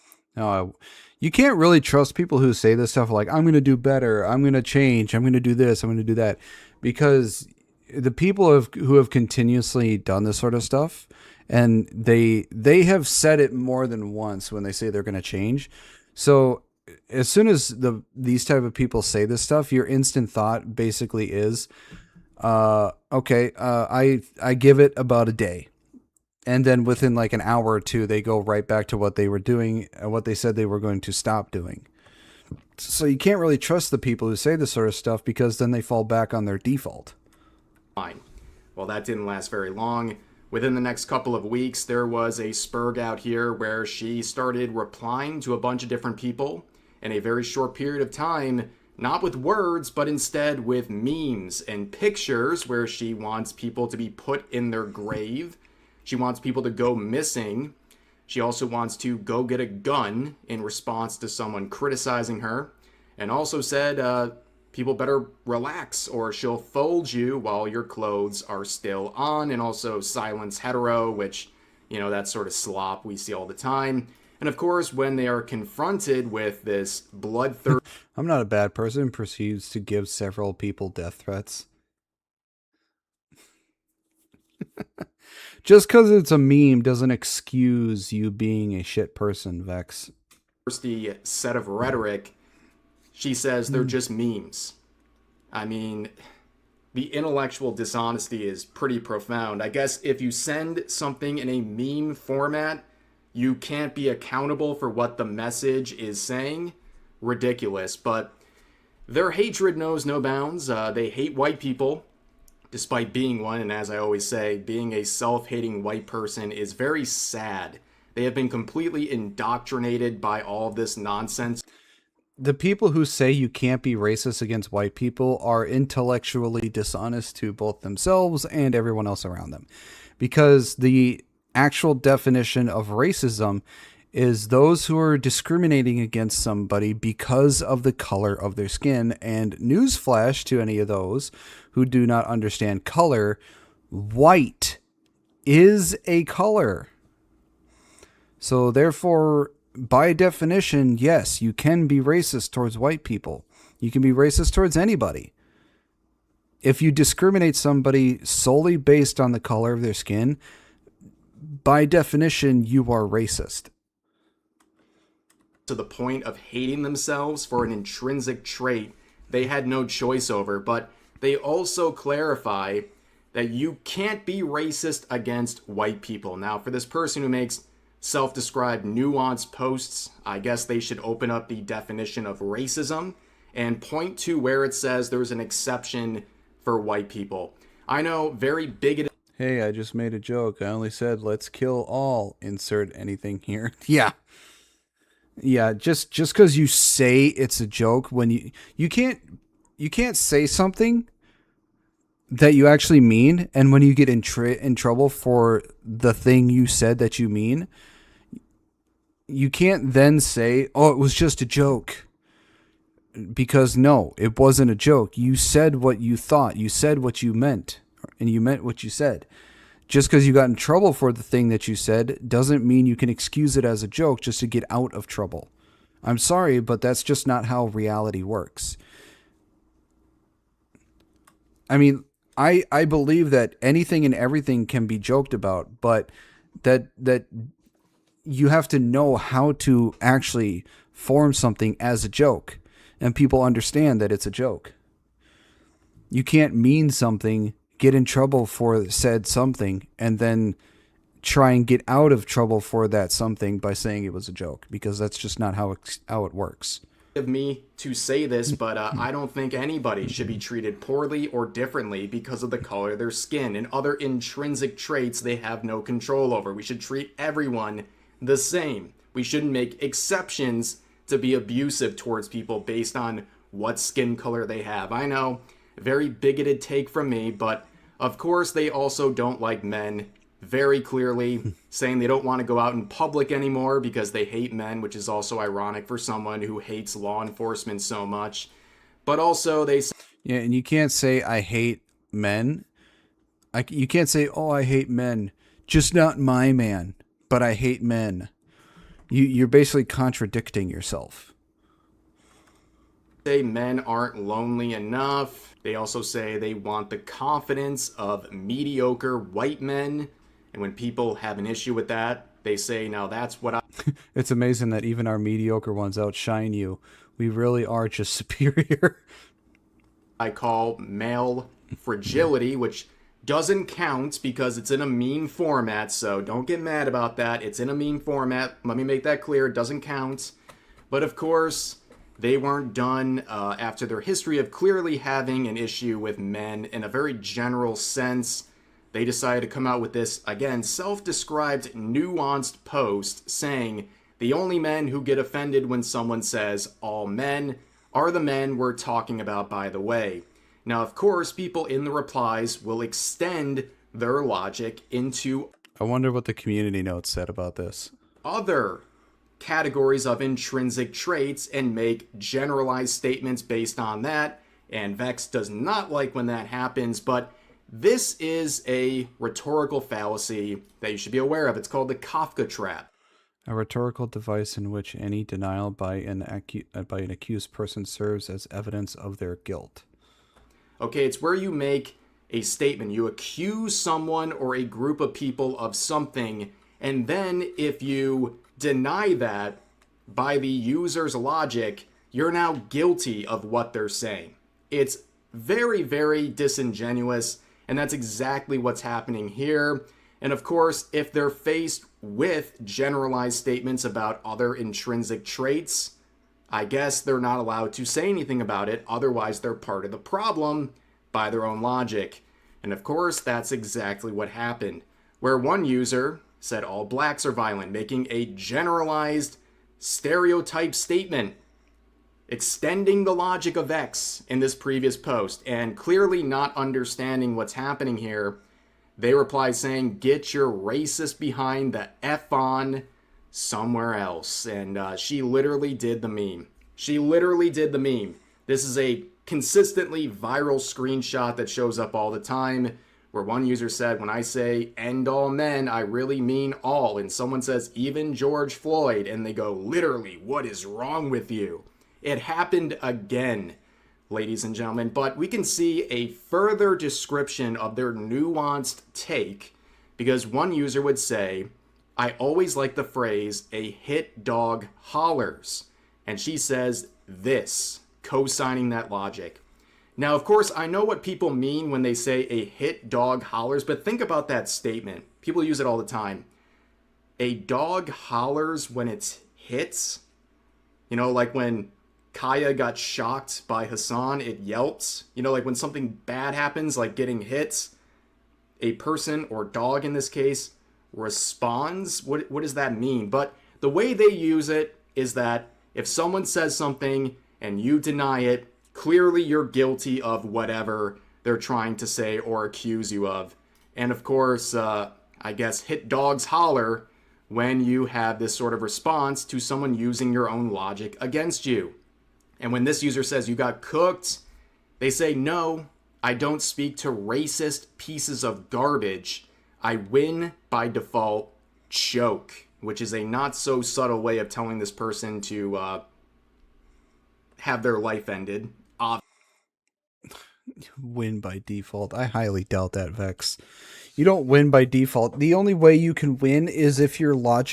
You can't really trust people who say this stuff like, I'm going to do better, I'm going to change, I'm going to do this, I'm going to do that. Because the people who have continuously done this sort of stuff, and they have said it more than once when they say they're going to change. So as soon as these type of people say this stuff, your instant thought basically is, okay, I give it about a day. And then within like an hour or two, they go right back to what they were doing and what they said they were going to stop doing. So you can't really trust the people who say this sort of stuff, because then they fall back on their default. Fine. Well, that didn't last very long. Within the next couple of weeks, there was a spurg out here where she started replying to a bunch of different people in a very short period of time, not with words, but instead with memes and pictures where she wants people to be put in their grave. She wants people to go missing. She also wants to go get a gun in response to someone criticizing her, and also said people better relax or she'll fold you while your clothes are still on, and also silence hetero, which, you know, that sort of slop we see all the time. And of course, when they are confronted with this bloodthirsty... I'm not a bad person, proceeds to give several people death threats. Just because it's a meme doesn't excuse you being a shit person, Vex. Set of rhetoric, she says they're just memes. I mean, the intellectual dishonesty is pretty profound. I guess if you send something in a meme format, you can't be accountable for what the message is saying. Ridiculous. But their hatred knows no bounds. They hate white people, despite being one, and as I always say, being a self-hating white person is very sad. They have been completely indoctrinated by all this nonsense. The people who say you can't be racist against white people are intellectually dishonest to both themselves and everyone else around them. Because the actual definition of racism is those who are discriminating against somebody because of the color of their skin. And newsflash to any of those who do not understand color, white is a color. So therefore, by definition, yes, you can be racist towards white people. You can be racist towards anybody. If you discriminate somebody solely based on the color of their skin, by definition, you are racist. To the point of hating themselves for an intrinsic trait they had no choice over, but they also clarify that you can't be racist against white people. Now, for this person who makes self-described nuanced posts, I guess they should open up the definition of racism and point to where it says there's an exception for white people. I know, very bigoted. Hey, I just made a joke. I only said, let's kill all. Insert anything here. Yeah. Yeah, just because you say it's a joke, when you can't say something that you actually mean, and when you get in trouble for the thing you said that you mean, you can't then say, oh, it was just a joke. Because no, it wasn't a joke. You said what you thought. You said what you meant, and you meant what you said. Just because you got in trouble for the thing that you said doesn't mean you can excuse it as a joke just to get out of trouble. I'm sorry, but that's just not how reality works. I mean, I believe that anything and everything can be joked about, but that you have to know how to actually form something as a joke, and people understand that it's a joke. You can't mean something, get in trouble for said something, and then try and get out of trouble for that something by saying it was a joke, because that's just not how it works. Of me to say this, but I don't think anybody should be treated poorly or differently because of the color of their skin and other intrinsic traits they have no control over. We should treat everyone the same. We shouldn't make exceptions to be abusive towards people based on what skin color they have. I know, very bigoted take from me, but of course they also don't like men, very clearly, saying they don't want to go out in public anymore because they hate men, which is also ironic for someone who hates law enforcement so much. But also they... Yeah, and you can't say, I hate men. You can't say, oh, I hate men. Just not my man, but I hate men. You're basically contradicting yourself. Say men aren't lonely enough. They also say they want the confidence of mediocre white men. And when people have an issue with that, they say, now that's what I... It's amazing that even our mediocre ones outshine you. We really are just superior. I call male fragility, which doesn't count because it's in a meme format, so don't get mad about that. It's in a meme format. Let me make that clear. It doesn't count. But of course, they weren't done after their history of clearly having an issue with men in a very general sense. They decided to come out with this, again, self-described nuanced post saying the only men who get offended when someone says all men are the men we're talking about, by the way. Now, of course, people in the replies will extend their logic into... I wonder what the community notes said about this. ...other categories of intrinsic traits and make generalized statements based on that. And Vex does not like when that happens, but this is a rhetorical fallacy that you should be aware of. It's called the Kafka trap. A rhetorical device in which any denial by an accused person serves as evidence of their guilt. Okay, it's where you make a statement. You accuse someone or a group of people of something, and then if you deny that by the user's logic, you're now guilty of what they're saying. It's very, very disingenuous, and that's exactly what's happening here. And of course, if they're faced with generalized statements about other intrinsic traits, I guess they're not allowed to say anything about it, otherwise they're part of the problem by their own logic. And of course, that's exactly what happened, where one user said all blacks are violent, making a generalized stereotype statement, extending the logic of X in this previous post, and clearly not understanding what's happening here. They replied saying, get your racist behind the F on somewhere else. And she literally did the meme. She literally did the meme. This is a consistently viral screenshot that shows up all the time, where one user said, when I say end all men, I really mean all. And someone says, even George Floyd. And they go, literally, what is wrong with you? It happened again, ladies and gentlemen. But we can see a further description of their nuanced take, because one user would say, I always like the phrase, a hit dog hollers. And she says this, co-signing that logic. Now, of course, I know what people mean when they say a hit dog hollers, but think about that statement. People use it all the time. A dog hollers when it hits. You know, like when Kaya got shocked by Hassan, it yelps. You know, like when something bad happens, like getting hit, a person, or dog in this case, responds. What does that mean? But the way they use it is that if someone says something and you deny it, clearly you're guilty of whatever they're trying to say or accuse you of. And of course, I guess hit dogs holler when you have this sort of response to someone using your own logic against you. And when this user says you got cooked, they say, no, I don't speak to racist pieces of garbage. I win by default, choke, which is a not so subtle way of telling this person to have their life ended. Win by default. I highly doubt that, Vex. You don't win by default. The only way you can win is if you make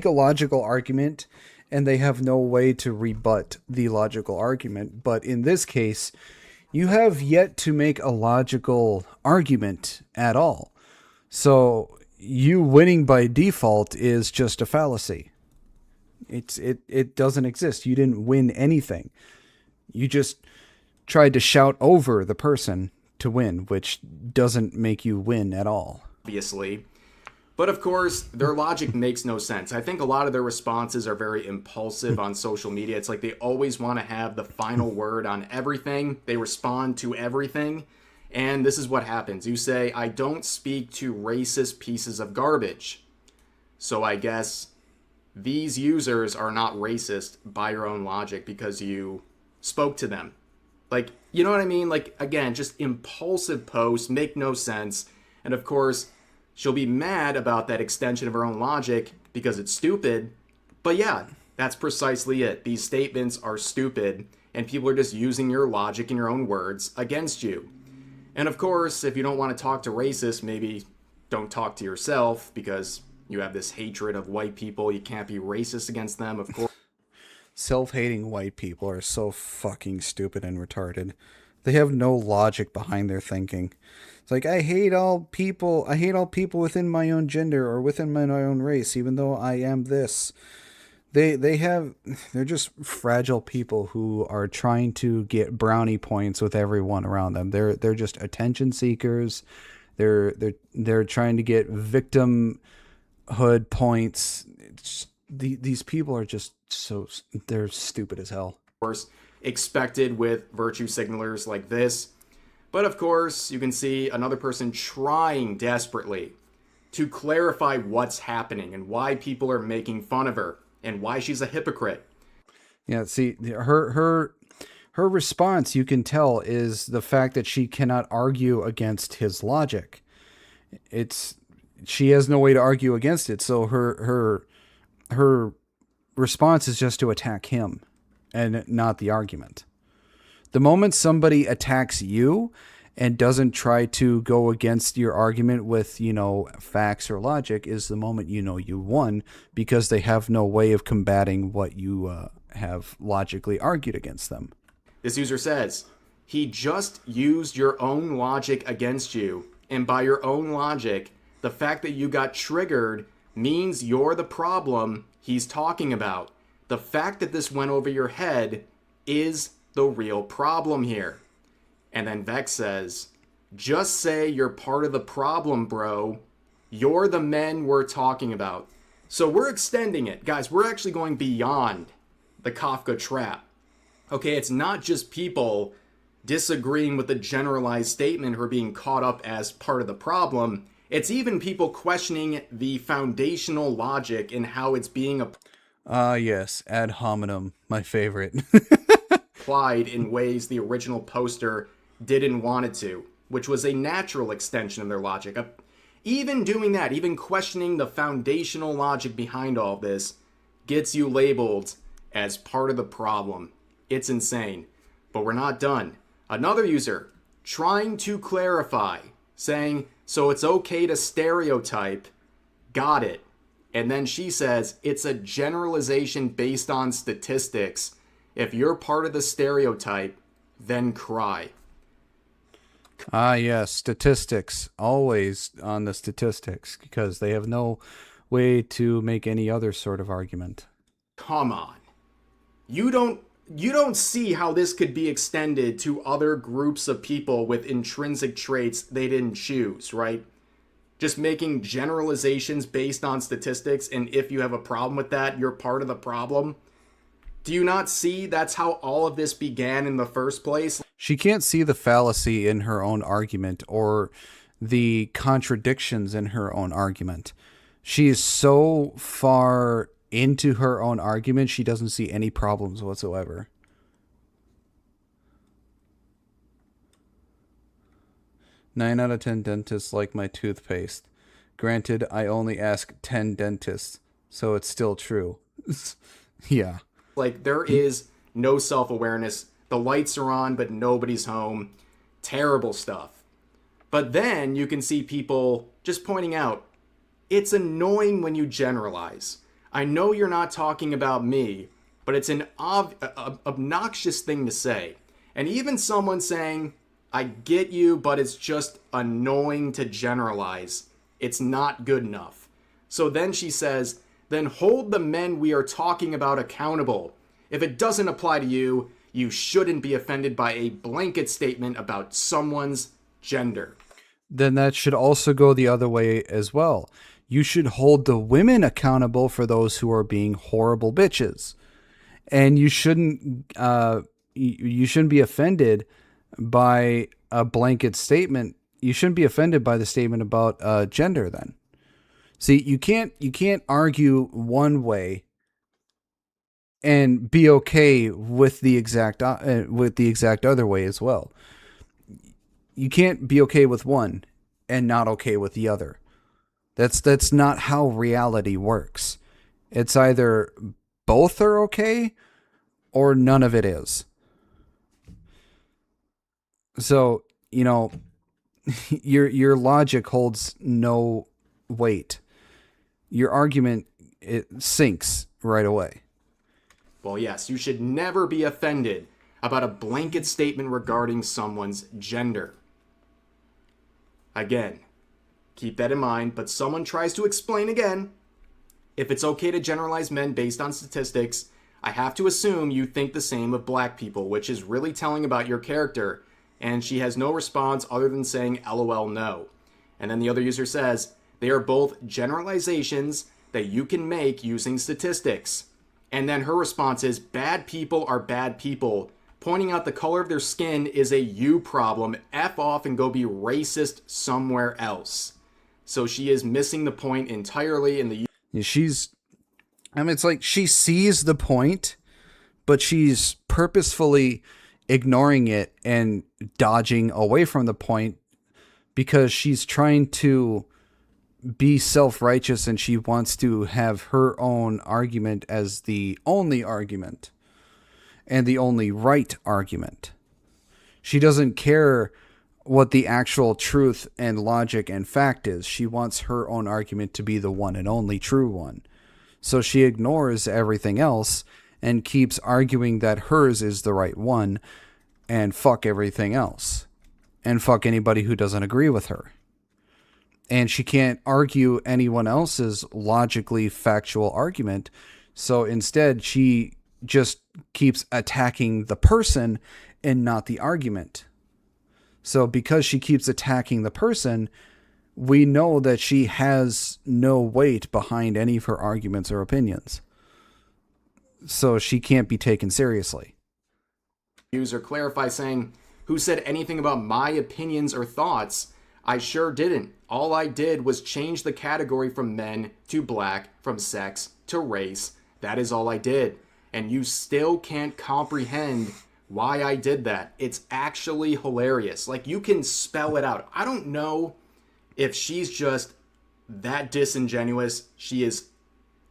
a logical argument and they have no way to rebut the logical argument. But in this case, you have yet to make a logical argument at all. So you winning by default is just a fallacy. It doesn't exist. You didn't win anything. You just tried to shout over the person to win, which doesn't make you win at all. Obviously. But of course, their logic makes no sense. I think a lot of their responses are very impulsive on social media. It's like they always want to have the final word on everything. They respond to everything. And this is what happens. You say, I don't speak to racist pieces of garbage. So I guess these users are not racist by your own logic because you spoke to them. Like, you know what I mean? Like, again, just impulsive posts, make no sense. And of course, she'll be mad about that extension of her own logic because it's stupid. But yeah, that's precisely it. These statements are stupid, and people are just using your logic and your own words against you. And of course, if you don't want to talk to racists, maybe don't talk to yourself because you have this hatred of white people. You can't be racist against them, of course. Self-hating white people are so fucking stupid and retarded. They have no logic behind their thinking. It's like, I hate all people within my own gender or within my own race, even though I am this. They're just fragile people who are trying to get brownie points with everyone around them. They're just attention seekers. They're trying to get victimhood points. These people are just they're stupid as hell. Of course, expected with virtue signalers like this. But of course, you can see another person trying desperately to clarify what's happening and why people are making fun of her and why she's a hypocrite. Yeah, see, her response, you can tell, is the fact that she cannot argue against his logic. She has no way to argue against it, so her response is just to attack him and not the argument. The moment somebody attacks you and doesn't try to go against your argument with, facts or logic is the moment you won, because they have no way of combating what you have logically argued against them. This user says, he just used your own logic against you, and by your own logic, the fact that you got triggered means you're the problem he's talking about. The fact that this went over your head is the real problem here. And then Vex says, just say you're part of the problem, bro. You're the men we're talking about. So we're extending it. Guys, we're actually going beyond the Kafka trap. Okay, it's not just people disagreeing with the generalized statement who are being caught up as part of the problem. It's even people questioning the foundational logic and how it's being yes, ad hominem, my favorite. applied in ways the original poster didn't want it to, which was a natural extension of their logic. Even doing that, even questioning the foundational logic behind all this, gets you labeled as part of the problem. It's insane. But we're not done. Another user trying to clarify, saying, so it's okay to stereotype, got it. And then she says, it's a generalization based on statistics. If you're part of the stereotype, then cry. Ah, yes, statistics. Always on the statistics, because they have no way to make any other sort of argument. Come on. You don't see how this could be extended to other groups of people with intrinsic traits they didn't choose, right? Just making generalizations based on statistics, and if you have a problem with that, you're part of the problem. Do you not see that's how all of this began in the first place? She can't see the fallacy in her own argument or the contradictions in her own argument. She is so far into her own argument, she doesn't see any problems whatsoever. Nine out of 10 dentists like my toothpaste. Granted, I only ask 10 dentists, so it's still true. Yeah. Like, there is no self-awareness. The lights are on, but nobody's home. Terrible stuff. But then you can see people just pointing out, it's annoying when you generalize. I know you're not talking about me, but it's an obnoxious thing to say. And even someone saying, I get you, but it's just annoying to generalize. It's not good enough. So then she says, then hold the men we are talking about accountable. If it doesn't apply to you, you shouldn't be offended by a blanket statement about someone's gender. Then that should also go the other way as well. You should hold the women accountable for those who are being horrible bitches. And you shouldn't be offended by a blanket statement. You shouldn't be offended by the statement about gender then. See, you can't argue one way and be okay with the exact other way as well. You can't be okay with one and not okay with the other. That's not how reality works. It's either both are okay or none of it is. So, you know, your logic holds no weight. Your argument, it sinks right away. Well, yes, you should never be offended about a blanket statement regarding someone's gender. Again, keep that in mind, but someone tries to explain again. If it's okay to generalize men based on statistics, I have to assume you think the same of black people, which is really telling about your character. And she has no response other than saying LOL no. And then the other user says, they are both generalizations that you can make using statistics. And then her response is, bad people are bad people. Pointing out the color of their skin is a you problem. F off and go be racist somewhere else. So she is missing the point entirely in the... It's like she sees the point, but she's purposefully ignoring it and dodging away from the point because she's trying to be self-righteous and she wants to have her own argument as the only argument and the only right argument. She doesn't care what the actual truth and logic and fact is. She wants her own argument to be the one and only true one. So she ignores everything else and keeps arguing that hers is the right one and fuck everything else and fuck anybody who doesn't agree with her. And she can't argue anyone else's logically factual argument. So instead, she just keeps attacking the person and not the argument. So because she keeps attacking the person, we know that she has no weight behind any of her arguments or opinions. So she can't be taken seriously. User clarify saying, who said anything about my opinions or thoughts? I sure didn't. All I did was change the category from men to black, from sex to race. That is all I did. And you still can't comprehend why I did that. It's actually hilarious. Like, you can spell it out. I don't know if she's just that disingenuous. She is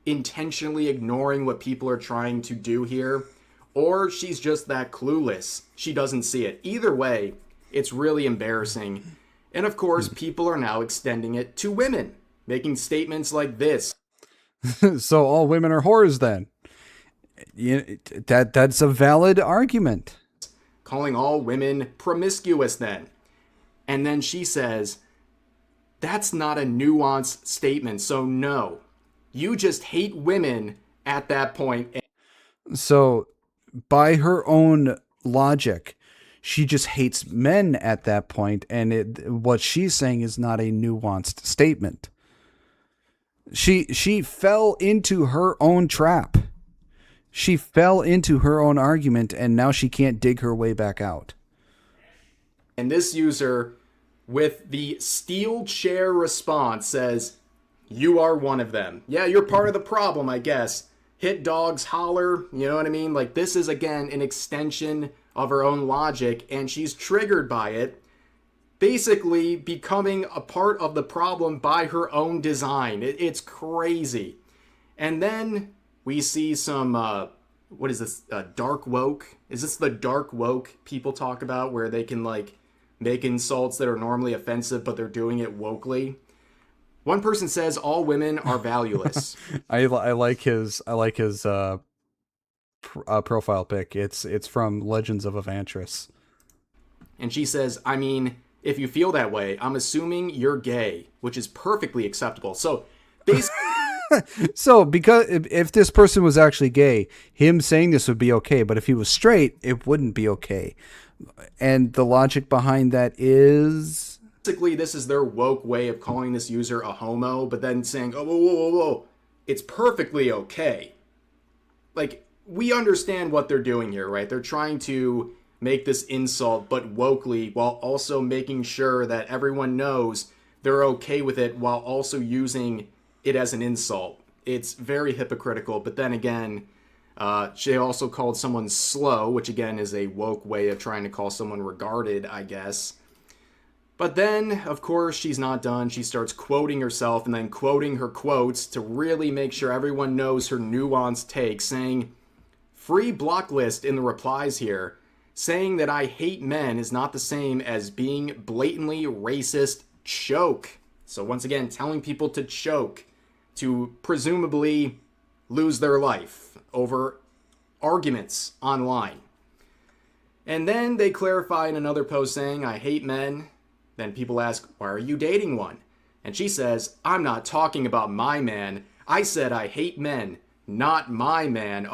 intentionally ignoring what people are trying to do here, or she's just that clueless. She doesn't see it. Either way, it's really embarrassing. And of course, people are now extending it to women, making statements like this. So all women are whores then? That's a valid argument. Calling all women promiscuous then. And then she says, that's not a nuanced statement, so no. You just hate women at that point. So by her own logic, she just hates men at that point, and what she's saying is not a nuanced statement. She fell into her own trap. She fell into her own argument, and now she can't dig her way back out. And this user, with the steel chair response, says, you are one of them. Yeah, you're part of the problem, I guess. Hit dogs, holler, you know what I mean? Like, this is, again, an extension of her own logic, and she's triggered by it, basically becoming a part of the problem by her own design. It's crazy. And then we see some, what is this, dark woke? Is this the dark woke people talk about, where they can, like, make insults that are normally offensive, but they're doing it wokely? One person says all women are valueless. I like his profile pic. It's from Legends of Evantris. And she says, I mean, if you feel that way, I'm assuming you're gay, which is perfectly acceptable. So basically, so because if this person was actually gay, him saying this would be okay, but if he was straight, it wouldn't be okay. And the logic behind that is, basically, this is their woke way of calling this user a homo, but then saying, oh, whoa, whoa, whoa, whoa, it's perfectly okay. Like, we understand what they're doing here, right? They're trying to make this insult, but wokely, while also making sure that everyone knows they're okay with it, while also using it as an insult. It's very hypocritical, but then again, she also called someone slow, which again is a woke way of trying to call someone regarded, I guess. But then, of course, she's not done. She starts quoting herself and then quoting her quotes to really make sure everyone knows her nuanced take, saying, free block list in the replies here, saying that I hate men is not the same as being blatantly racist. Choke. So once again, telling people to choke, to presumably lose their life over arguments online. And then they clarify in another post saying, I hate men. Then people ask, why are you dating one? And she says, I'm not talking about my man. I said I hate men, not my man.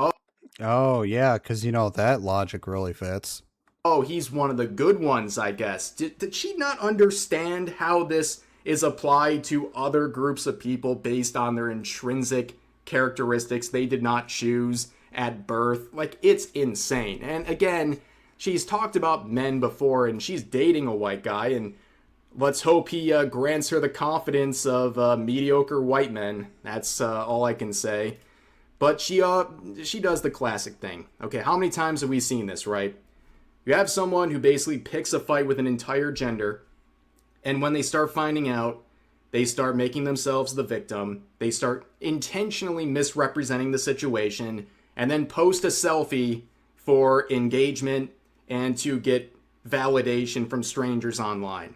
Oh, yeah, because, you know, that logic really fits. Oh, he's one of the good ones, I guess. Did she not understand how this is applied to other groups of people based on their intrinsic characteristics they did not choose at birth? Like, it's insane. And again, she's talked about men before, and she's dating a white guy, and let's hope he grants her the confidence of mediocre white men. That's all I can say. But she does the classic thing. Okay, how many times have we seen this, right? You have someone who basically picks a fight with an entire gender, and when they start finding out, they start making themselves the victim. They start intentionally misrepresenting the situation, and then post a selfie for engagement and to get validation from strangers online.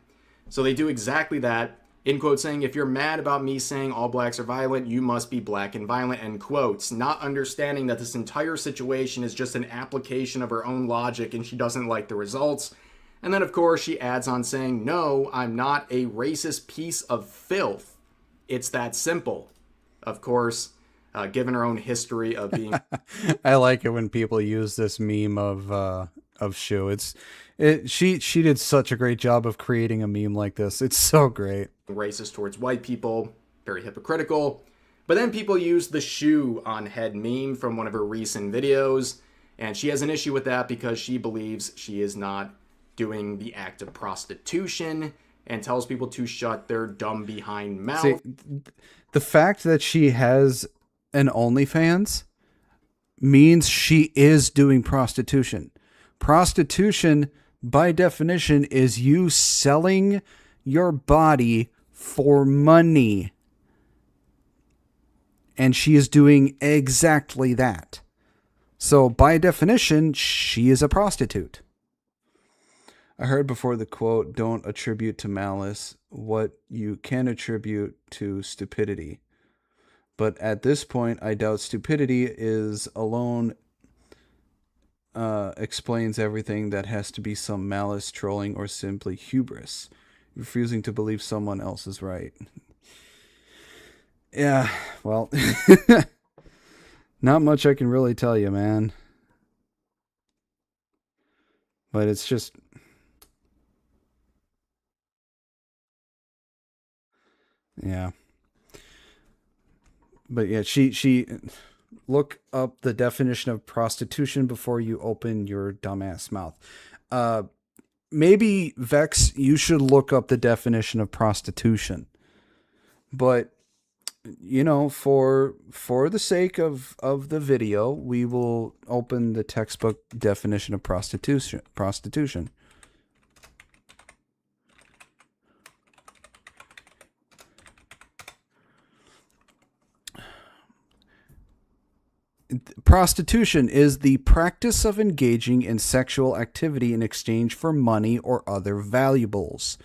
So they do exactly that, in quotes saying, if you're mad about me saying all blacks are violent, you must be black and violent, end quotes, not understanding that this entire situation is just an application of her own logic and she doesn't like the results. And then, of course, she adds on saying, no, I'm not a racist piece of filth. It's that simple. Of course, given her own history of being... I like it when people use this meme of Shu. She did such a great job of creating a meme like this. It's so great. Racist towards white people, very hypocritical. But then people use the shoe on head meme from one of her recent videos, and she has an issue with that because she believes she is not doing the act of prostitution and tells people to shut their dumb behind mouth. See, the fact that she has an OnlyFans means she is doing prostitution. Prostitution, by definition, is you selling your body for money. And she is doing exactly that. So, by definition, she is a prostitute. I heard before the quote, don't attribute to malice what you can attribute to stupidity. But at this point, I doubt stupidity is alone explains everything. That has to be some malice, trolling, or simply hubris. Refusing to believe someone else is right. Yeah, well, not much I can really tell you, man. But it's just... yeah. But yeah, she look up the definition of prostitution before you open your dumbass mouth. Maybe, Vex, you should look up the definition of prostitution. But, you know, for the sake of the video, we will open the textbook definition of prostitution. Prostitution is the practice of engaging in sexual activity in exchange for money or other valuables.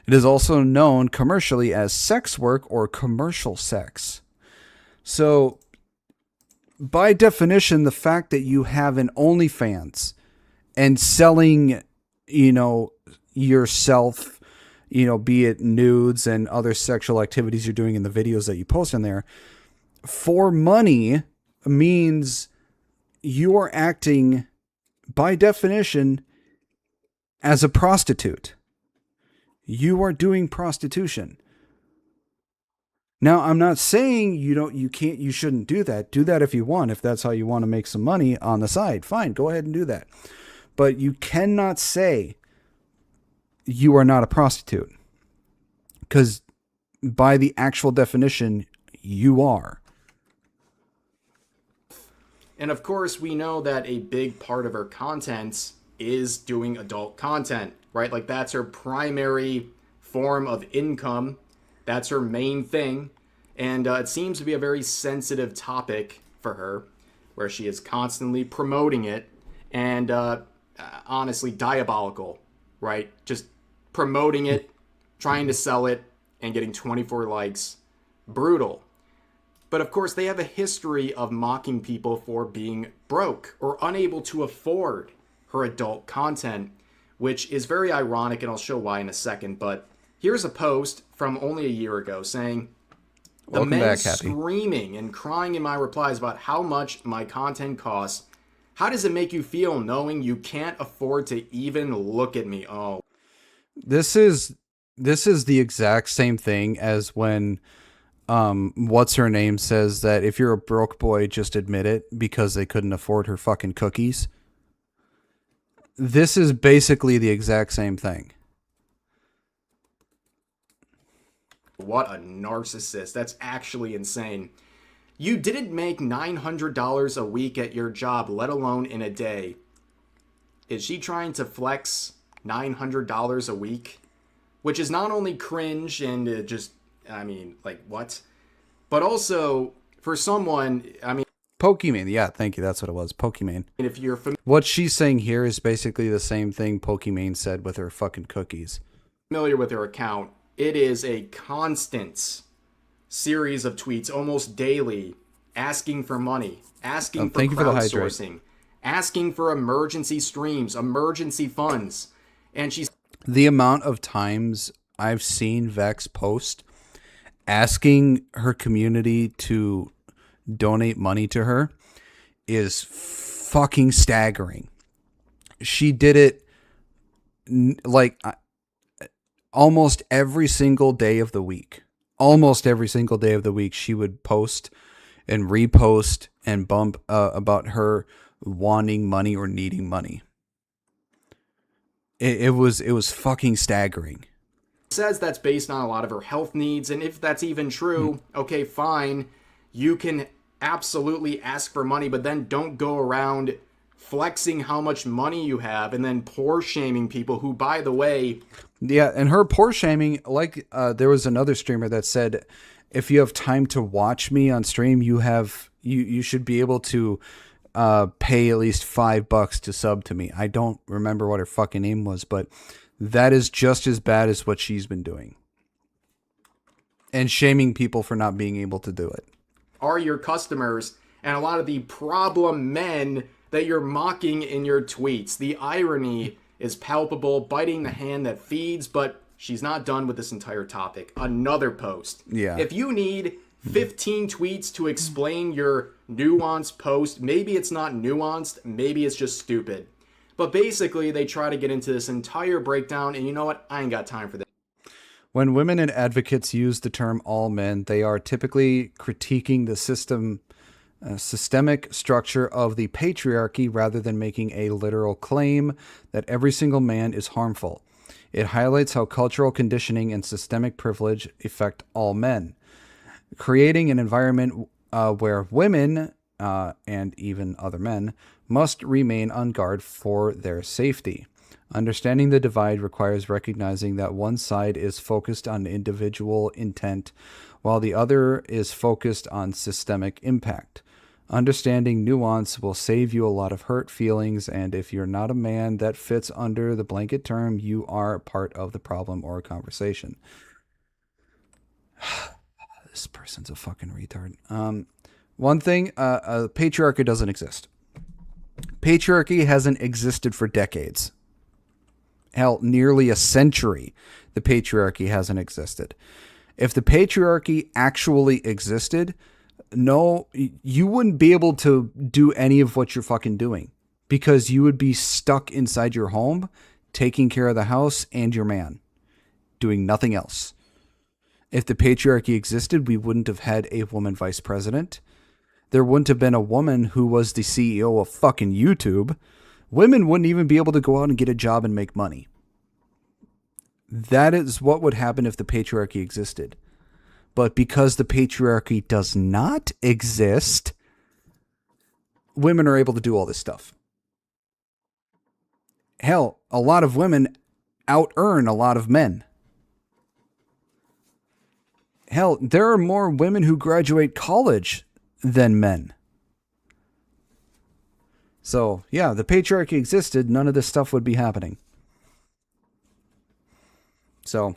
It is also known commercially as sex work or commercial sex. So, by definition, the fact that you have an OnlyFans and selling, you know, yourself, you know, be it nudes and other sexual activities you're doing in the videos that you post in there, for money means you are acting, by definition, as a prostitute. You are doing prostitution. Now, I'm not saying you shouldn't do that. Do that if you want. If that's how you want to make some money on the side, fine, go ahead and do that. But you cannot say you are not a prostitute, because by the actual definition, you are. And of course, we know that a big part of her content is doing adult content, right? Like that's her primary form of income. That's her main thing. And it seems to be a very sensitive topic for her, where she is constantly promoting it and honestly diabolical, right? Just promoting it, trying to sell it, and getting 24 likes. Brutal. But of course, they have a history of mocking people for being broke or unable to afford her adult content, which is very ironic, and I'll show why in a second. But here's a post from only a year ago saying, the Welcome men back, Happy. screaming and crying in my replies about how much my content costs. How does it make you feel knowing you can't afford to even look at me? Oh, This is the exact same thing as when what's her name says that if you're a broke boy, just admit it because they couldn't afford her fucking cookies. This is basically the exact same thing. what a narcissist. That's actually insane. You didn't make $900 a week at your job, let alone in a day. Is she trying to flex $900 a week? Which is not only cringe and like, what? But also, for someone, Pokimane, yeah, thank you, that's what it was, Pokimane. if you're What she's saying here is basically the same thing Pokimane said with her fucking cookies. familiar with her account, it is a constant series of tweets, almost daily, asking for money, asking for thank you for the hydrate. crowdsourcing, asking for emergency streams, emergency funds. And she's The amount of times I've seen Vex post asking her community to donate money to her is fucking staggering. She did it almost every single day of the week. Almost every single day of the week, she would post and repost and bump about her wanting money or needing money. It was fucking staggering. says that's based on a lot of her health needs, and if that's even true, okay, fine. You can absolutely ask for money, but then don't go around flexing how much money you have and then poor shaming people who, by the way... Yeah, and her poor shaming, there was another streamer that said, if you have time to watch me on stream, you should be able to pay at least $5 to sub to me. I don't remember what her fucking name was, but that is just as bad as what she's been doing. And shaming people for not being able to do it. Are your customers and a lot of the problem men that you're mocking in your tweets. The irony is palpable, biting the hand that feeds, but she's not done with this entire topic. Another post. Yeah. If you need 15 tweets to explain your nuanced post, maybe it's not nuanced, maybe it's just stupid. But basically, they try to get into this entire breakdown, and you know what? I ain't got time for that. When women and advocates use the term all men, they are typically critiquing the systemic structure of the patriarchy rather than making a literal claim that every single man is harmful. It highlights how cultural conditioning and systemic privilege affect all men, creating an environment where women and even other men must remain on guard for their safety. Understanding the divide requires recognizing that one side is focused on individual intent, while the other is focused on systemic impact. Understanding nuance will save you a lot of hurt feelings, and if you're not a man that fits under the blanket term, you are part of the problem or conversation. This person's a fucking retard. One thing, patriarchy doesn't exist. Patriarchy hasn't existed for decades. Hell, nearly a century, the patriarchy hasn't existed. If the patriarchy actually existed, no, you wouldn't be able to do any of what you're fucking doing because you would be stuck inside your home, taking care of the house and your man, doing nothing else. If the patriarchy existed, we wouldn't have had a woman vice president. There wouldn't have been a woman who was the CEO of fucking YouTube. Women wouldn't even be able to go out and get a job and make money. That is what would happen if the patriarchy existed. But because the patriarchy does not exist, women are able to do all this stuff. Hell, a lot of women out-earn a lot of men. Hell, there are more women who graduate college than men. So, yeah, the patriarchy existed, none of this stuff would be happening. So,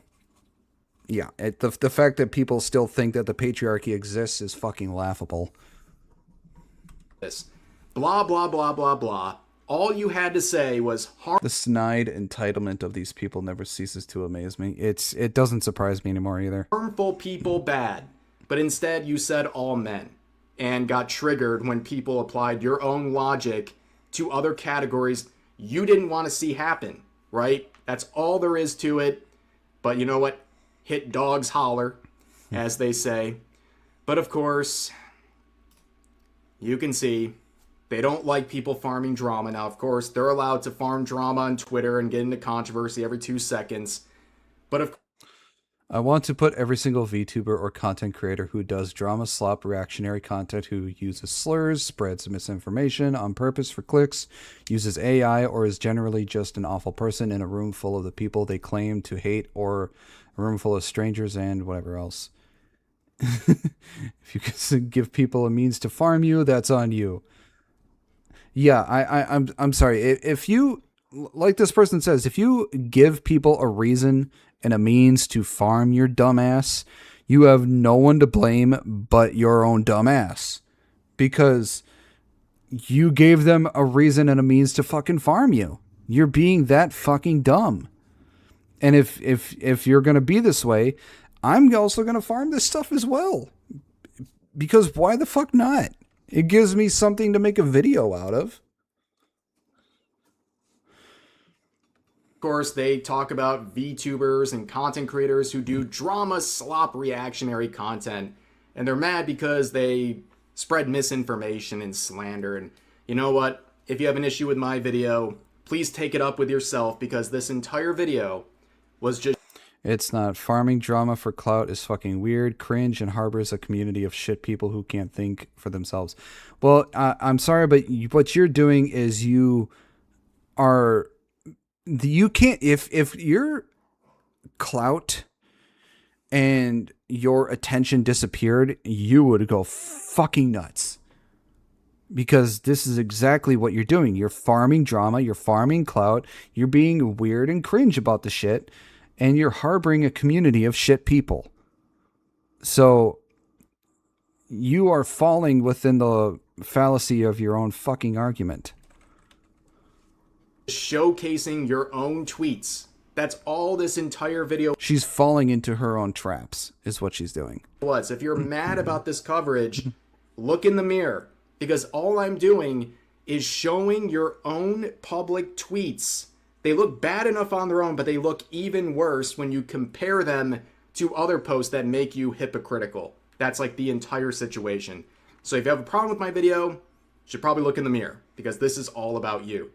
yeah, the fact that people still think that the patriarchy exists is fucking laughable. This. Blah, blah, blah, blah, blah. All you had to say was the snide entitlement of these people never ceases to amaze me. It doesn't surprise me anymore either. harmful people bad, but instead you said all men, and got triggered when people applied your own logic to other categories you didn't want to see happen, right? That's all there is to it. But you know what? Hit dogs holler, as they say. But of course, you can see they don't like people farming drama. Now, of course, they're allowed to farm drama on Twitter and get into controversy every 2 seconds. But of I want to put every single VTuber or content creator who does drama slop reactionary content, who uses slurs, spreads misinformation on purpose for clicks, uses AI, or is generally just an awful person in a room full of the people they claim to hate, or a room full of strangers and whatever else. If you can give people a means to farm you, that's on you. Yeah, I'm sorry. If you, like this person says, if you give people a reason and a means to farm your dumbass, you have no one to blame but your own dumbass. Because you gave them a reason and a means to fucking farm you. You're being that fucking dumb. And if you're going to be this way, I'm also going to farm this stuff as well. Because why the fuck not? It gives me something to make a video out of. course, they talk about VTubers and content creators who do drama slop reactionary content, and they're mad because they spread misinformation and slander. And you know what? If you have an issue with my video, please take it up with yourself, because this entire video was just... It's not. Farming drama for clout is fucking weird, cringe, and harbors a community of shit people who can't think for themselves. Well, I'm sorry, but what you're doing is you can't, if your clout and your attention disappeared, you would go fucking nuts. Because this is exactly what you're doing. You're farming drama, you're farming clout, you're being weird and cringe about the shit, and you're harboring a community of shit people. So you are falling within the fallacy of your own fucking argument. Showcasing your own tweets. That's all this entire video She's falling into her own traps, is what she's doing. was. If you're mad about this coverage, look in the mirror, because all I'm doing is showing your own public tweets. They look bad enough on their own, but they look even worse when you compare them to other posts that make you hypocritical. That's like the entire situation. So if you have a problem with my video, you should probably look in the mirror, because this is all about you.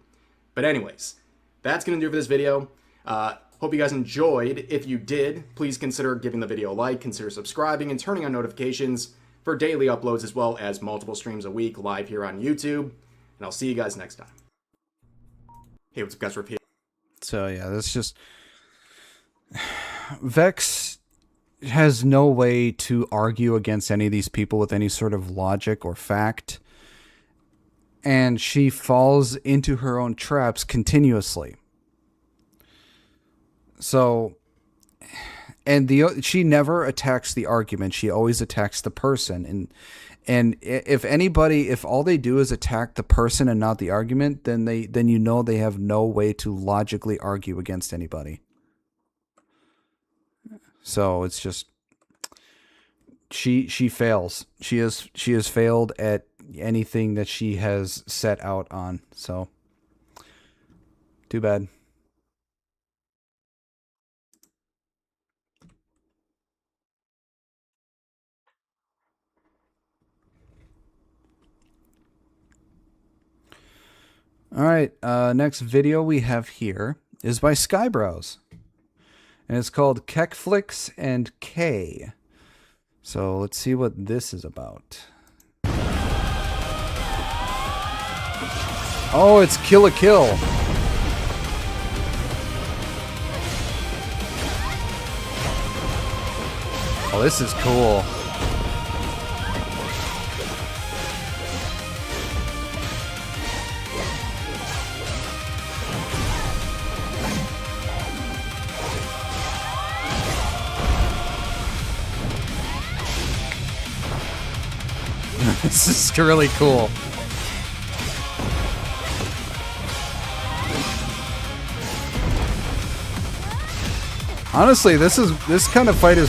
But anyways, that's going to do for this video. Hope you guys enjoyed. If you did, please consider giving the video a like, consider subscribing, and turning on notifications for daily uploads, as well as multiple streams a week live here on YouTube. And I'll see you guys next time. Hey, what's up, guys? Repeat. So yeah, that's just... Vex has no way to argue against any of these people with any sort of logic or fact. And she falls into her own traps continuously. So, and she never attacks the argument. She always attacks the person. And if all they do is attack the person and not the argument, then you know they have no way to logically argue against anybody. So it's just she fails. She has failed at anything that she has set out on. So too bad. All right, next video we have here is by Skybrows, and it's called Kekflix and K. So let's see what this is about. Oh, it's Kill a Kill. Oh, this is cool. This is really cool. Honestly, this kind of fight is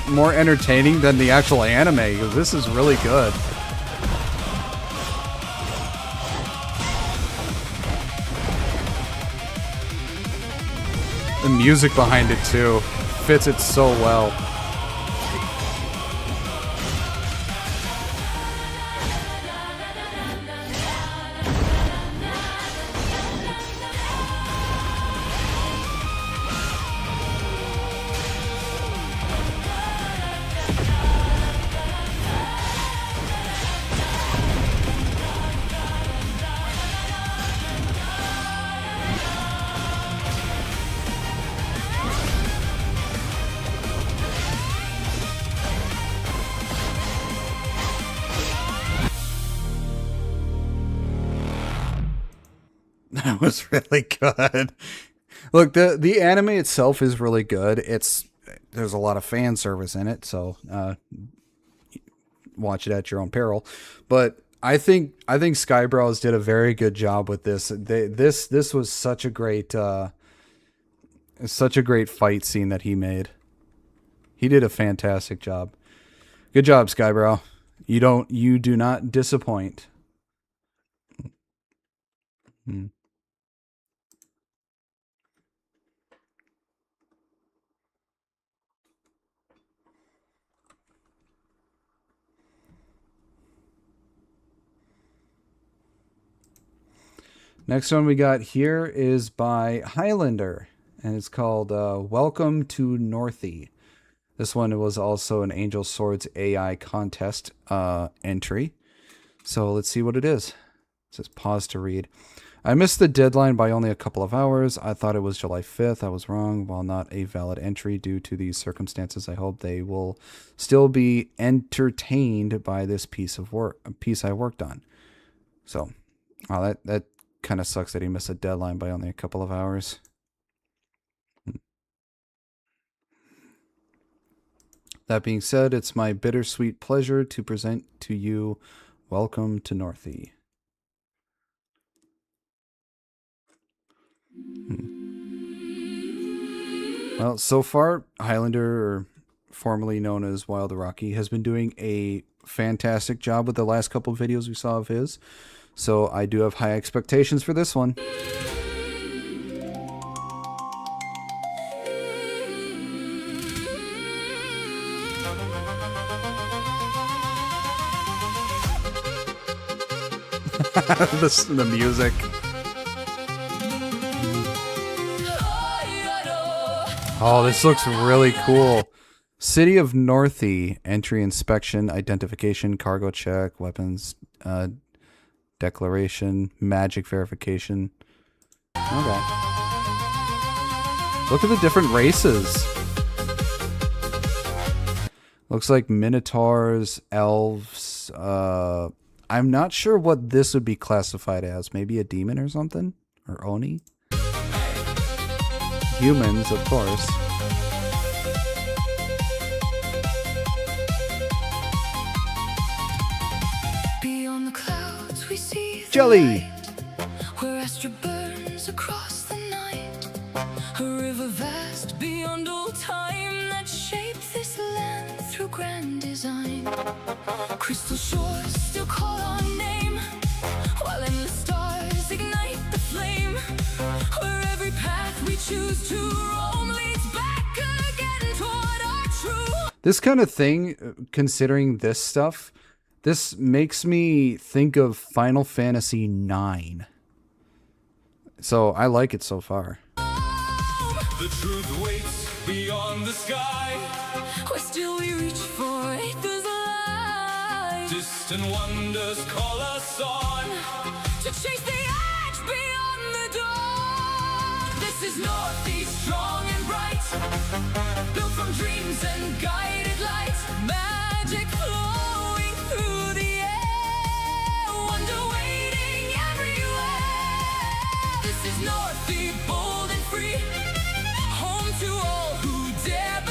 more entertaining than the actual anime. This is really good. The music behind it too fits it so well. That was really good. Look, the anime itself is really good. There's a lot of fan service in it, so watch it at your own peril. But I think Skybrows did a very good job with this. This was such a great fight scene that he made. He did a fantastic job. Good job, Skybrow. You do not disappoint. Next one we got here is by Highlander, and it's called Welcome to Northy. This one was also an Angel Swords AI contest entry. So let's see what it is. It says pause to read. I missed the deadline by only a couple of hours. I thought it was July 5th. I was wrong. While not a valid entry due to these circumstances, I hope they will still be entertained by this piece I worked on. So, wow, that kind of sucks that he missed a deadline by only a couple of hours. That being said, it's my bittersweet pleasure to present to you Welcome to Northy. Well, so far, Highlander, or formerly known as Wild Rocky, has been doing a fantastic job with the last couple of videos we saw of his. So I do have high expectations for this one. The music. Oh, this looks really cool. City of Northy, entry inspection, identification, cargo check, weapons, declaration, magic verification. Okay. Look at the different races. Looks like minotaurs, elves. I'm not sure what this would be classified as. Maybe a demon or something? Or Oni? Humans, of course. Beyond the clouds, we see the Jelly! light, where Astra burns across the night. A river vast beyond all time that shaped this land through grand design. Crystal shores still call our name, while endless stars ignite the flame. Where every path we choose to roam leads back again toward our true. This kind of thing, considering this stuff, this makes me think of Final Fantasy IX. So I like it so far. The truth waits beyond the sky, where still we reach for aether's light. Distant wonders call us on to chase the edge beyond the dawn. This is Northeast, strong and bright, built from dreams and guided light.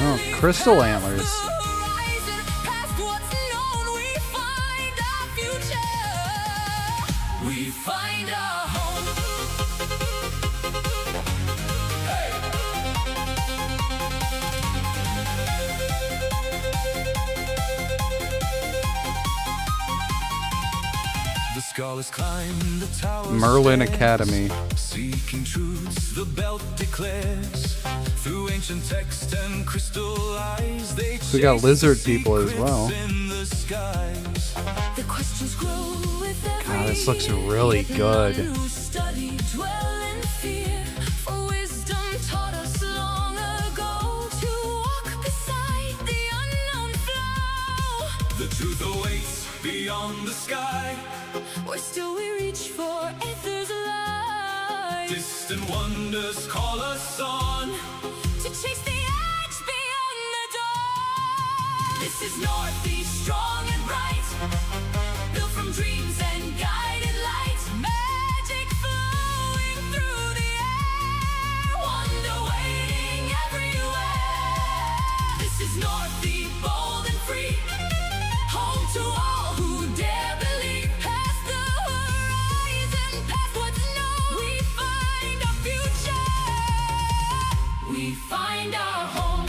Oh, crystal antlers. We find our home. The scholars climb the tower. Merlin Academy. Seeking truths, the belt declares. Through ancient text and crystal eyes, they We got lizard people as well. in the skies. The questions grow with God, this looks really good. who study dwell in fear. For wisdom taught us long ago to walk beside the unknown flow. The truth awaits beyond the sky, where still we reach for ether's light. Distant wonders call us on to chase the edge beyond the dawn. This is Northeast, strong and bright, built from dreams and guided light. Magic flowing through the air, wonder waiting everywhere. This is Northeast, bold and free, home to all who dare believe. Past the horizon, past what's known, we find our future. We find our home.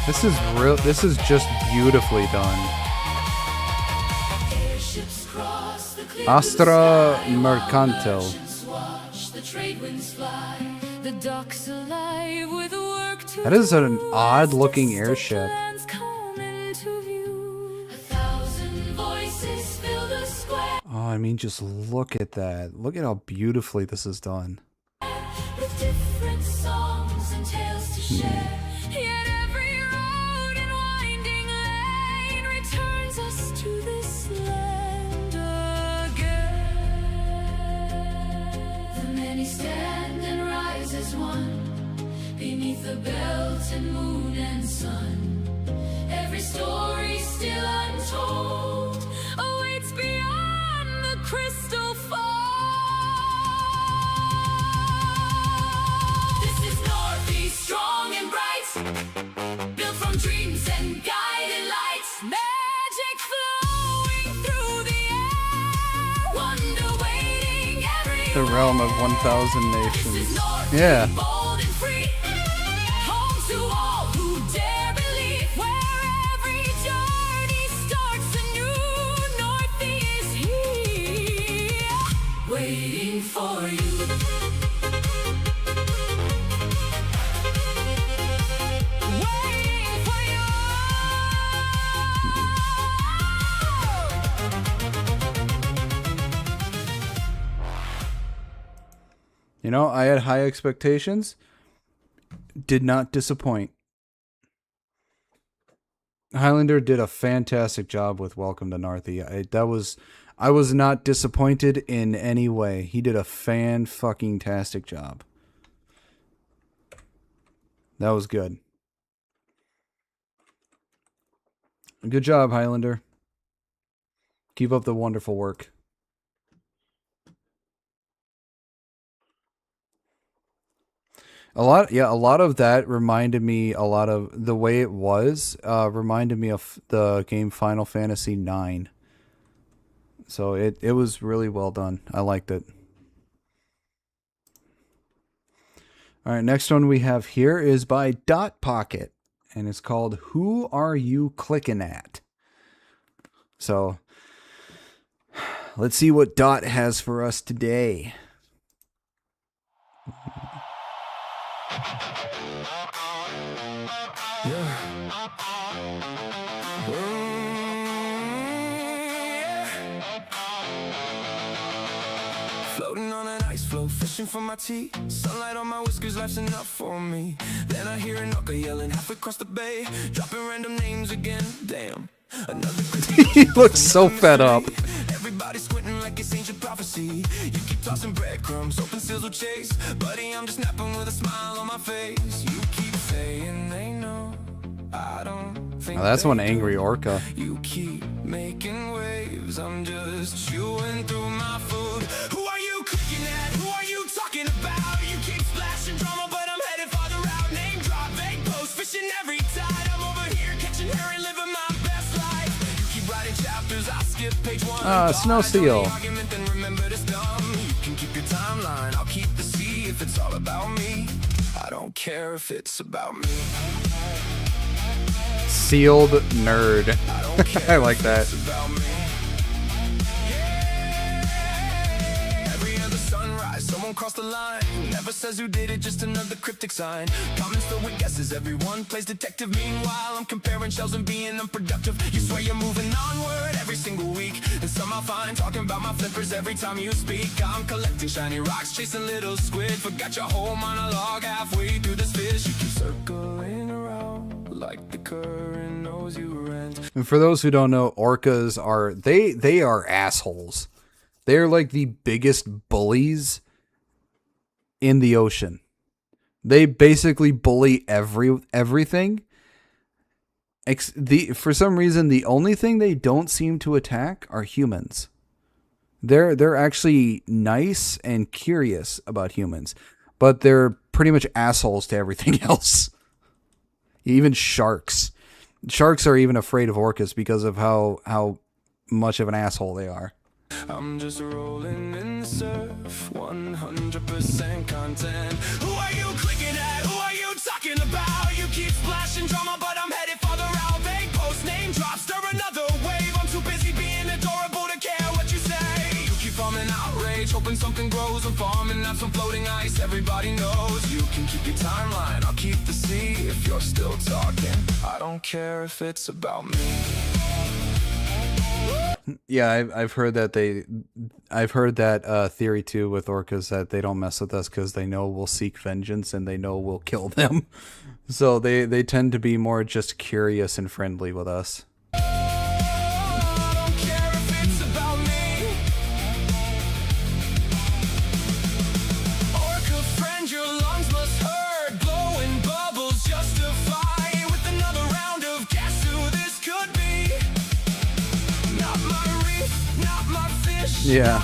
This is real. This is just beautifully done. Airships cross the clear Astra sky, Mercantil. merchants watch the trade winds fly. The docks alive with work to That is an odd-looking airship. lands come into view. 1,000 voices fill the square Oh, I mean, just look at that. Look at how beautifully this is done. with different songs and tales to share. Yet every road and winding lane returns us to this land again. The many stand and rise as one beneath the belt and moon and sun. Every story still untold awaits beyond the crystal fall. This is Northeast, strong and bright, built from dreams and guided lights. Magic flowing through the air, wonder waiting everywhere. The realm of 1,000 nations. Yeah. Bold and free, home to all who dare believe. Where every journey starts anew, Northeast here, waiting for you. Waiting for you. You know, I had high expectations. Did not disappoint. Highlander did a fantastic job with Welcome to Northie. I was not disappointed in any way. He did a fan-fucking-tastic job. That was good. Good job, Highlander. Keep up the wonderful work. A lot of that reminded me, a lot of the way it was, reminded me of the game Final Fantasy IX. So it was really well done. I liked it. All right, next one we have here is by Dot Pocket, and it's called Who Are You Clicking At? So let's see what Dot has for us today. Floating on an ice floe, fishing for my tea. Sunlight on my whiskers, life's enough for me. Then I hear a knocker yelling half across the bay, dropping random names again. Damn, another He looks so fed up. everybody chase. Buddy, I'm just napping with a smile on my face. You keep saying they know. I don't think Oh, that's one they angry do. orca. You keep making waves. I'm just chewing through my food. Who are you clicking at? Who are you talking about? You keep splashing drama, but I'm headed farther out. Name drop, vague post, fishing every tide. I'm over here catching her and living my best life. You keep writing chapters, I skip page 1. Snow seal. Argument, then remember this dumb. You can keep your timeline, I'll keep the sea if it's all about me. I don't care if it's about me. Sealed nerd. I like that. Every other sunrise, someone crossed the line. Never says who did it, just another cryptic sign. Comments filled with guesses, everyone plays detective. Meanwhile, I'm comparing shells and being unproductive. You swear you're moving onward every single week, and somehow find talking about my flippers every time you speak. I'm collecting shiny rocks, chasing little squid. Forgot your whole monologue halfway through this fish. You keep circling around like the current knows you rent. And for those who don't know, orcas are they are assholes. They're like the biggest bullies in the ocean. They basically bully everything. For some reason, the only thing they don't seem to attack are humans. They're actually nice and curious about humans, but they're pretty much assholes to everything else. Even sharks. Sharks are even afraid of orcas because of how much of an asshole they are. I'm just rolling in the surf, 100% content. Who are you clicking at? Who are you talking about? You keep splashing drama, but I'm headed farther out. Vague post, name drop, stir another wave. I'm too busy being adorable to care what you say. You keep farming outrage, hoping something grows. I'm farming up some floating ice, everybody knows. You can keep your timeline, I'll keep the sea if you're still talking. I don't care if it's about me. Yeah, I've heard that theory too with orcas, that they don't mess with us because they know we'll seek vengeance and they know we'll kill them. So they tend to be more just curious and friendly with us. Yeah.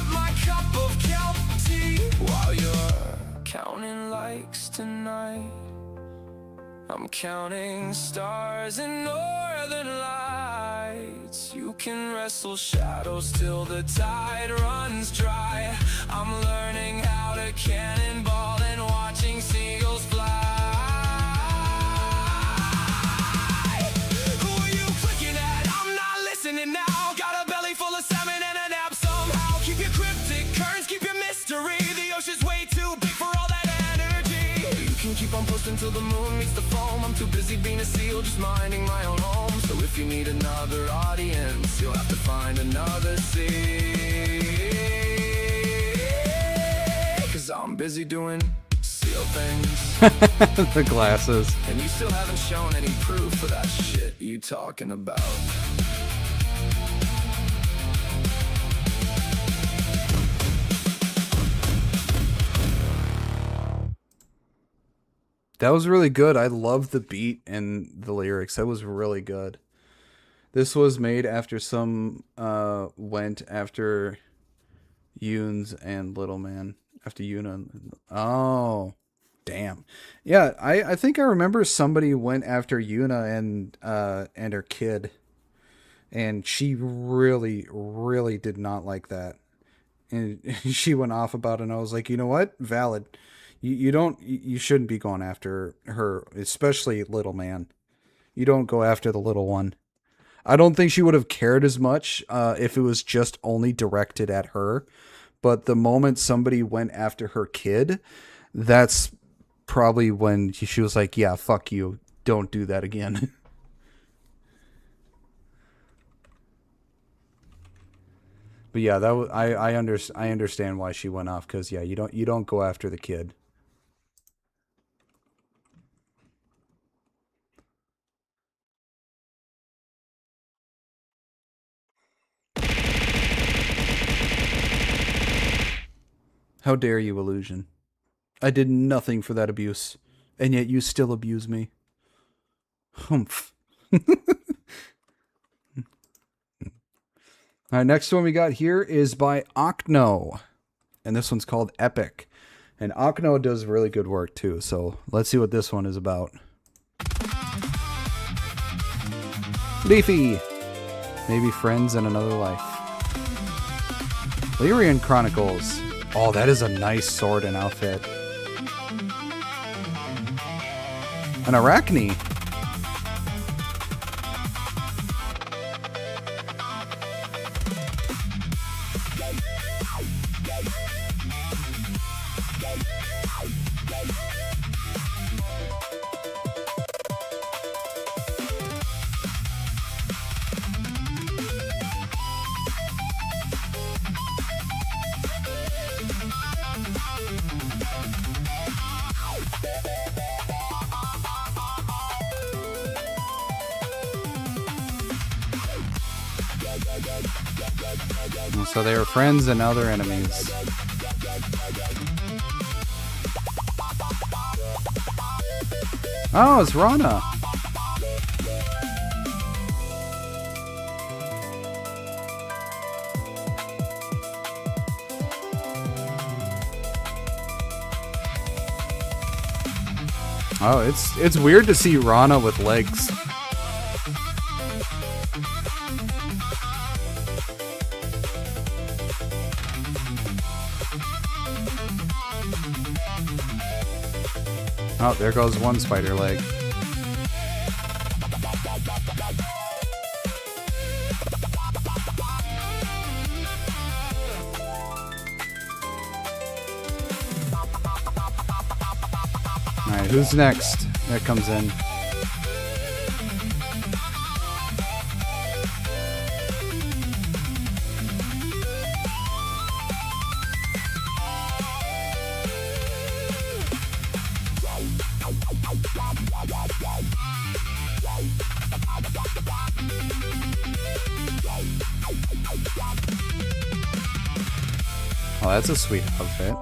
While you're counting likes tonight, I'm counting stars in northern lights. You can wrestle shadows till the tide runs dry. I'm learning how to cannonball and watching seagulls fly. Who are you clicking at? I'm not listening now. Got a belly full of salmon and an app somehow. Keep your cryptic currents, keep your mystery. The ocean's way too big for all that energy. You can keep on posting till the moon meets the foam. I'm too busy being a seal, just minding my own home. So if you need another audience, you'll have to find another sea. Cause I'm busy doing seal things. The glasses. And you still haven't shown any proof for that shit you talking about. That was really good. I love the beat and the lyrics. That was really good. This was made after some went after Yoons and Little Man. After Yuna. Oh, damn. Yeah, I think I remember somebody went after Yuna and her kid. And she really, really did not like that. And she went off about it, and I was like, you know what? Valid. You shouldn't be going after her, especially Little Man. You don't go after the little one. I don't think she would have cared as much if it was just only directed at her. But the moment somebody went after her kid, that's probably when she was like, yeah, fuck you. Don't do that again. But yeah, that was, I understand why she went off, because yeah, you don't go after the kid. How dare you, Illusion? I did nothing for that abuse, and yet you still abuse me. Humph. All right, next one we got here is by Okno, and this one's called Epic. And Okno does really good work too, so let's see what this one is about. Leafy. Maybe friends in another life. Lyrian Chronicles. Oh, that is a nice sword and outfit. An Arachne. So they were friends and now they're enemies. Oh, it's Rana. Oh, it's weird to see Rana with legs. Oh, there goes one spider leg. Alright, who's next? That comes in. Oh, that's a sweet outfit.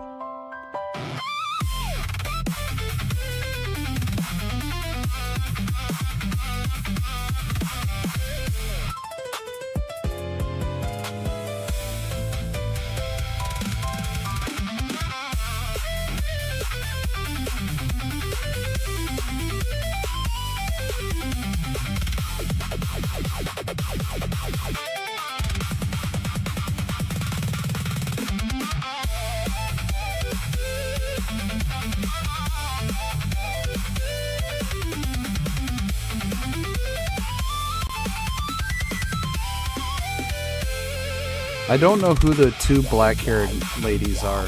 I don't know who the two black-haired ladies are.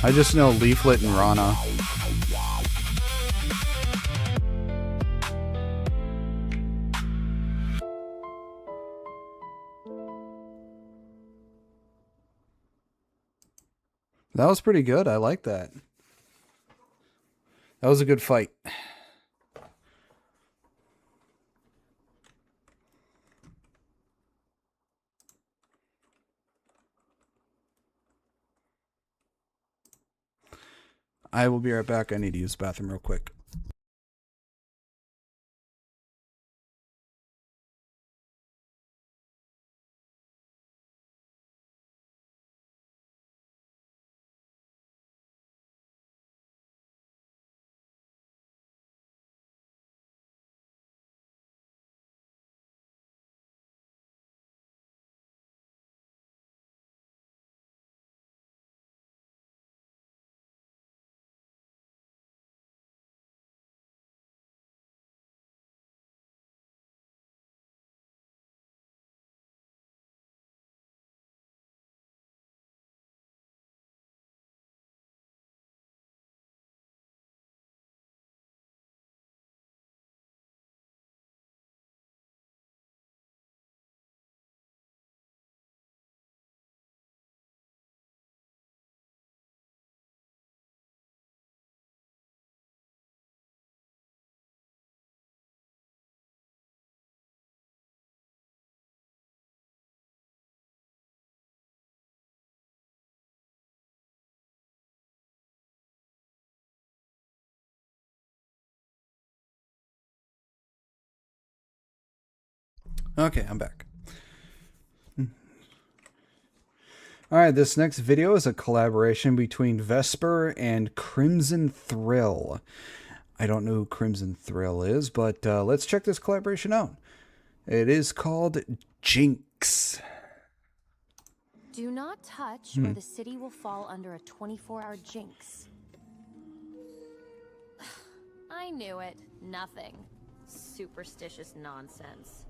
I just know Leaflet and Rana. That was pretty good. I like that. That was a good fight. I will be right back. I need to use the bathroom real quick. Okay, I'm back. Alright, this next video is a collaboration between Vesper and Crimson Thrill. I don't know who Crimson Thrill is, but let's check this collaboration out. It is called Jinx. Do not touch or the city will fall under a 24-hour jinx. I knew it. Nothing. Superstitious nonsense.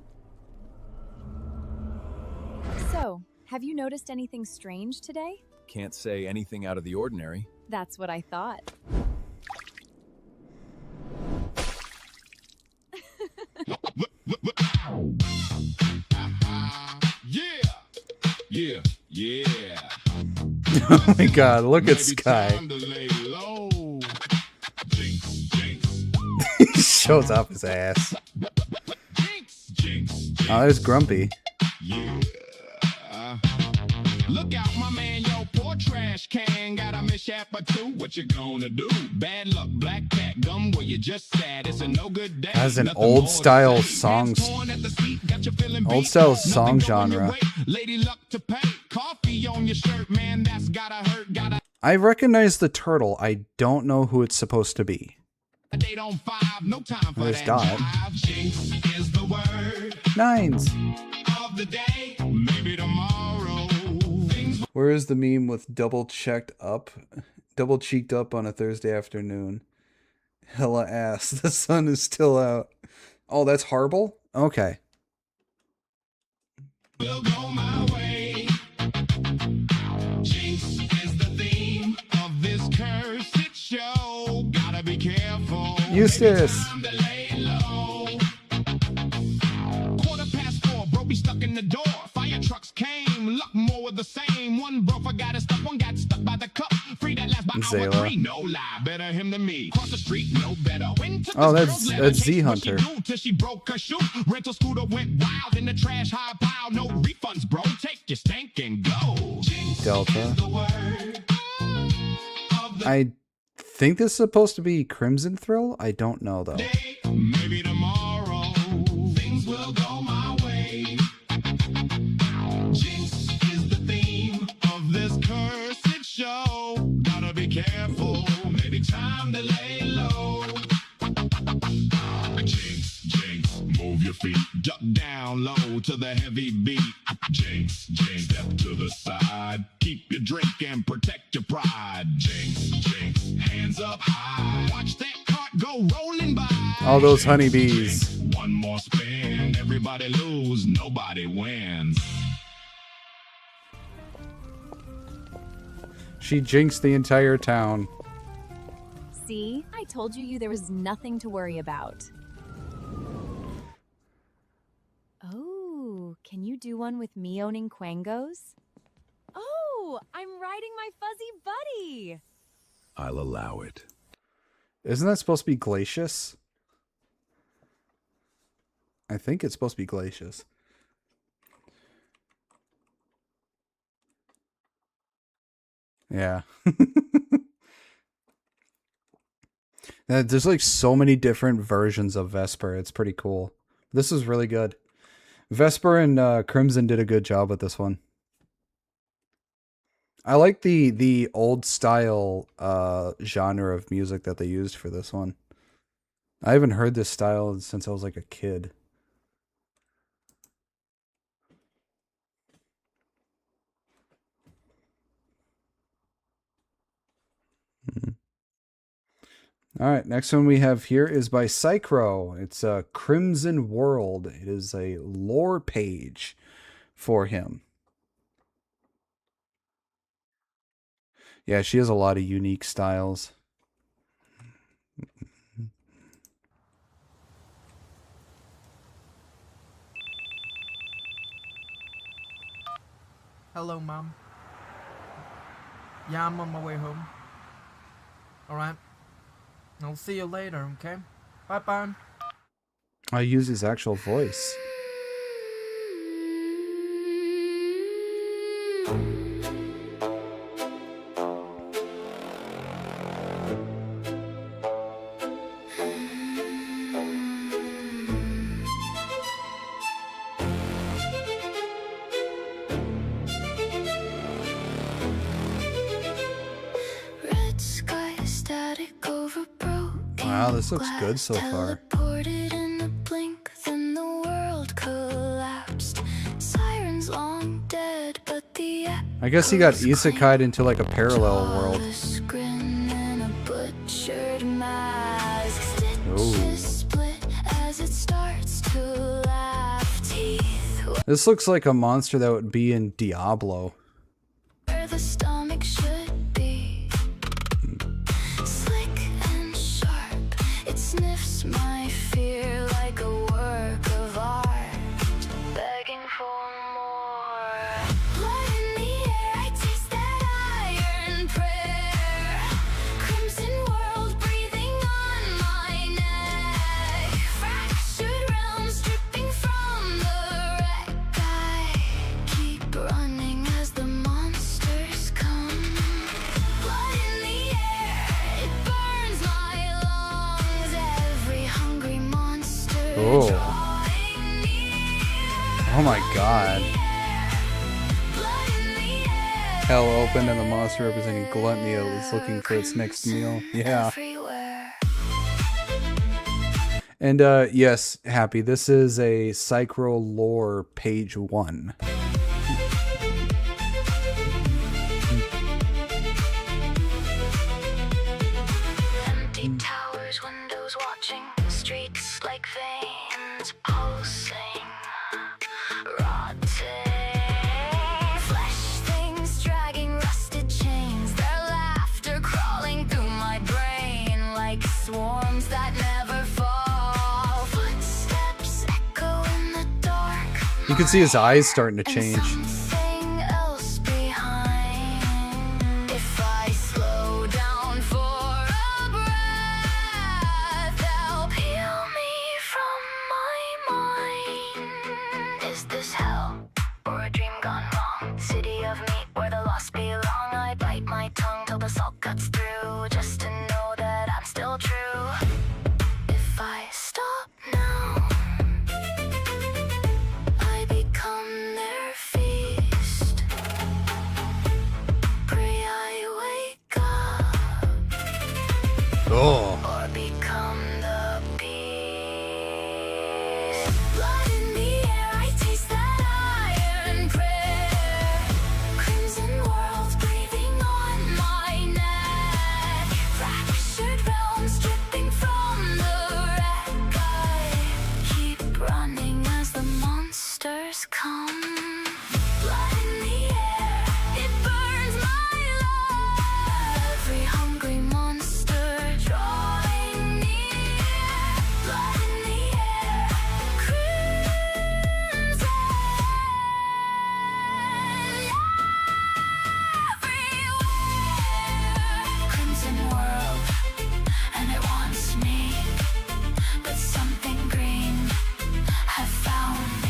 So, have you noticed anything strange today? Can't say anything out of the ordinary. That's what I thought. Yeah. Oh my god, look at Sky. He shows off his ass. Oh, there's Grumpy. Look out, my man, yo, poor trash can. Got a mishap or two, what you gonna do? Bad luck, black cat, gum where you just sat. It's a no good day. Has an old style song genre. Lady luck to pay. Coffee on your shirt, man, that's gotta hurt. Gotta I recognize the turtle. I don't know who it's supposed to be. date on 5, no time for There's that Dot. jive. Jinx is the word Nines. of the day. Maybe tomorrow. Where is the meme with double cheeked up on a Thursday afternoon? Hella ass. The sun is still out. Oh, that's Harble? Okay. Will go my way. Jinx is the theme of this cursed show. Gotta be careful. Eustace. Time to lay low. 4:15, bro, be stuck in the door. Fire trucks came, luck more of the same. One bro forgot his stuff, one got stuck by the cup. Free that last by hour Zayla. 3, no lie. Better him than me. Cross the street, no better. When took Oh, this that's girl's levitation, Z what she Hunter. do till she broke her shoe. Rental scooter went wild in the trash high pile. No refunds, bro. Take your stank and go. Jinx Delta. is the word of the I think this is supposed to be Crimson Thrill. I don't know though. day. Maybe tomorrow things will go my way. Jinx is the theme of this cursed show. Gotta be careful. Maybe time to lay low. Jinx, Jinx, move your feet. Duck down low to the heavy beat. Jinx, Jinx, step to the side. Keep your drink and protect your pride. Jinx, Jinx, hands up high. Watch that cart go rolling by. All those honeybees. One more spin, everybody lose, nobody wins. She jinxed the entire town. See? I told you there was nothing to worry about. Oh, can you do one with me owning Quangos? Oh, I'm riding my fuzzy buddy. I'll allow it. Isn't that supposed to be Glacius? I think it's supposed to be Glacius. Yeah. There's like so many different versions of Vesper. It's pretty cool. This is really good. Vesper and Crimson did a good job with this one. I like the old style genre of music that they used for this one. I haven't heard this style since I was like a kid. All right, next one we have here is by Psychro. It's a Crimson World. It is a lore page for him. Yeah, she has a lot of unique styles. Hello, Mom. Yeah, I'm on my way home. Alright. I'll see you later, okay? Bye-bye. I use his actual voice. Wow, this looks good so far. Teleported in a blink, then the world collapsed. Sirens long dead, but the I guess he got isekai'd into like a parallel world. grin and a butchered mask. Ooh. Stitches split as it starts to laugh. Teeth This looks like a monster that would be in Diablo. where the stomach should be. Slick and sharp, it sniffs my fear like a work of art, begging for more. Blood in the air, I taste that iron prayer. Crimson world breathing on my neck. Fractured realms dripping from the wreck. I keep running as the monsters come. Blood in the air, it burns my lungs. Every hungry monster Oh. drawing near. Oh my god. Blood in the air, Hell opened and the monster representing gluttony is looking for its next meal. Yeah. everywhere. And yes, Happy, this is a Psychro lore page 1. Empty towers, windows watching, streets like veins pulsing, rotting. Flesh things dragging rusted chains, their laughter crawling through my brain like swarms that never fall. Footsteps echo in the dark. You can see his eyes starting to change. Something else behind. If I slow down for a breath, they'll peel me from my mind. Is this hell or a dream gone wrong? City of meat where the lost belong. I bite my tongue till the salt cuts through, just to know that I'm still true. If I stop now, I become their feast. Pray I wake up Oh. or become the beast. Blood in the air, I taste that iron prayer. Crimson world breathing on my neck. Fractured realms dripping from the wreck. I keep running as the monsters come. Blood in the air, it burns my love. Every hungry monster drawing near. Blood in the air, crimson everywhere. Crimson world, and it wants me, but something green have found me.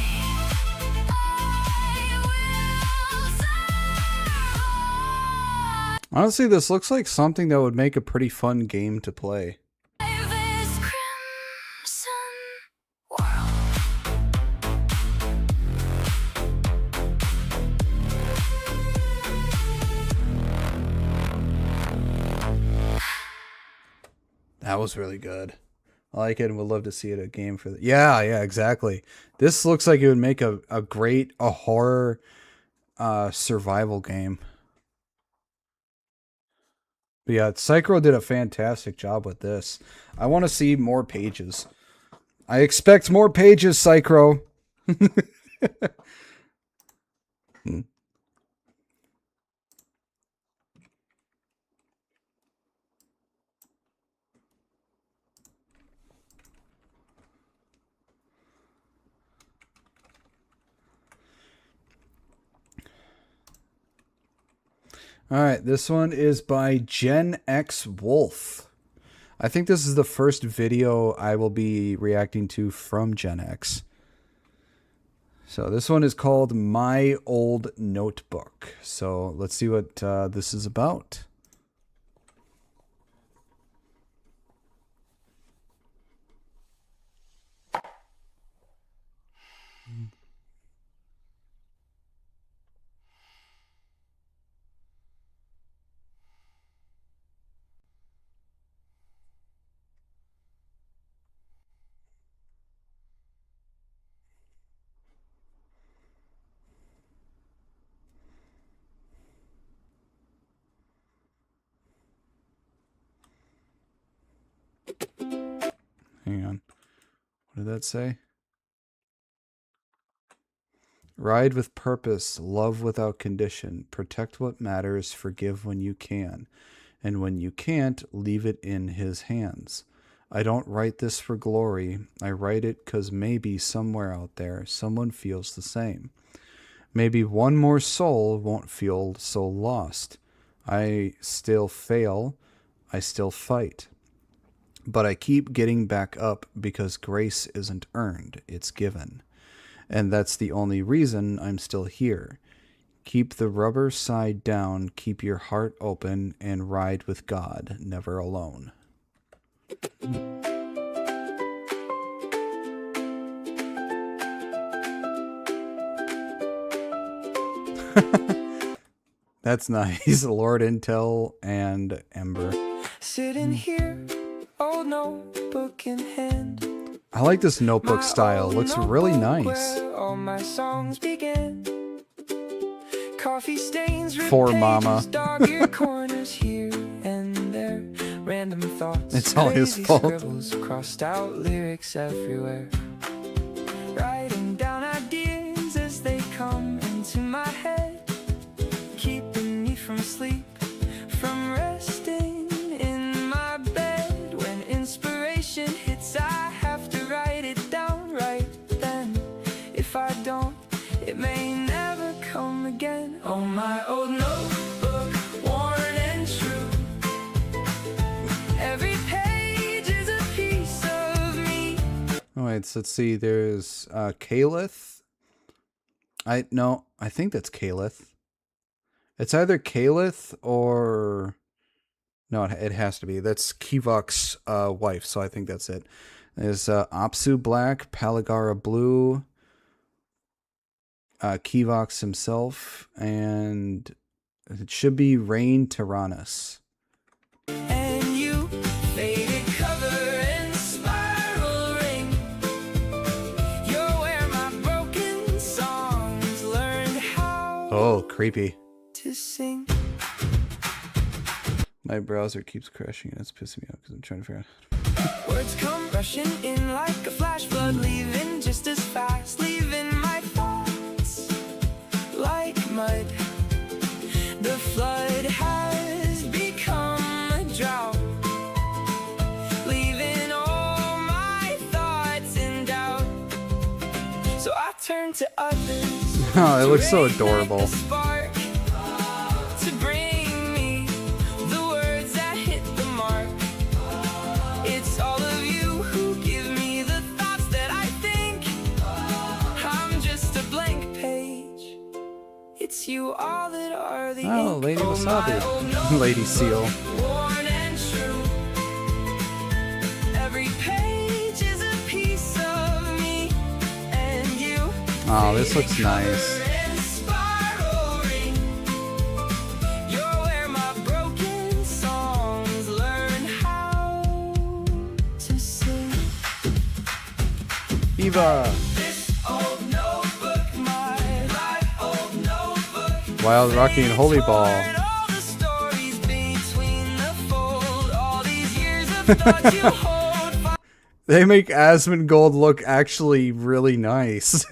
Honestly, this looks like something that would make a pretty fun game to play. This crimson world. That was really good. I like it and would love to see it a game for the Yeah, exactly. This looks like it would make a great horror survival game. But yeah, Psychro did a fantastic job with this. I want to see more pages. I expect more pages, Psychro. All right, this one is by Gen X Wolf. I think this is the first video I will be reacting to from Gen X. So this one is called My Old Notebook. So let's see what this is about. What did that say? Ride with purpose, love without condition, protect what matters, forgive when you can, and when you can't, leave it in his hands. I don't write this for glory, I write it 'cause maybe somewhere out there someone feels the same. Maybe one more soul won't feel so lost. I still fail, I still fight. But I keep getting back up because grace isn't earned, it's given. And that's the only reason I'm still here. Keep the rubber side down, keep your heart open, and ride with God, never alone. That's nice. Lord Intel and Ember. Sitting here, old notebook in hand. I like this notebook style. Looks really nice. Where all my songs began. Coffee stains, For Mama. dog-eared corners here and there. Random thoughts. It's all his crazy fault. Scribbles, crossed out lyrics everywhere. Writing down ideas as they come into my head. Keeping me from sleep, from resting in my bed. When inspiration hits, I have to write it down right then. If I don't, it may never come again. Oh, my old notebook, worn and true. Every page is a piece of me. Oh, wait, so let's see. There's Caliph. I think that's Caliph. It's either Caliph or... No, it has to be. That's Kivok's wife, so I think that's it. There's Apsu Black, Palagara Blue, Kivok's himself, and it should be Rain Tyrannus. And you, faded cover and spiral ring. You're where my broken songs learned how Oh, creepy. to sing. My browser keeps crashing and it's pissing me off because I'm trying to figure out. Words come rushing in like a flash flood, leaving just as fast, leaving my thoughts like mud. The flood has become a drought, leaving all my thoughts in doubt. So I turn to others. Oh, it looks so adorable. Spark to bring me the words that hit the mark. It's all of you who give me the thoughts that I think. I'm just a blank page. It's you all that are the Oh, ink. Lady Oh, my old Wasabi. Lady Seal. worn and true. Every page is a piece of me and you. Oh, this looks nice. And spiral ring. You're where my broken songs learn how to sing. Eva. This old notebook, my life old notebook. Wild Rocky and Holy Ball. All the stories between the fold. All these years of thought you hold. They make Asmongold look actually really nice.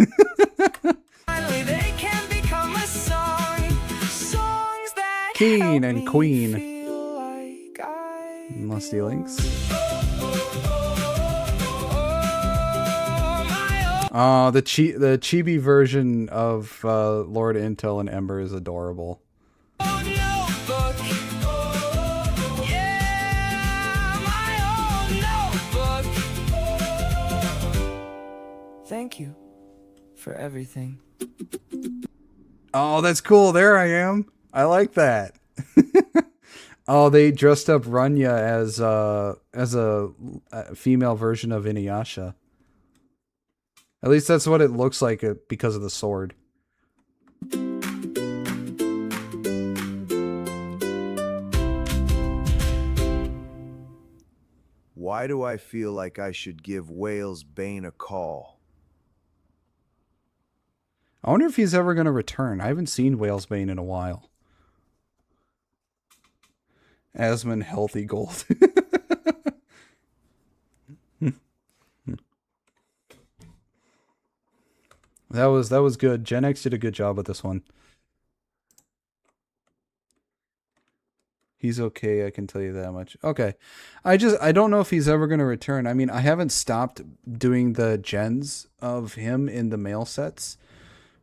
Finally, they can become a song. Songs that Keen and help me Queen. feel like I Musty Links. Oh, the chibi version of Lord Intel and Ember is adorable. notebook. Yeah, my old notebook. Thank you for everything. Oh, that's cool. There I am. I like that. Oh, they dressed up Runya as a female version of Inuyasha. At least that's what it looks like because of the sword. Why do I feel like I should give Wales Bane a call? I wonder if he's ever going to return. I haven't seen Whalesbane in a while. Asmon Healthy Gold. That was good. Gen X did a good job with this one. He's okay, I can tell you that much. Okay. I don't know if he's ever going to return. I mean, I haven't stopped doing the gens of him in the mail sets,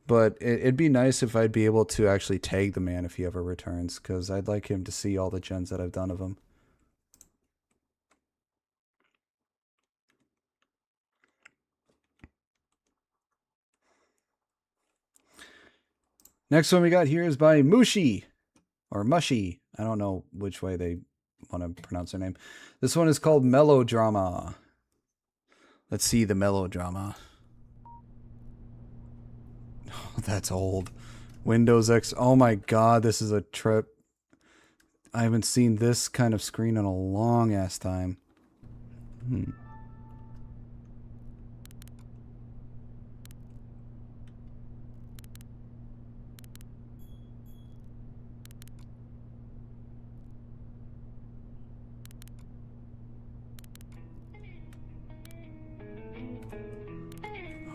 but it'd be nice if I'd be able to actually tag the man if he ever returns, because I'd like him to see all the gens that I've done of him. Next one we got here is by Mushi, or Mushy. I don't know which way they want to pronounce their name. This one is called Melodrama. Let's see the melodrama. Oh, that's old. Windows X. Oh my god, this is a trip. I haven't seen this kind of screen in a long ass time.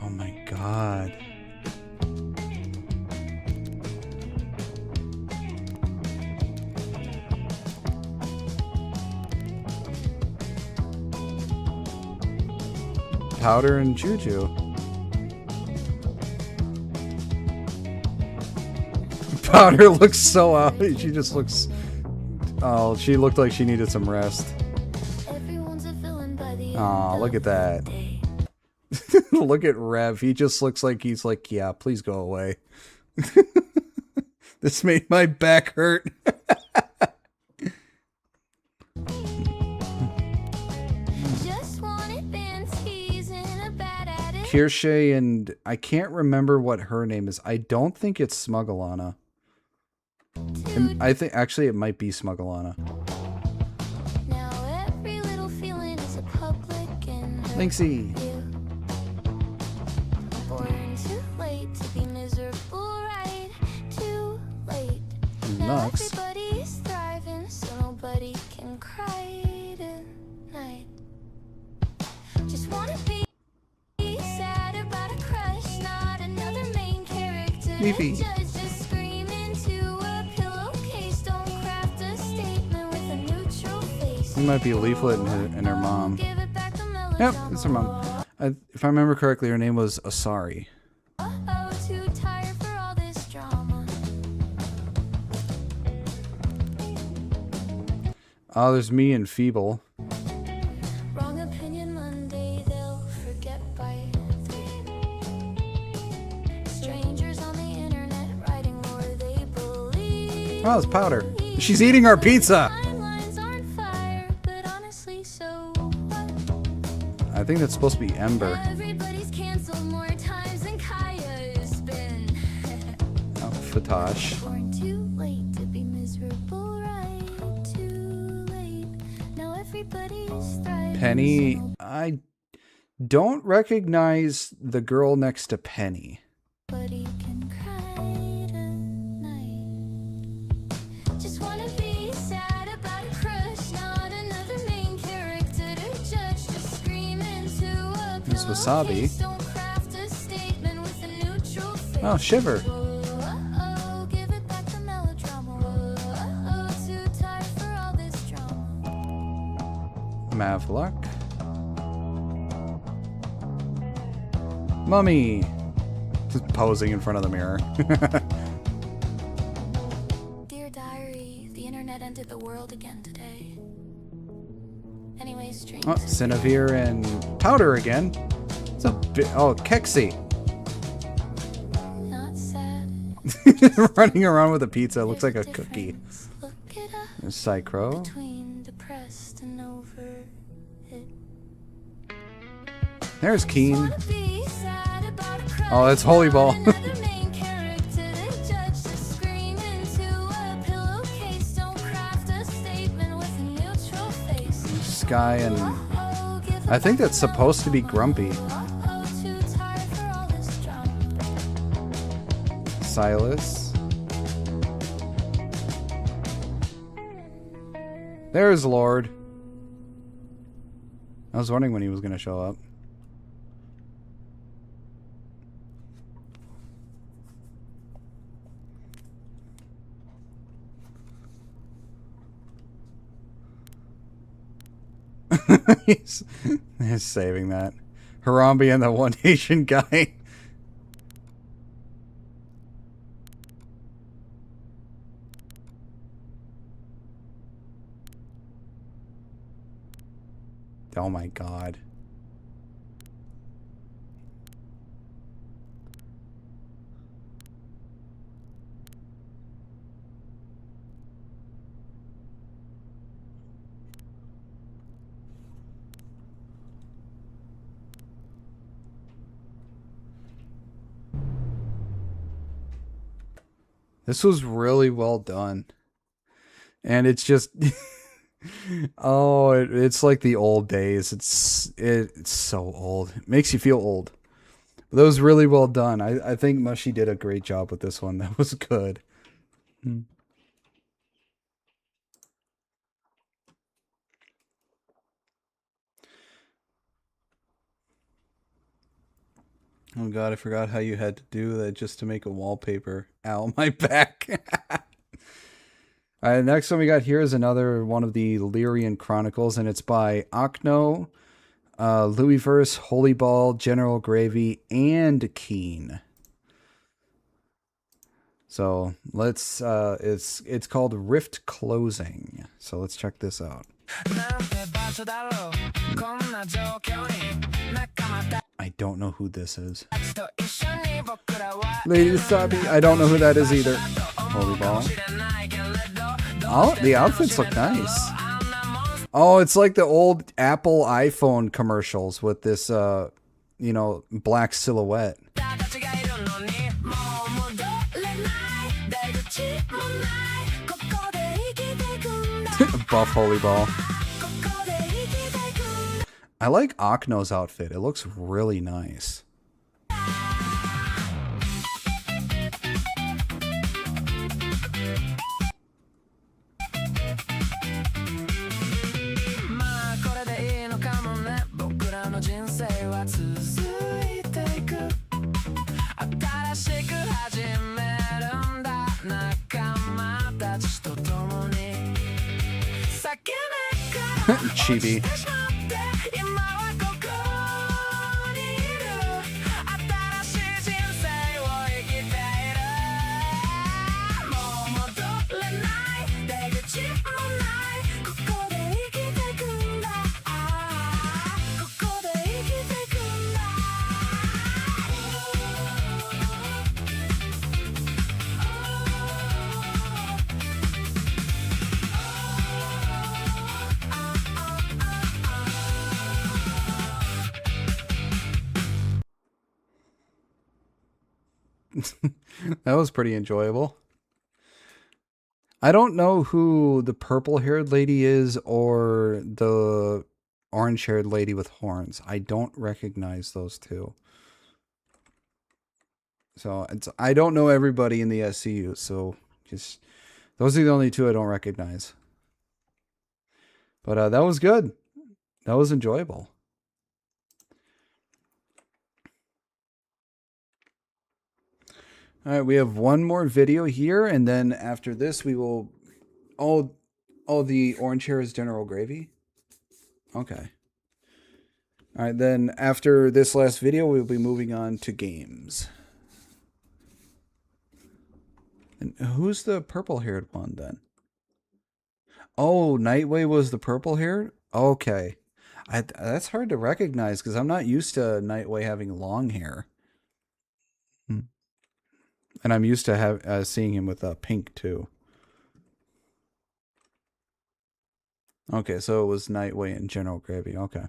Oh my god. Powder and Juju. Powder looks so out. She just looks... Oh, she looked like she needed some rest. Aw, look at that. Look at Rev. He just looks like he's like, yeah, please go away. This made my back hurt. Kirsche, and I can't remember what her name is. I don't think it's Smugglana. I think actually it might be Smugglana. Linksy. Nux. Leafy. It might be a Leaflet and her mom. Yep, it's her mom. If I remember correctly, her name was Asari. Oh, there's me and Feeble. Oh, it's Powder. She's eating our pizza. I think that's supposed to be Ember. Oh, Fatosh. Penny. I don't recognize the girl next to Penny. Miss Wasabi. Oh, Shiver. Mavluck. Mummy. Just posing in front of the mirror. Dear diary, the internet ended the world again today. Anyways, Oh, Cinevere and Powder again. It's a bit. Oh, Kexi. Not sad. Running around with a pizza. Looks like a cookie. There's Psychro. Between depressed and over it. There's Keen. Oh, that's Holy Ball. Sky and I think that's supposed to be Grumpy. Silas. There's Lord. I was wondering when he was going to show up. he's saving that. Harambe and the one Asian guy. Oh my god. This was really well done. And it's just oh, it's like the old days. It's so old. It makes you feel old. But that was really well done. I think Mushy did a great job with this one. That was good. Oh god, I forgot how you had to do that just to make a wallpaper. Ow, my back. Alright, next one we got here is another one of the Lyrian Chronicles, and it's by Akno, Louisverse, Holy Ball, General Gravy, and Keen. So let's it's called Rift Closing. So let's check this out. I don't know who this is. Lady Sabi, I don't know who that is either. Holy Ball. Oh, the outfits look nice. Oh, it's like the old Apple iPhone commercials with this, you know, black silhouette. Buff Holy Ball. I like Akno's outfit. It looks really nice. Chibi. That was pretty enjoyable. I don't know who the purple-haired lady is or the orange-haired lady with horns. I don't recognize those two. So I don't know everybody in the SCU, so just those are the only two I don't recognize. But that was good. That was enjoyable. All right, we have one more video here, and then after this we will... Oh, the orange hair is General Gravy? Okay. All right, then after this last video, we'll be moving on to games. And who's the purple-haired one, then? Oh, Nightway was the purple-haired? Okay. That's hard to recognize, because I'm not used to Nightway having long hair. And I'm used to seeing him with pink, too. Okay, so it was Nightway and General Gravy. Okay.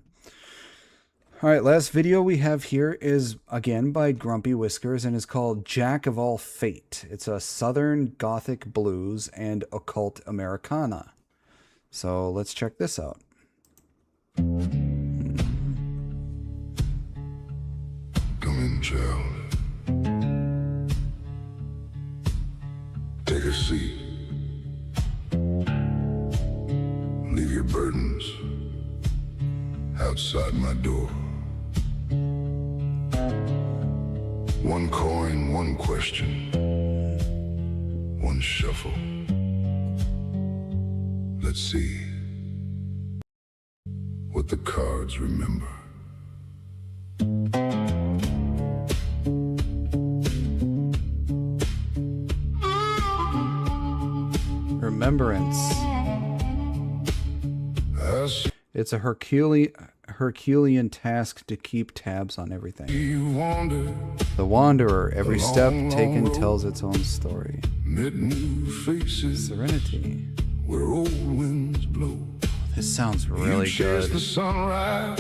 All right, last video we have here is, again, by Grumpy Whiskers, and is called Jack of All Fate. It's a Southern Gothic blues and occult Americana. So let's check this out. Come in, child. Take a seat. Leave your burdens outside my door. One coin, one question, one shuffle. Let's see. what the cards remember. Remembrance. It's a Herculean task to keep tabs on everything. The Wanderer, every step taken tells its own story. Serenity. Where old winds blow. This sounds really good. The sunrise,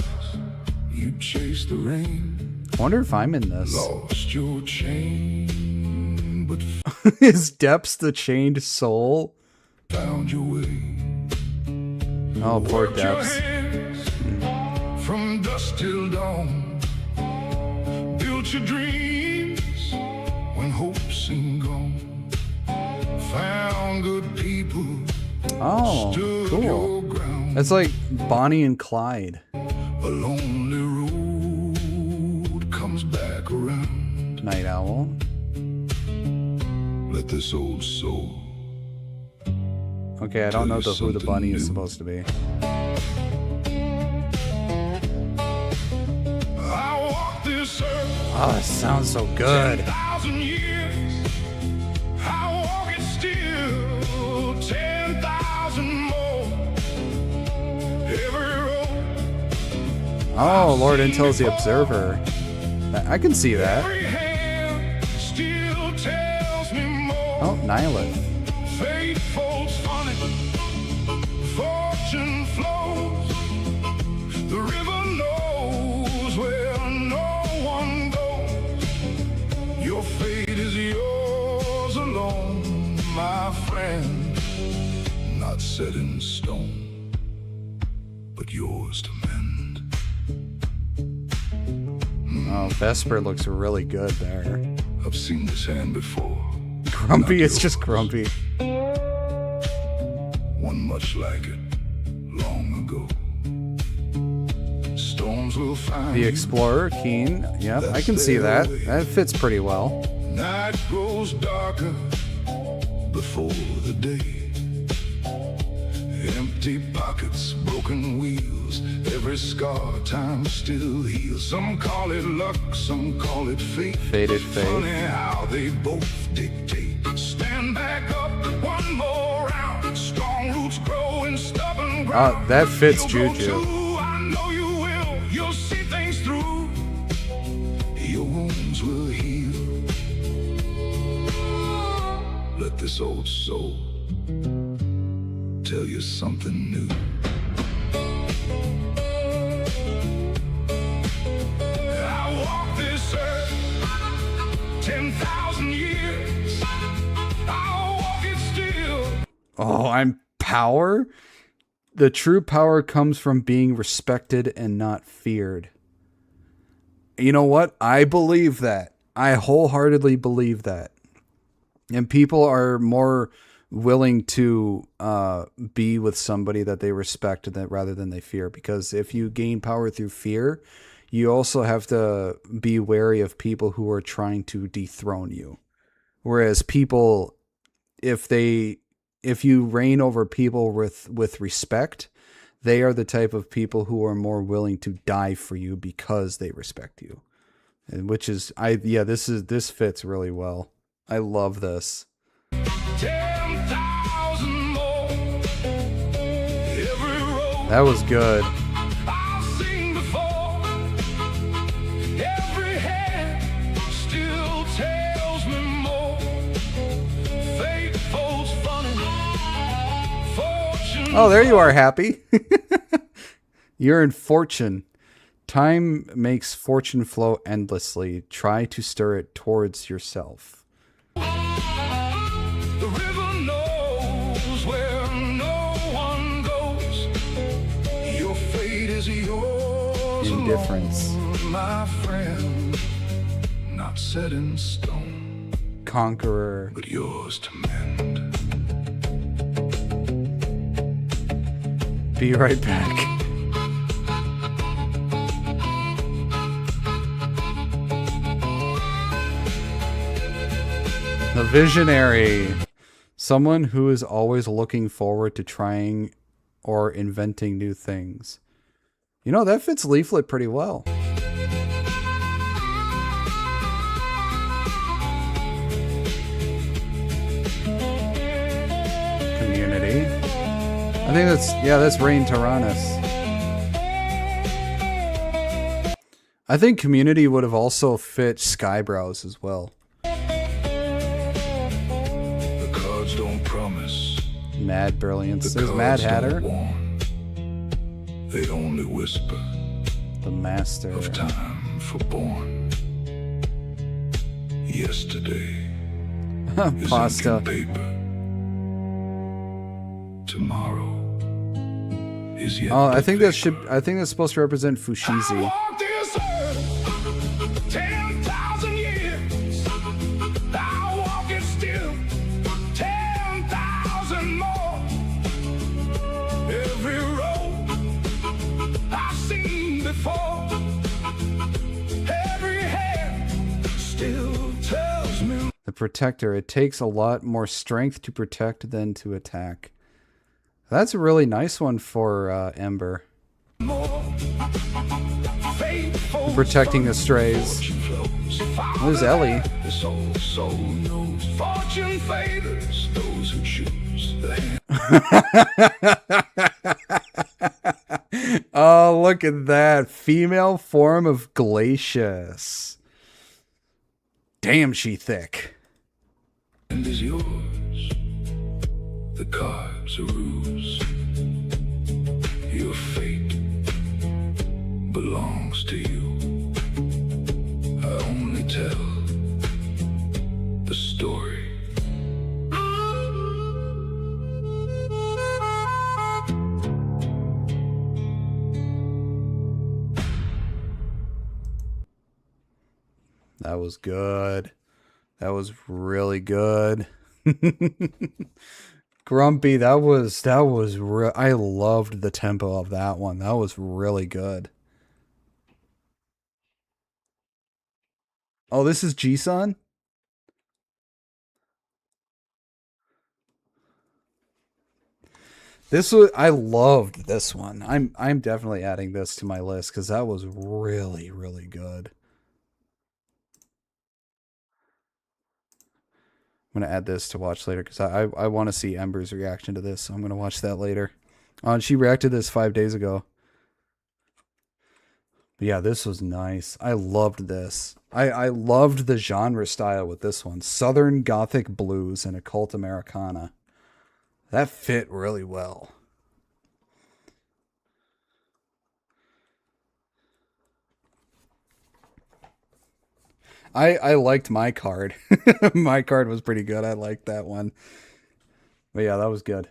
you chase the rain. I wonder if I'm in this. Lost your chain, but Is Depths the chained soul? found your way. Oh, poor Worked your Depths. hands from dusk till dawn. Built your dreams when hope seemed gone. Found good people. Oh, cool. That's like Bonnie and Clyde. A lonely road comes back around. Night Owl. Let this old soul. Okay, I don't know who the bunny is supposed to be. I walk this earth. Oh, it sounds so good. 10,000 years. I walk it still. 10,000 more. Every road. Oh, Lord Intel's the Observer. I can see that. Every hand still tells me more. Oh, Nihilith. Fate folds funny. Fortune flows. The river knows where no one goes. Your fate is yours alone, my friend. Not set in stone, but yours to mend. Oh, Vesper looks really good there. I've seen this hand before. Grumpy is just grumpy. One much like it, long ago. Storms will find The you. Explorer, Keen. Yep, I can see that. That fits pretty well. Night grows darker before the day. Empty pockets, broken wheels. Every scar time still heals. Some call it luck, some call it fate. Fated fate. Funny how they both dictate. Stand back up, one more round. Strong roots grow in stubborn ground. That fits You'll go Juju. too, I know you will. You'll see things through. Your wounds will heal. Let this old soul tell you something new. I walk this earth 10,000 years. I'll walk it still. Oh, I'm power? The true power comes from being respected and not feared. You know what? I believe that. I wholeheartedly believe that. And people are more willing to be with somebody that they respect rather than they fear. Because if you gain power through fear, you also have to be wary of people who are trying to dethrone you. Whereas people, if you reign over people with respect, they are the type of people who are more willing to die for you because they respect you. And which is, this fits really well. I love this. 10,000 more. Every road That was good. I've seen before. Every hand still tells me more. Fate folds funny. Fortune. Oh, there you are, Happy. You're in fortune. Time makes fortune flow endlessly. Try to stir it towards yourself. The river knows where no one goes. Your fate is yours Indifference. alone, my friend. Not set in stone, Conqueror. but yours to mend. Be right back. The visionary. Someone who is always looking forward to trying or inventing new things. You know, that fits leaflet pretty well. Community. I think that's Rain Tyrannus. I think Community would have also fit Skybrows as well. The cards don't promise. Mad Brilliance. There's Mad Hatter. They only whisper. The Master. Of time forborn. Yesterday. Pasta. Paper. Tomorrow is yet. Oh, I think that's supposed to represent Fushizi. 10,000 years. I walk it still. 10,000 more. Every road I've seen before. Every hand still tells me. The Protector. It takes a lot more strength to protect than to attack. That's a really nice one for Ember. Protecting the strays. There's Ellie. Fortune favors those who choose the hand. Oh, look at that. Female form of Glacius. Damn, she thick. And is yours. The cards are ruse. Your fate belongs to you. I only tell the story. That was good. That was really good. Grumpy, that was I loved the tempo of that one. That was really good. Oh, this is Jisun? I loved this one. I'm definitely adding this to my list because that was really, really good. I'm going to add this to watch later because I want to see Ember's reaction to this. So I'm going to watch that later. And she reacted to this 5 days ago. But yeah, this was nice. I loved this. I loved the genre style with this one. Southern Gothic blues and occult Americana. That fit really well. I liked my card. My card was pretty good. I liked that one. But yeah, that was good.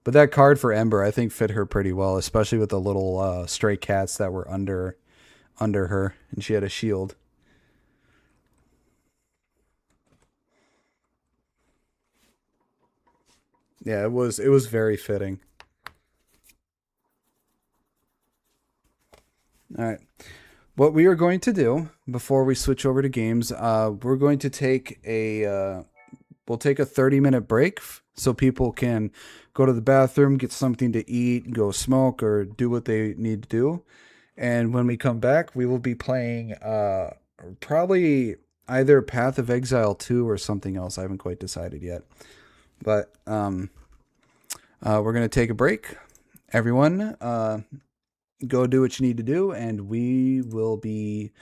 But that card for Ember, I think fit her pretty well, especially with the little stray cats that were under her, and she had a shield. Yeah, it was very fitting. All right. What we are going to do before we switch over to games, we're going to take we'll take a 30-minute break so people can go to the bathroom, get something to eat, go smoke, or do what they need to do. And when we come back, we will be playing probably either Path of Exile 2 or something else. I haven't quite decided yet. But we're going to take a break. Everyone, go do what you need to do, and we will be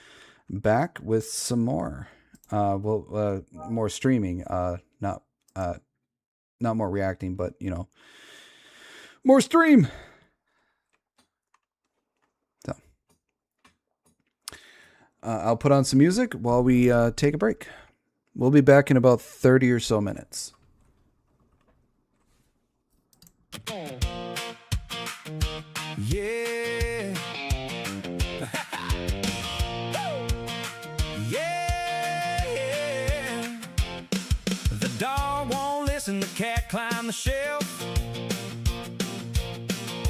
back with some more. More streaming, not more reacting, but more stream. So I'll put on some music while we take a break. We'll be back in about 30 or so minutes. Yeah. Yeah. The dog won't listen, the cat climbed the shelf.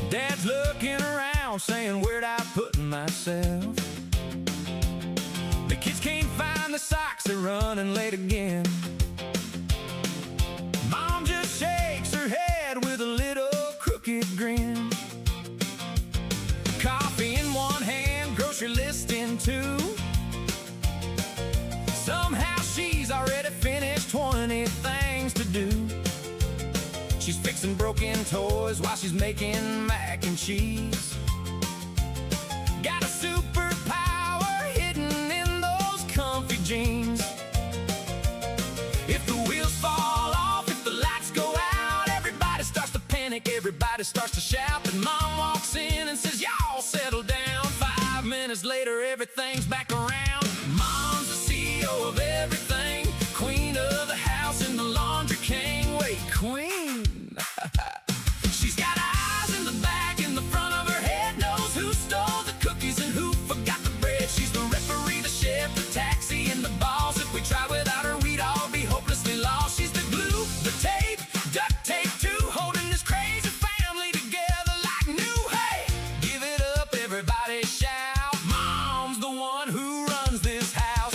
Dad's looking around saying, where'd I put myself? The kids can't find the socks, they're running late again. Mom just shakes her head with a little crooked grin. Coffee and you're listening to. Somehow she's already finished 20 things to do. She's fixing broken toys while she's making mac and cheese. Got a superpower hidden in those comfy jeans. If the wheels fall off, if the lights go out, everybody starts to panic, everybody starts to shout. And mom walks in and says, y'all settle down. 5 minutes later, everything's back around. Mom's the CEO of everything, queen of the house and the laundry king. Wait, queen? She's got eyes in the back, in the front of her head, knows who stole the cookies and who forgot the bread. She's the referee, the chef, the taxi, and the boss. If we try without her, we'd all be hopelessly lost. She's the glue, the tape, duct tape too, holding this crazy family together like new. Hey, give it up, everybody shout. Mom's the one who runs this house.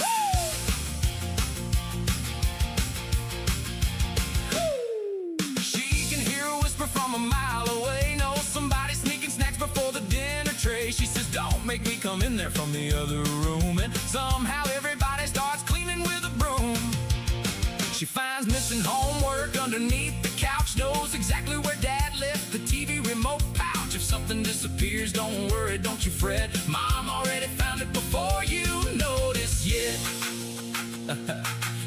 She can hear a whisper from a mile away, knows somebody sneaking snacks before the dinner tray. She says, don't make me come in there from the other room. And somehow everybody starts cleaning with a broom. She finds missing homework underneath the couch, knows exactly where dad left the TV remote pouch. If something disappears, don't worry, don't you fret. Mom already found it before you notice yet.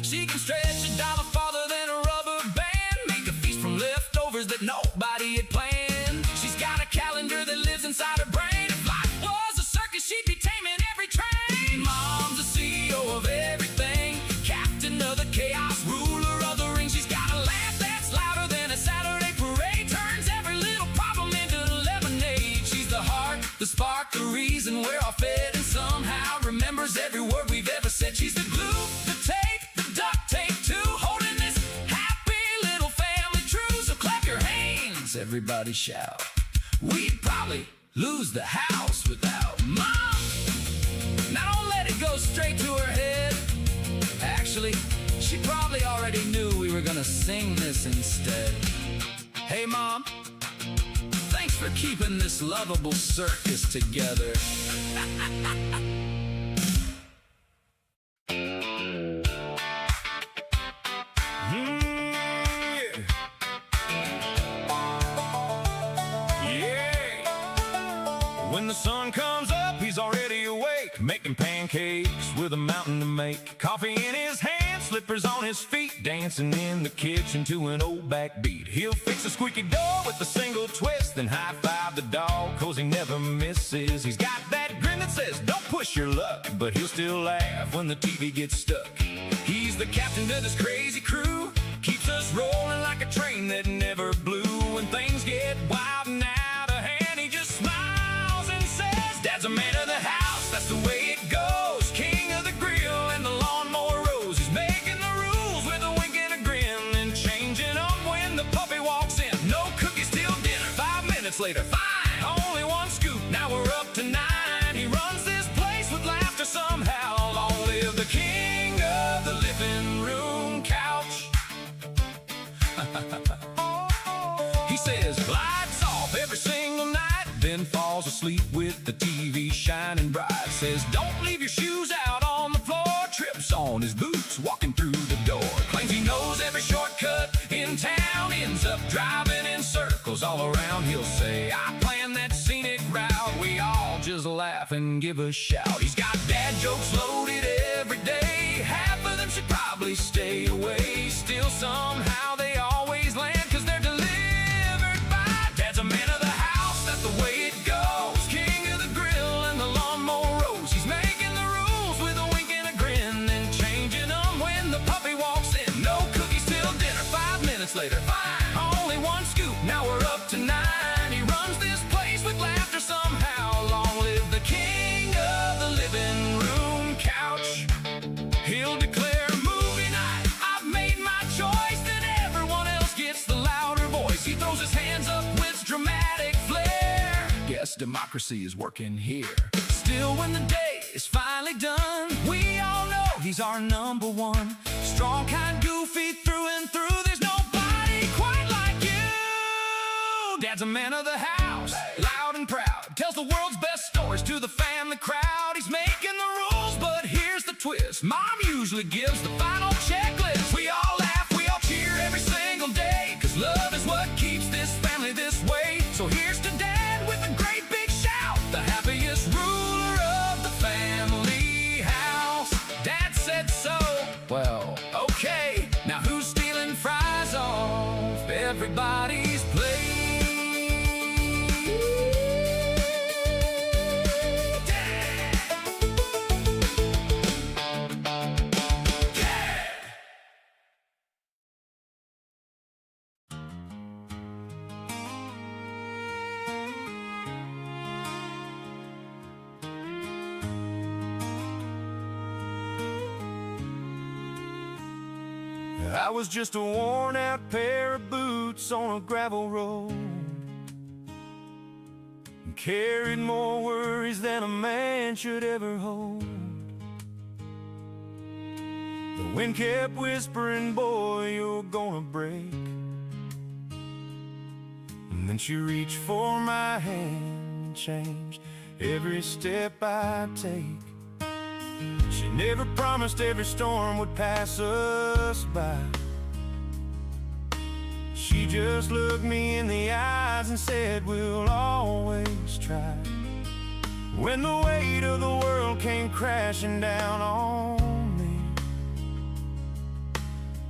She can stretch a dollar farther than a rubber band, make a feast from leftovers that nobody had planned. She's got a calendar that lives inside her brain. If life was a circus, she'd be taming every train. Mom's the CEO of everything, captain of the chaos, ruler of the ring. She's got a laugh that's louder than a Saturday parade, turns every little problem into lemonade. She's the heart, the spark, the reason we're all fed, and somehow remembers every word we've ever said. She's the glue, the tape, the duct tape too, holding this happy little family true. So clap your hands, everybody shout. We'd probably lose the house without Mom. Now don't let it go straight to her head. Actually, she probably already knew we were gonna sing this instead. Hey Mom, thanks for keeping this lovable circus together. When the sun comes up, he's already awake, making pancakes with a mountain to make. Coffee in his hand, slippers on his feet, dancing in the kitchen to an old backbeat. He'll fix a squeaky door with a single twist, then high-five the dog, 'cause he never misses. He's got that grin that says, don't push your luck, but he'll still laugh when the TV gets stuck. He's the captain of this crazy crew, keeps us rolling like a train that never blew. When things get wild and out of hand, he just smiles and says, Dad's a man of the house, that's the way it goes. King of the grill and the lawnmower rows. He's making the rules with a wink and a grin, and changing them when the puppy walks in. No cookies till dinner, 5 minutes later, fine, only one scoop, now we're up to 9. He runs this place with laughter somehow. Long live the king of the living room couch. He says, lights off every single night, then falls asleep with the TV shining bright. Says, don't leave your shoes out on the floor, trips on his boots walking through the door. Claims he knows every shortcut in town, ends up driving in circles all around. He'll say, I planned that scenic route, we all just laugh and give a shout. He's got dad jokes loaded every day, half of them should probably stay away. Still somehow they always land, 'cause they're delivered by Dad's a man of the house, that's the way it goes. King of the grill and the lawnmower rows. He's making the rules with a wink and a grin, and changing them when the puppy walks in. No cookies till dinner, 5 minutes later, fine, only one scoop, now we're up to 9. He runs this place with laughter somehow. Long live the king of the living room couch. He'll declare movie night, I've made my choice, then everyone else gets the louder voice. He throws his hands up with dramatic flair. Guess democracy is working here. Still, when the day is finally done, we all know he's our number one. Strong, kind, goofy through and through, there's nobody quite like you. Dad's a man of the house, loud and proud, tells the world's best stories, to the family crowd. He's making the rules, but here's the twist. Mom usually gives the final checklist. We all laugh, we all cheer every single day, 'cause love is what keeps this family this way. So here's to Dad with a great big shout, the happiest ruler of the family house. Dad said so. Well, okay, now who's stealing fries off everybody's plate? I was just a worn-out pair of boots on a gravel road, carried more worries than a man should ever hold. The wind kept whispering, boy, you're gonna break. And then she reached for my hand and changed every step I take. She never promised every storm would pass us by. She just looked me in the eyes and said, we'll always try. When the weight of the world came crashing down on me,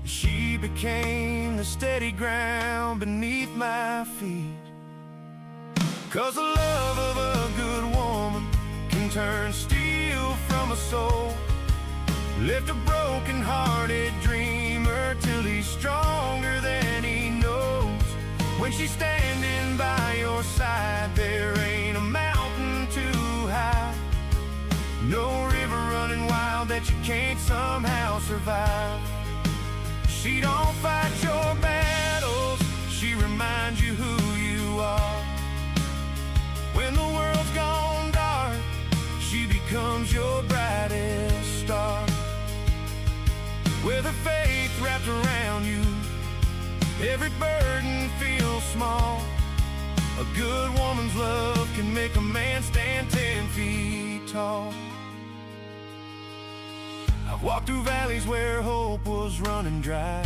she became the steady ground beneath my feet. 'Cause the love of a good woman can turn steel from a soul, lift a broken-hearted dreamer till he's stronger than he knows. When she's standing by your side, there ain't a mountain too high, no river running wild that you can't somehow survive. She don't fight your battles, she reminds you who you are. When the world's gone dark, she becomes your brightest star. With her faith wrapped around you, every burden feels small. A good woman's love can make a man stand 10 feet tall. I've walked through valleys where hope was running dry,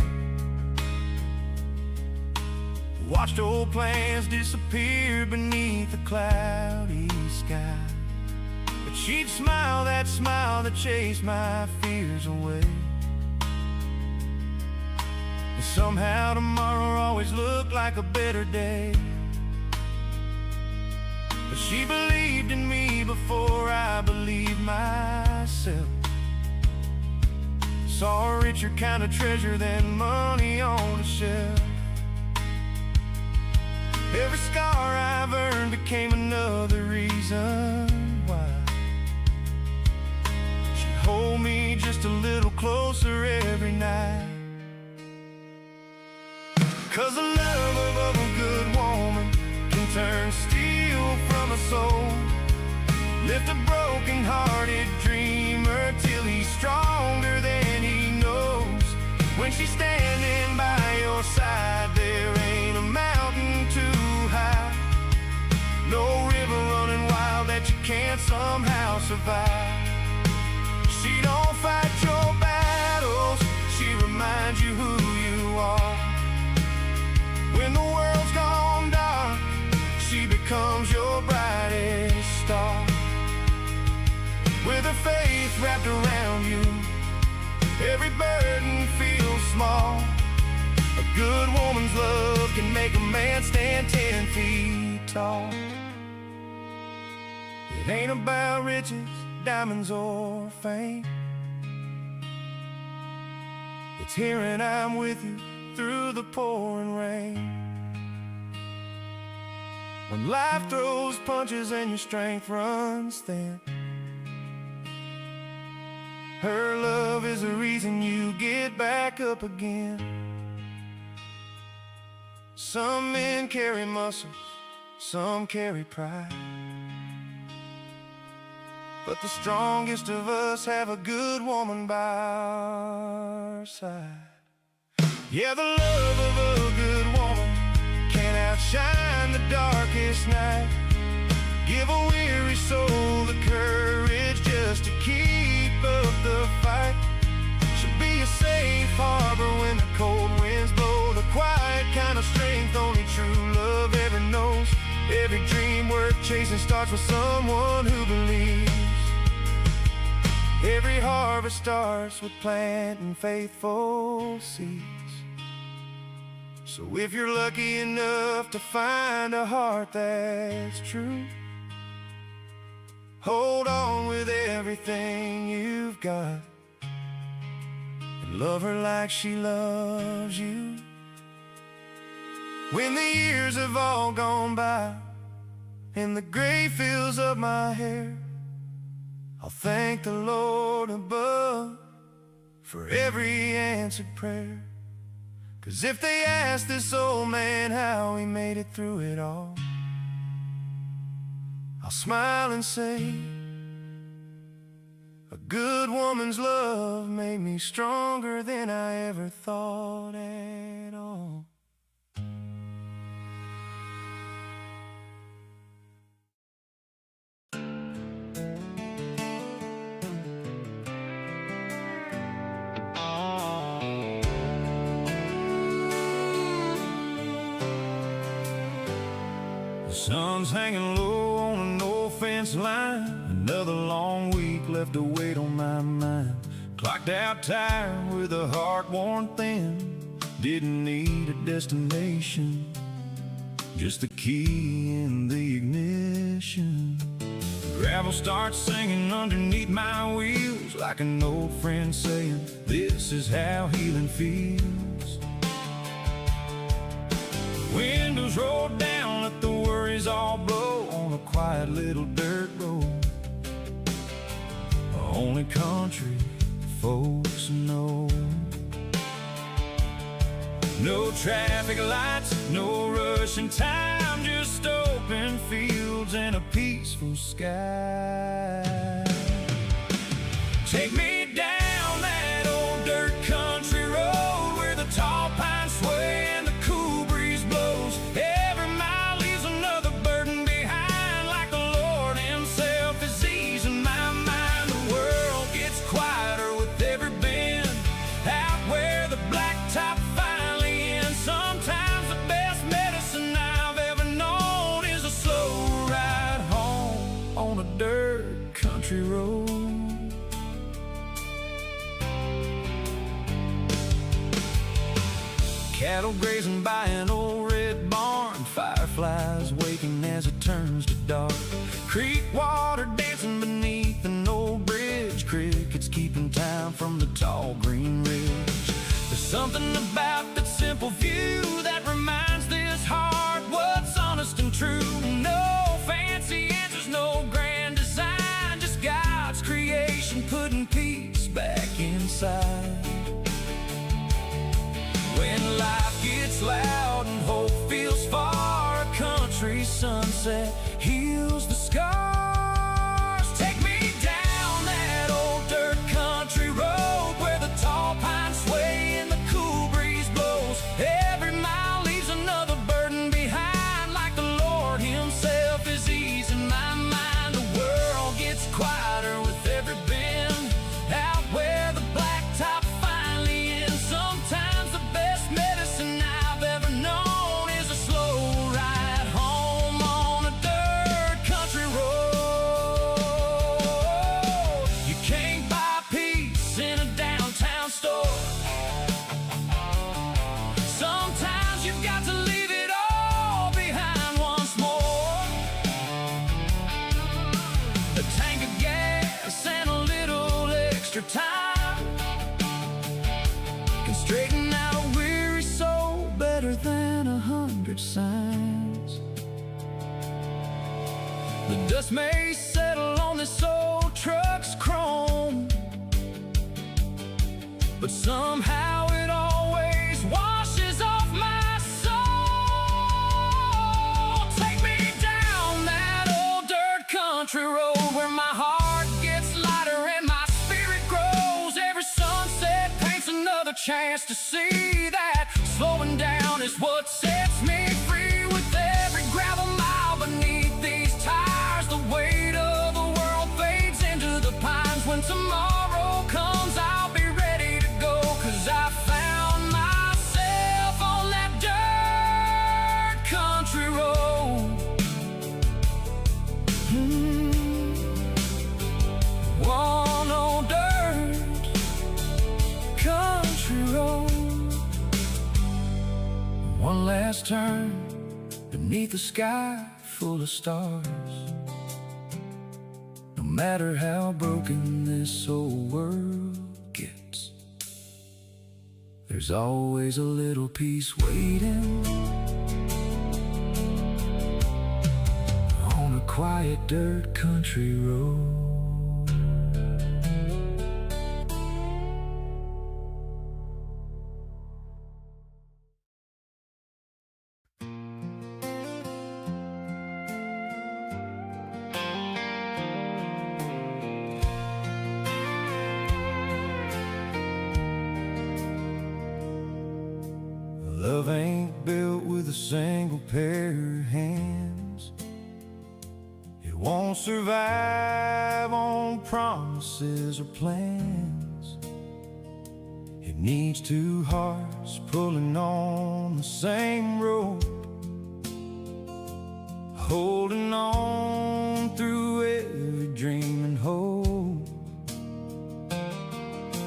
watched old plans disappear beneath a cloudy sky. But she'd smile that smile that chased my fears away. And somehow tomorrow always looked like a better day. But she believed in me before I believed myself. Saw a richer kind of treasure than money on a shelf. Every scar I've earned became another reason why she'd hold me just a little closer every night. 'Cause the love of a good woman can turn steel from a soul, lift a broken-hearted dreamer till he's stronger than he knows. When she's standing by your side, there ain't a mountain too high, no river running wild that you can't somehow survive. She don't fight your battles, she reminds you who you are. When the world's gone dark, she becomes your brightest star. With her faith wrapped around you, every burden feels small. A good woman's love can make a man stand 10 feet tall. It ain't about riches, diamonds, or fame. It's hearing I'm with you through the pouring rain. When life throws punches and your strength runs thin, her love is the reason you get back up again. Some men carry muscles, some carry pride, but the strongest of us have a good woman by our side. Yeah, the love of a good woman can outshine the darkest night. Give a weary soul the courage just to keep up the fight. She'll be a safe harbor when the cold winds blow. The quiet kind of strength only true love ever knows. Every dream worth chasing starts with someone who believes. Every harvest starts with planting faithful seeds. So if you're lucky enough to find a heart that's true, hold on with everything you've got and love her like she loves you. When the years have all gone by and the gray fills up my hair, I'll thank the Lord above for every answered prayer. 'Cause if they ask this old man how he made it through it all, I'll smile and say, a good woman's love made me stronger than I ever thought at all. The sun's hanging low on an old fence line. Another long week left to wait on my mind. Clocked out tired with a heart worn thin. Didn't need a destination, just the key in the ignition. Gravel starts singing underneath my wheels, like an old friend saying, this is how healing feels. Windows rolled down, let the worries all blow on a quiet little dirt road. Only country folks know. No traffic lights, no rushing time, just open fields and a peaceful sky. Take me down that old dirt country road where the tall pines sway and the cool breeze blows. Every mile leaves another burden behind, like the Lord himself is easing my mind. The world gets quieter with every bend, out where the blacktop finally ends. Sometimes the best medicine I've ever known is a slow ride home on a dirt country road. Cattle grazing by an old red barn, fireflies waking as it turns to dark. Creek water dancing beneath an old bridge, crickets keeping time from the tall green ridge. There's something about that simple view that reminds this heart what's honest and true. No fancy answers, no grand design, just God's creation putting peace back inside. When life gets loud and hope feels far, a country sunset heals the scars. Take me down that old dirt country road where the tall pines sway and the cool breeze blows. Every mile leaves another burden behind, like the Lord himself is easing my mind. The world gets quieter with every bend, out where the blacktop finally ends. Sometimes the best medicine I've ever known is a slow ride home on a dirt country road. You can't buy peace in a downtown store. Sometimes you've got to leave it all behind once more. A tank of gas and a little extra time can straighten out a weary soul better than 100 signs. The dust may settle on this old truck's chrome, but somehow it always washes off my soul. Take me down that old dirt country road where my heart gets lighter and my spirit grows. Every sunset paints another chance to see that slowing down is what sets me free. With every gravel mile beneath these tires, One last turn beneath the sky full of stars. No matter how broken this old world gets, there's always a little peace waiting on a quiet dirt country road. Love ain't built with a single pair of hands. It won't survive on promises or plans. It needs two hearts pulling on the same rope, holding on through every dream and hope.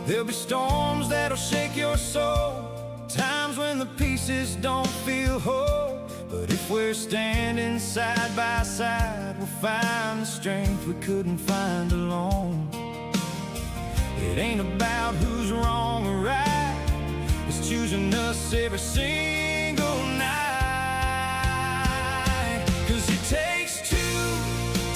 There'll be storms that'll shake your soul, times when the pieces don't feel whole. But if we're standing side by side, we'll find the strength we couldn't find alone. It ain't about who's wrong or right, it's choosing us every single night. 'Cause it takes two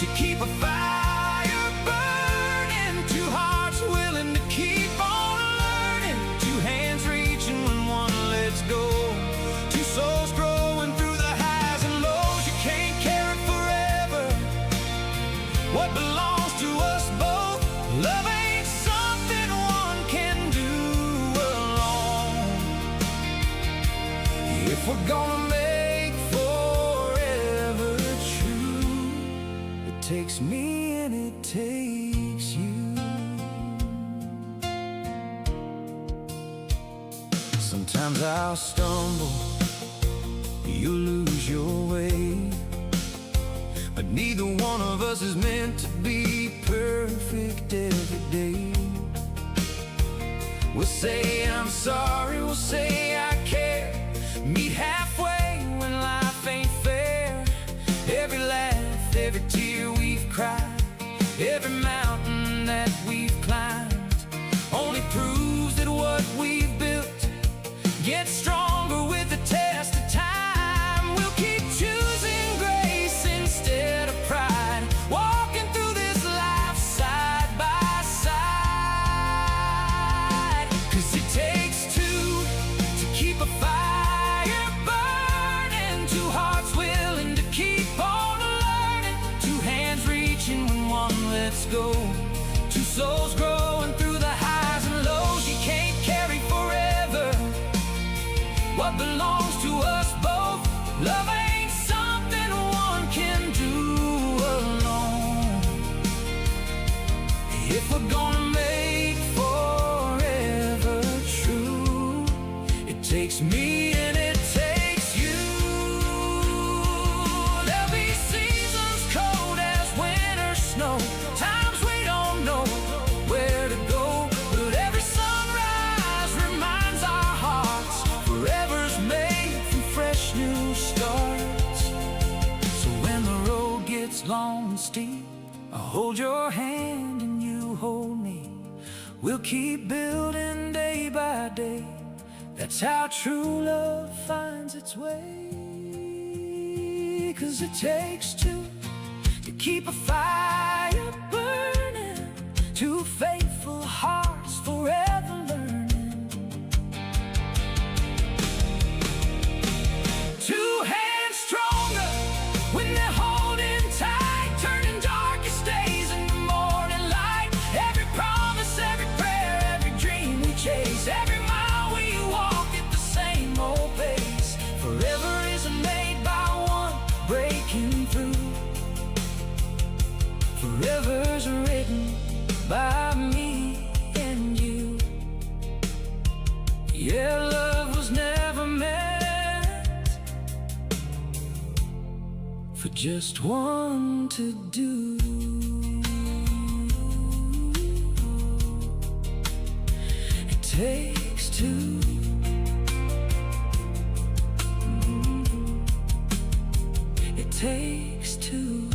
to keep a fire burning, two hearts willing to keep on learning, two hands reaching when one lets go, two souls growing through the highs and lows. You can't carry forever what belongs to us both. Love ain't something one can do alone. If we're gonna make forever true, it takes me and it takes you. Sometimes I'll stumble, you lose your way, but neither one of us is meant to be perfect every day. We'll say I'm sorry, we'll say I care, meet halfway when life ain't fair. Every laugh, every tear we've cried, every mountain that we've climbed only proves that what we've built gets stronger with the test of time. We'll keep choosing grace instead of pride, walking through this life side by side. 'Cause it takes two to keep a fire burning, two hearts willing to keep on learning, two hands reaching when one lets go, two souls growing through the highs and lows. You can't carry forever what belongs to us both. Love ain't something one can do alone. If we're gonna make forever true, it takes me and it takes you. There'll be seasons cold as winter snow, times we don't know where to go, but every sunrise reminds our hearts forever's made from fresh new starts. So when the road gets long and steep, I'll hold your hand and you hold me. We'll keep building day by day. That's how true love finds its way. 'Cause it takes two to keep a fire burning, two faithful hearts forever learning, two hands stronger when they're holding tight, turning darkest days into morning light. Every promise, every prayer, every dream we chase, every mile we walk at the same old pace. Forever isn't made by one breaking through, forever's written by me and you. Yeah, love was never meant for just one to do. It takes two. takes two.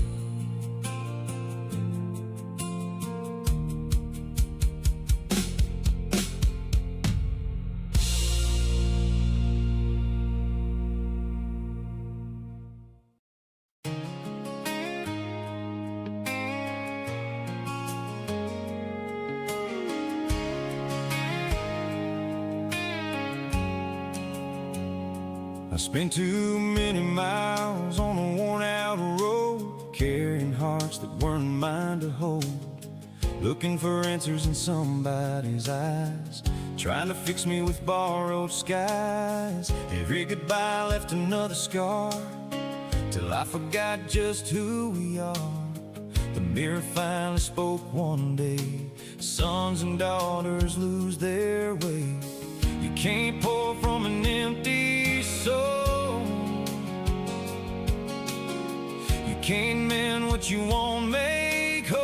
I spent too many miles on a worn-out road, carrying hearts that weren't mine to hold, looking for answers in somebody's eyes, trying to fix me with borrowed skies. Every goodbye left another scar, till I forgot just who we are. The mirror finally spoke one day. Sons and daughters lose their way. You can't pour from an empty soul. You can't mend what you won't make whole.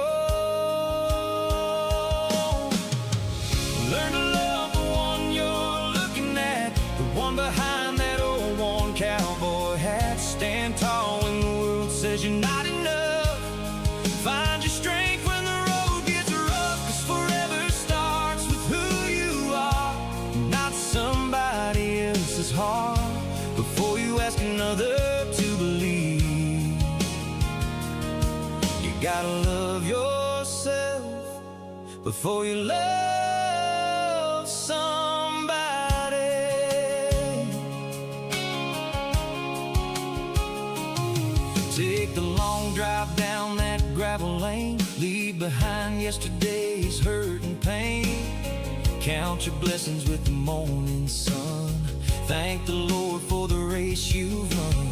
Learn to love the one you're looking at, the one behind that old worn cowboy hat. Stand tall when the world says you're not enough. Find your strength when the road gets rough, 'cause forever starts with who you are, not somebody else's heart. Before you ask another to believe, you gotta love yourself before you love somebody. Take the long drive down that gravel lane, leave behind yesterday's hurt and pain. Count your blessings with the morning sun. Thank the Lord for the race you've run.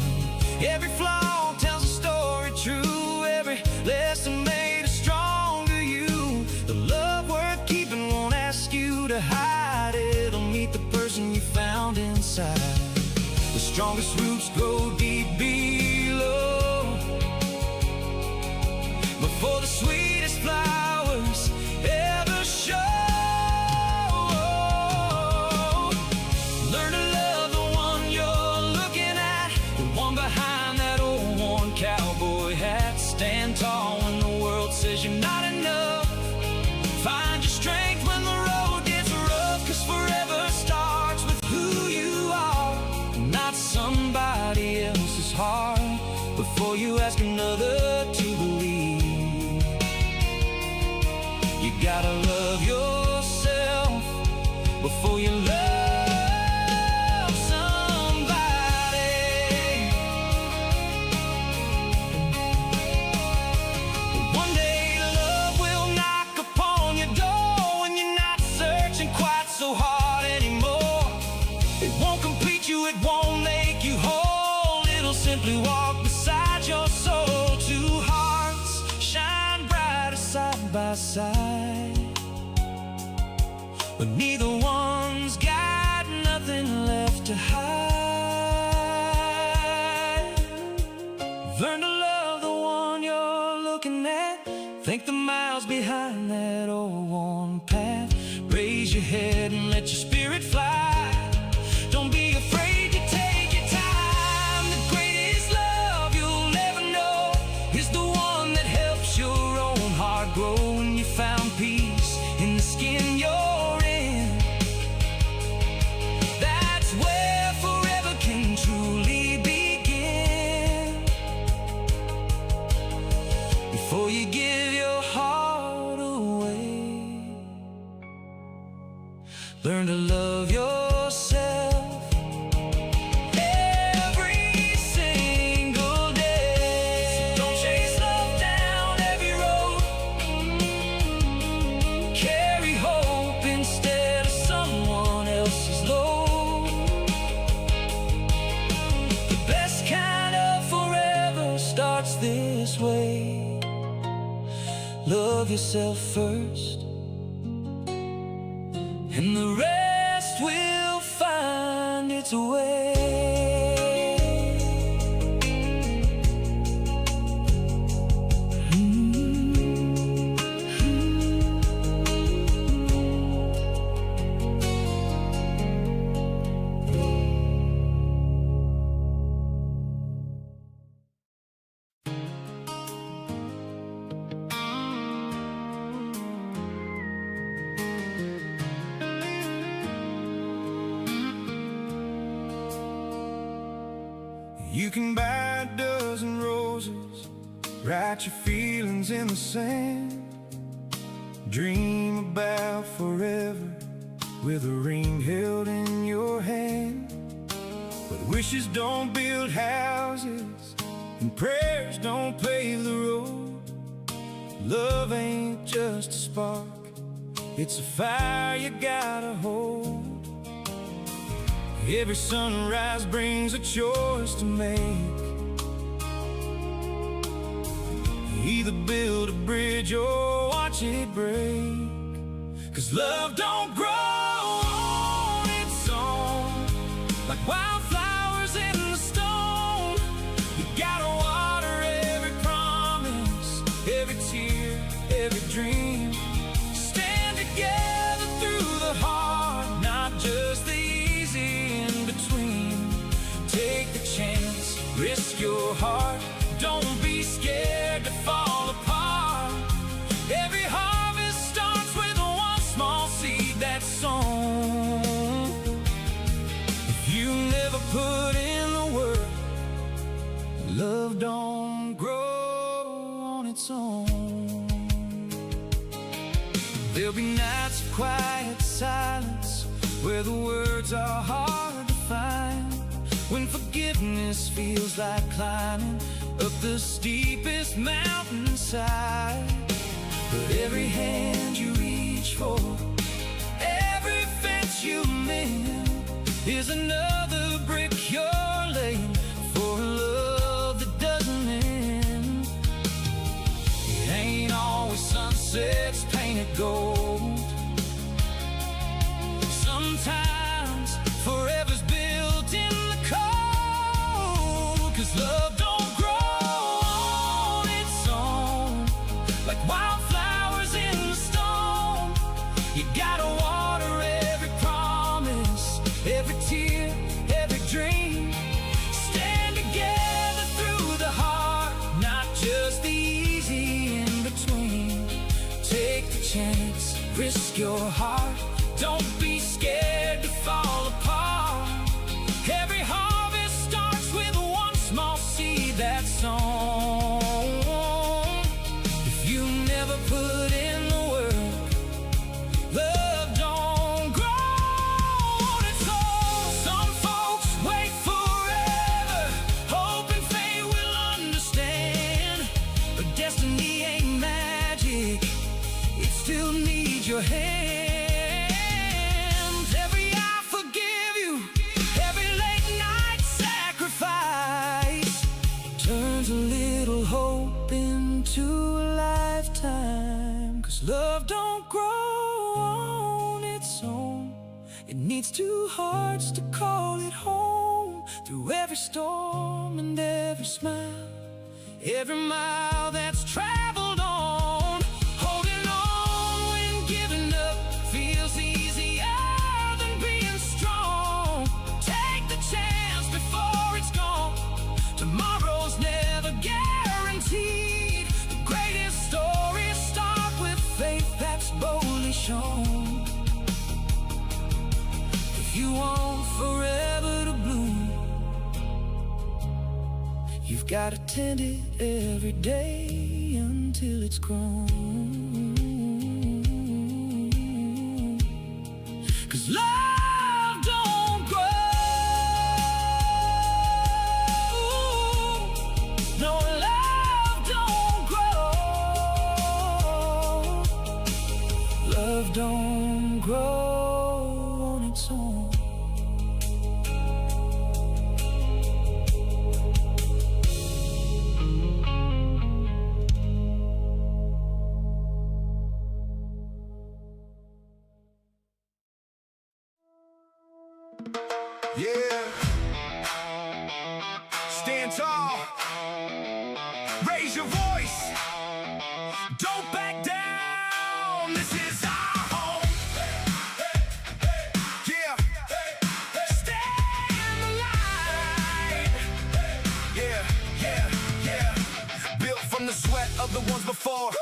Every flaw tells a story true. Every lesson made a stronger you. The love worth keeping won't ask you to hide. It'll meet the person you found inside. The strongest roots grow deep below, before the sweetest flowers ever show. Learn to love the one you're looking at, the one behind that old worn cowboy hat. Stand tall when the world says you're not enough. Find your strength when the road gets rough, 'cause forever starts with who you are, not somebody else's heart. Before you ask another to believe, you gotta love yourself before you love somebody. One day love will knock upon your door when you're not searching quite so hard anymore. It won't complete you, it won't make you whole. It'll simply walk beside your soul. Two hearts shine brighter side by side, but neither one's got nothing left to hide. Learn to love the one you're looking at. Think the miles behind that old worn path. Raise your head and let your spirit fly. Don't be afraid to take your time. The greatest love you'll ever know is the one that helps your own heart grow. When you found peace in the skin you're in, that's where forever can truly begin. Before you give your heart away, learn to love yourself every single day. So don't chase love down every road. Carry hope instead of someone else's load. The best kind of forever starts this way. Love yourself first, and the rest will find its way. You can buy a dozen roses, write your feelings in the sand, dream about forever with a ring held in your hand. But wishes don't build houses, and prayers don't pave the road. Love ain't just a spark, it's a fire you gotta hold. Every sunrise brings a choice to make. Either build a bridge or watch it break. 'Cause love don't grow on its own, like wildflowers in the stone. You gotta water every promise, every tear, every dream. Stand together through the hard, not just the easy in between. Take the chance, risk your heart. Don't be scared to fall apart. Every harvest starts with one small seed that's sown. If you never put in the work, love don't grow on its own. There'll be nights of quiet silence where the words are hard to find, when forgiveness feels like climbing up the steepest mountainside. But every hand you reach for, every fence you mend, is another brick you're laying for a love that doesn't end. It ain't always sunsets painted gold. Sometimes forever's built in the cold. 'Cause love don't grow on its own, like wildflowers in the stone. You gotta water every promise, every tear, every dream. Stand together through the hard, not just the easy in between. Take the chance, risk your heart. Don't be scared to fall apart. Every harvest starts with one small seed that's sown. If you never put in the work, love don't grow on its own. Some folks wait forever, hoping fate will understand. But destiny ain't magic, it still needs your hand. Turns a little hope into a lifetime. 'Cause love don't grow on its own, it needs two hearts to call it home. Through every storm and every smile, every mile that's traveled on. Holding on when giving up feels easier than being strong. Take the chance before it's gone. Tomorrow's never guaranteed. The greatest stories start with faith that's boldly shown. If you want forever to bloom, you've gotta tend it every day until it's grown. 'Cause love don't no, love don't grow. Love don't grow on its own. Yeah. Stand tall. Raise your voice. Don't back down. This is our home. Yeah. Stay in the light. Yeah, yeah, yeah. Built from the sweat of the ones before.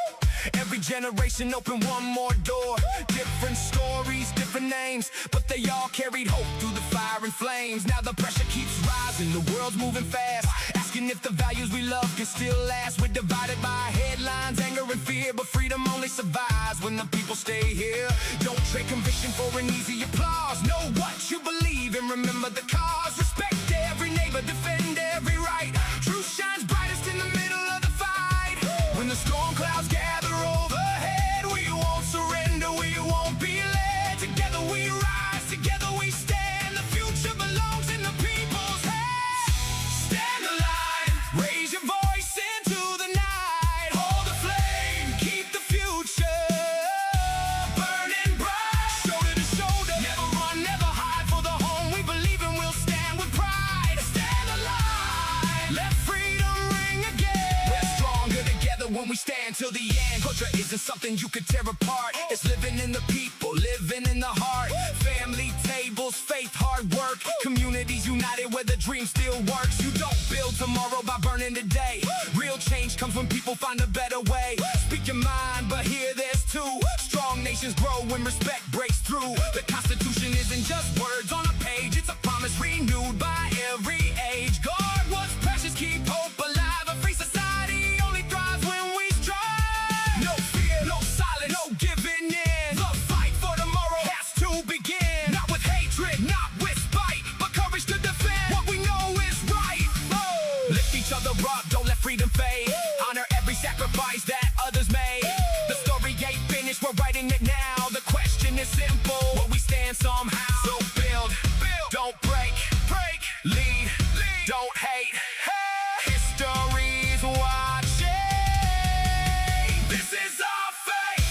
Every generation opened one more door. Different stories, different names, but they all carried hope through the fire and flames. Now the pressure keeps rising, the world's moving fast, asking if the values we love can still last. We're divided by headlines, anger and fear, but freedom only survives when the people stay here. Don't trade conviction for an easy applause. Know what you believe and remember the cause. Respect every neighbor, defend every right. Truth shines brightest in the middle of the fight. When the storm clouds gather overhead, we won't surrender, we won't be led. Together we rise, together we stand. The future belongs in the people's hands. Stand alive, raise your voice into the night. Hold the flame, keep the future burning bright. Shoulder to shoulder, never run, never hide. For the home we believe in, we'll stand with pride. Stand alive, let freedom ring again. We're stronger together when we stand till the end. Culture isn't something you could tear apart. It's living in the people, living in the heart. Family tables, faith, hard work. Communities united where the dream still works. You don't build tomorrow by burning today. Real change comes when people find a better way. Speak your mind, but here there's two. Strong nations grow when respect breaks through. The Constitution isn't just words on a page. It's a promise renewed by every age. Guard what's precious, keep hope alive. A free society only thrives when we strive. No fear, no silence, no giving in. The fight for tomorrow has to begin. Not with hatred, not with spite, but courage to defend what we know is right. Lift each other up, don't let freedom fade. Honor every sacrifice that others made. The story ain't finished, we're writing it now. The question is simple, will we stand somehow? So build, don't break, lead, don't hate. History's watching. This is our fate.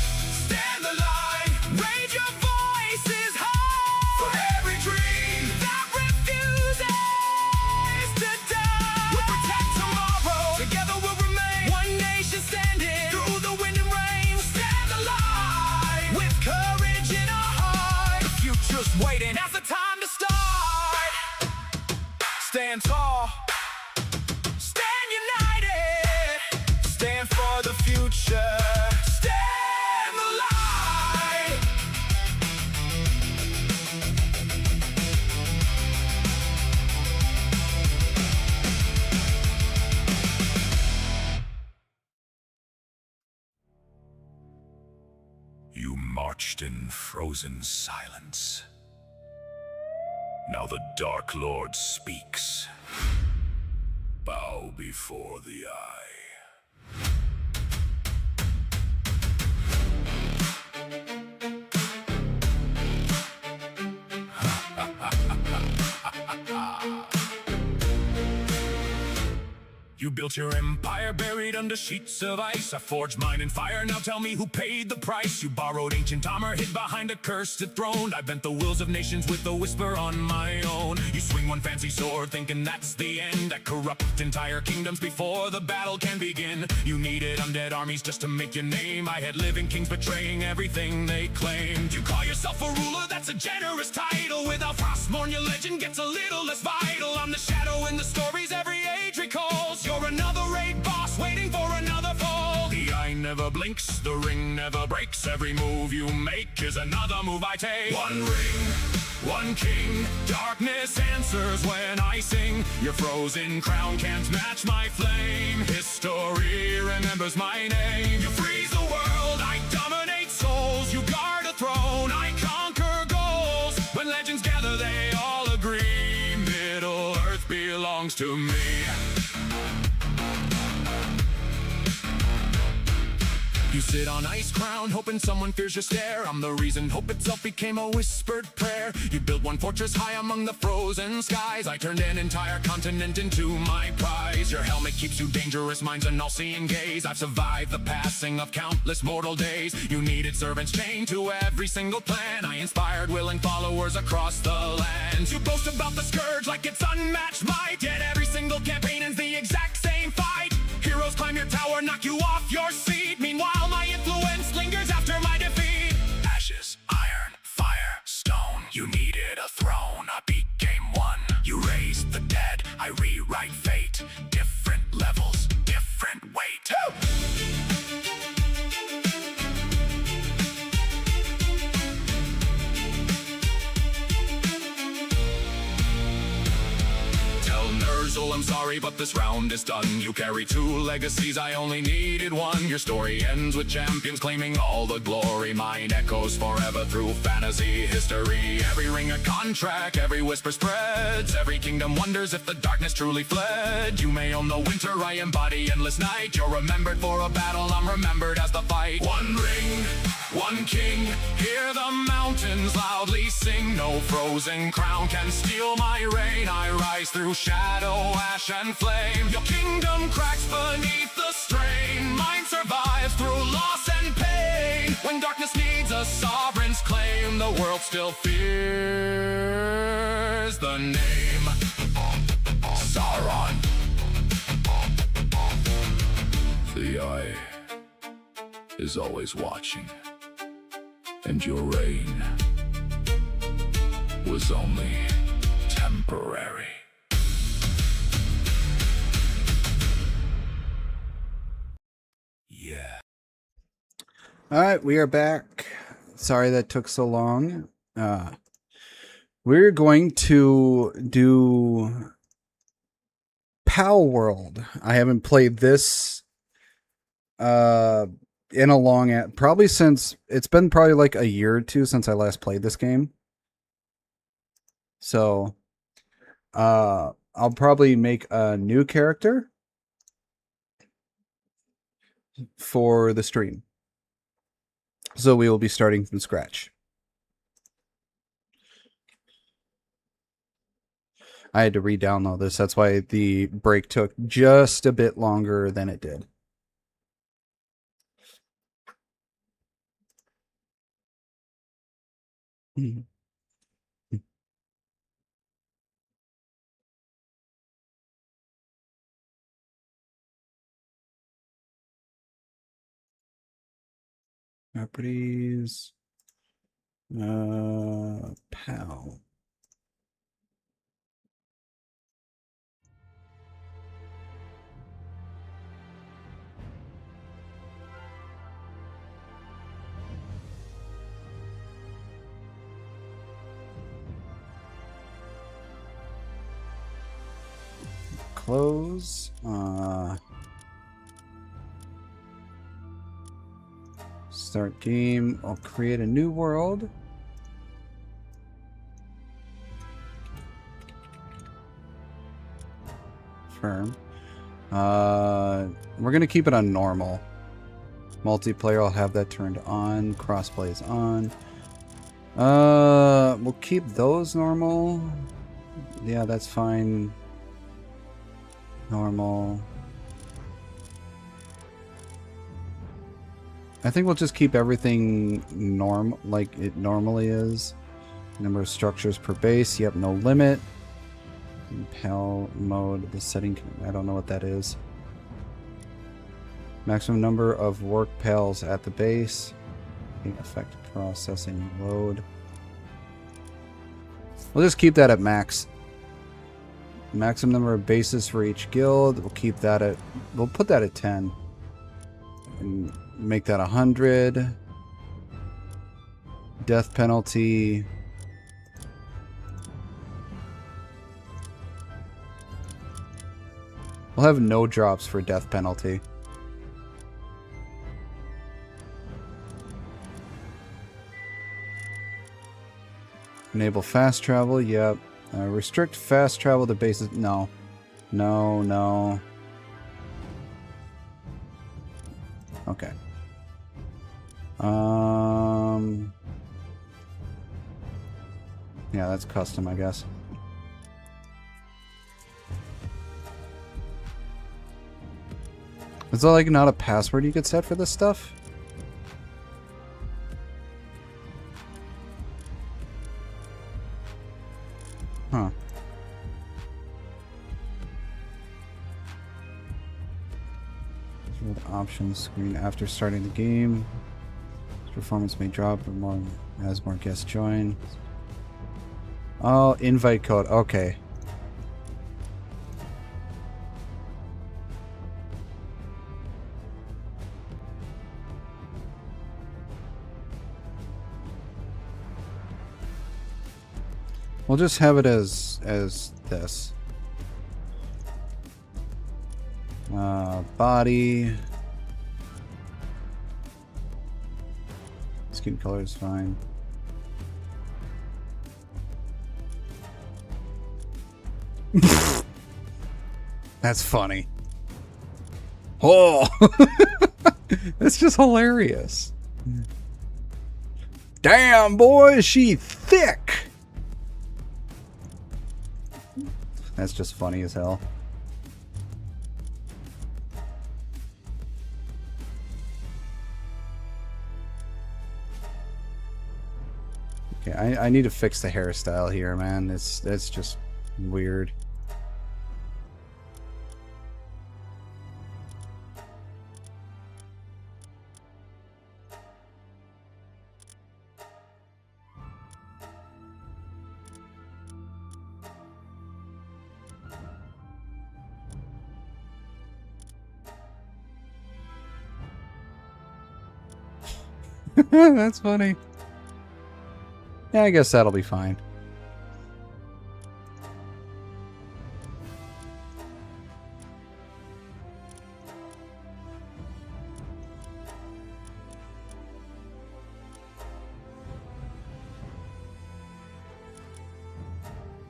Stand the line, raise your voices high. For every dream that refuses to die. We'll protect tomorrow, together we'll remain. One nation standing through the wind and rain. Stand alive, with courage in our heart. The future's waiting, now's the time to start. Stand tall, stand united, stand for the future. Stand alive. You marched in frozen silence. Now the Dark Lord speaks. Bow before the eye. You built your empire buried under sheets of ice. I forged mine in fire, now tell me who paid the price. You borrowed ancient armor, hid behind a cursed throne. I bent the wills of nations with a whisper on my own. You swing one fancy sword, thinking that's the end. I corrupt entire kingdoms before the battle can begin. You needed undead armies just to make your name. I had living kings betraying everything they claimed. You call yourself a ruler, that's a generous title. Without Frostmourne, your legend gets a little less vital. I'm the shadow in the stories every age recalls. You're another raid boss waiting for another fall. The eye never blinks, the ring never breaks. Every move you make is another move I take. One ring, one king, darkness answers when I sing. Your frozen crown can't match my flame. History remembers my name. You freeze the world, I dominate souls. You guard a throne, I conquer goals. When legends gather, they all agree. Middle Earth belongs to me. You sit on ice crown, hoping someone fears your stare. I'm the reason hope itself became a whispered prayer. You built one fortress high among the frozen skies. I turned an entire continent into my prize. Your helmet keeps you dangerous, mine's an all-seeing gaze. I've survived the passing of countless mortal days. You needed servants chained to every single plan. I inspired willing followers across the land. You boast about the scourge like it's unmatched might. Yet every single campaign ends the exact same fight. Heroes climb your tower, knock you off your seat. Meanwhile, my influence lingers after my defeat. Ashes, iron, fire, stone. You needed a throne, I became one. You raised the dead, I rewrite fate. Different levels, different weight. reversal, I'm sorry, but this round is done. You carry 2 legacies, I only needed 1. Your story ends with champions claiming all the glory. Mine echoes forever through fantasy history. Every ring a contract, every whisper spreads. Every kingdom wonders if the darkness truly fled. You may own the winter, I embody endless night. You're remembered for a battle, I'm remembered as the fight. 1 ring, 1 king, hear the mountains loudly sing. No frozen crown can steal my reign. I rise through shadow, ash and flame. Your kingdom cracks beneath the strain. Mine survives through loss and pain. When darkness needs a sovereign's claim, the world still fears the name Sauron. The eye is always watching, and your reign was only temporary. Yeah. Alright, we are back. Sorry that took so long. We're going to do Pal World. I haven't played this in a long probably since it's been probably like a year or 2 since I last played this game. So I'll probably make a new character for the stream. So we will be starting from scratch. I had to re-download this. That's why the break took just a bit longer than it did. Properties. Pal. Close. Start game. I'll create a new world. Firm. We're gonna keep it on normal. Multiplayer, I'll have that turned on. Crossplay is on. We'll keep those normal. Yeah, that's fine. Normal. I think we'll just keep everything like it normally is. Number of structures per base. Yep, no limit. Pal mode. The setting. I don't know what that is. Maximum number of work pals at the base. Effective processing load. We'll just keep that at max. Maximum number of bases for each guild. We'll keep that at. We'll put that at 10. And make that 100. Death penalty. We'll have no drops for death penalty. Enable fast travel. Yep. Restrict fast travel to bases. No. No, no. Okay. Yeah, that's custom, I guess. Is there like not a password you could set for this stuff? Huh. The options screen after starting the game. Performance may drop as more guests join. Oh, invite code. Okay. We'll just have it as this. Body. Skin color is fine. That's funny. Oh, that's just hilarious. Damn, boy, is she thick. That's just funny as hell. Okay, I need to fix the hairstyle here, man. That's just weird. That's funny. Yeah, I guess that'll be fine.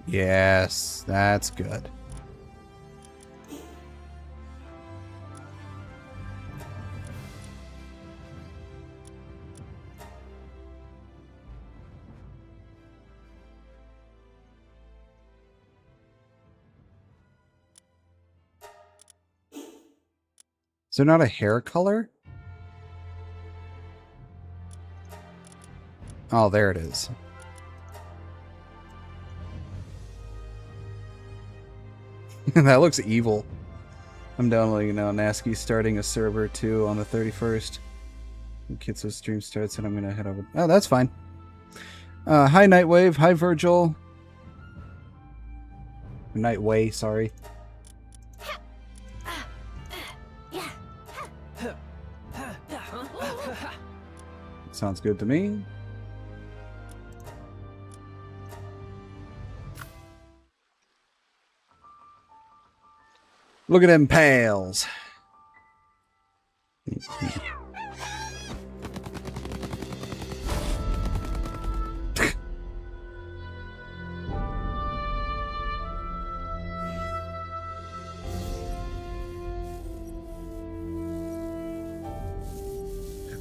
Yes, that's good. Is there not a hair color? Oh, there it is. That looks evil. I'm downloading now. Nasky's starting a server too on the 31st. Kitsu's stream starts and I'm gonna head over. Oh, that's fine. Hi Nightwave. Hi Virgil. Nightway, sorry. Sounds good to me. Look at them pals.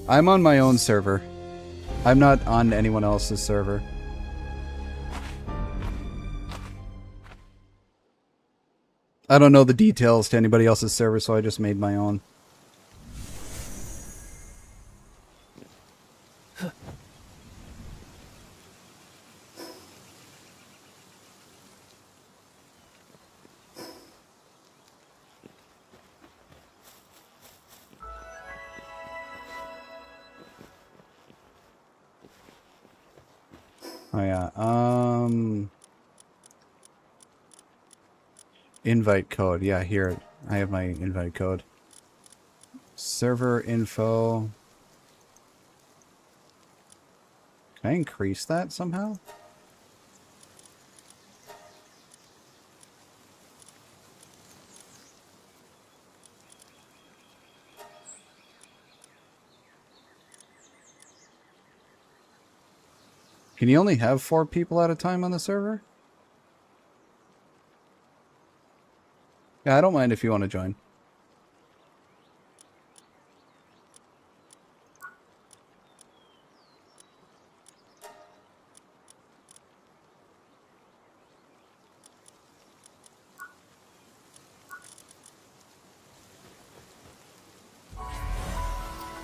I'm on my own server. I'm not on anyone else's server. I don't know the details to anybody else's server, so I just made my own. Oh yeah, invite code. Yeah, here, I have my invite code. Server info. Can I increase that somehow? Can you only have 4 people at a time on the server? Yeah, I don't mind if you want to join.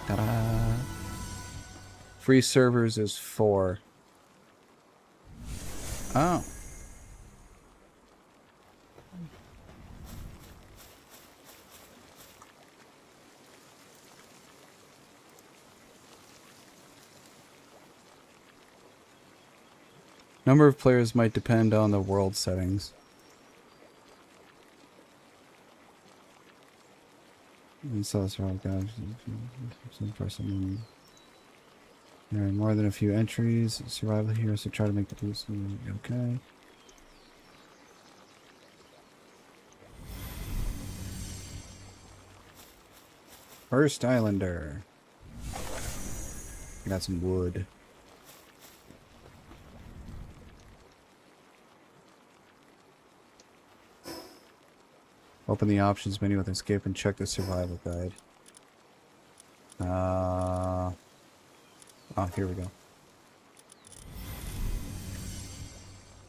Ta-da! Free servers is 4. Oh. Number of players might depend on the world settings. And so it's all guys. Some person. There are more than a few entries. Survival here, so try to make the boost. Okay. First Islander. Got some wood. Open the options menu with escape and check the survival guide. Oh, here we go.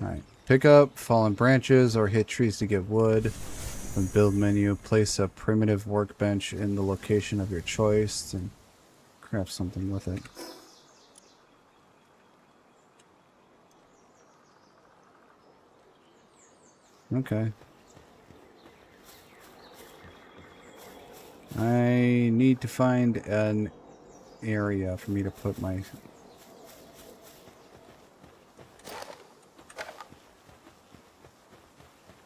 Alright. Pick up fallen branches or hit trees to get wood. From build menu, place a primitive workbench in the location of your choice and craft something with it. Okay. I need to find an area for me to put my...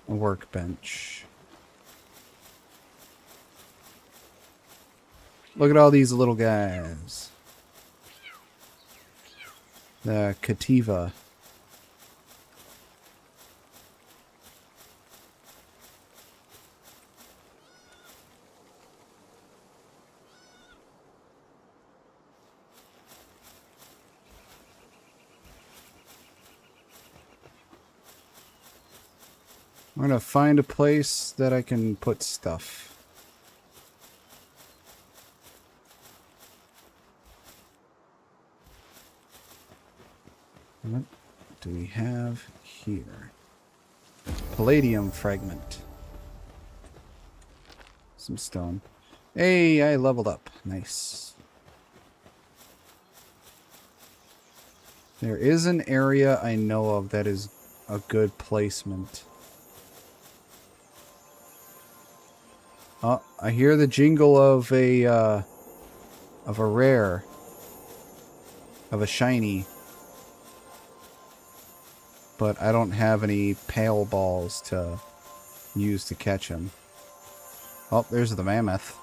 workbench. Look at all these little guys. The Cativa. I'm gonna find a place that I can put stuff. What do we have here? Palladium fragment. Some stone. Hey, I leveled up. Nice. There is an area I know of that is a good placement. Oh, I hear the jingle of a rare. Of a shiny. But I don't have any pale balls to use to catch him. Oh, there's the mammoth.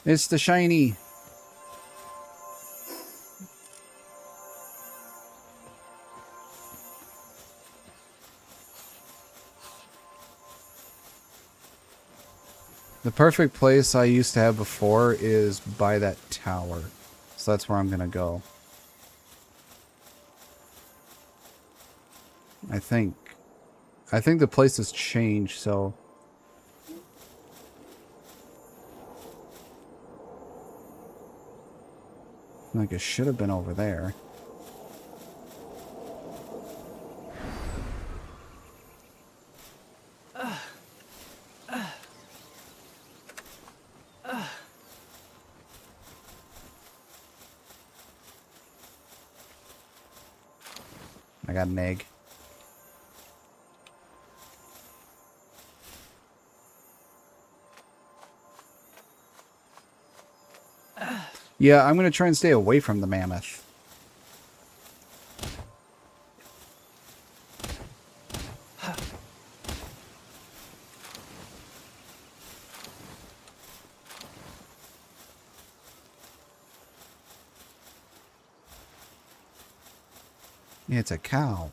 It's the shiny. The perfect place I used to have before is by that tower. So that's where I'm gonna go. I think the place has changed, so... like it should have been over there. I got an egg. Yeah, I'm gonna try and stay away from the mammoth. It's a cow.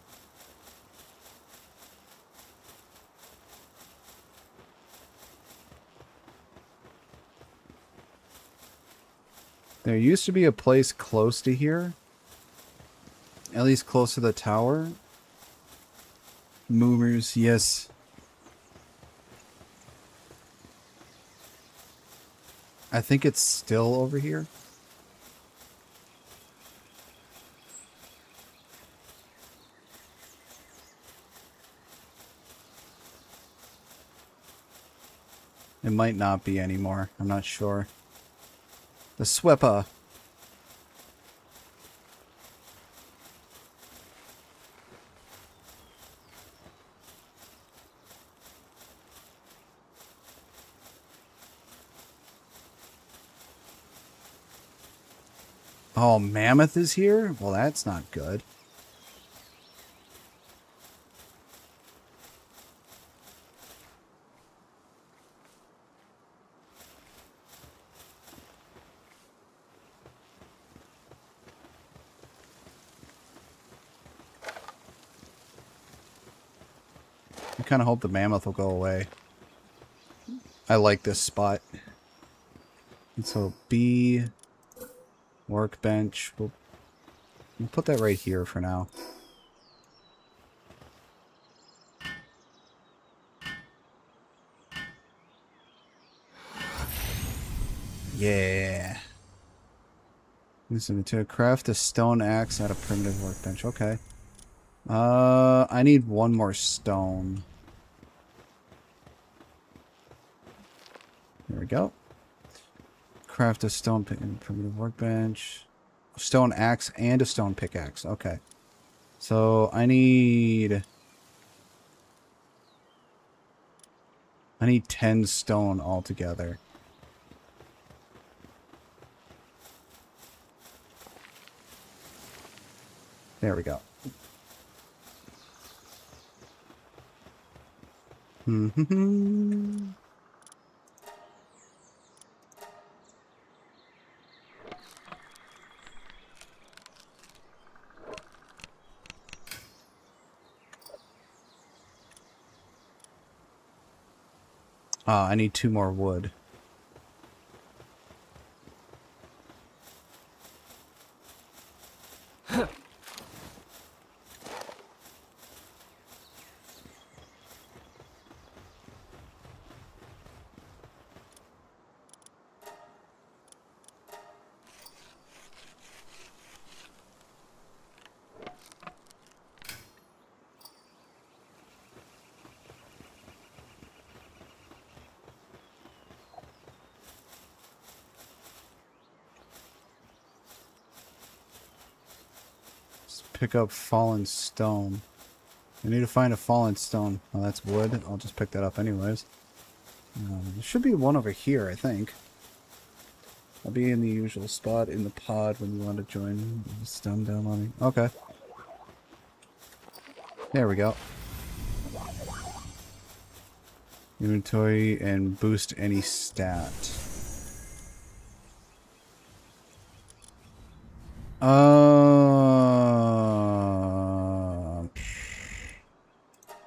There used to be a place close to here. At least close to the tower. Movers, yes. I think it's still over here. It might not be anymore. I'm not sure. The Sweppa. Oh, mammoth is here? Well, that's not good. I kind of hope the mammoth will go away. I like this spot. And so B, workbench. We'll put that right here for now. Yeah. Listen, to craft a stone axe out of primitive workbench. Okay. I need one more stone. There we go. Craft a stone pick and primitive workbench. Stone axe and a stone pickaxe. Okay. So I need 10 stone altogether. There we go. I need 2 more wood. Pick up fallen stone. I need to find a fallen stone. Oh, that's wood. I'll just pick that up anyways. There should be one over here, I think. I'll be in the usual spot in the pod when you want to join. Stone down on me. Okay. There we go. Inventory and boost any stat.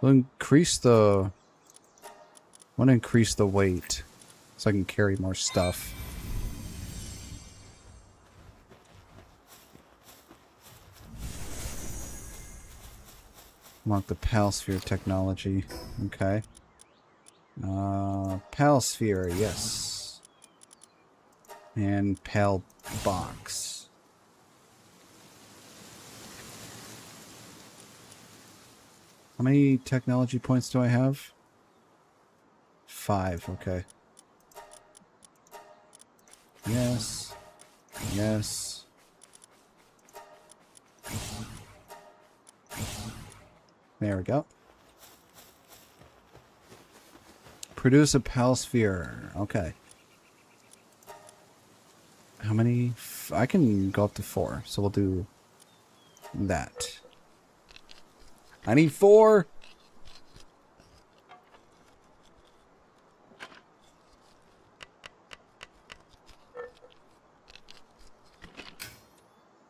We'll increase the... I want to increase the weight so I can carry more stuff. Unlock the Palsphere technology. Okay. Palsphere, yes. And Pal box. How many technology points do I have? 5, okay. Yes. Yes. There we go. Produce a Palsphere. Okay. How many? I can go up to 4, so we'll do that. I need 4!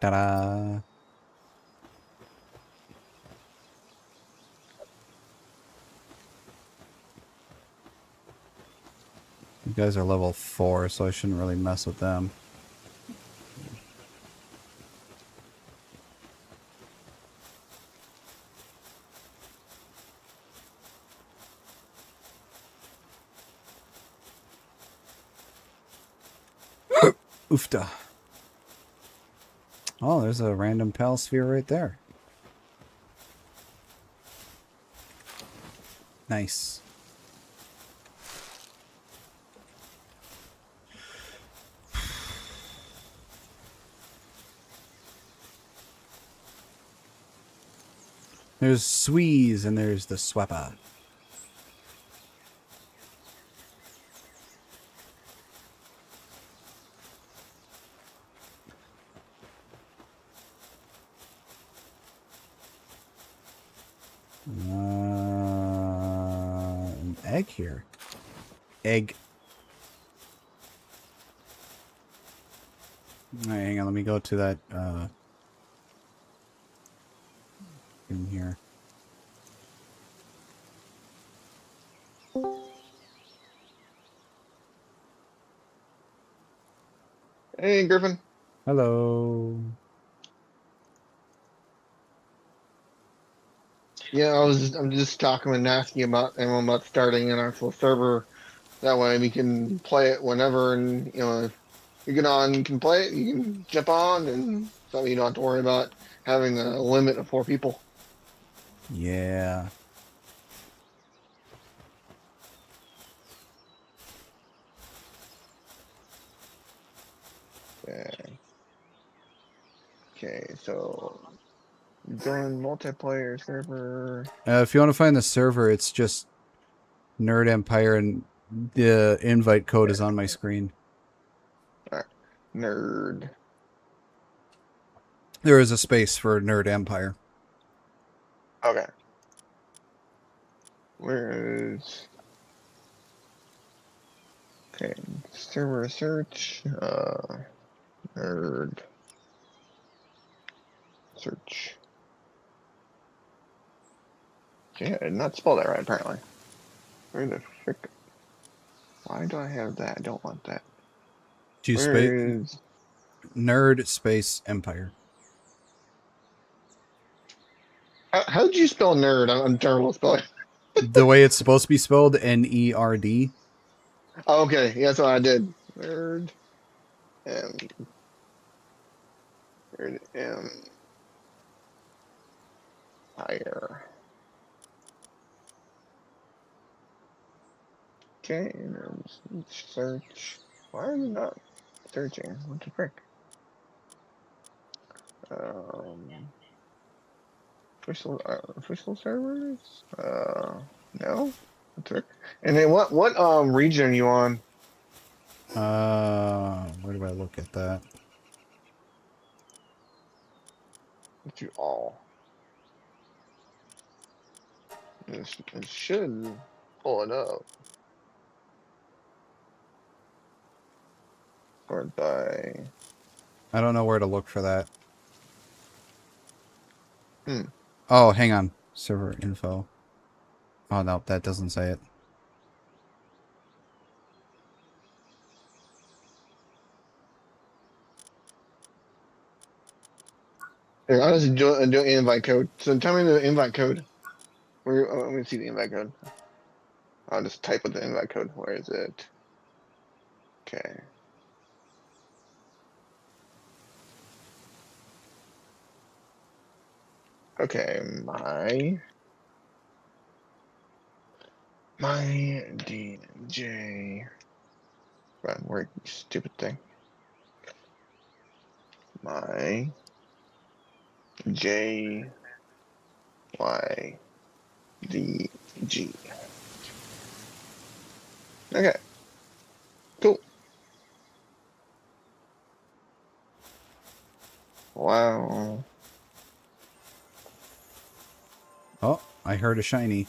Ta-da! You guys are level 4, so I shouldn't really mess with them. Oofta. Oh, there's a random Palsphere right there. Nice. There's Sweeze and there's the Sweppa. An egg here. Egg. Alright, hang on, let me go to that in here. Hey, Griffin. Hello. Yeah, I'm just talking and asking about anyone about starting an actual server. That way we can play it whenever, and if you get on, you can play it. You can jump on, and so you don't have to worry about having a limit of 4 people. Yeah. Okay. Okay, so join multiplayer server. If you want to find the server, it's just Nerd Empire, and the invite code is on my screen. All right. Nerd. There is a space for Nerd Empire. Okay. Where is? Okay, server search. Nerd. Search. Okay, I did not spell that right, apparently. Where the frick? Why do I have that? I don't want that. Do you Where space is... Nerd Space Empire? How did you spell nerd? I'm terrible at spelling. The way it's supposed to be spelled, Nerd. Oh, okay, yeah, that's what I did. Nerd. Nerd Empire. Okay, and then search. Why am I not searching? What the frick? Official servers? No. What the frick? And then what region are you on? Where do I look at that? Let's do all. It should pull it up. Sort by. I don't know where to look for that. Hmm. Oh, hang on. Server info. Oh, no, that doesn't say it. Here, I'll just do an invite code. So tell me the invite code. Let me see the invite code. I'll just type with the invite code. Where is it? Okay. Okay, my DJ. Run, where you stupid thing. My J Y D G. Okay. Cool. Wow. Oh, I heard a shiny.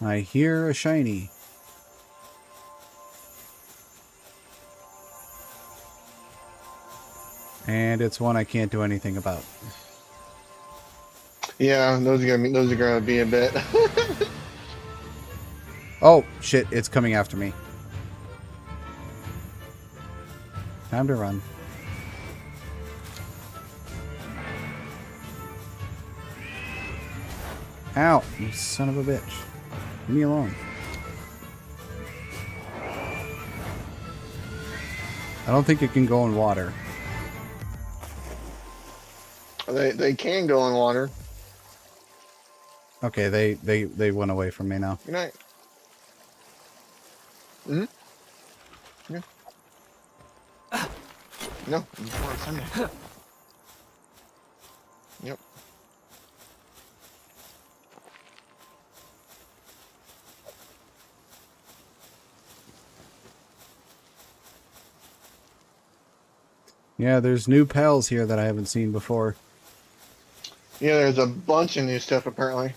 I hear a shiny. And it's one I can't do anything about. Yeah, those are gonna be a bit. Oh, shit, it's coming after me. Time to run. Ow, you son of a bitch. Leave me alone. I don't think it can go in water. They can go in water. Okay, they went away from me now. Good night. Hmm? Yeah. No, it's on Sunday. Yep. Yeah, there's new pals here that I haven't seen before. Yeah, there's a bunch of new stuff apparently.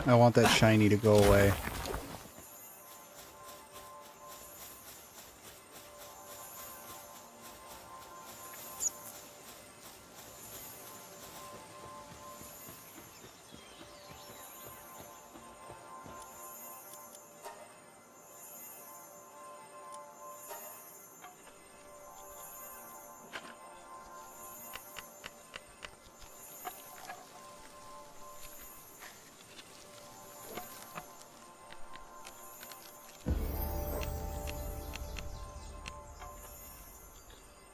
I want that shiny to go away.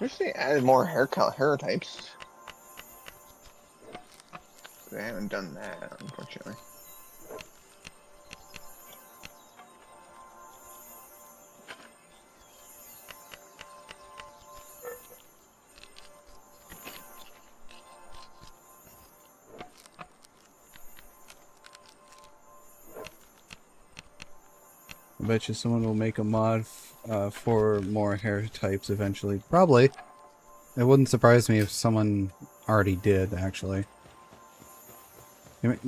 Wish they added more hair types. They haven't done that, unfortunately. I bet you someone will make a mod for more hair types eventually. Probably. It wouldn't surprise me if someone already did, actually.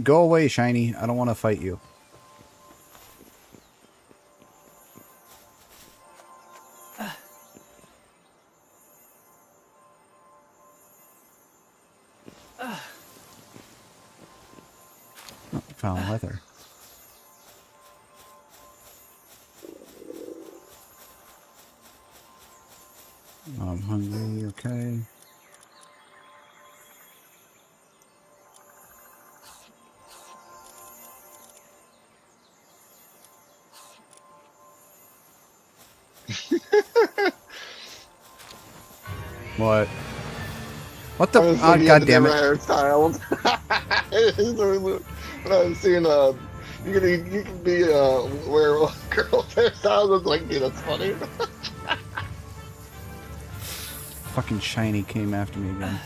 Go away, Shiny. I don't want to fight you. Oh, found leather. I'm hungry, okay. What? What the odd goddamn it? Hairstyles. When I was seeing you can be wear girls hairstyles. It's like, dude, that's funny. Fucking Shiny came after me again.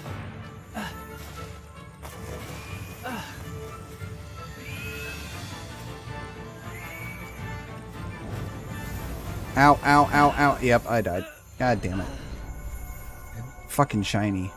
Ow, ow, ow, ow. Yep, I died. God damn it. Fucking Shiny.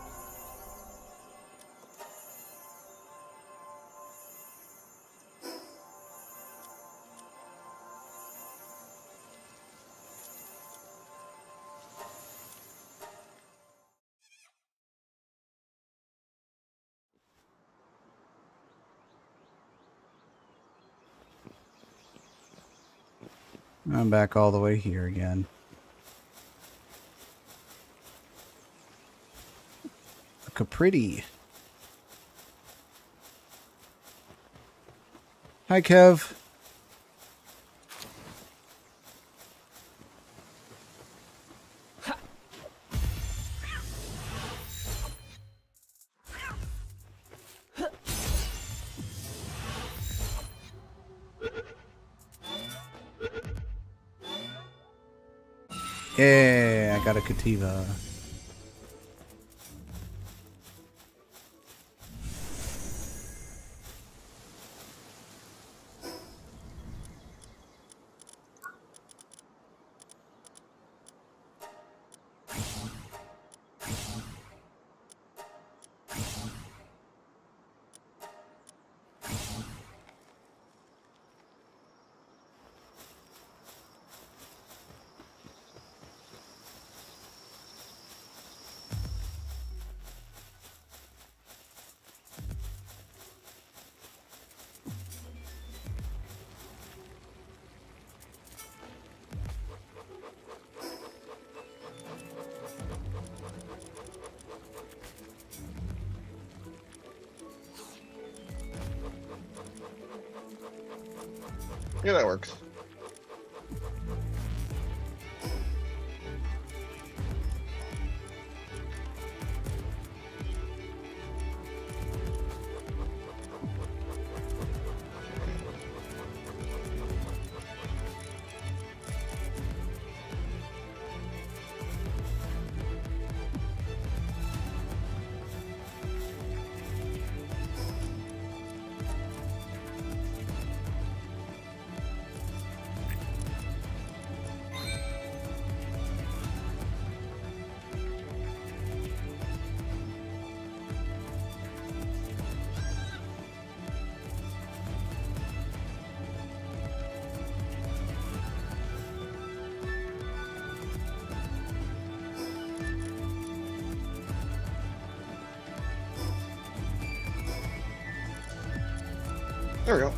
I'm back all the way here again. Look how pretty. Hi, Kev. Yeah, I got a Cativa. Yeah, that works. There we go.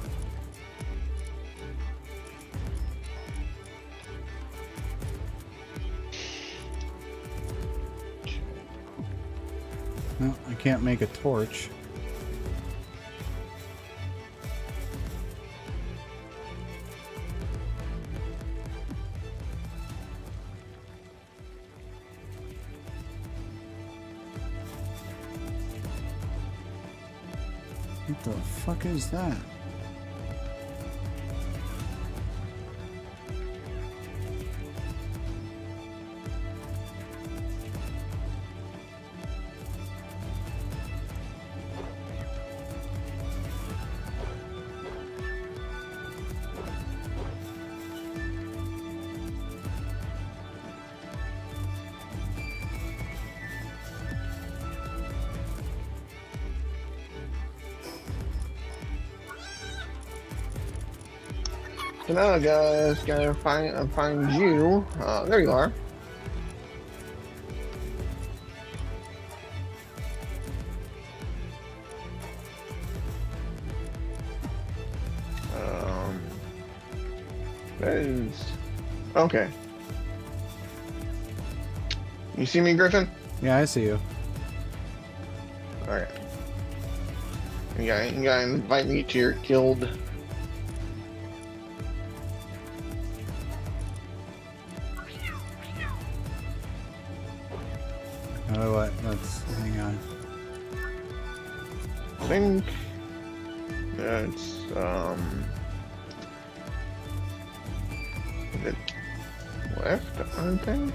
No, I can't make a torch. What the fuck is that? So now, guys, gotta find you. There you are. That is okay. You see me, Griffin? Yeah, I see you. Alright. You gotta invite me to your guild. Oh, what? Let's hang on. I think that's is it left, I think?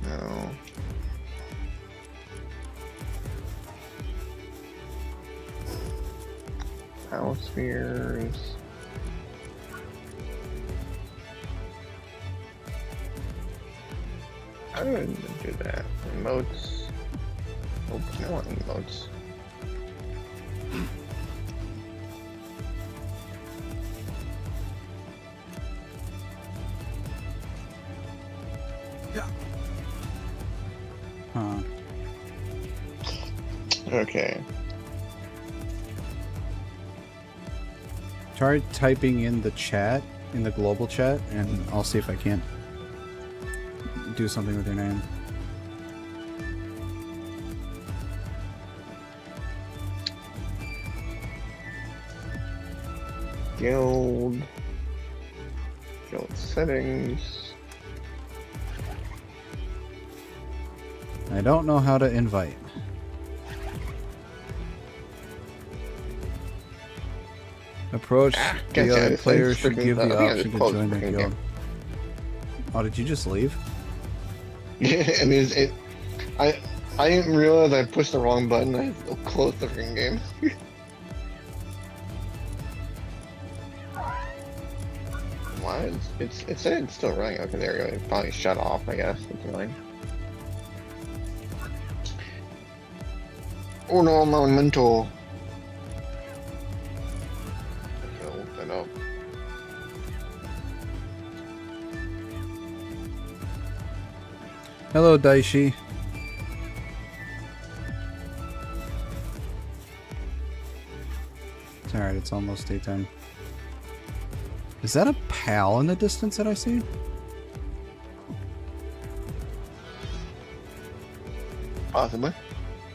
No. Power spheres. I didn't do that. Emotes. Oh, I want emotes. Huh. Okay. Try typing in the chat, in the global chat, and I'll see if I can't do something with your name. Guild settings. I don't know how to invite. Approach the other players should give the option to join the guild. Oh, did you just leave? Yeah, I mean, I didn't realize I pushed the wrong button. I closed the freaking game. Why? It said it's still running. Okay, there we go. It finally shut off, I guess. It's fine. Oh no, my mental. Okay, look that up. Hello, Daishi. It's alright, it's almost daytime. Is that a pal in the distance that I see? Possibly.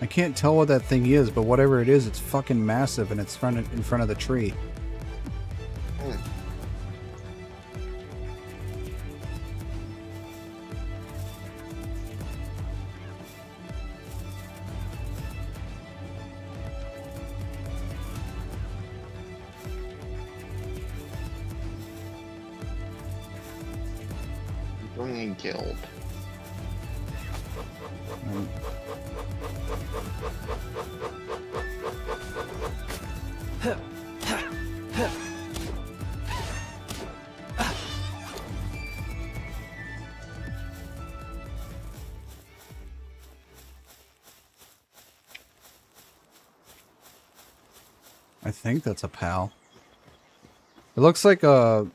I can't tell what that thing is, but whatever it is, it's fucking massive and it's in front of the tree. Joining guild. I think that's a pal. It looks like a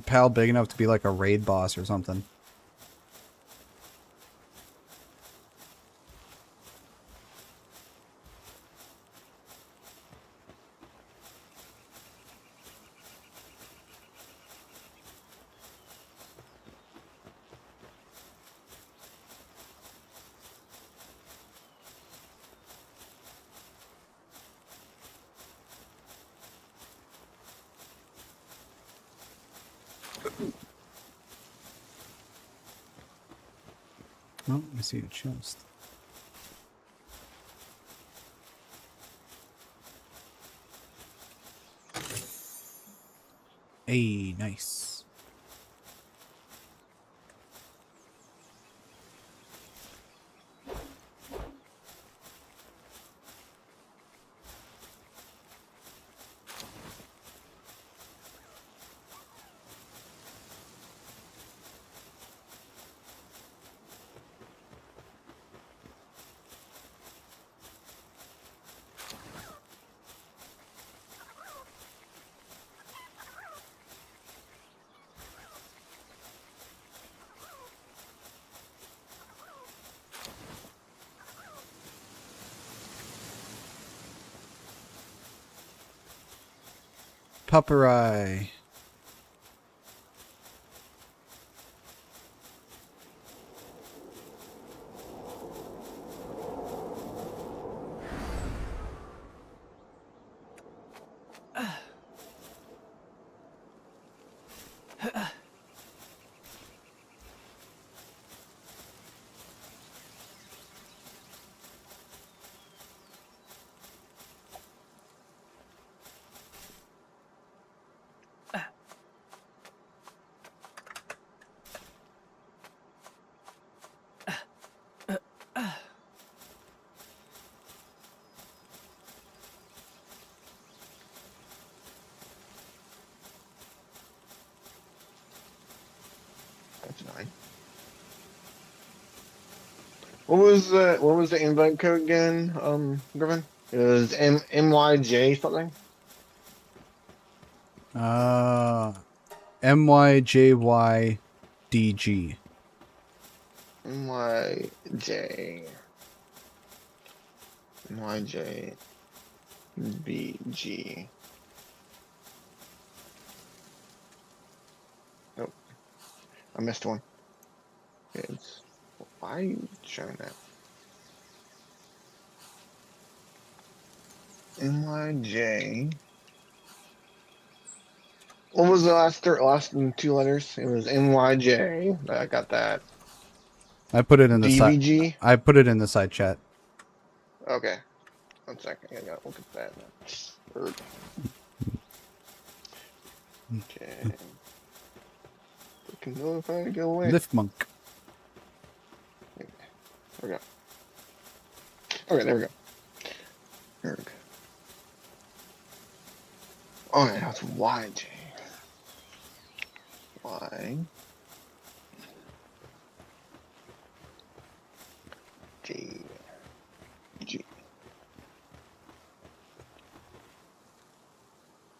pal big enough to be like a raid boss or something. Oh, I see a chest. Hey, nice. Pupperai. That's fine. What was the invite code again, Griffin? It was MYJ something? MYJYDG. MYJ. MYJBG. Nope. I missed one. It's why are you showing that? MYJ. What was the last two letters? It was MYJ. I got that. I put it in the side. DVG? I put it in the side chat. Okay. 1 second. I gotta look at that. Word. Okay. Freaking notify to go away. Lift monk. There we go. Okay, there we go. There we go. Oh yeah, that's YJ. Y. G. G.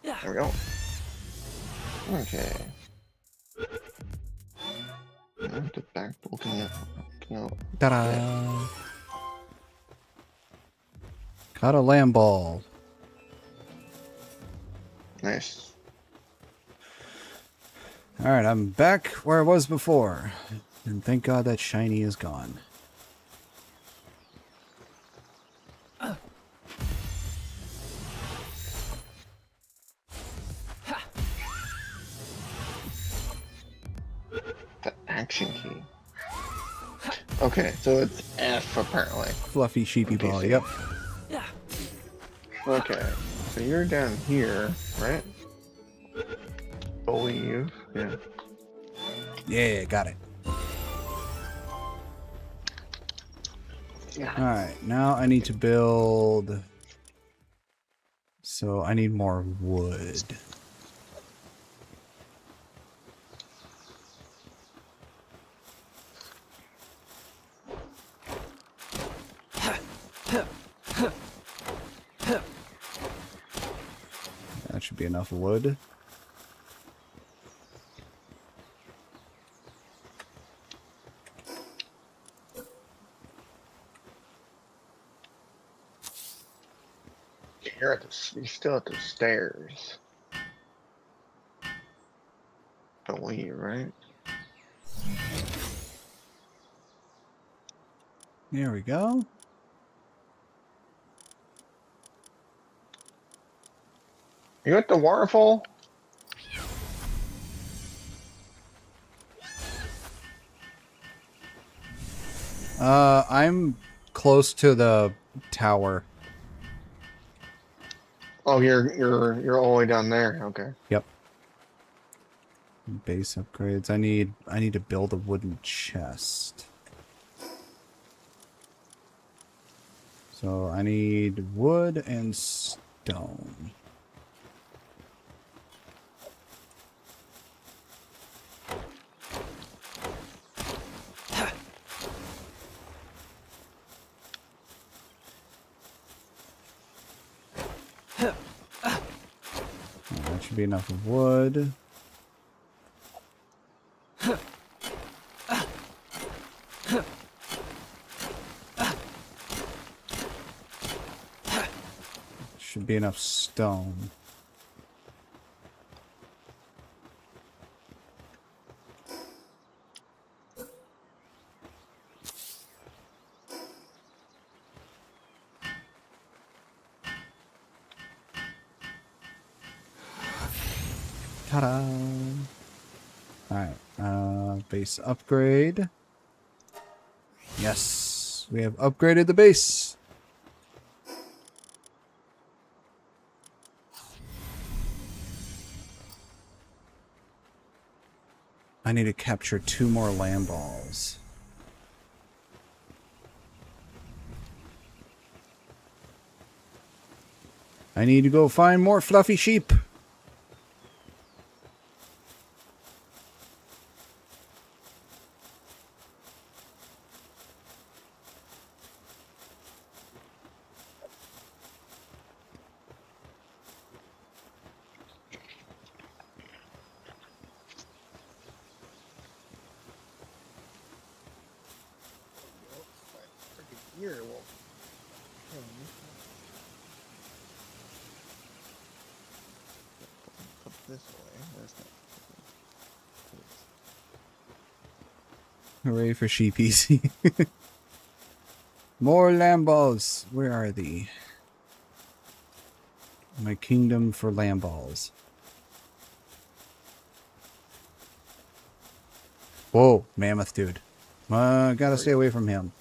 Yeah. There we go. Okay. The back looking at Ta-da! Caught a lamb ball. Nice. Alright, I'm back where I was before. And thank God that shiny is gone. The action key. Okay, so it's F apparently. Fluffy sheepy ball, DC. yep. Yeah. Okay, so you're down here, right? Believe, yeah. Yeah, got it. Alright, now I need to build... So I need more wood. That should be enough wood. You're still at the stairs. Believe, right? There we go. You at the waterfall? I'm close to the tower. Oh, you're all the way down there. Okay. Yep. Base upgrades. I need to build a wooden chest. So I need wood and stone. That should be enough wood. Should be enough stone. Ta-da! Alright, base upgrade. Yes, we have upgraded the base. I need to capture 2 more land balls. I need to go find more fluffy sheep. Here, well. Put this away. Where's that? Hooray for sheep easy. More lamb balls. Where are they? My kingdom for lamb balls. Whoa, mammoth dude. Gotta stay away from him.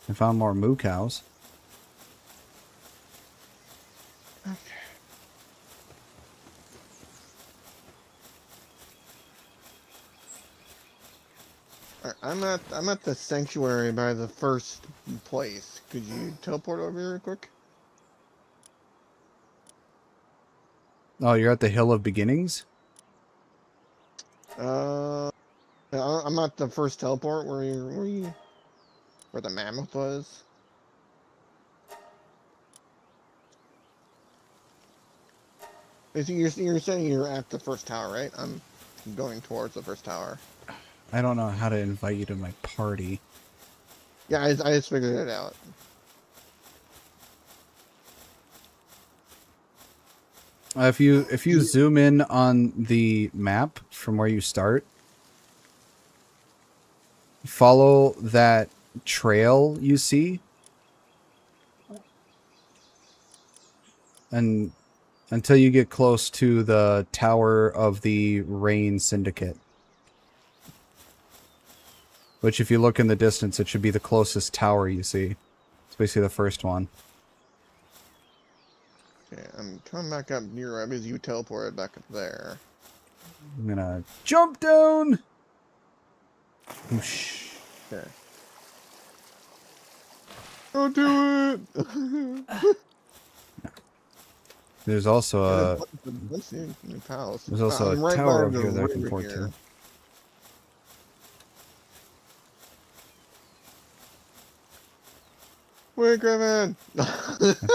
I found more moo cows. I'm at the sanctuary by the first place. Could you teleport over here real quick? Oh, you're at the Hill of Beginnings? I'm at the first teleport where the mammoth was. You're saying you're at the first tower, right? I'm going towards the first tower. I don't know how to invite you to my party. Yeah, I just figured it out. If you zoom in on the map from where you start, follow that trail you see, and until you get close to the Tower of the Rain Syndicate. Which, if you look in the distance, it should be the closest tower you see. It's basically the first one. Okay, I'm coming back up near because you teleported back up there. I'm gonna jump down! Whoosh. Okay. Don't do it! There's also a... There's also a tower over here that I can port to. Wait, Griffin! I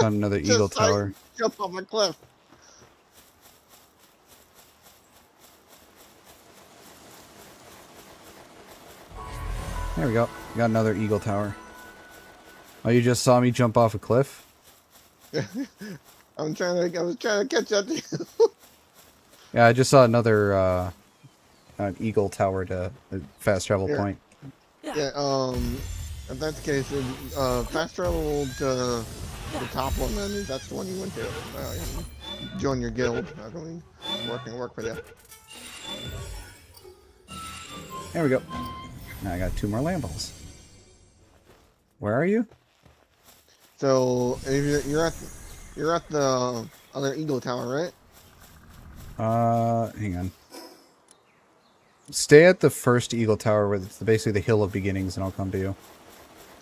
found another eagle tower. Jump off a cliff. There we go. Got another eagle tower. Oh, you just saw me jump off a cliff? I was trying to catch up to you. Yeah, I just saw another an eagle tower to a fast travel point. Yeah, if that's the case, fast travel to the top one, then that's the one you went to. Join your guild. I can work for you. There we go. Now I got 2 more Lambos. Where are you? So if you're at the other Eagle Tower, right? Hang on. Stay at the first Eagle Tower, where it's basically the Hill of Beginnings, and I'll come to you.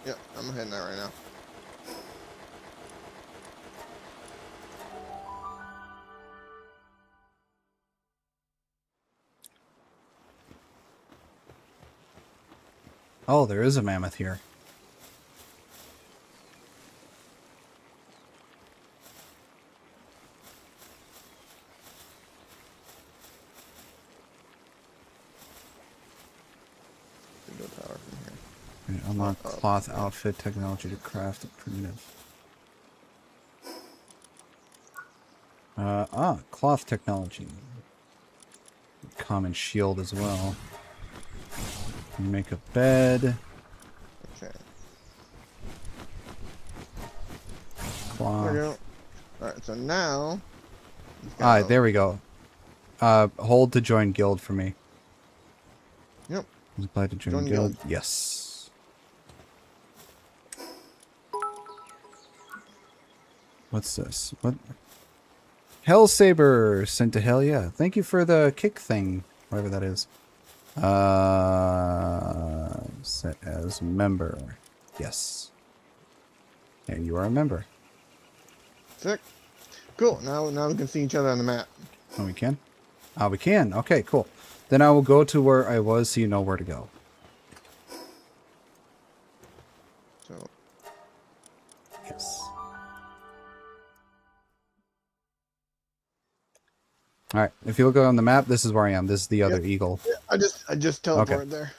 Yep, I'm heading there right now. Oh, there is a mammoth here. Eagle Tower from here. Unlock cloth outfit technology to craft a primitive. Cloth technology. Common shield as well. Make a bed. Okay. Cloth. There we go. Alright, so now... Alright, there we go. Hold to join guild for me. Yep. Apply to join guild. Yes. What's this? What? Hell Saber sent to hell, yeah. Thank you for the kick thing, whatever that is. Set as member. Yes. And you are a member. Sick. Cool. Now we can see each other on the map. Oh, we can? Oh, we can. Okay, cool. Then I will go to where I was so you know where to go. So. Yes. Alright, if you look on the map, this is where I am. This is the other eagle. Yeah, I just teleported there.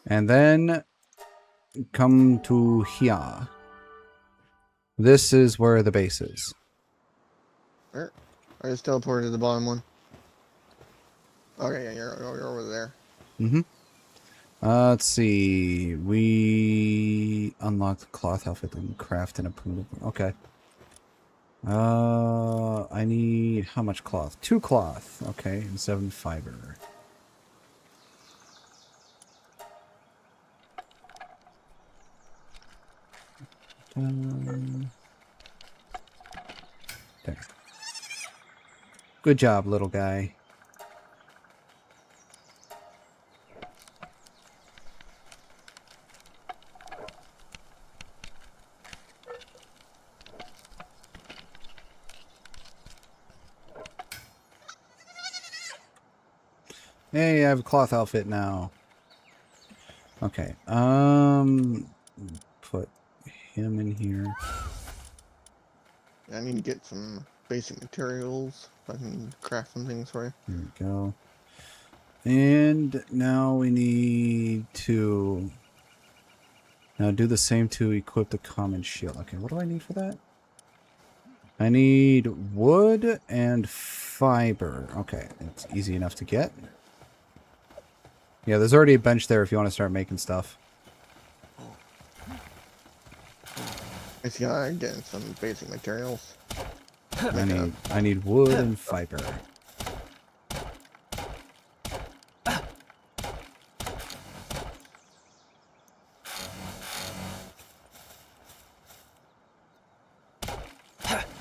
And then come to here. This is where the base is. Where? I just teleported to the bottom one. Okay, yeah, you're over there. Mm-hmm. Let's see. We unlocked the cloth outfit and craft an improvement. Okay. I need how much cloth? 2 cloth. Okay, and 7 fiber. There. Good job, little guy. Hey, I have a cloth outfit now. Okay. Put him in here. I need to get some basic materials so I can craft some things for you. There we go. And now we need to now do the same to equip the common shield. Okay, what do I need for that? I need wood and fiber. Okay, it's easy enough to get. Yeah, there's already a bench there if you want to start making stuff. It's getting some basic materials. I need wood and fiber.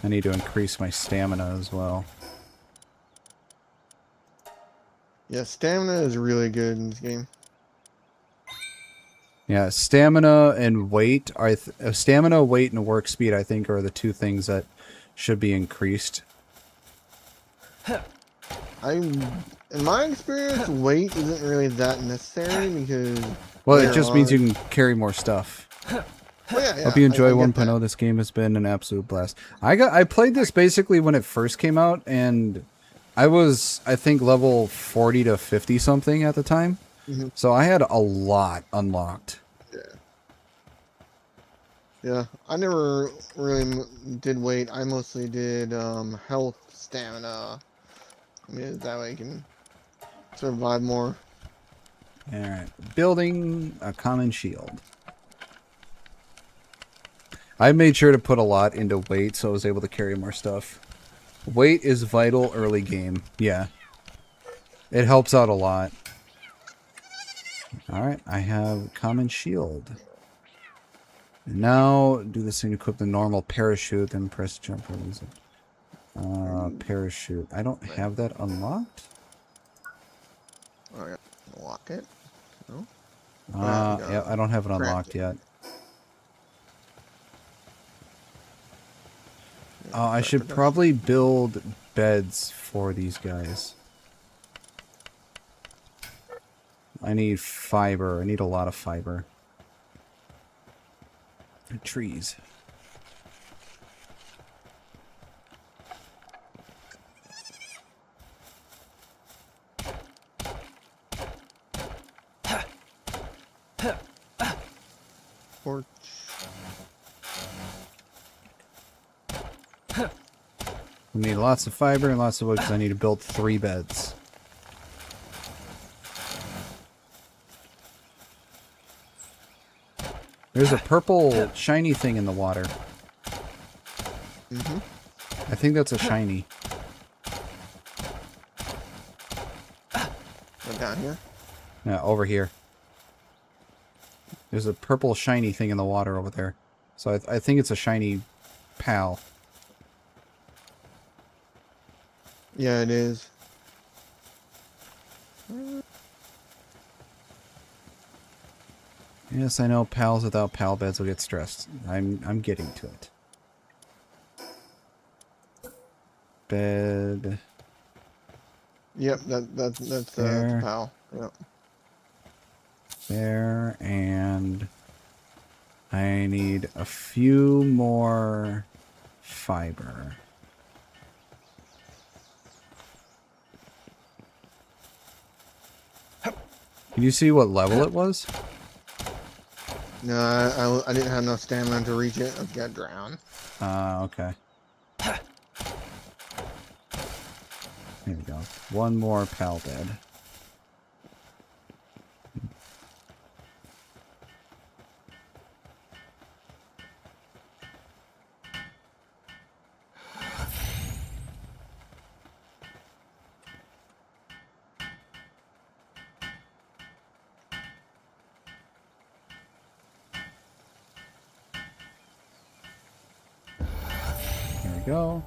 I need to increase my stamina as well. Yeah, stamina is really good in this game. Yeah, stamina and weight are stamina, weight, and work speed. I think are the 2 things that should be increased. In my experience, weight isn't really that necessary because. Well, it just means you can carry more stuff. Well, yeah, Hope you enjoy I get 1.0. This game has been an absolute blast. I played this basically when it first came out, and I was, I think, level 40 to 50 something at the time. Mhm. So I had a lot unlocked. Yeah, I never really did weight. I mostly did health, stamina. I mean, that way you can survive more. Alright, building a common shield. I made sure to put a lot into weight so I was able to carry more stuff. Weight is vital early game. Yeah. It helps out a lot. Alright, I have common shield. And now do this thing to equip the normal parachute, then press jump or use it. Parachute. I don't have that unlocked. Alright, lock it. No. Yeah, I don't have it unlocked yet. I should probably build beds for these guys. I need fiber. I need a lot of fiber. Trees. Porch. We need lots of fiber and lots of wood because I need to build 3 beds. There's a purple shiny thing in the water. Mm-hmm. I think that's a shiny. Down here? Yeah, over here. There's a purple shiny thing in the water over there. So I think it's a shiny pal. Yeah, it is. Yes, I know pals without pal beds will get stressed. I'm getting to it. Bed. Yep, that's there. pal. Yep. There, and I need a few more fiber. Can you see what level it was? No, I didn't have enough stamina to reach it. I got drowned. Okay. Here we go. One more pal bed. There we go.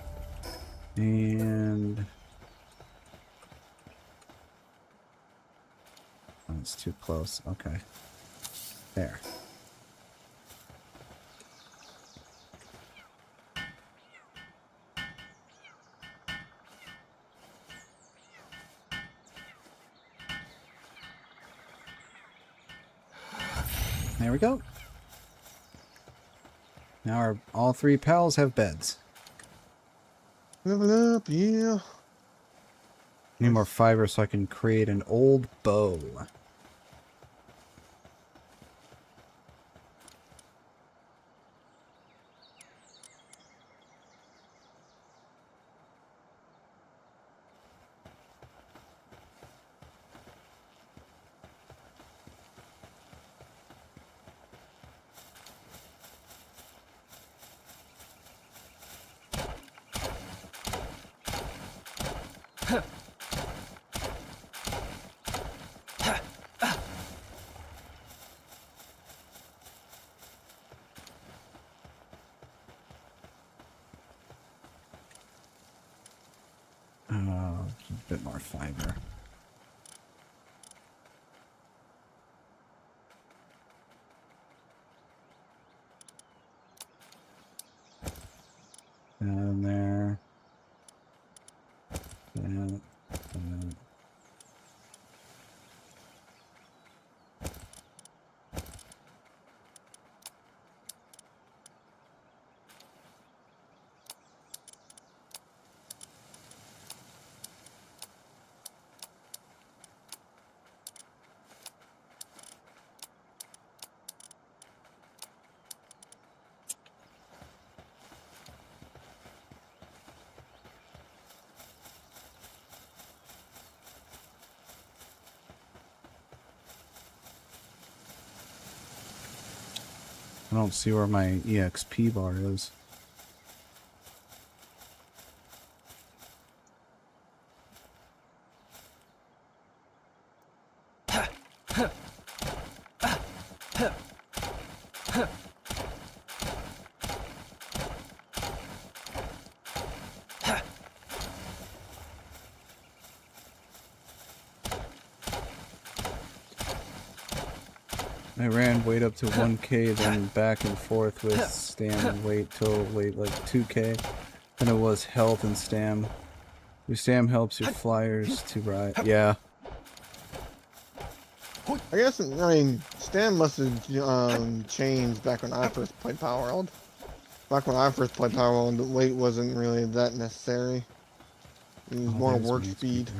And oh, it's too close. Okay. There. There we go. Now all 3 pals have beds. Level up, yeah. Need more fiber so I can create an old bow. A bit more fiber. Down there. That. I don't see where my EXP bar is. I ran weight up to 1K, then back and forth with stam and weight till weight like 2K. Then it was health and stam. Your stam helps your flyers to ride. Yeah. I guess, I mean, Stan must have changed back when I first played Power World. Back when I first played Power World, the weight wasn't really that necessary. It was more work speed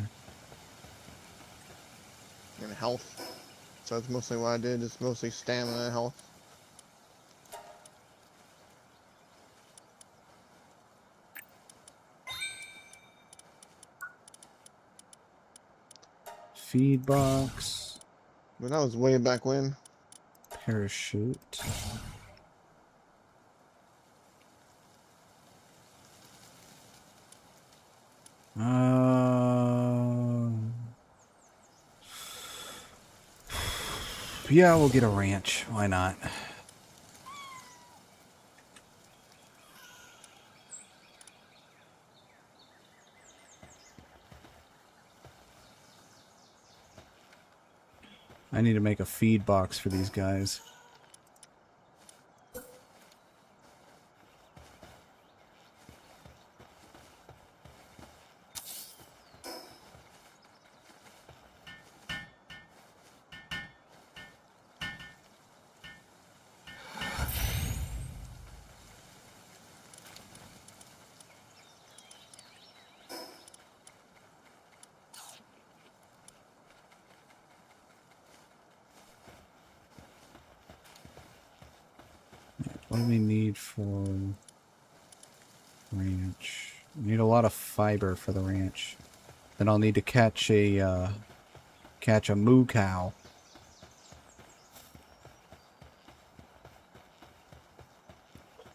and health. So that's mostly what I did, it's mostly stamina and health. Feed box. But that was way back when. Parachute. Yeah, we'll get a ranch. Why not? I need to make a feed box for these guys. What do we need for ranch? We need a lot of fiber for the ranch. Then I'll need to catch a moo cow.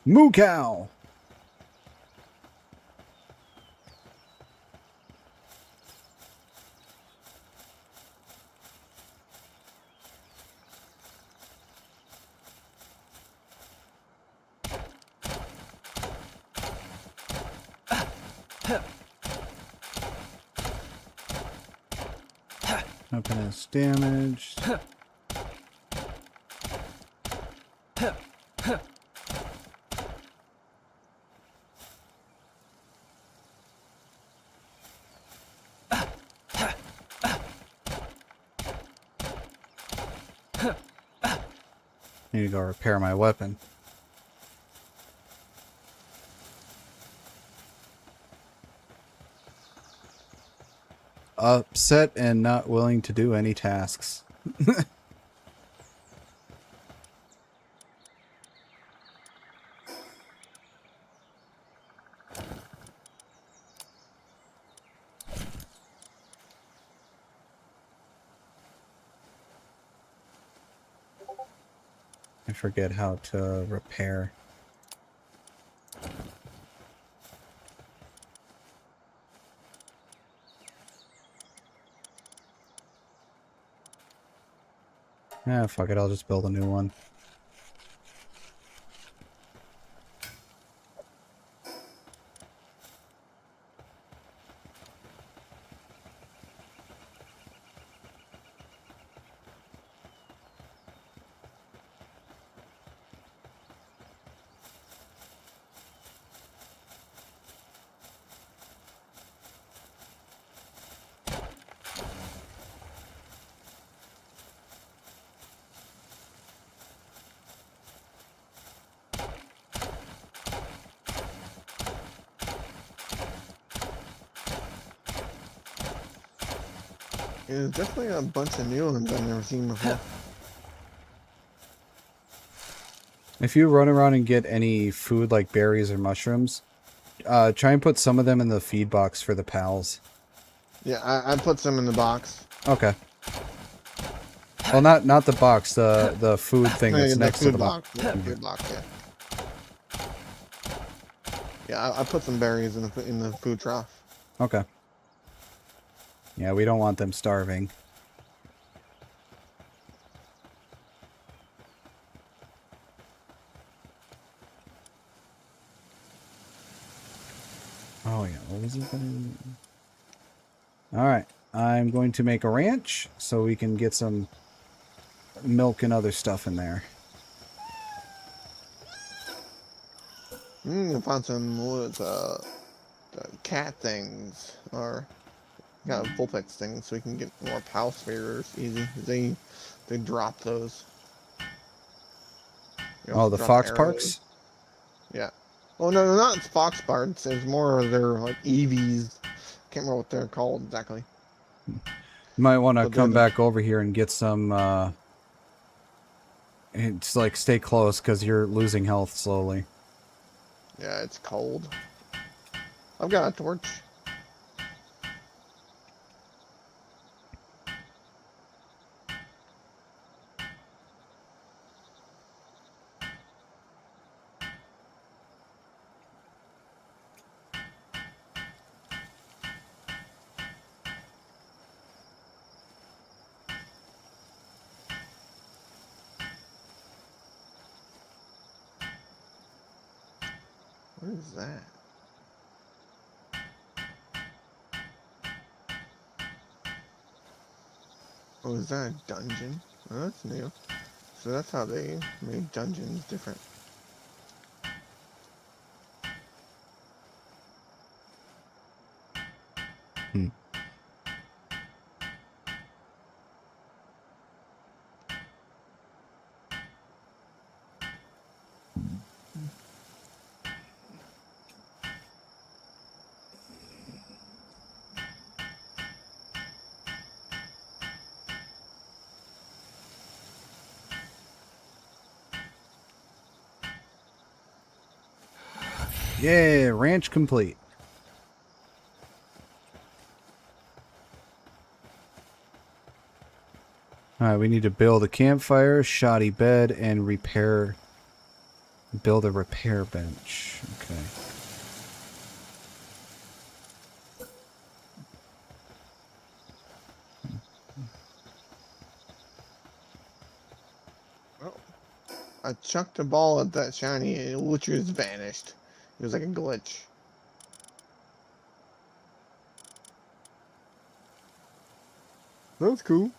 Moo cow! Weapon is damaged. Need to go repair my weapon. Upset and not willing to do any tasks. I forget how to repair. Ah, fuck it, I'll just build a new one. Yeah, there's definitely a bunch of new ones I've never seen before. If you run around and get any food like berries or mushrooms, try and put some of them in the feed box for the pals. Yeah, I put some in the box. Okay. Well, not the box, the food thing No, that's the next to food the box. box. Yeah, food box, yeah. Yeah, I put some berries in the food trough. Okay. Yeah, we don't want them starving. Oh yeah, what was it gonna... Alright, I'm going to make a ranch so we can get some milk and other stuff in there. Find some the cat things or Vulpix things so we can get more pal spheres easy. They drop those. They Oh, also the drop fox arrows. parks? Yeah. Oh no, not fox parts. It's more of their like EVs. Can't remember what they're called exactly. You might want to But they're come the back over here and get some, it's like stay close because you're losing health slowly. yeah, it's cold. I've got a torch. What is that? Oh, is that a dungeon? Oh, that's new. So that's how they made dungeons different. Hmm. Yeah, ranch complete. Alright, we need to build a campfire, shoddy bed, and build a repair bench. Okay. Oh, I chucked a ball at that shiny and it literally just vanished. It was like a glitch. That's cool.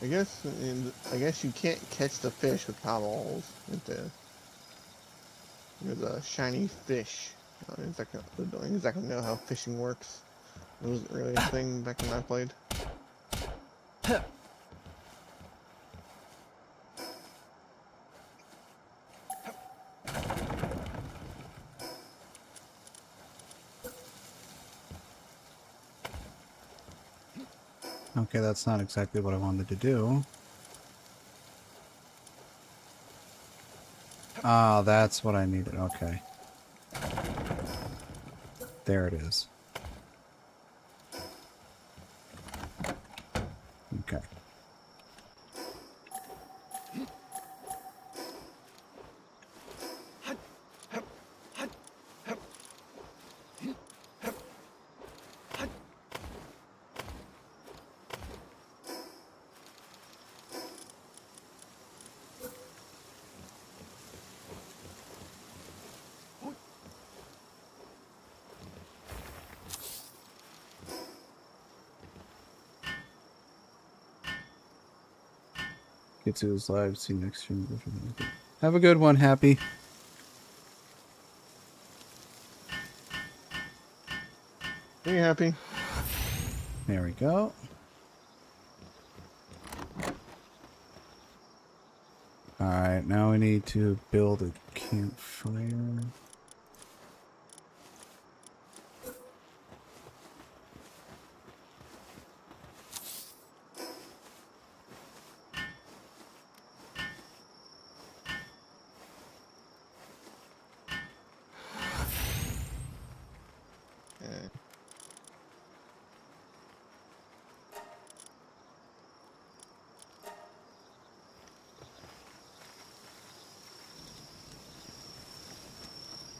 I guess you can't catch the fish with paddles. There's a shiny fish. I don't exactly know how fishing works. It wasn't really a thing back when I played. Okay, that's not exactly what I wanted to do. Ah, that's what I needed. Okay. There it is. Okay. Get to his live. See you next stream. Have a good one, Happy. Are you happy? There we go. Alright, now we need to build a campfire.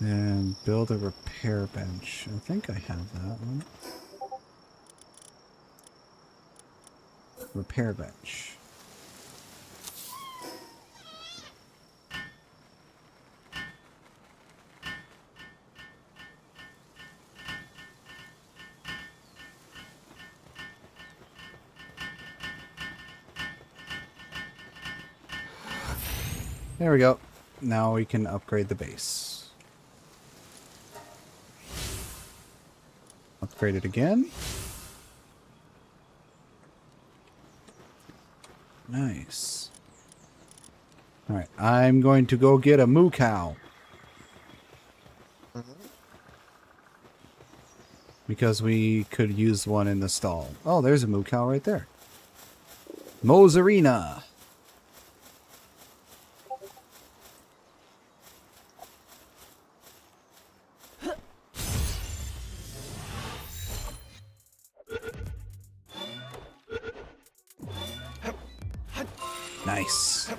And build a repair bench. I think I have that one. Repair bench. There we go. Now we can upgrade the base. Upgrade it again. Nice. Alright, I'm going to go get a moo cow. Because we could use one in the stall. Oh, there's a moo cow right there. Mozarina. Nice.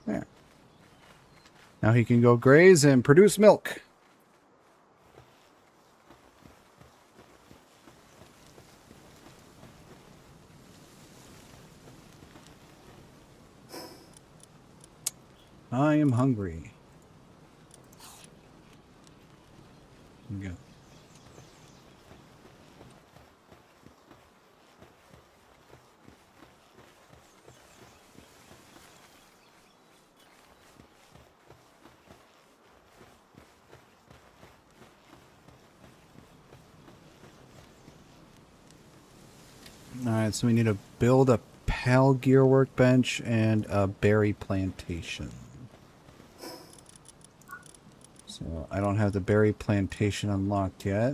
There. Now he can go graze and produce milk. I am hungry. Here we go. Alright, so we need to build a pal gear workbench and a berry plantation. So I don't have the berry plantation unlocked yet.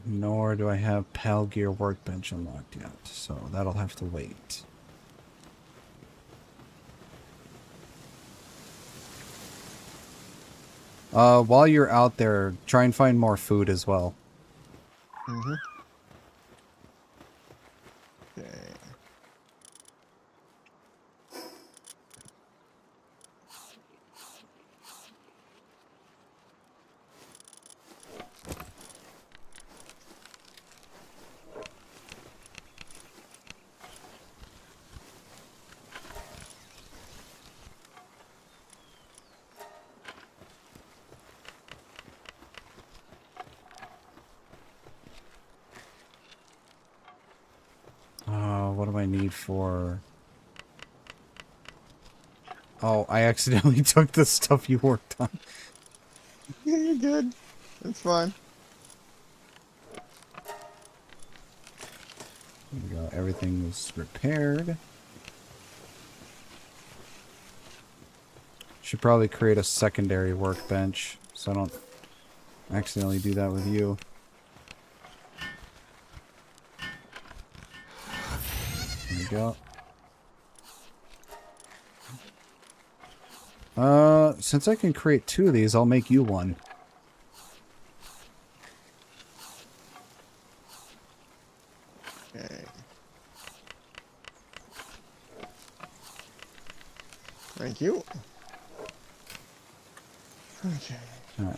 Nor do I have pal gear workbench unlocked yet. So that'll have to wait. While you're out there, try and find more food as well. Mm-hmm. Okay. What do I need for... Oh, I accidentally took the stuff you worked on. Yeah, you're good. It's fine. There we go. Everything was repaired. Should probably create a secondary workbench so I don't accidentally do that with you. There we go. Since I can create two of these, I'll make you one. Okay. Thank you. Okay. Alright.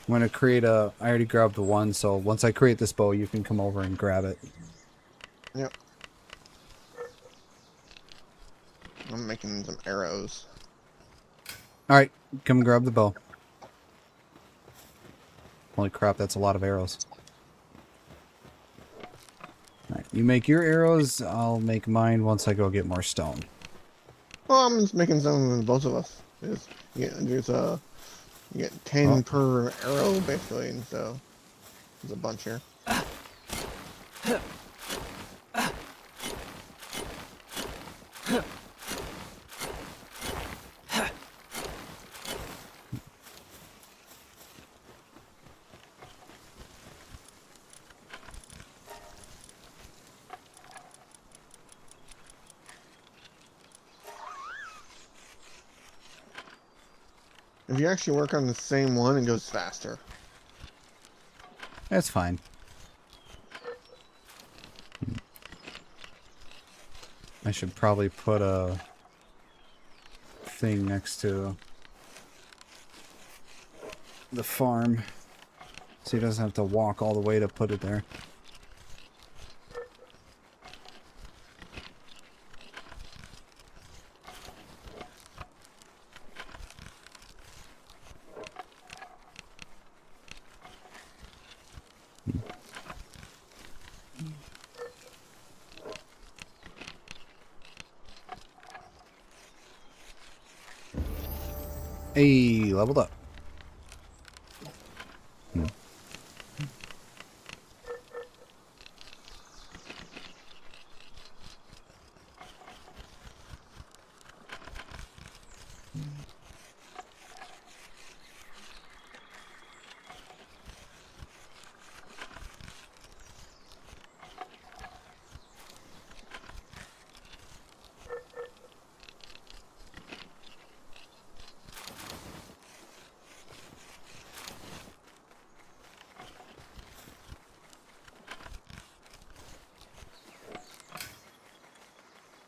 I'm gonna create a... I already grabbed the one, so once I create this bow, you can come over and grab it. Yep. I'm making some arrows. Alright, come and grab the bow. Holy crap, that's a lot of arrows. Alright, you make your arrows, I'll make mine once I go get more stone. Well, I'm just making some of both of us. You get 10 per arrow, basically, and so there's a bunch here. If you actually work on the same one, it goes faster. That's fine. I should probably put a thing next to the farm so he doesn't have to walk all the way to put it there. Hey, leveled up.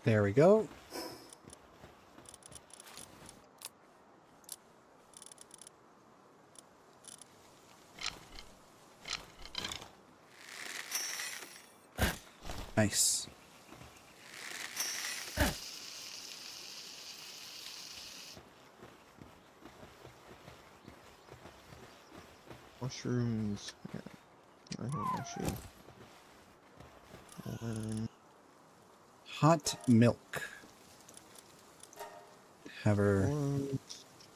There we go. Nice. Mushrooms. Yeah. I think I should. Hot milk. Have her.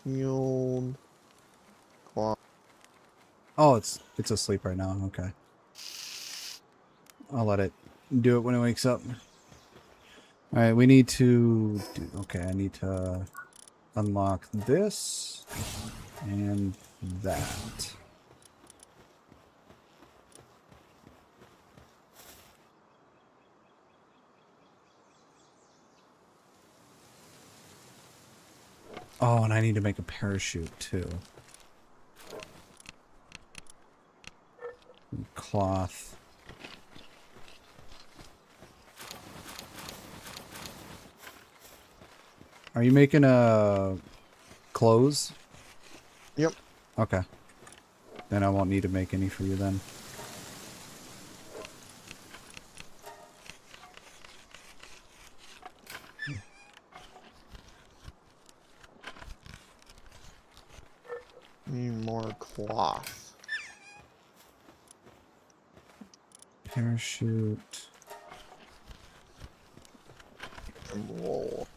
Field. Clock. Oh, it's asleep right now. Okay. I'll let it do it when it wakes up. All right, we need to do. Okay, I need to unlock this and that. Oh, and I need to make a parachute too. Cloth. Are you making clothes? Yep. Okay. Then I won't need to make any for you then. Need more cloth. Parachute. Some wool.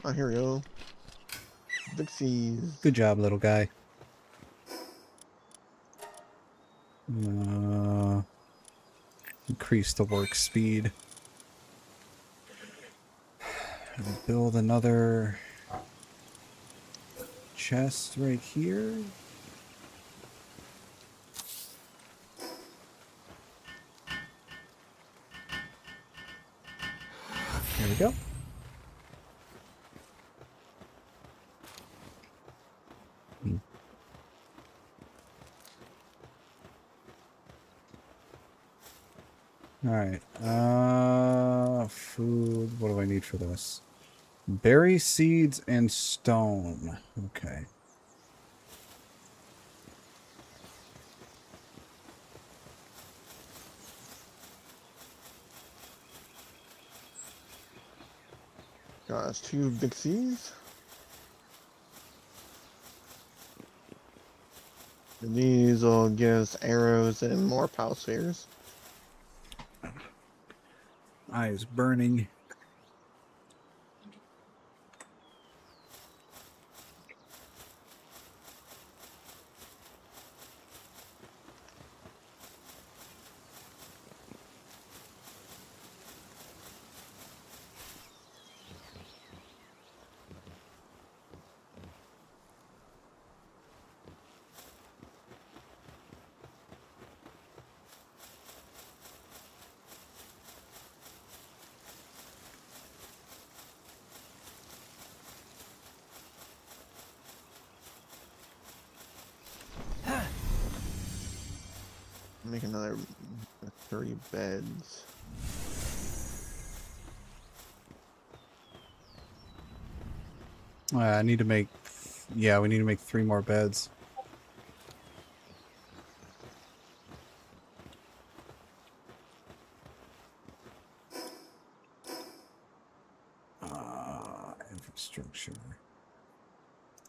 Oh, here we go. Dixies. Good job, little guy. Increase the work speed. Build another chest right here. There we go. Alright, food, what do I need for this? Berry seeds and stone. Okay. Got us 2 Dixies. And these will give us arrows and more power spheres. Eyes burning. Make another 30 beds. I need to make, yeah, we need to make 3 more beds. Infrastructure.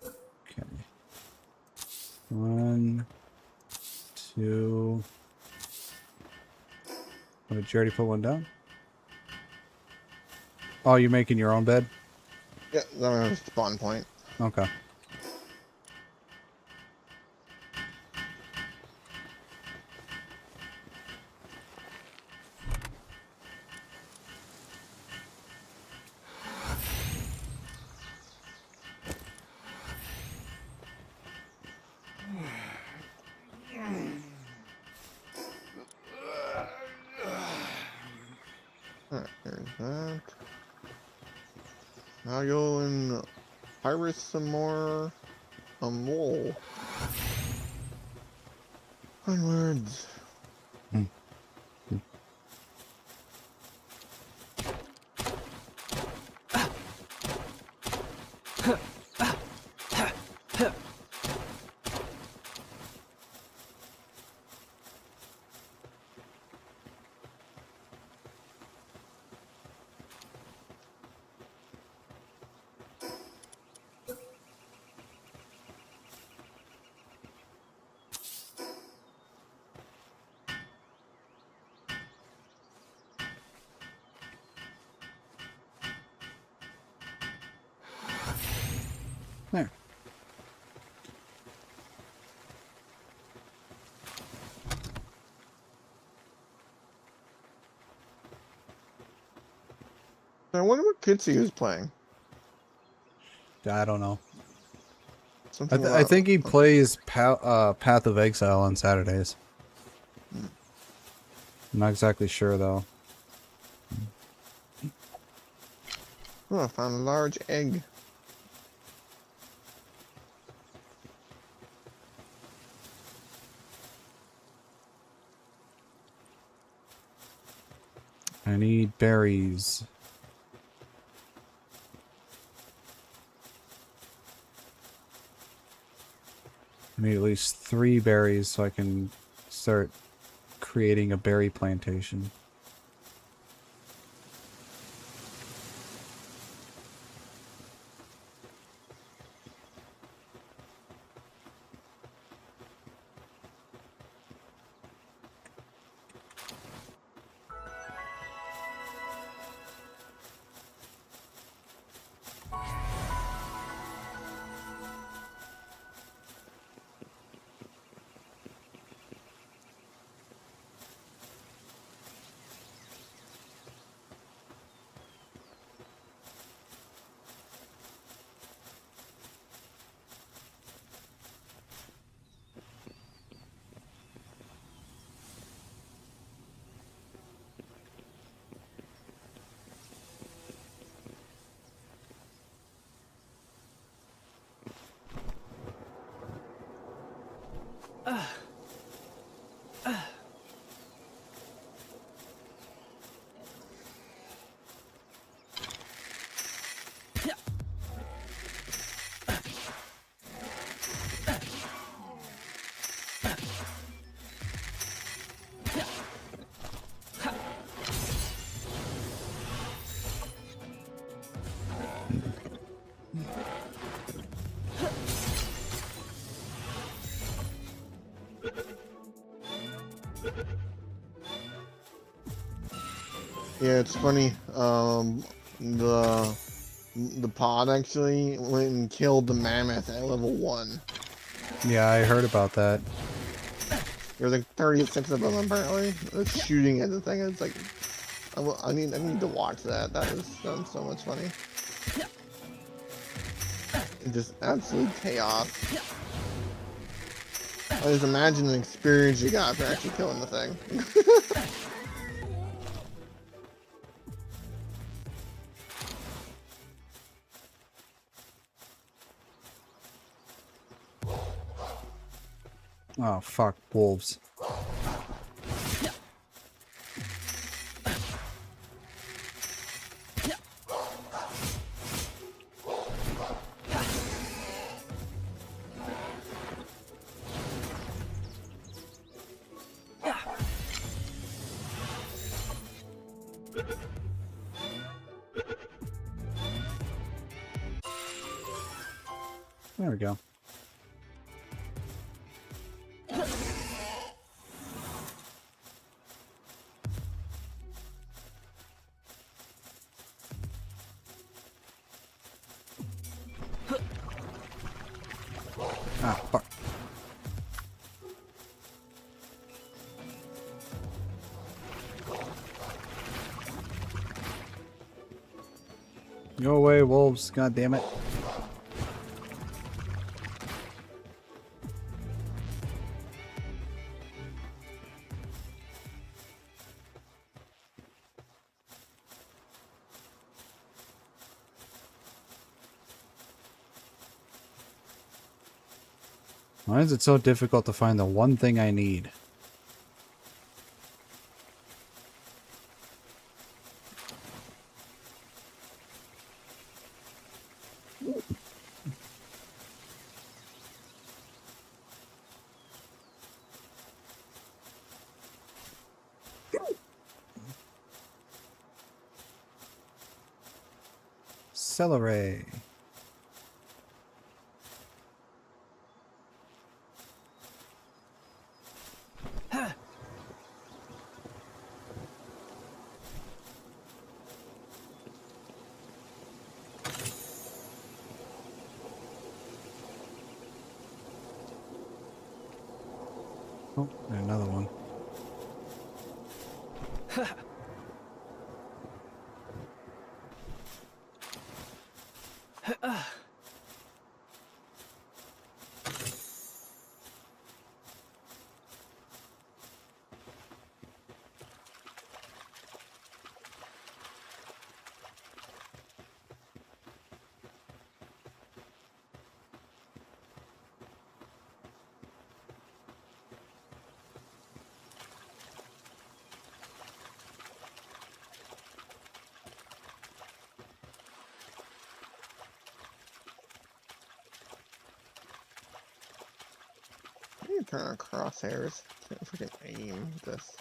Okay. 1, 2. Oh, did you already put one down? Oh, you're making your own bed? Yeah, that was spawn point. Okay. Alright, there's that. I'll go and harvest some more wool. Onwards. There. I wonder what Kitsy is playing. I don't know. Something I think he plays Path of Exile on Saturdays. I'm not exactly sure though. Oh, I found a large egg. I need berries. I need at least 3 berries so I can start creating a berry plantation. Yeah, it's funny. The pod actually went and killed the mammoth at level 1. Yeah, I heard about that. There's like 36 of them apparently. It's shooting at the thing. It's like, I need to watch that. That sounds so much funny. It's just absolute chaos. I just imagine the experience you got for actually killing the thing. Oh, fuck, wolves. There we go. Ah, fuck. Go away, wolves. God damn it. Why is it so difficult to find the one thing I need? Celery. Oh, another one. I need to turn on crosshairs. Can't freaking aim this.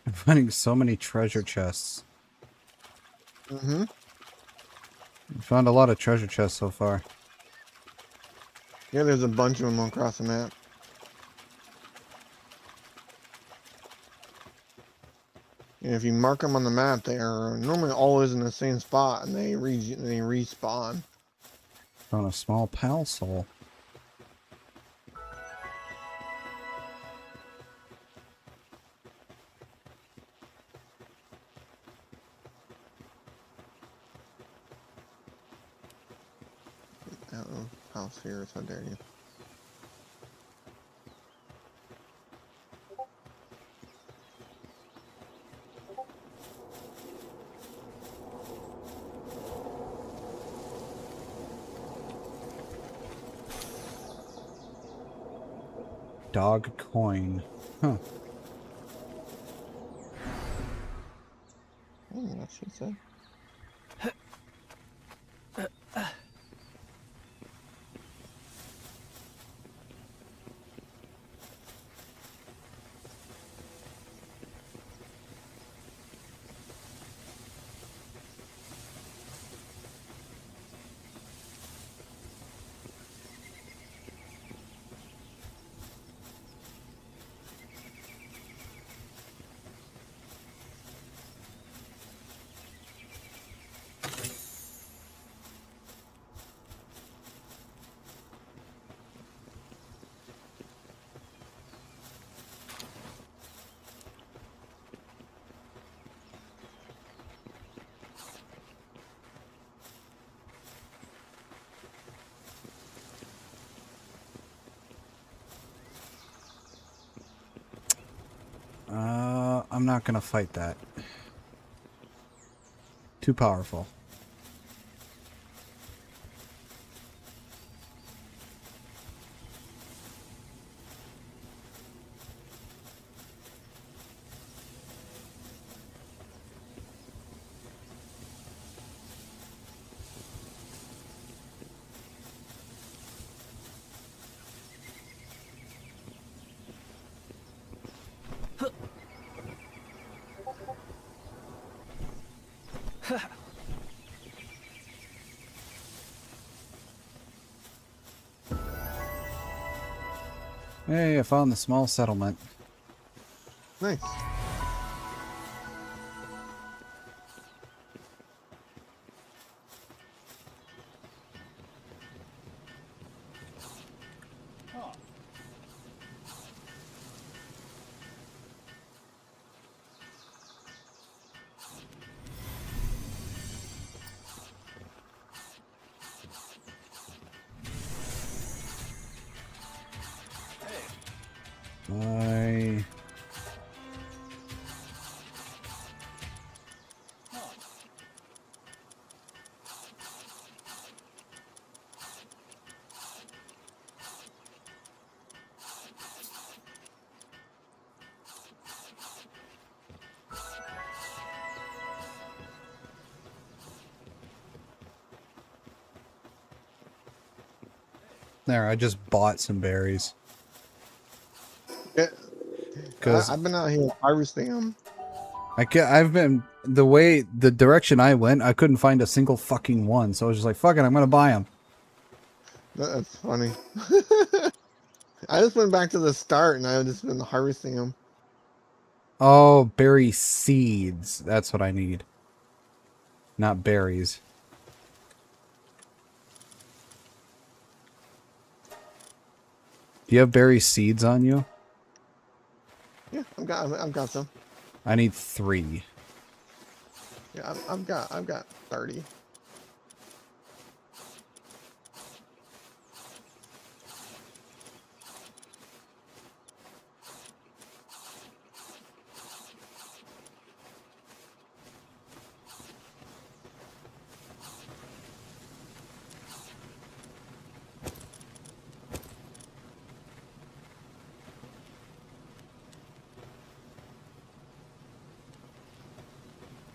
I'm finding so many treasure chests. Mm-hmm. Found a lot of treasure chests so far. Yeah, there's a bunch of them across the map. And if you mark them on the map, they are normally always in the same spot, and they respawn. Found a small pal soul. Uh-oh, house here, how dare you. Dog coin. Huh. Oh, that's what it said. I'm not gonna fight that. Too powerful. Hey, I found the small settlement. Nice. Bye. There, I just bought some berries. Yeah. 'Cause I've been out here harvesting them. I've been the direction I went, I couldn't find a single fucking one, so I was just like, fuck it, I'm gonna buy them. That's funny. I just went back to the start and I've just been harvesting them. Oh, berry seeds. That's what I need. Not berries. Do you have berry seeds on you? Yeah, I've got some. I need 3. Yeah, I've got 30.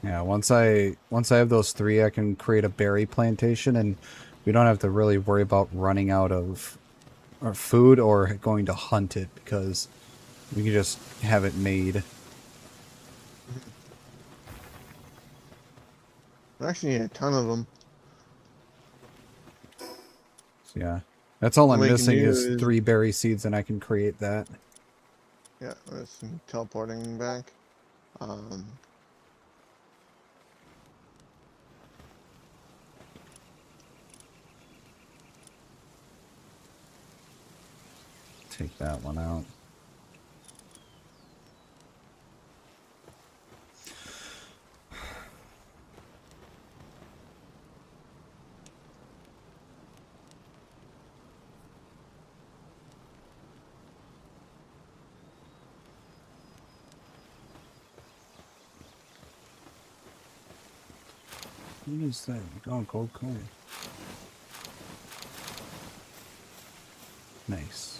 Yeah, once I have those 3, I can create a berry plantation, and we don't have to really worry about running out of our food or going to hunt it, because we can just have it made. I actually need a ton of them. So yeah, that's all I'm What you can missing do is is- 3 berry seeds, and I can create that. Yeah, it's teleporting back. Take that one out. What is that? Oh, gold coin. Nice.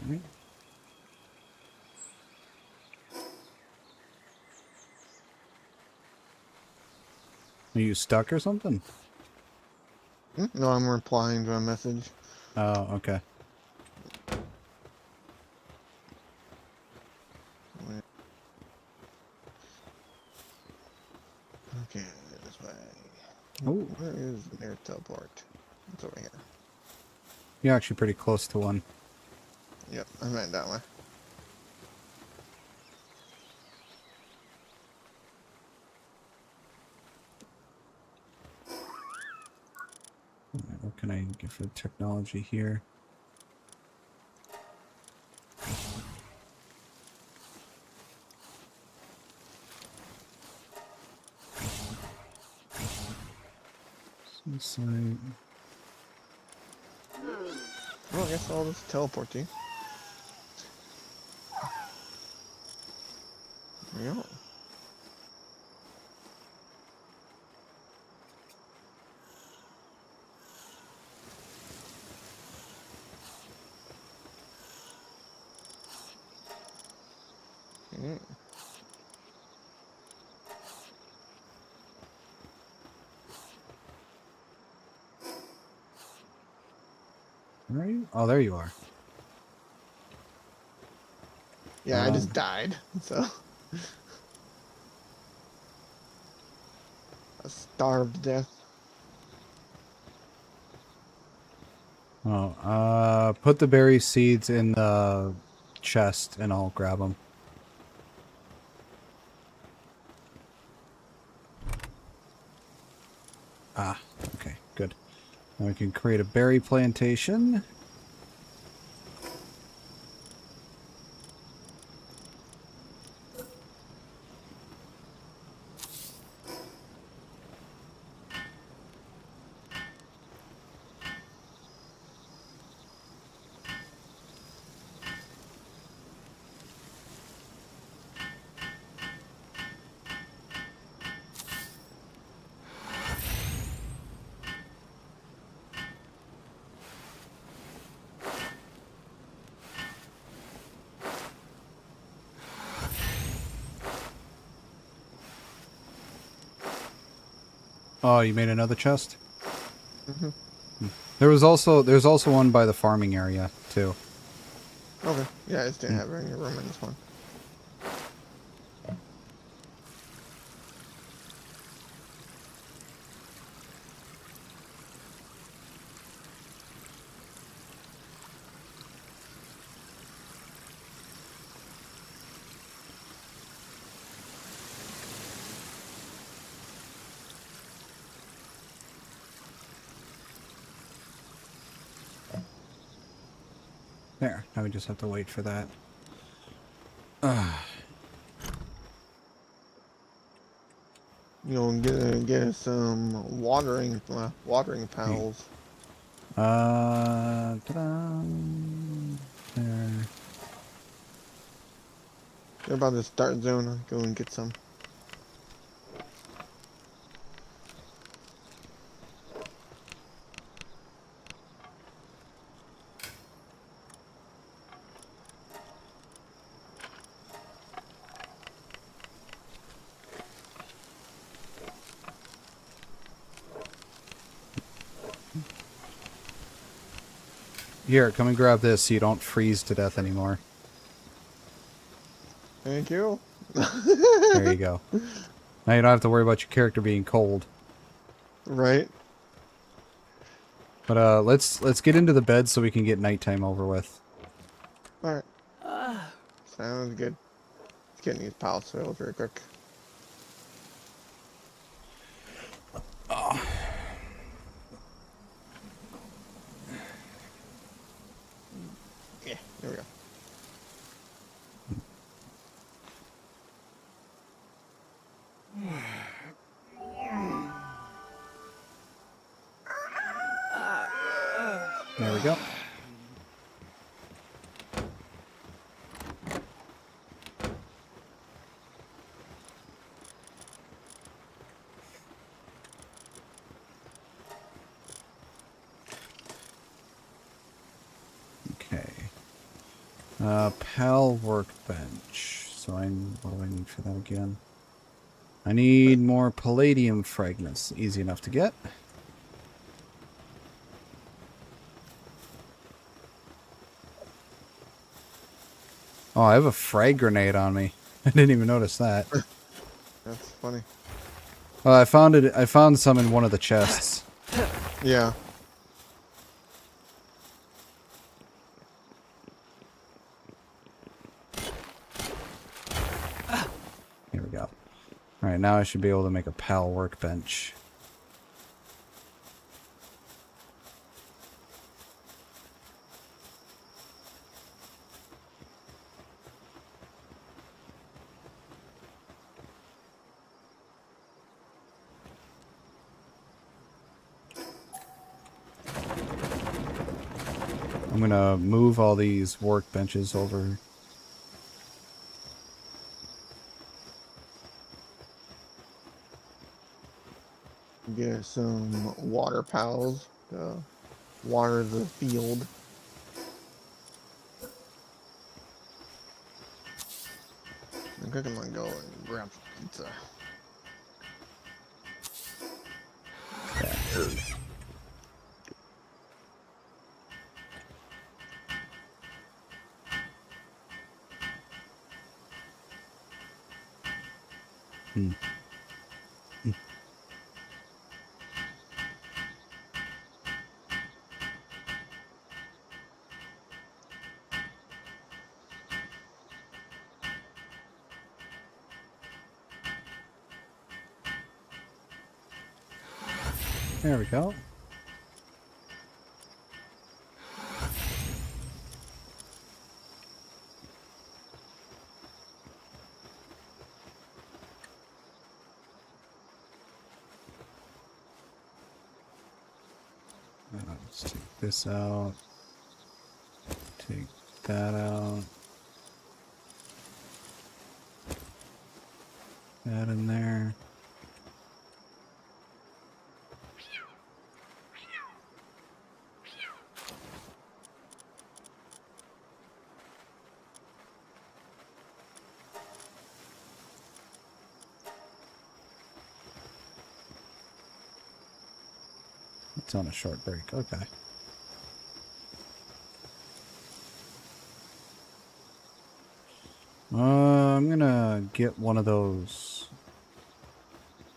Alright. Are you stuck or something? No, I'm replying to a message. Oh, okay. Okay, this way. Oh. Where is the nearest teleport? It's over here. You're actually pretty close to one. Yep, I meant that way. What can I get for technology here? Suicide. Well, I guess I'll just teleport to you. There we go. Mm. Where are you? Oh, there you are. Yeah, I just died, so. I starved to death. Oh, put the berry seeds in the chest and I'll grab them. Ah, okay, good. Now we can create a berry plantation. Oh, you made another chest? Mm-hmm. There's also one by the farming area too. Okay. Yeah, I just didn't have any room in this one. There. Now we just have to wait for that. You know, get some watering pals. Ta-da. There. They're about to start zone. I'll go and get some. Here, come and grab this so you don't freeze to death anymore. Thank you. There you go. Now you don't have to worry about your character being cold. Right. But let's get into the bed so we can get nighttime over with. Alright. Sounds good. Let's get these pals filled very quick. Oh. Yeah, there we go. There we go. Okay. PAL workbench. So what do I need for that again? I need more palladium fragments. Easy enough to get. Oh, I have a frag grenade on me. I didn't even notice that. That's funny. I found it. I found some in one of the chests. Yeah. we go. Alright, now I should be able to make a PAL workbench. I'm gonna move all these workbenches over. Get some water pals to water the field. I think I'm gonna go and grab some pizza. There we go. Let's take this out. Take that out. That in there. It's on a short break. Okay. I'm gonna get one of those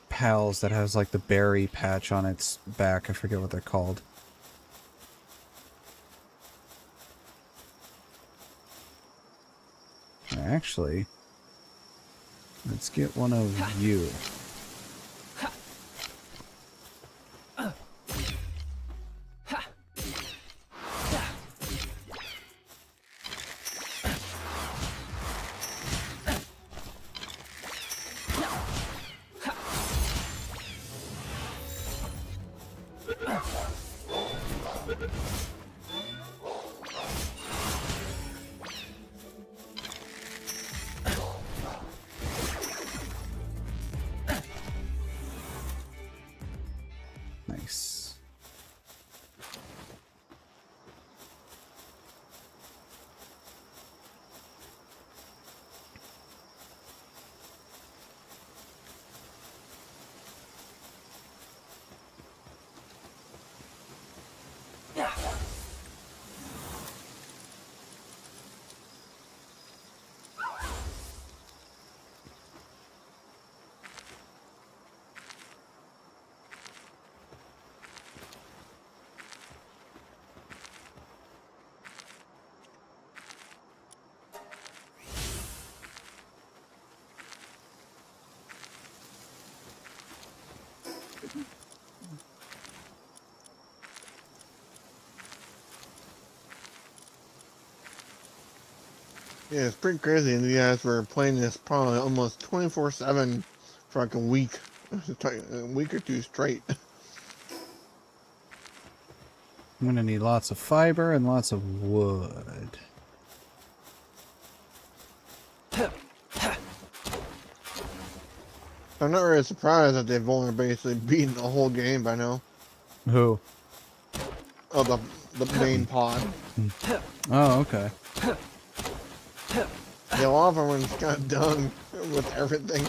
pals that has like the berry patch on its back. I forget what they're called. Actually, let's get one of you. Nice. Yeah, it's pretty crazy. And you guys were playing this probably almost 24/7 for like a week. A week or two straight. I'm gonna need lots of fiber and lots of wood. I'm not really surprised that they've only basically beaten the whole game by now. Who? Oh, the main pod. Oh, okay. Yeah, a lot of them when it's got done with everything.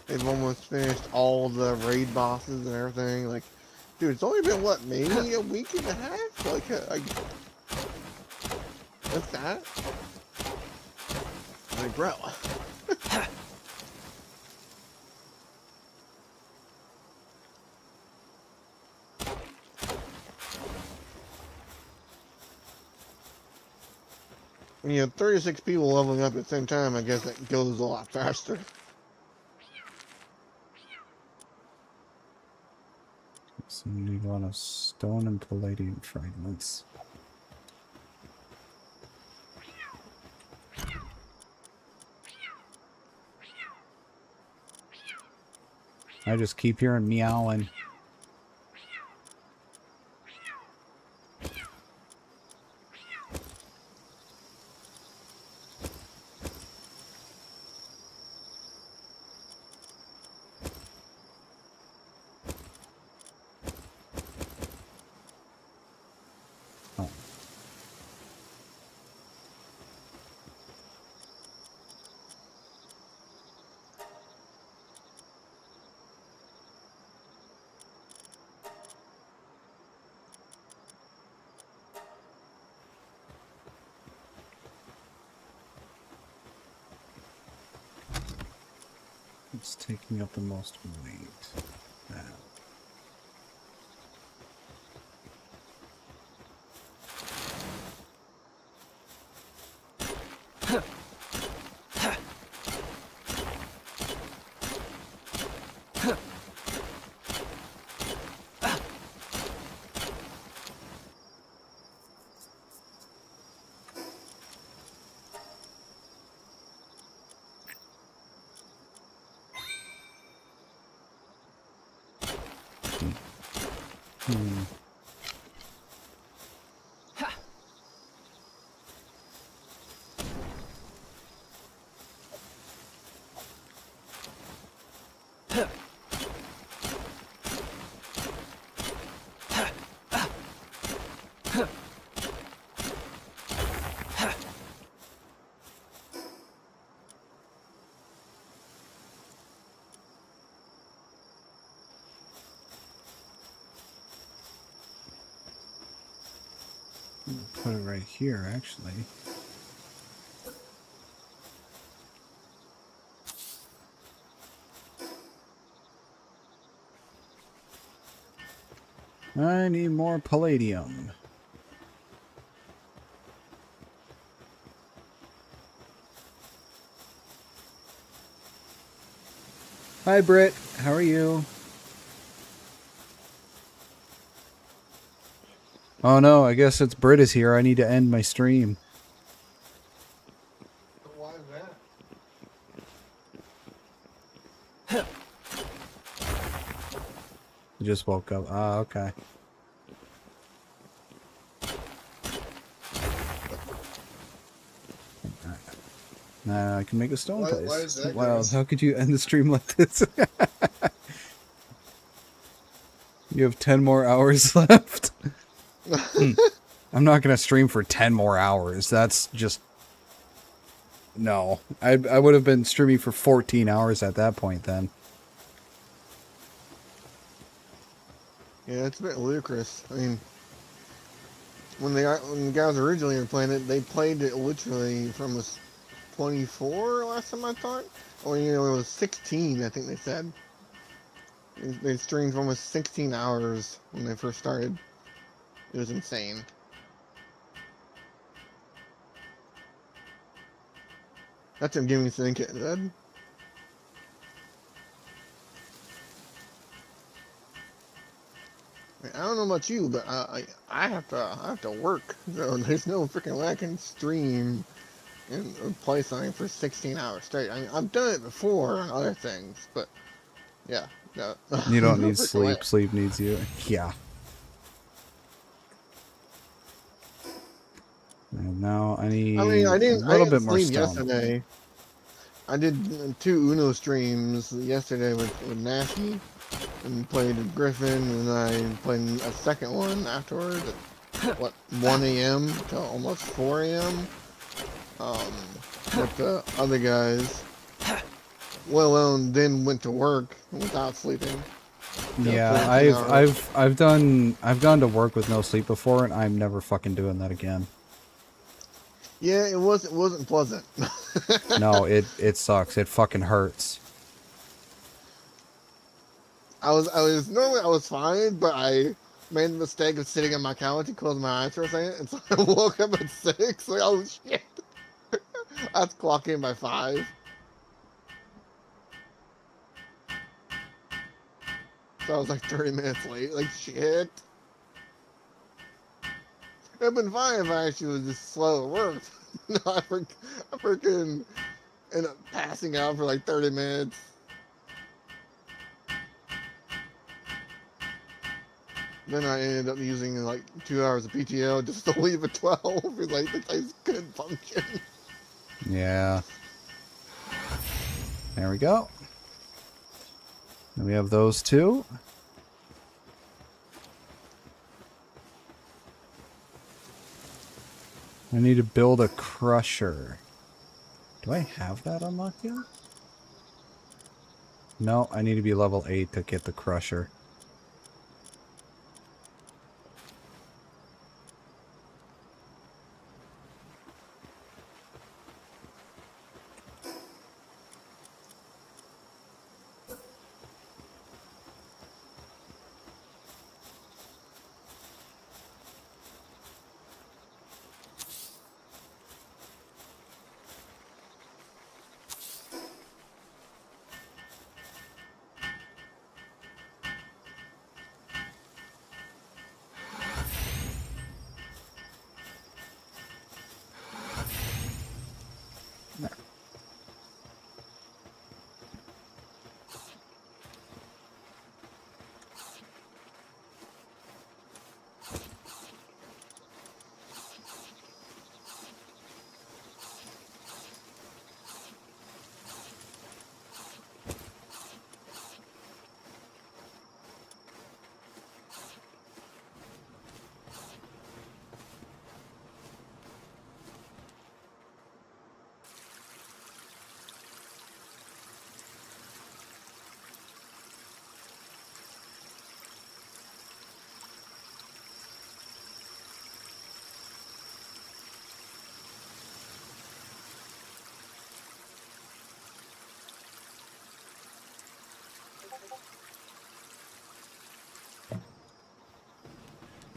They've almost finished all the raid bosses and everything. Like, dude, it's only been what, maybe a week and a half? Like what's that? Like, bro. When you have 36 people leveling up at the same time, I guess it goes a lot faster. So you need a lot of stone and palladium fragments. I just keep hearing meowing. It's taking up the most weight. That. Put it right here, actually. I need more palladium. Hi, Britt. How are you? Oh no, I guess it's Britt is here. I need to end my stream. Why is that? I just woke up. Ah, okay. Nah, I can make a stone place. Why is that, Wow, guys? how could you end the stream like this? You have 10 more hours left. I'm not gonna stream for 10 more hours. That's just... No. I would have been streaming for 14 hours at that point then. Yeah, it's a bit ludicrous. I mean, when the guys originally were playing it, they played it literally from a 24 last time I thought, or it was 16. I think they said they streamed for almost 16 hours when they first started. It was insane. That's what gave me thinking. I don't know about you, but I have to work. So there's no freaking way I can stream and play something for 16 hours straight. I mean, I've done it before on other things, but yeah, no. You don't No need freaking way. sleep. Sleep needs you. Yeah. And now I need I mean, I a didn't little bit more sleep stone. yesterday. I did 2 Uno streams yesterday with Nasty and played with Griffin, and I played a second one afterward at, what, 1 a.m. till almost 4 a.m. With the other guys. Let alone then went to work without sleeping. Yeah, 14 hours. I've gone to work with no sleep before, and I'm never fucking doing that again. Yeah, it wasn't pleasant. No, it sucks. It fucking hurts. I was fine, but I made the mistake of sitting on my couch and closing my eyes for a second, and so I woke up at 6. Like, oh shit! I was clocking by 5. So I was like 30 minutes late. Like, shit. It'd been fine if I actually was just slow at work. No, I freaking end up passing out for like 30 minutes. Then I ended up using like 2 hours of PTO just to leave at 12 because like the place couldn't function. Yeah. There we go. And we have those two. I need to build a crusher. Do I have that unlocked yet? No, I need to be level 8 to get the crusher.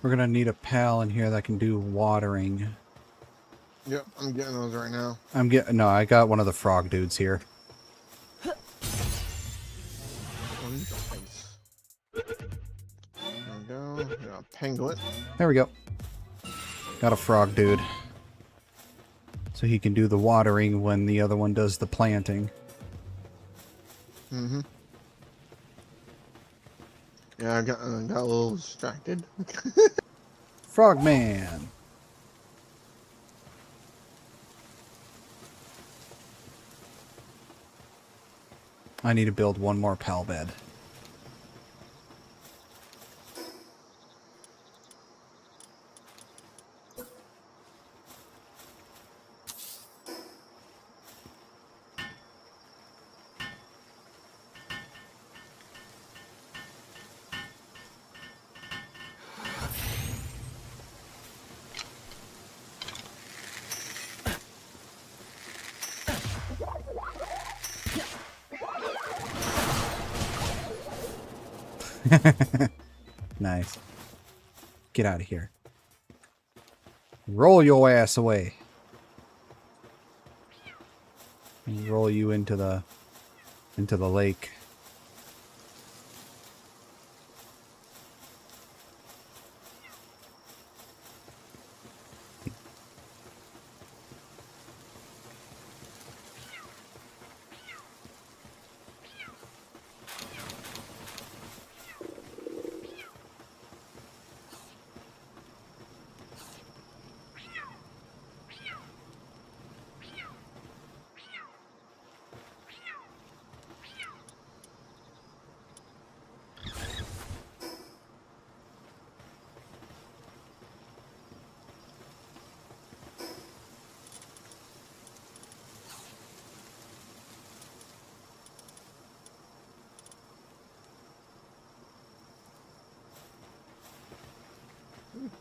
We're gonna need a pal in here that can do watering. Yep, I'm getting those right now. No, I got one of the frog dudes here. There we go. Got a pangolin. There we go. Got a frog dude. So he can do the watering when the other one does the planting. Mm-hmm. Yeah, I got a little distracted. Frogman! I need to build one more pal bed. Nice. Get out of here. Roll your ass away. And roll you into the lake.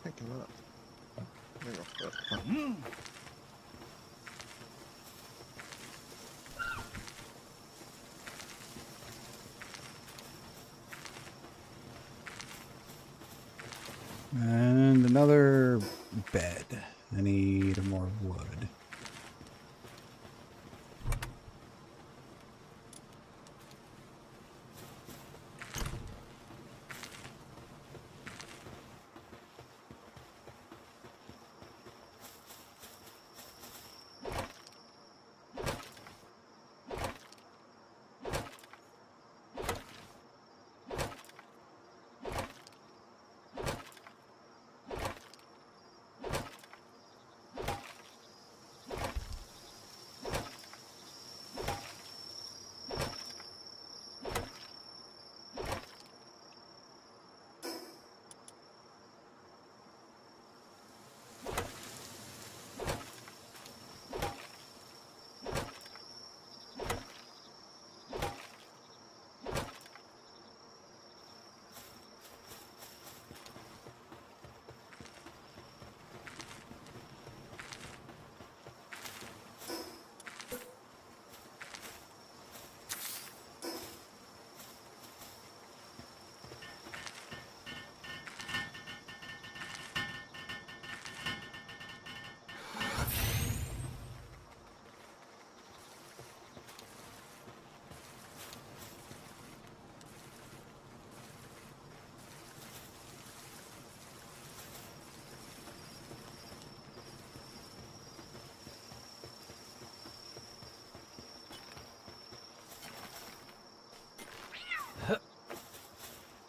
Pick him up. There you go. And another bed. I need more wood.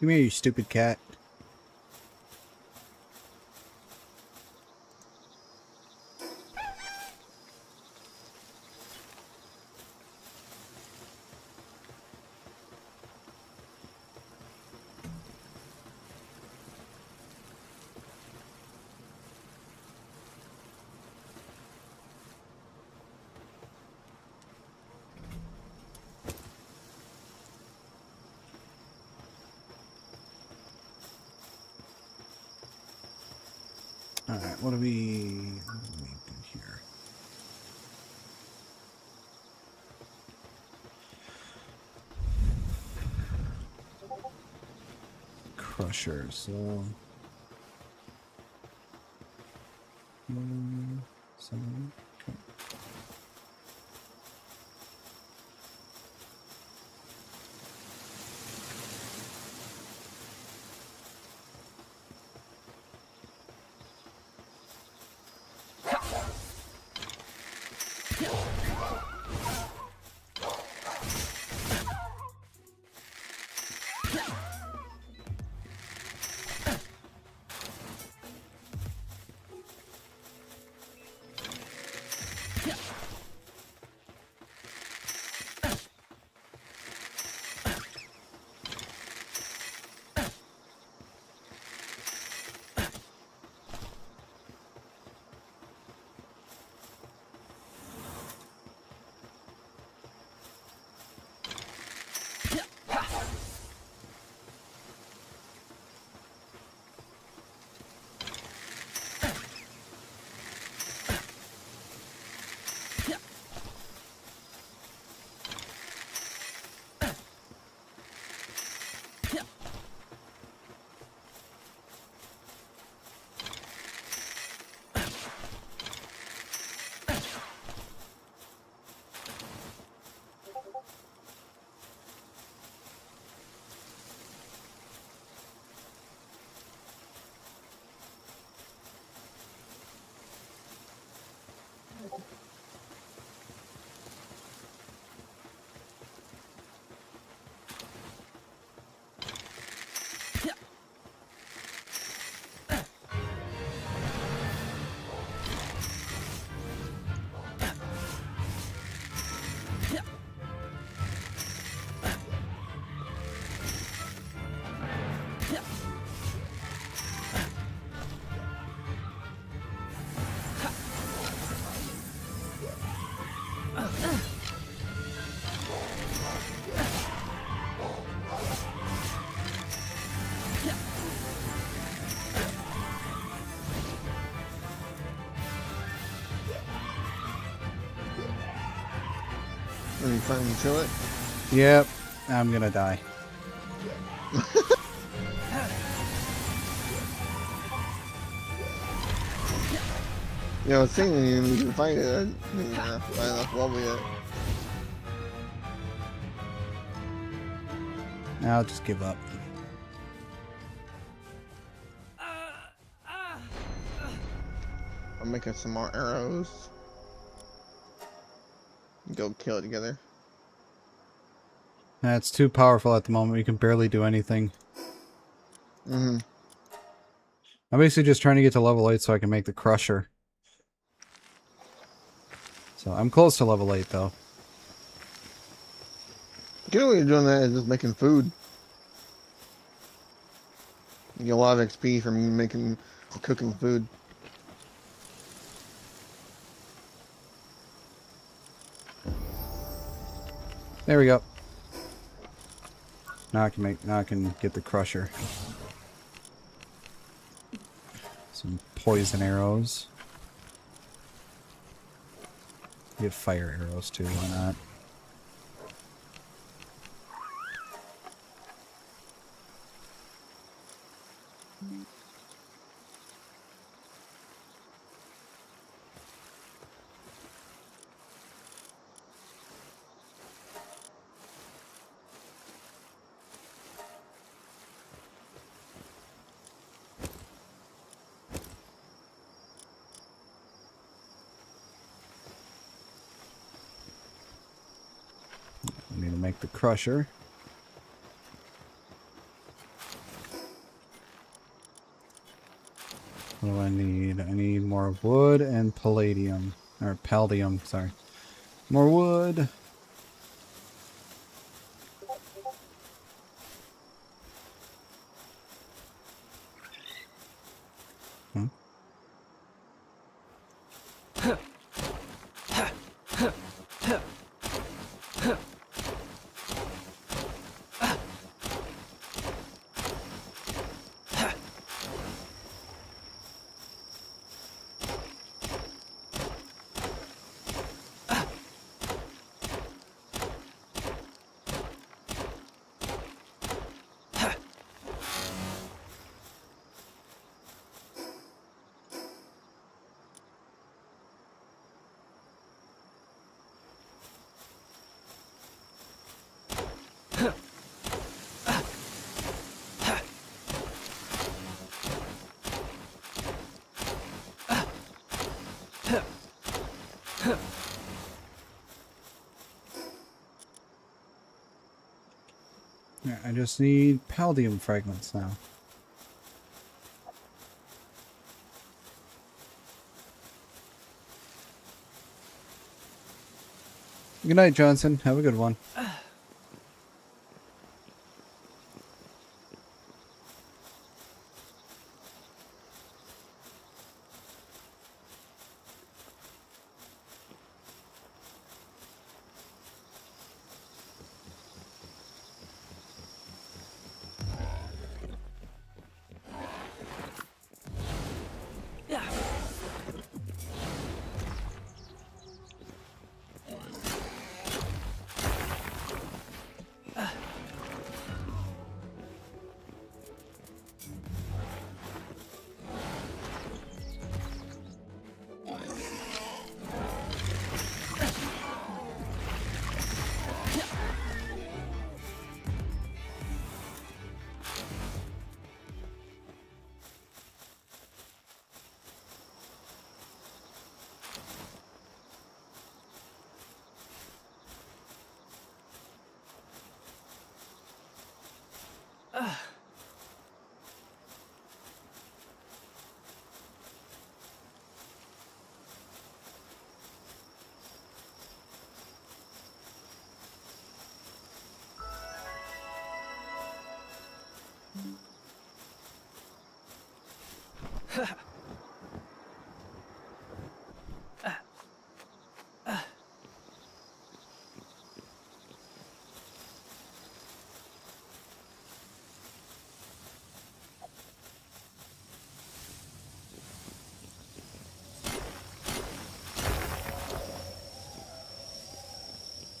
Come here, you stupid cat. Alright, what do we do here? Crusher, so... okay. Are you finally kill it? Yep, I'm gonna die. You know, it's saying you can find it. I didn't find enough level yet. I'll just give up. I'm making some more arrows. Go kill it together. That's too powerful at the moment. We can barely do anything. Mm-hmm. I'm basically just trying to get to level 8 so I can make the crusher. So I'm close to level 8 though. The good way of doing that is just making food. You get a lot of XP from making, cooking food. There we go. Now I can get the crusher. Some poison arrows. Get fire arrows too, why not? I need to make the crusher. What do I need? I need more wood and palladium. Or palladium, sorry. More wood. Hmm. Yeah, I just need palladium fragments now. Good night, Johnson. Have a good one.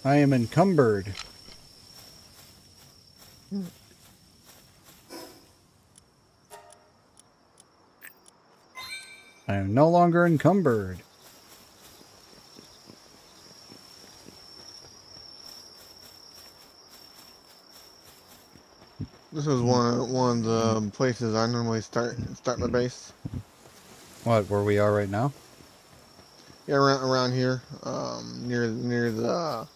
I am encumbered. I am no longer encumbered. This is one of the places I normally start my base. What, where we are right now? Yeah, around here, near the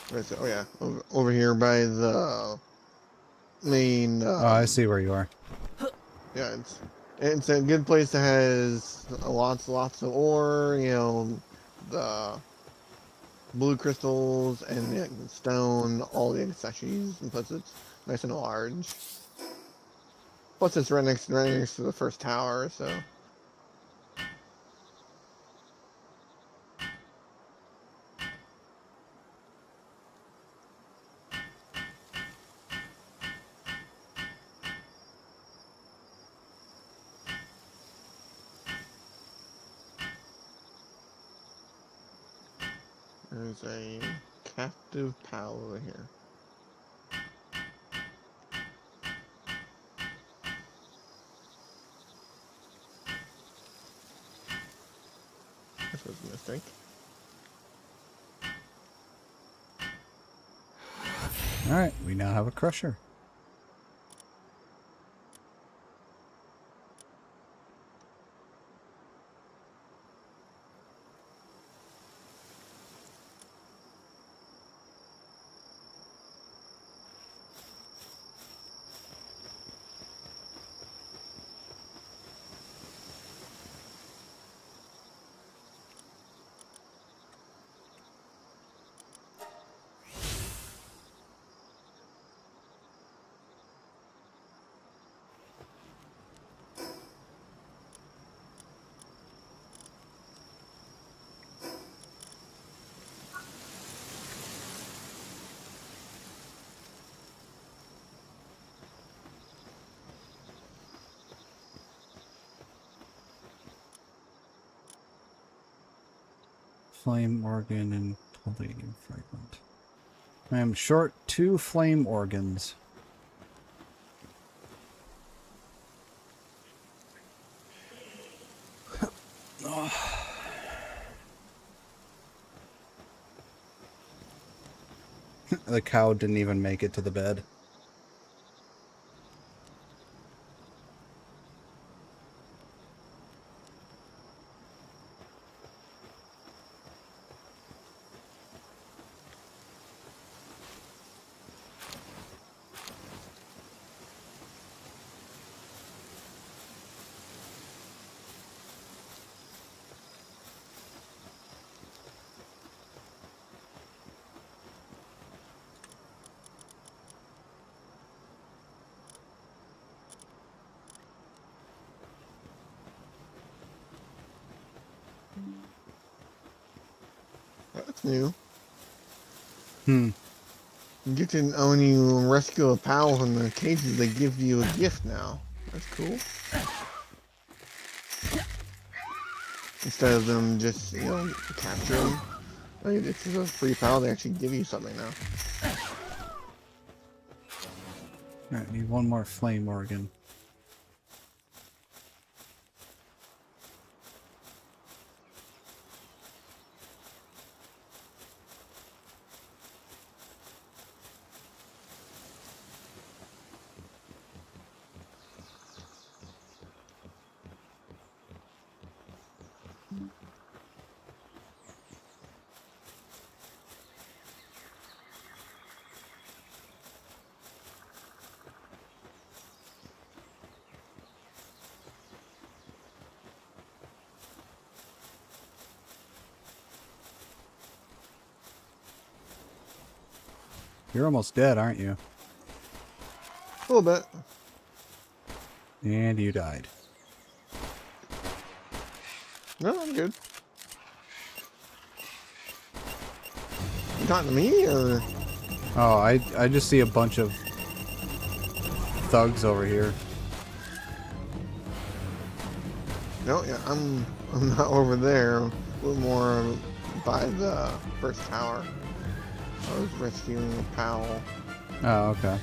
what is it? Oh yeah, over here by the main. Oh, I see where you are. Yeah, it's a good place that has lots of ore. You know, the blue crystals and the stone, all the accessories, and plus it's nice and large. Plus it's right next to the first tower, so. There's a captive pal over here. This was a mistake. Alright, we now have a crusher. flame organ and palladium fragment. I am short 2 flame organs. The cow didn't even make it to the bed. That's new. Hmm. You get to, when you rescue a pal from the cages, they give you a gift now. That's cool. Instead of them just, you know, capture them. Like, this is a free pal, they actually give you something now. Alright, need one more flame organ. You're almost dead, aren't you? A little bit. And you died. No, I'm good. You talking to me, or? Oh, I just see a bunch of thugs over here. No, yeah, I'm not over there. A little more by the first tower. I was rescuing a pal. Oh, okay.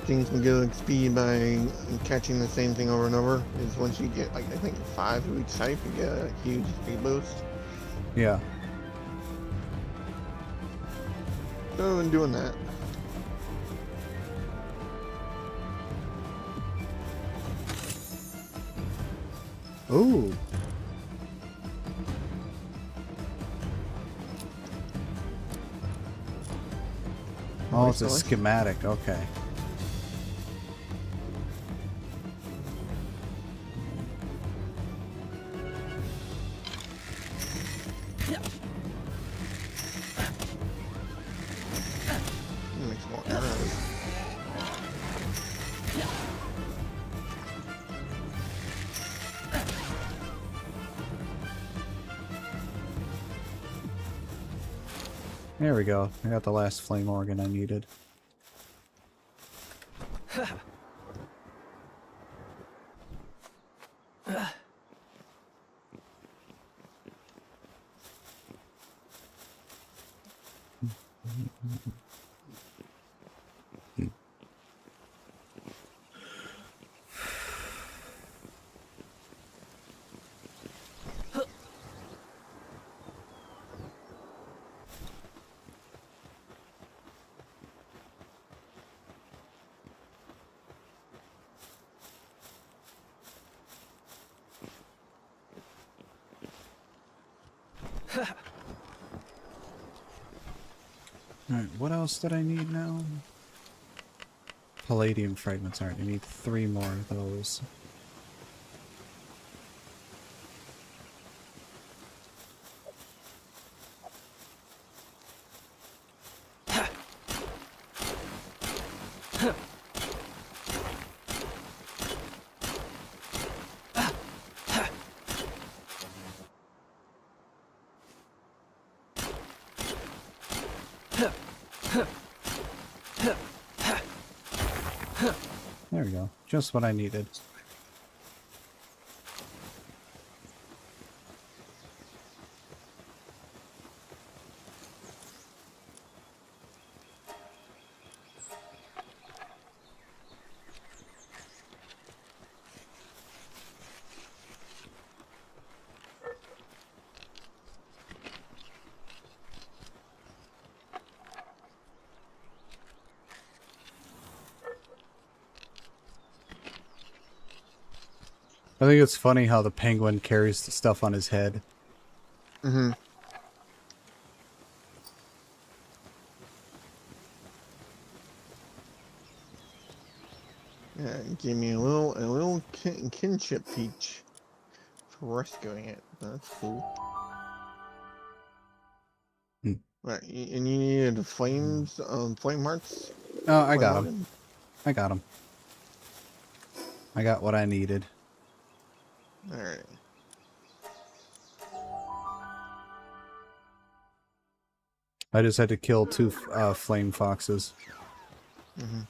Things can go speed by catching the same thing over and over. Is once you get, like, I think 5 of each type, you get a huge speed boost. Yeah. So I've been doing that. Ooh. Oh, it's a schematic. Okay. Makes more arrows. There we go. I got the last flame organ I needed. Alright, what else did I need now? Palladium fragments. Alright, I need 3 more of those. There we go. Just what I needed. I think it's funny how the penguin carries the stuff on his head. Mm-hmm. Yeah, it gave me a little kinship peach for rescuing it. That's cool. Right, and you needed flames, flame hearts. Oh, I Flame got organ? him. I got him. I got what I needed. All right. I just had to kill 2 flame foxes. Mm-hmm.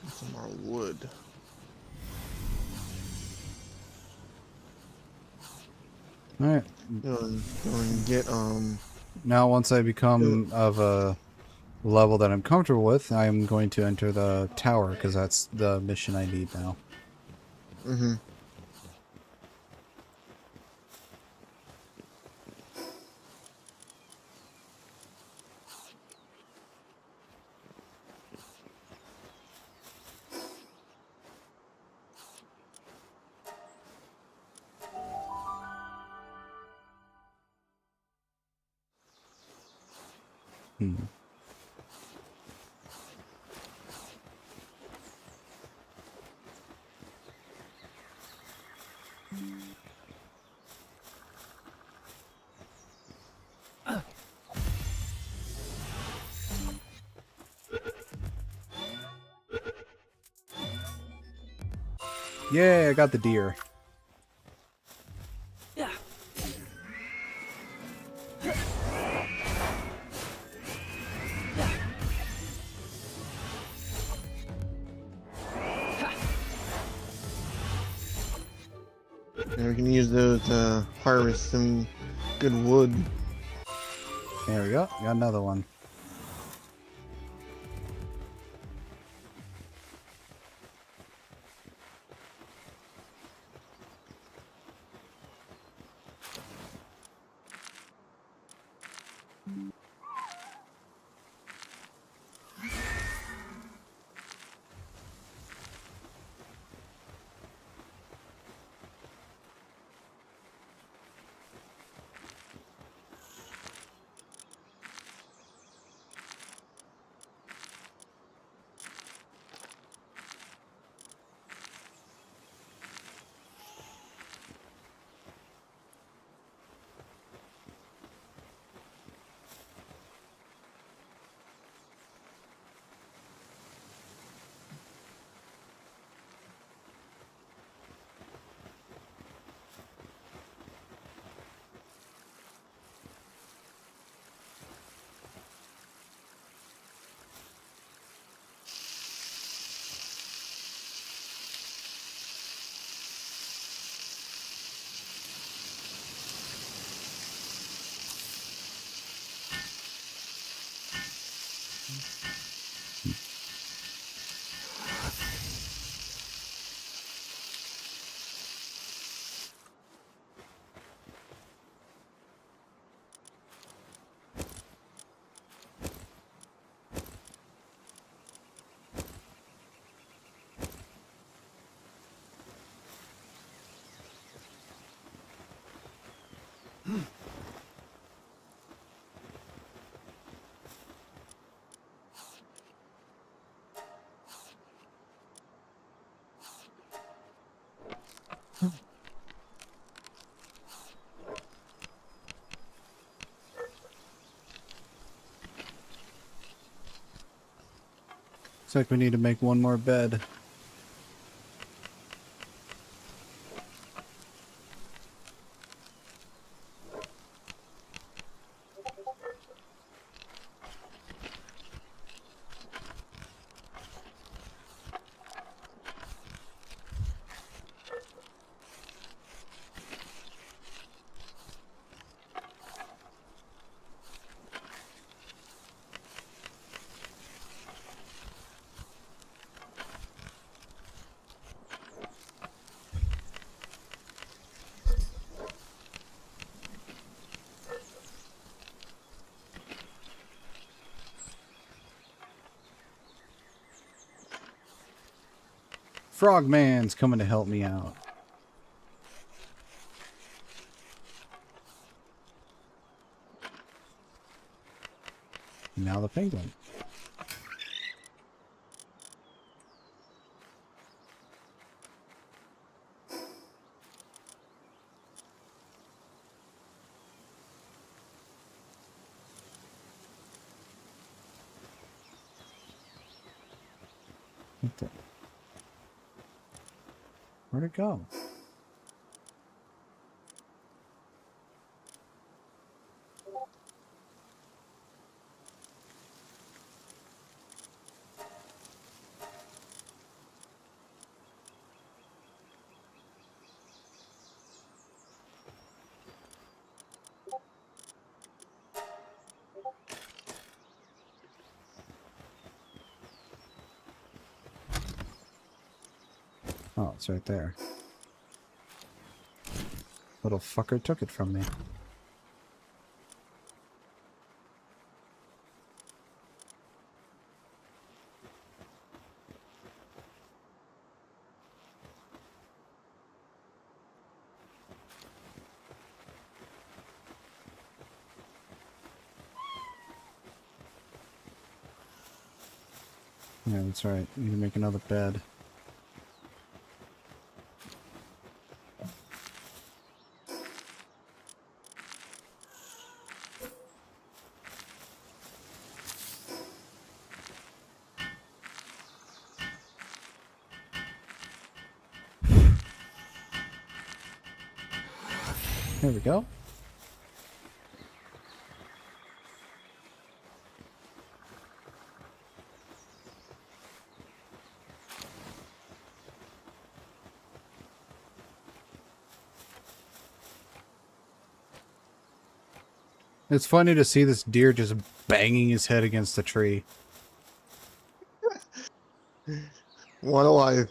Some more wood. Alright. Go and get Now once I become of a level that I'm comfortable with, I'm going to enter the tower, because that's the mission I need now. Mm-hmm. Yay, I got the deer. Yeah. And we can use those to harvest some good wood. There we go. Got another one. Looks like we need to make one more bed. Frogman's coming to help me out. Now the penguin. What the? Where'd it go? Oh, it's right there. Little fucker took it from me. Yeah, that's right. Need to make another bed. There we go. It's funny to see this deer just banging his head against the tree. One alive.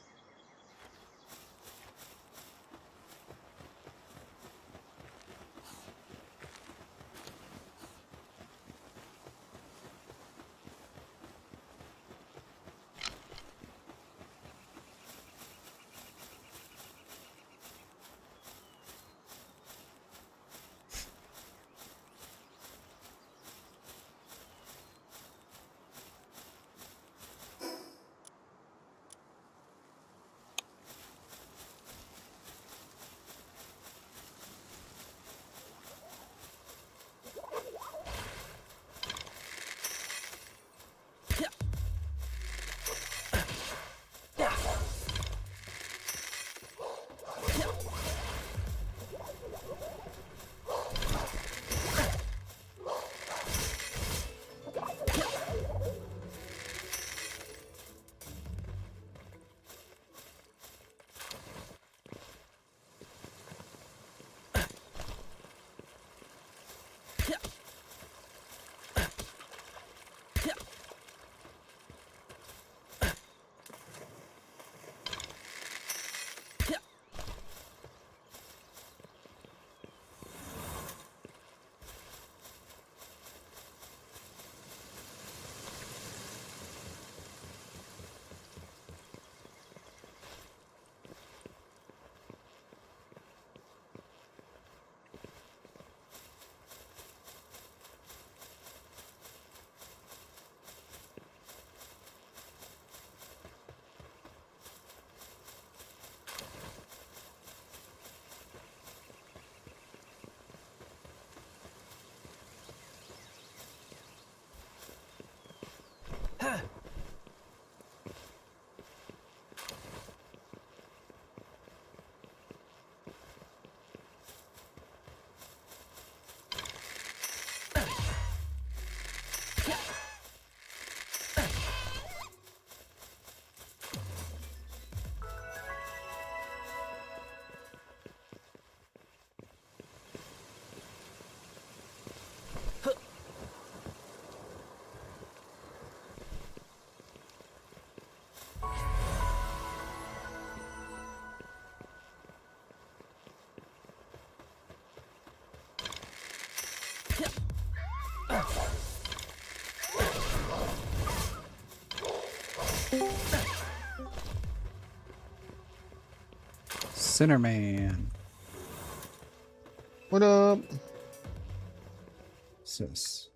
Sinnerman. What up? Sis.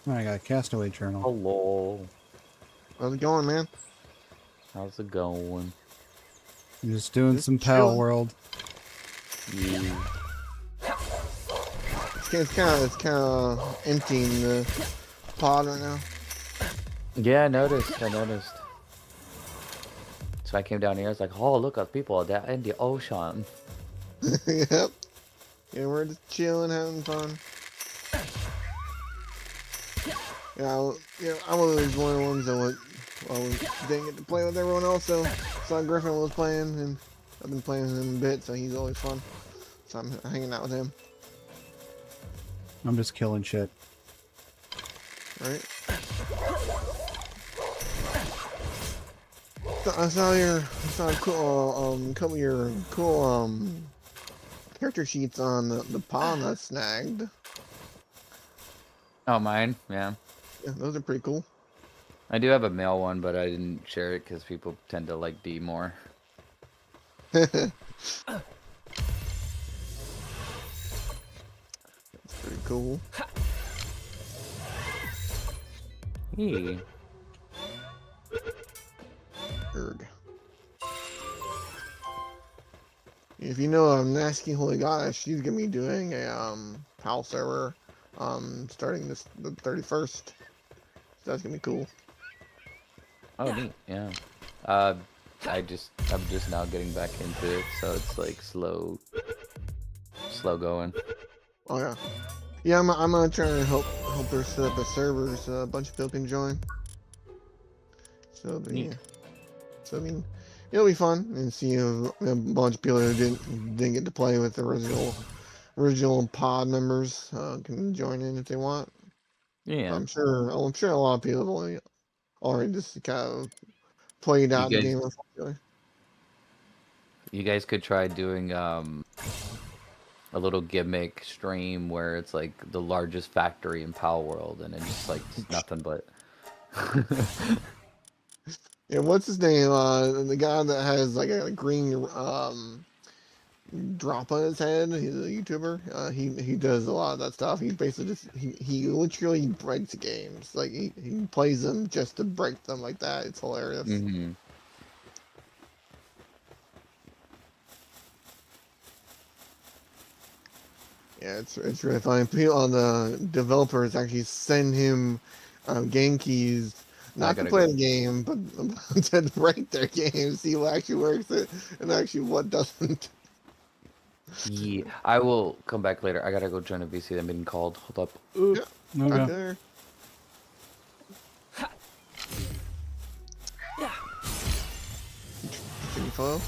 Oh, I got a Castaway Journal. Hello. How's it going, man? How's it going? I'm just doing some Pal World. Yeah. It's kind of empty in the pod right now. Yeah, I noticed. So I came down here. I was like, oh, look at people that in the ocean. Yep. Yeah, we're just chilling, having fun. I was one of the ones that didn't get to play with everyone else, so saw Griffin was playing, and I've been playing with him a bit, so he's always fun. So I'm hanging out with him. I'm just killing shit. Right? I saw a couple of your cool character sheets on the pawn I snagged. Oh, mine? Yeah. Yeah, those are pretty cool. I do have a male one, but I didn't share it because people tend to like D more. That's pretty cool. Hey. Erg. If you know Nasty Holy Goddess, she's gonna be doing a PAL server starting the 31st. So that's gonna be cool. Oh, neat. Yeah. I'm just now getting back into it, so it's like slow going. Oh yeah. Yeah, I'm gonna try and help her set up a server so a bunch of people can join. So I mean, it'll be fun and see a bunch of people who didn't get to play with the original pod members can join in if they want. Yeah. I'm sure a lot of people have already just kind of played out the game. You guys could try doing a little gimmick stream where it's like the largest factory in Pal World, and it's just like nothing but. Yeah, what's his name? The guy that has like a green drop on his head. He's a YouTuber. He does a lot of that stuff. He basically just he literally breaks games. Like he plays them just to break them like that. It's hilarious. Mm-hmm. Yeah, it's really funny. People on the developers actually send him game keys. Not to play the game, but to rank their game, see what actually works it and actually what doesn't. Yeah, I will come back later. I gotta go join a VC. I'm being called. Hold up. Yeah, okay. there. Can you follow?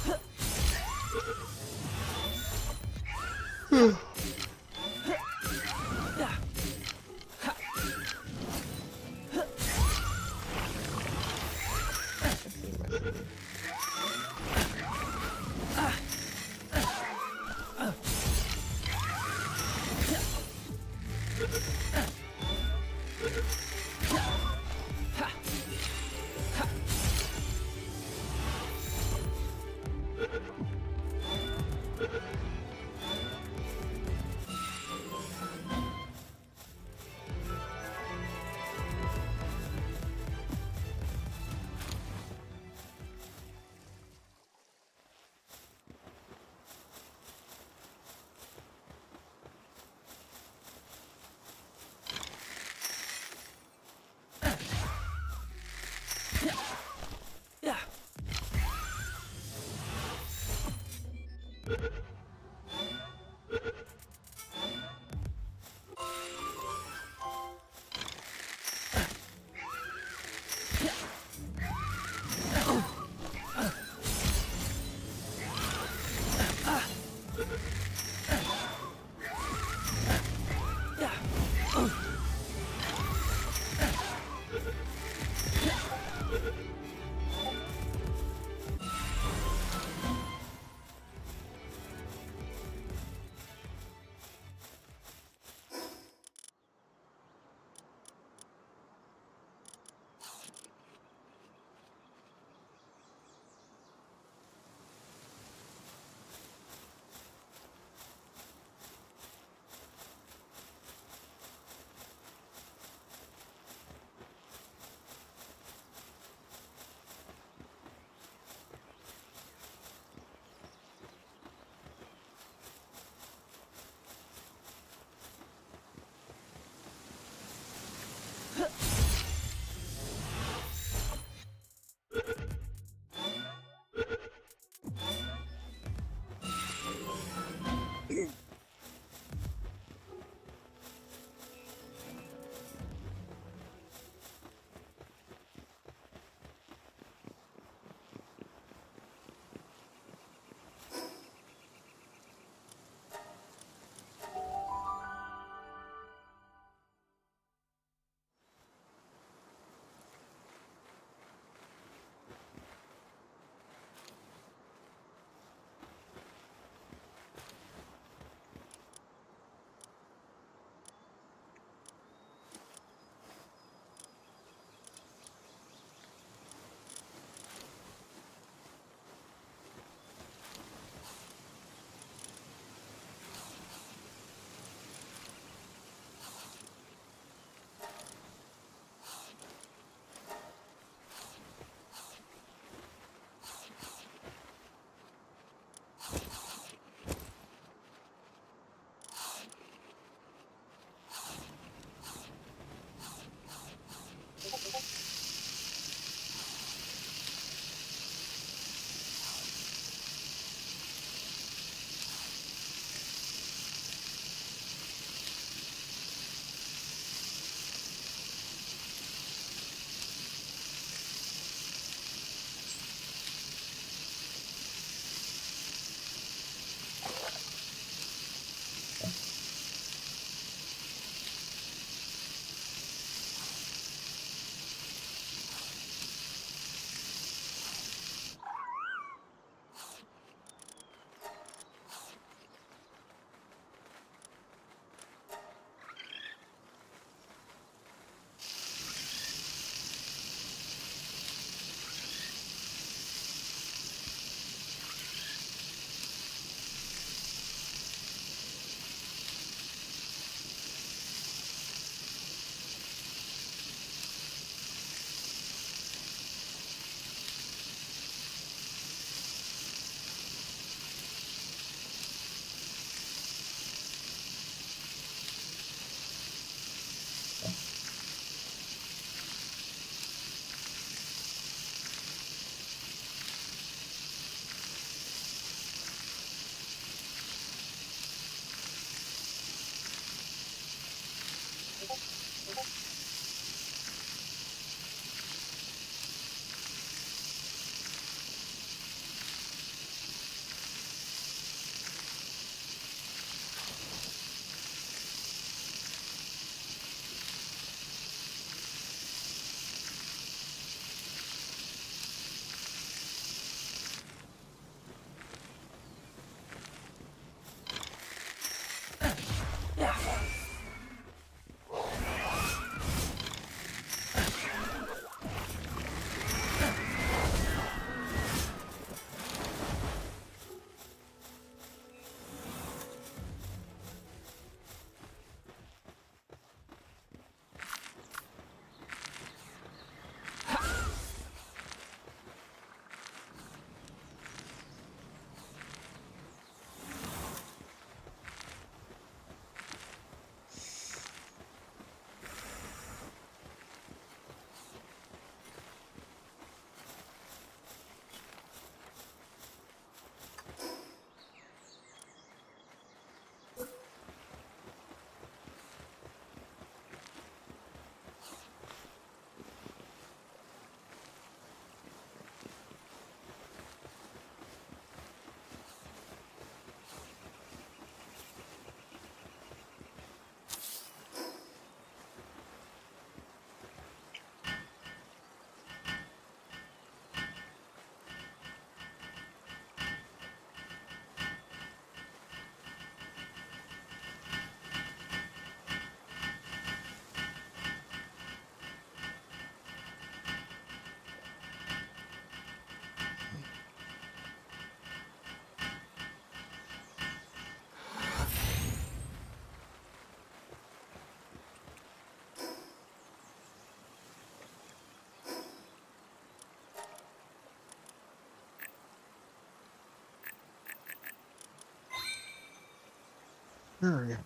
There we go.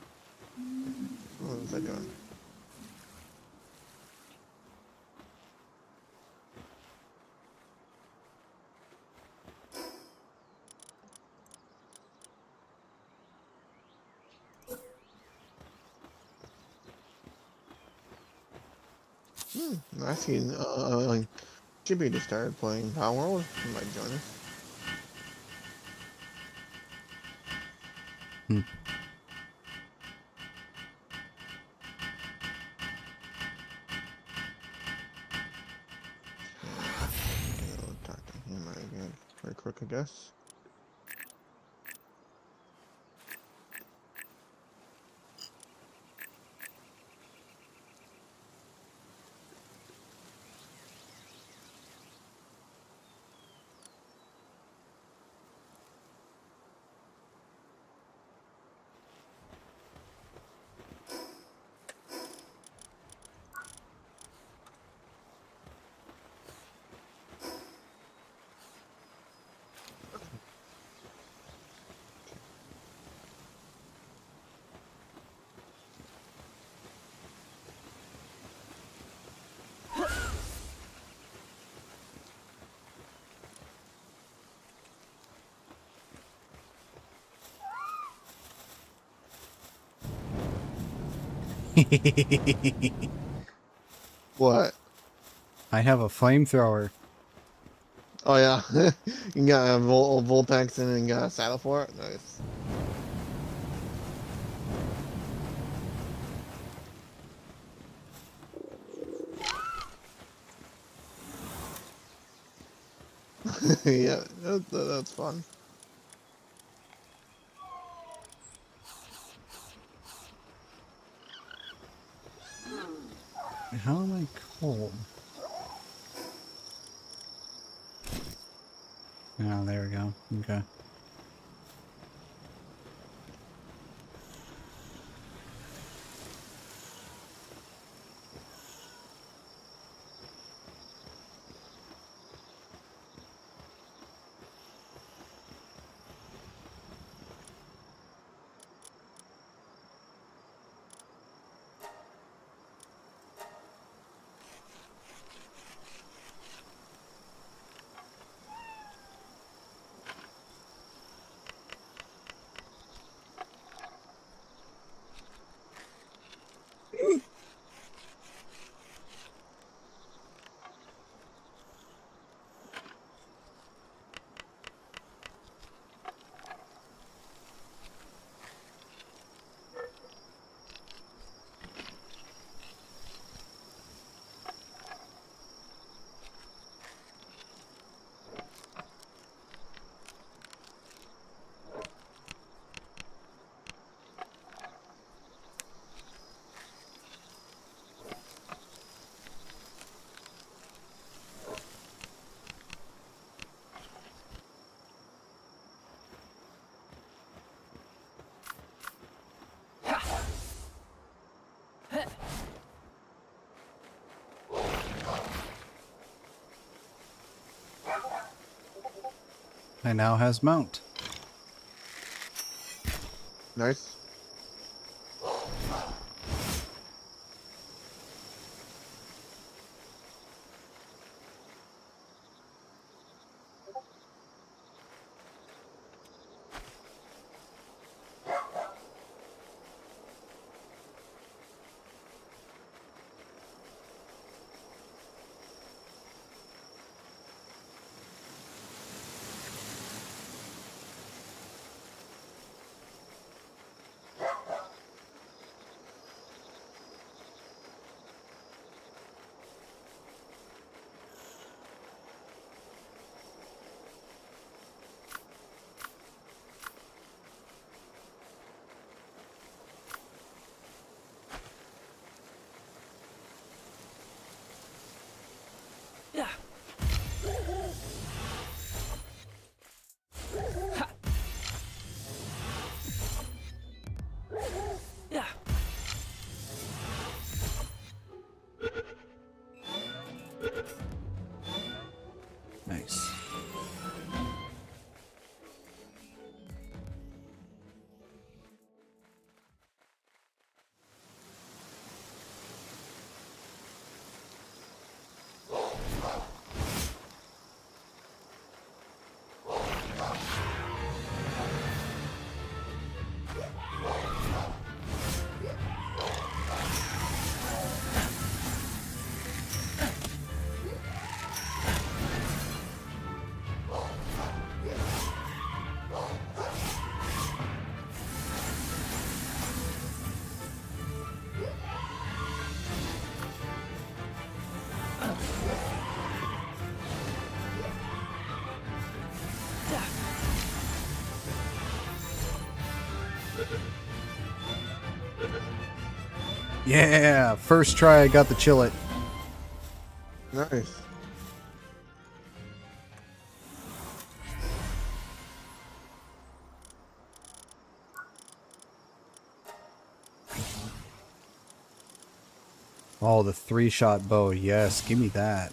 What was I doing? I see. Chippy just started playing Power World. He might join us. I'll talk to him again very quick, I guess. What? I have a flamethrower. Oh yeah, you got a Volpex and you got a saddle for it. Nice. Yeah, that's fun. How am I cold? Oh, there we go. Okay. I now has mount. Nice. Yeah, first try I got the chillet. Nice. Oh, the 3-shot bow. Yes, give me that.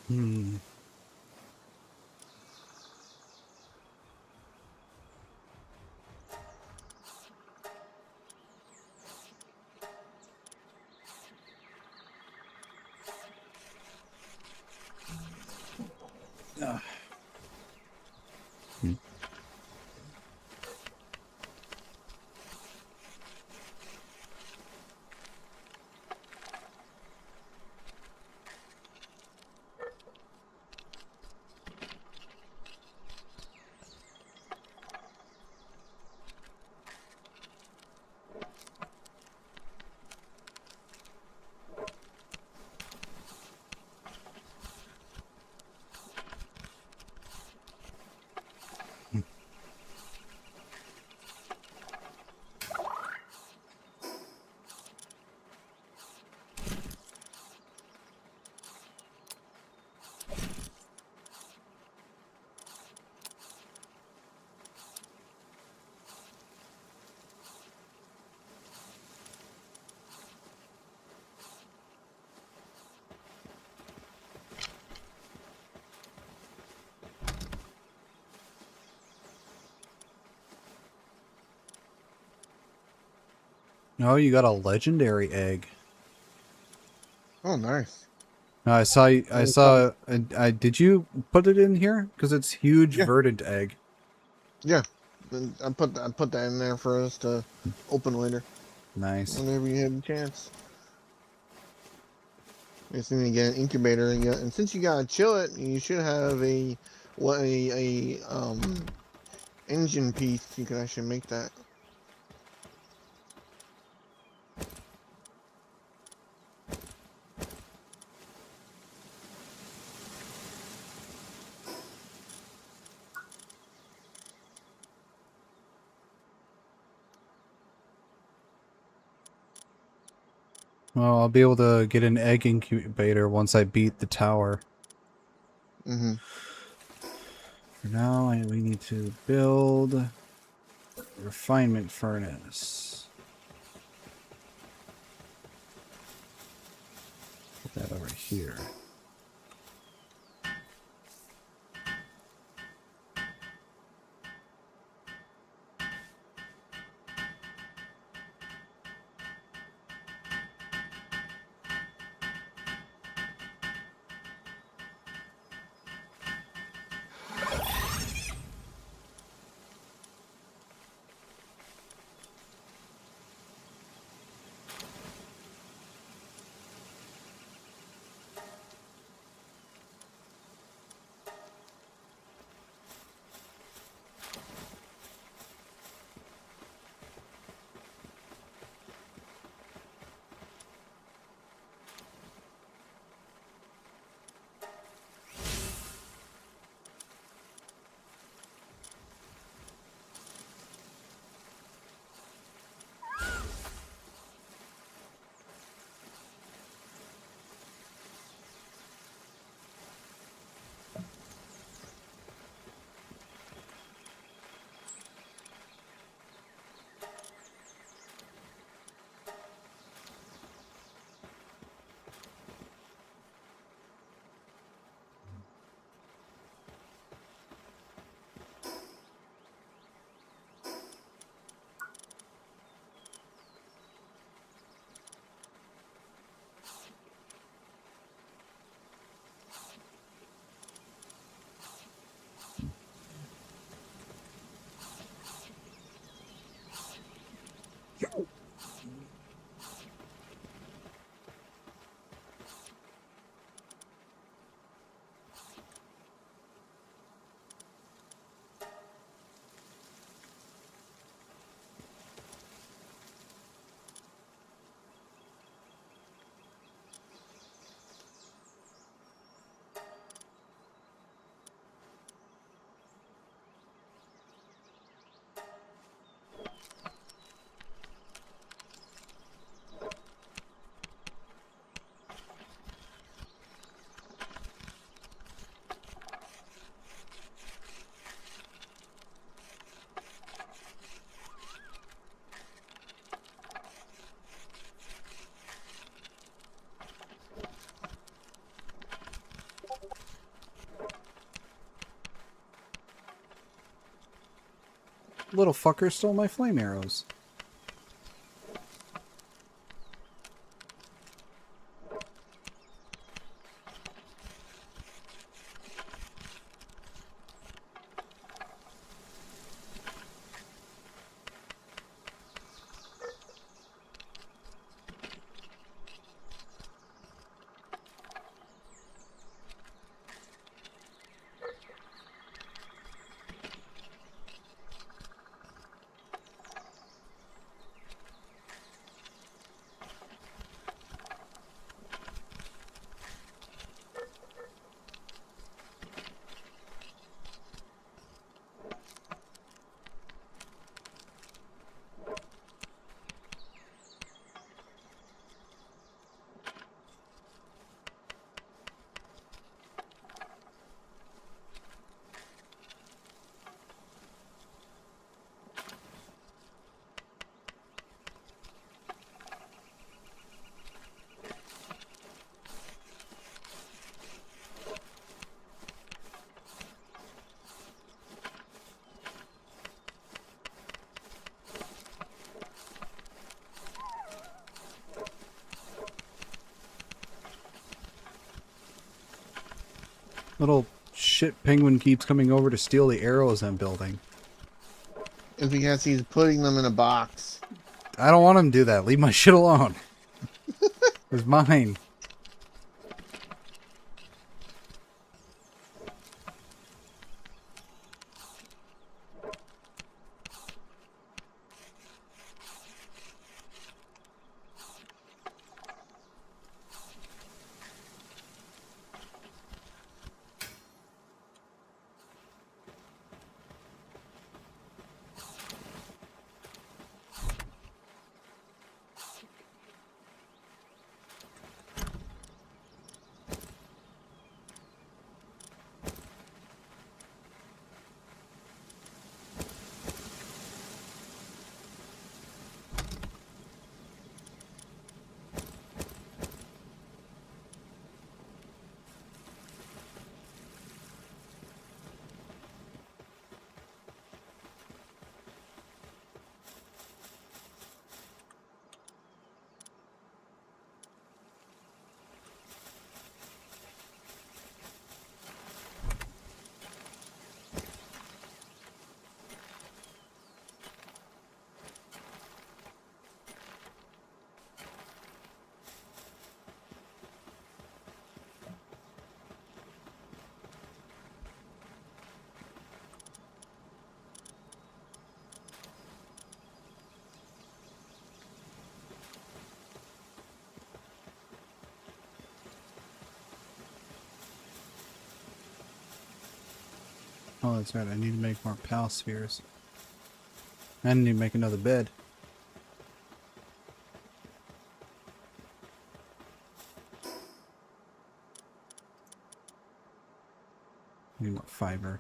Hmm. Ah. Hmm. Oh, you got a legendary egg. Oh, nice. I saw. I saw. Did you put it in here? Because it's huge, Yeah. verdant egg. Yeah. I put that in there for us to open later. Nice. Whenever you have a chance. Just need to get an incubator and since you gotta chill it, you should have a engine piece. You can actually make that. Well, I'll be able to get an egg incubator once I beat the tower. Mm-hmm. For now, we need to build a refinement furnace. Put that over here. little fucker stole my flame arrows. Little shit penguin keeps coming over to steal the arrows I'm building. It's because he's putting them in a box. I don't want him to do that. Leave my shit alone. It's mine. Oh, that's right. I need to make more pal spheres. I need to make another bed. Need more fiber.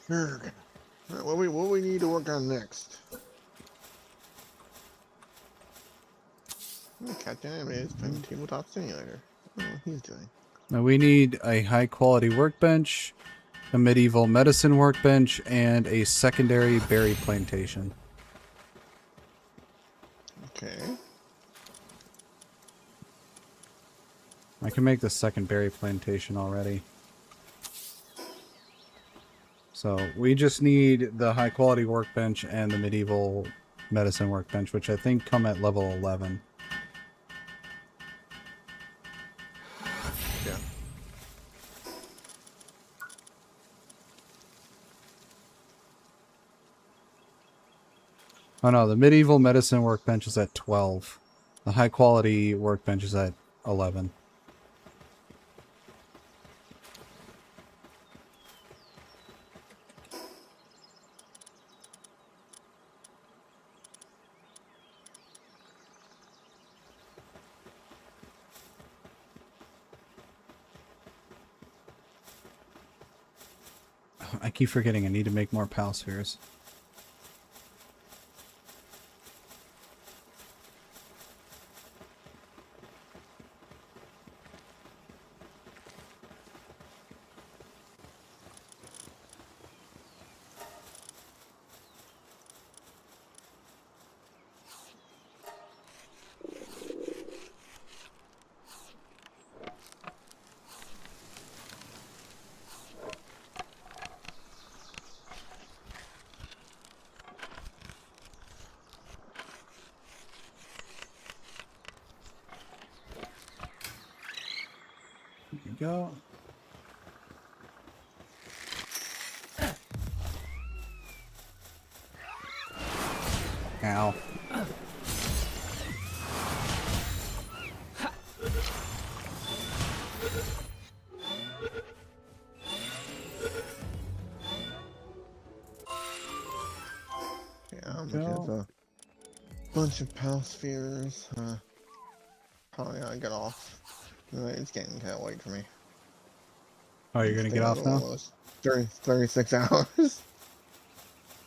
Okay. What we need to work on next? Captain Anime is playing Tabletop Simulator. I don't know what he's doing. Now we need a high quality workbench, a medieval medicine workbench, and a secondary berry plantation. Okay. I can make the second berry plantation already. So we just need the high quality workbench and the medieval medicine workbench, which I think come at level 11. Yeah. Oh no, the medieval medicine workbench is at 12. The high quality workbench is at 11. I keep forgetting I need to make more pal spheres. There you go. Ow. Yeah, I'm gonna give a bunch of pal spheres. Probably gotta get off. It's getting kind of late for me. Oh, you're gonna get off now? Almost 36 hours.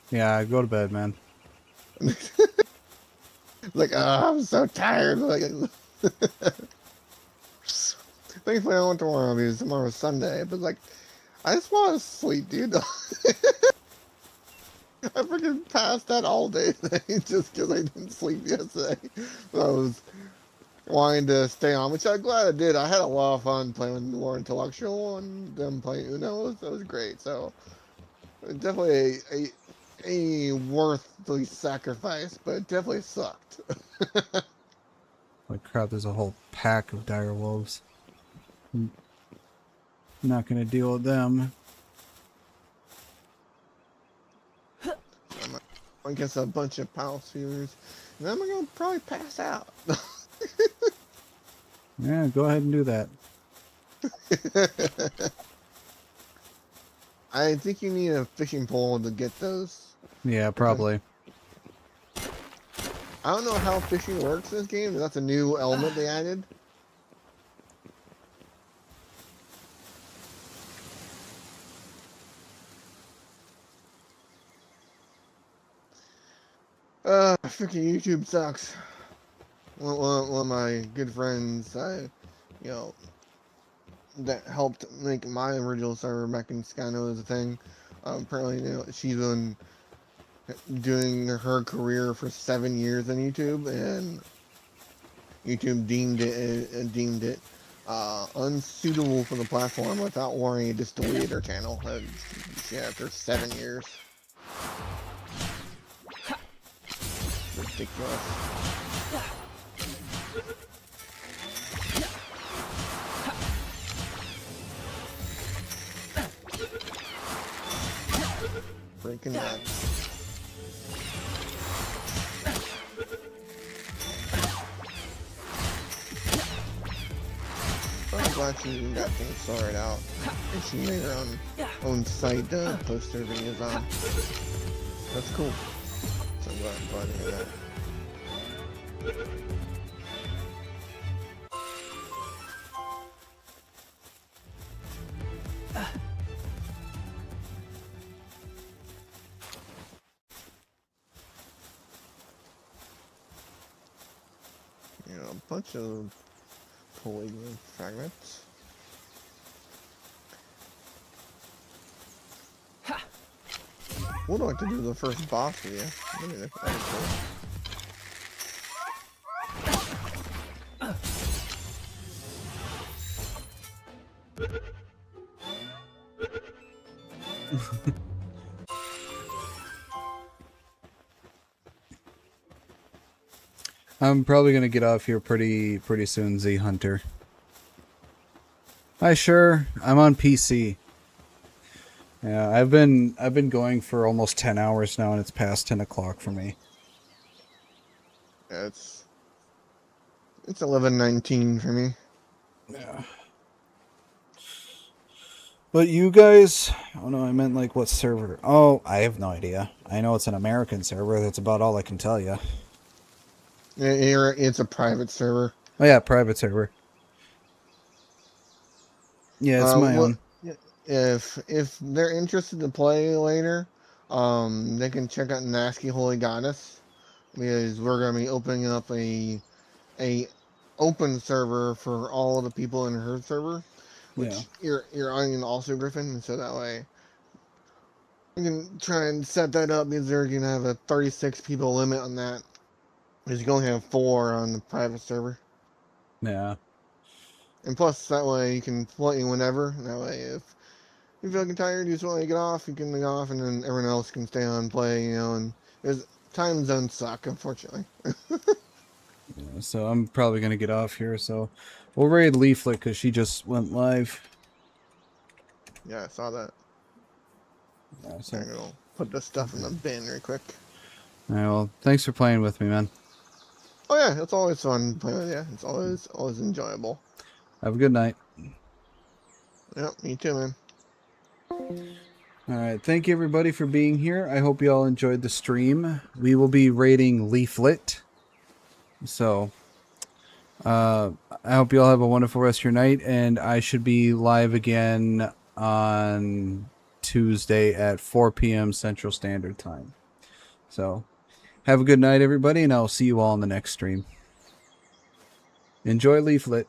Yeah, go to bed, man. Like, I'm so tired. Like, thankfully I went to work because tomorrow's Sunday, but like, I just want to sleep, dude. I freaking passed out all day today just because I didn't sleep yesterday. So I was wanting to stay on, which I'm glad I did. I had a lot of fun playing with more intellectual and them playing Uno. That was great. So definitely a worth the sacrifice, but it definitely sucked. Like crap, there's a whole pack of dire wolves. Not gonna deal with them. I guess a bunch of pal spheres, and then I'm gonna probably pass out. Yeah, go ahead and do that. I think you need a fishing pole to get those. Yeah, probably. I don't know how fishing works in this game, but that's a new element they added. Freaking YouTube sucks. One of my good friends, you know, that helped make my original server back in Scano as a thing. Apparently, you know, she's been doing her career for 7 years on YouTube, and YouTube deemed it unsuitable for the platform without warning, just deleted her channel. Yeah, after 7 years. Ridiculous. Freaking nuts. I'm glad she got things sorted out. And she made her own site to post her videos on. That's cool. So I'm glad to hear that. You know, a bunch of polygon fragments. What do I have to do the first boss here? Maybe that'd be cool. I'm probably gonna get off here pretty soon, Z Hunter. Hi, sure. I'm on PC. Yeah, I've been going for almost 10 hours now, and it's past 10 o'clock for me. Yeah, it's 11:19 for me. Yeah. But you guys, oh no, I meant like what server? Oh, I have no idea. I know it's an American server. That's about all I can tell you. It's a private server. Oh yeah, private server. Yeah, it's my own. if they're interested to play later, they can check out Nasky Holy Goddess, because we're gonna be opening up a open server for all the people in her server, which you're on also Griffin, and so that way you can try and set that up, because they're gonna have a 36 people limit on that, because you can only have 4 on the private server. Yeah. And plus, that way you can play whenever. That way, if you feel tired, you just want to get off, you can get off, and then everyone else can stay on and play, you know, and because time zones suck, unfortunately. Yeah, so I'm probably going to get off here, so we'll raid Leaflet because she just went live. Yeah, I saw that. Yeah, so. I'm going to put this stuff in the bin real quick. Alright, well, thanks for playing with me, man. Oh yeah, it's always fun playing with you. It's always enjoyable. Have a good night. Yep, me too, man. Alright, thank you everybody for being here. I hope you all enjoyed the stream. We will be raiding Leaflet. So, I hope you all have a wonderful rest of your night, and I should be live again on Tuesday at 4 p.m. Central Standard Time. So, have a good night, everybody, and I'll see you all in the next stream. Enjoy Leaflet.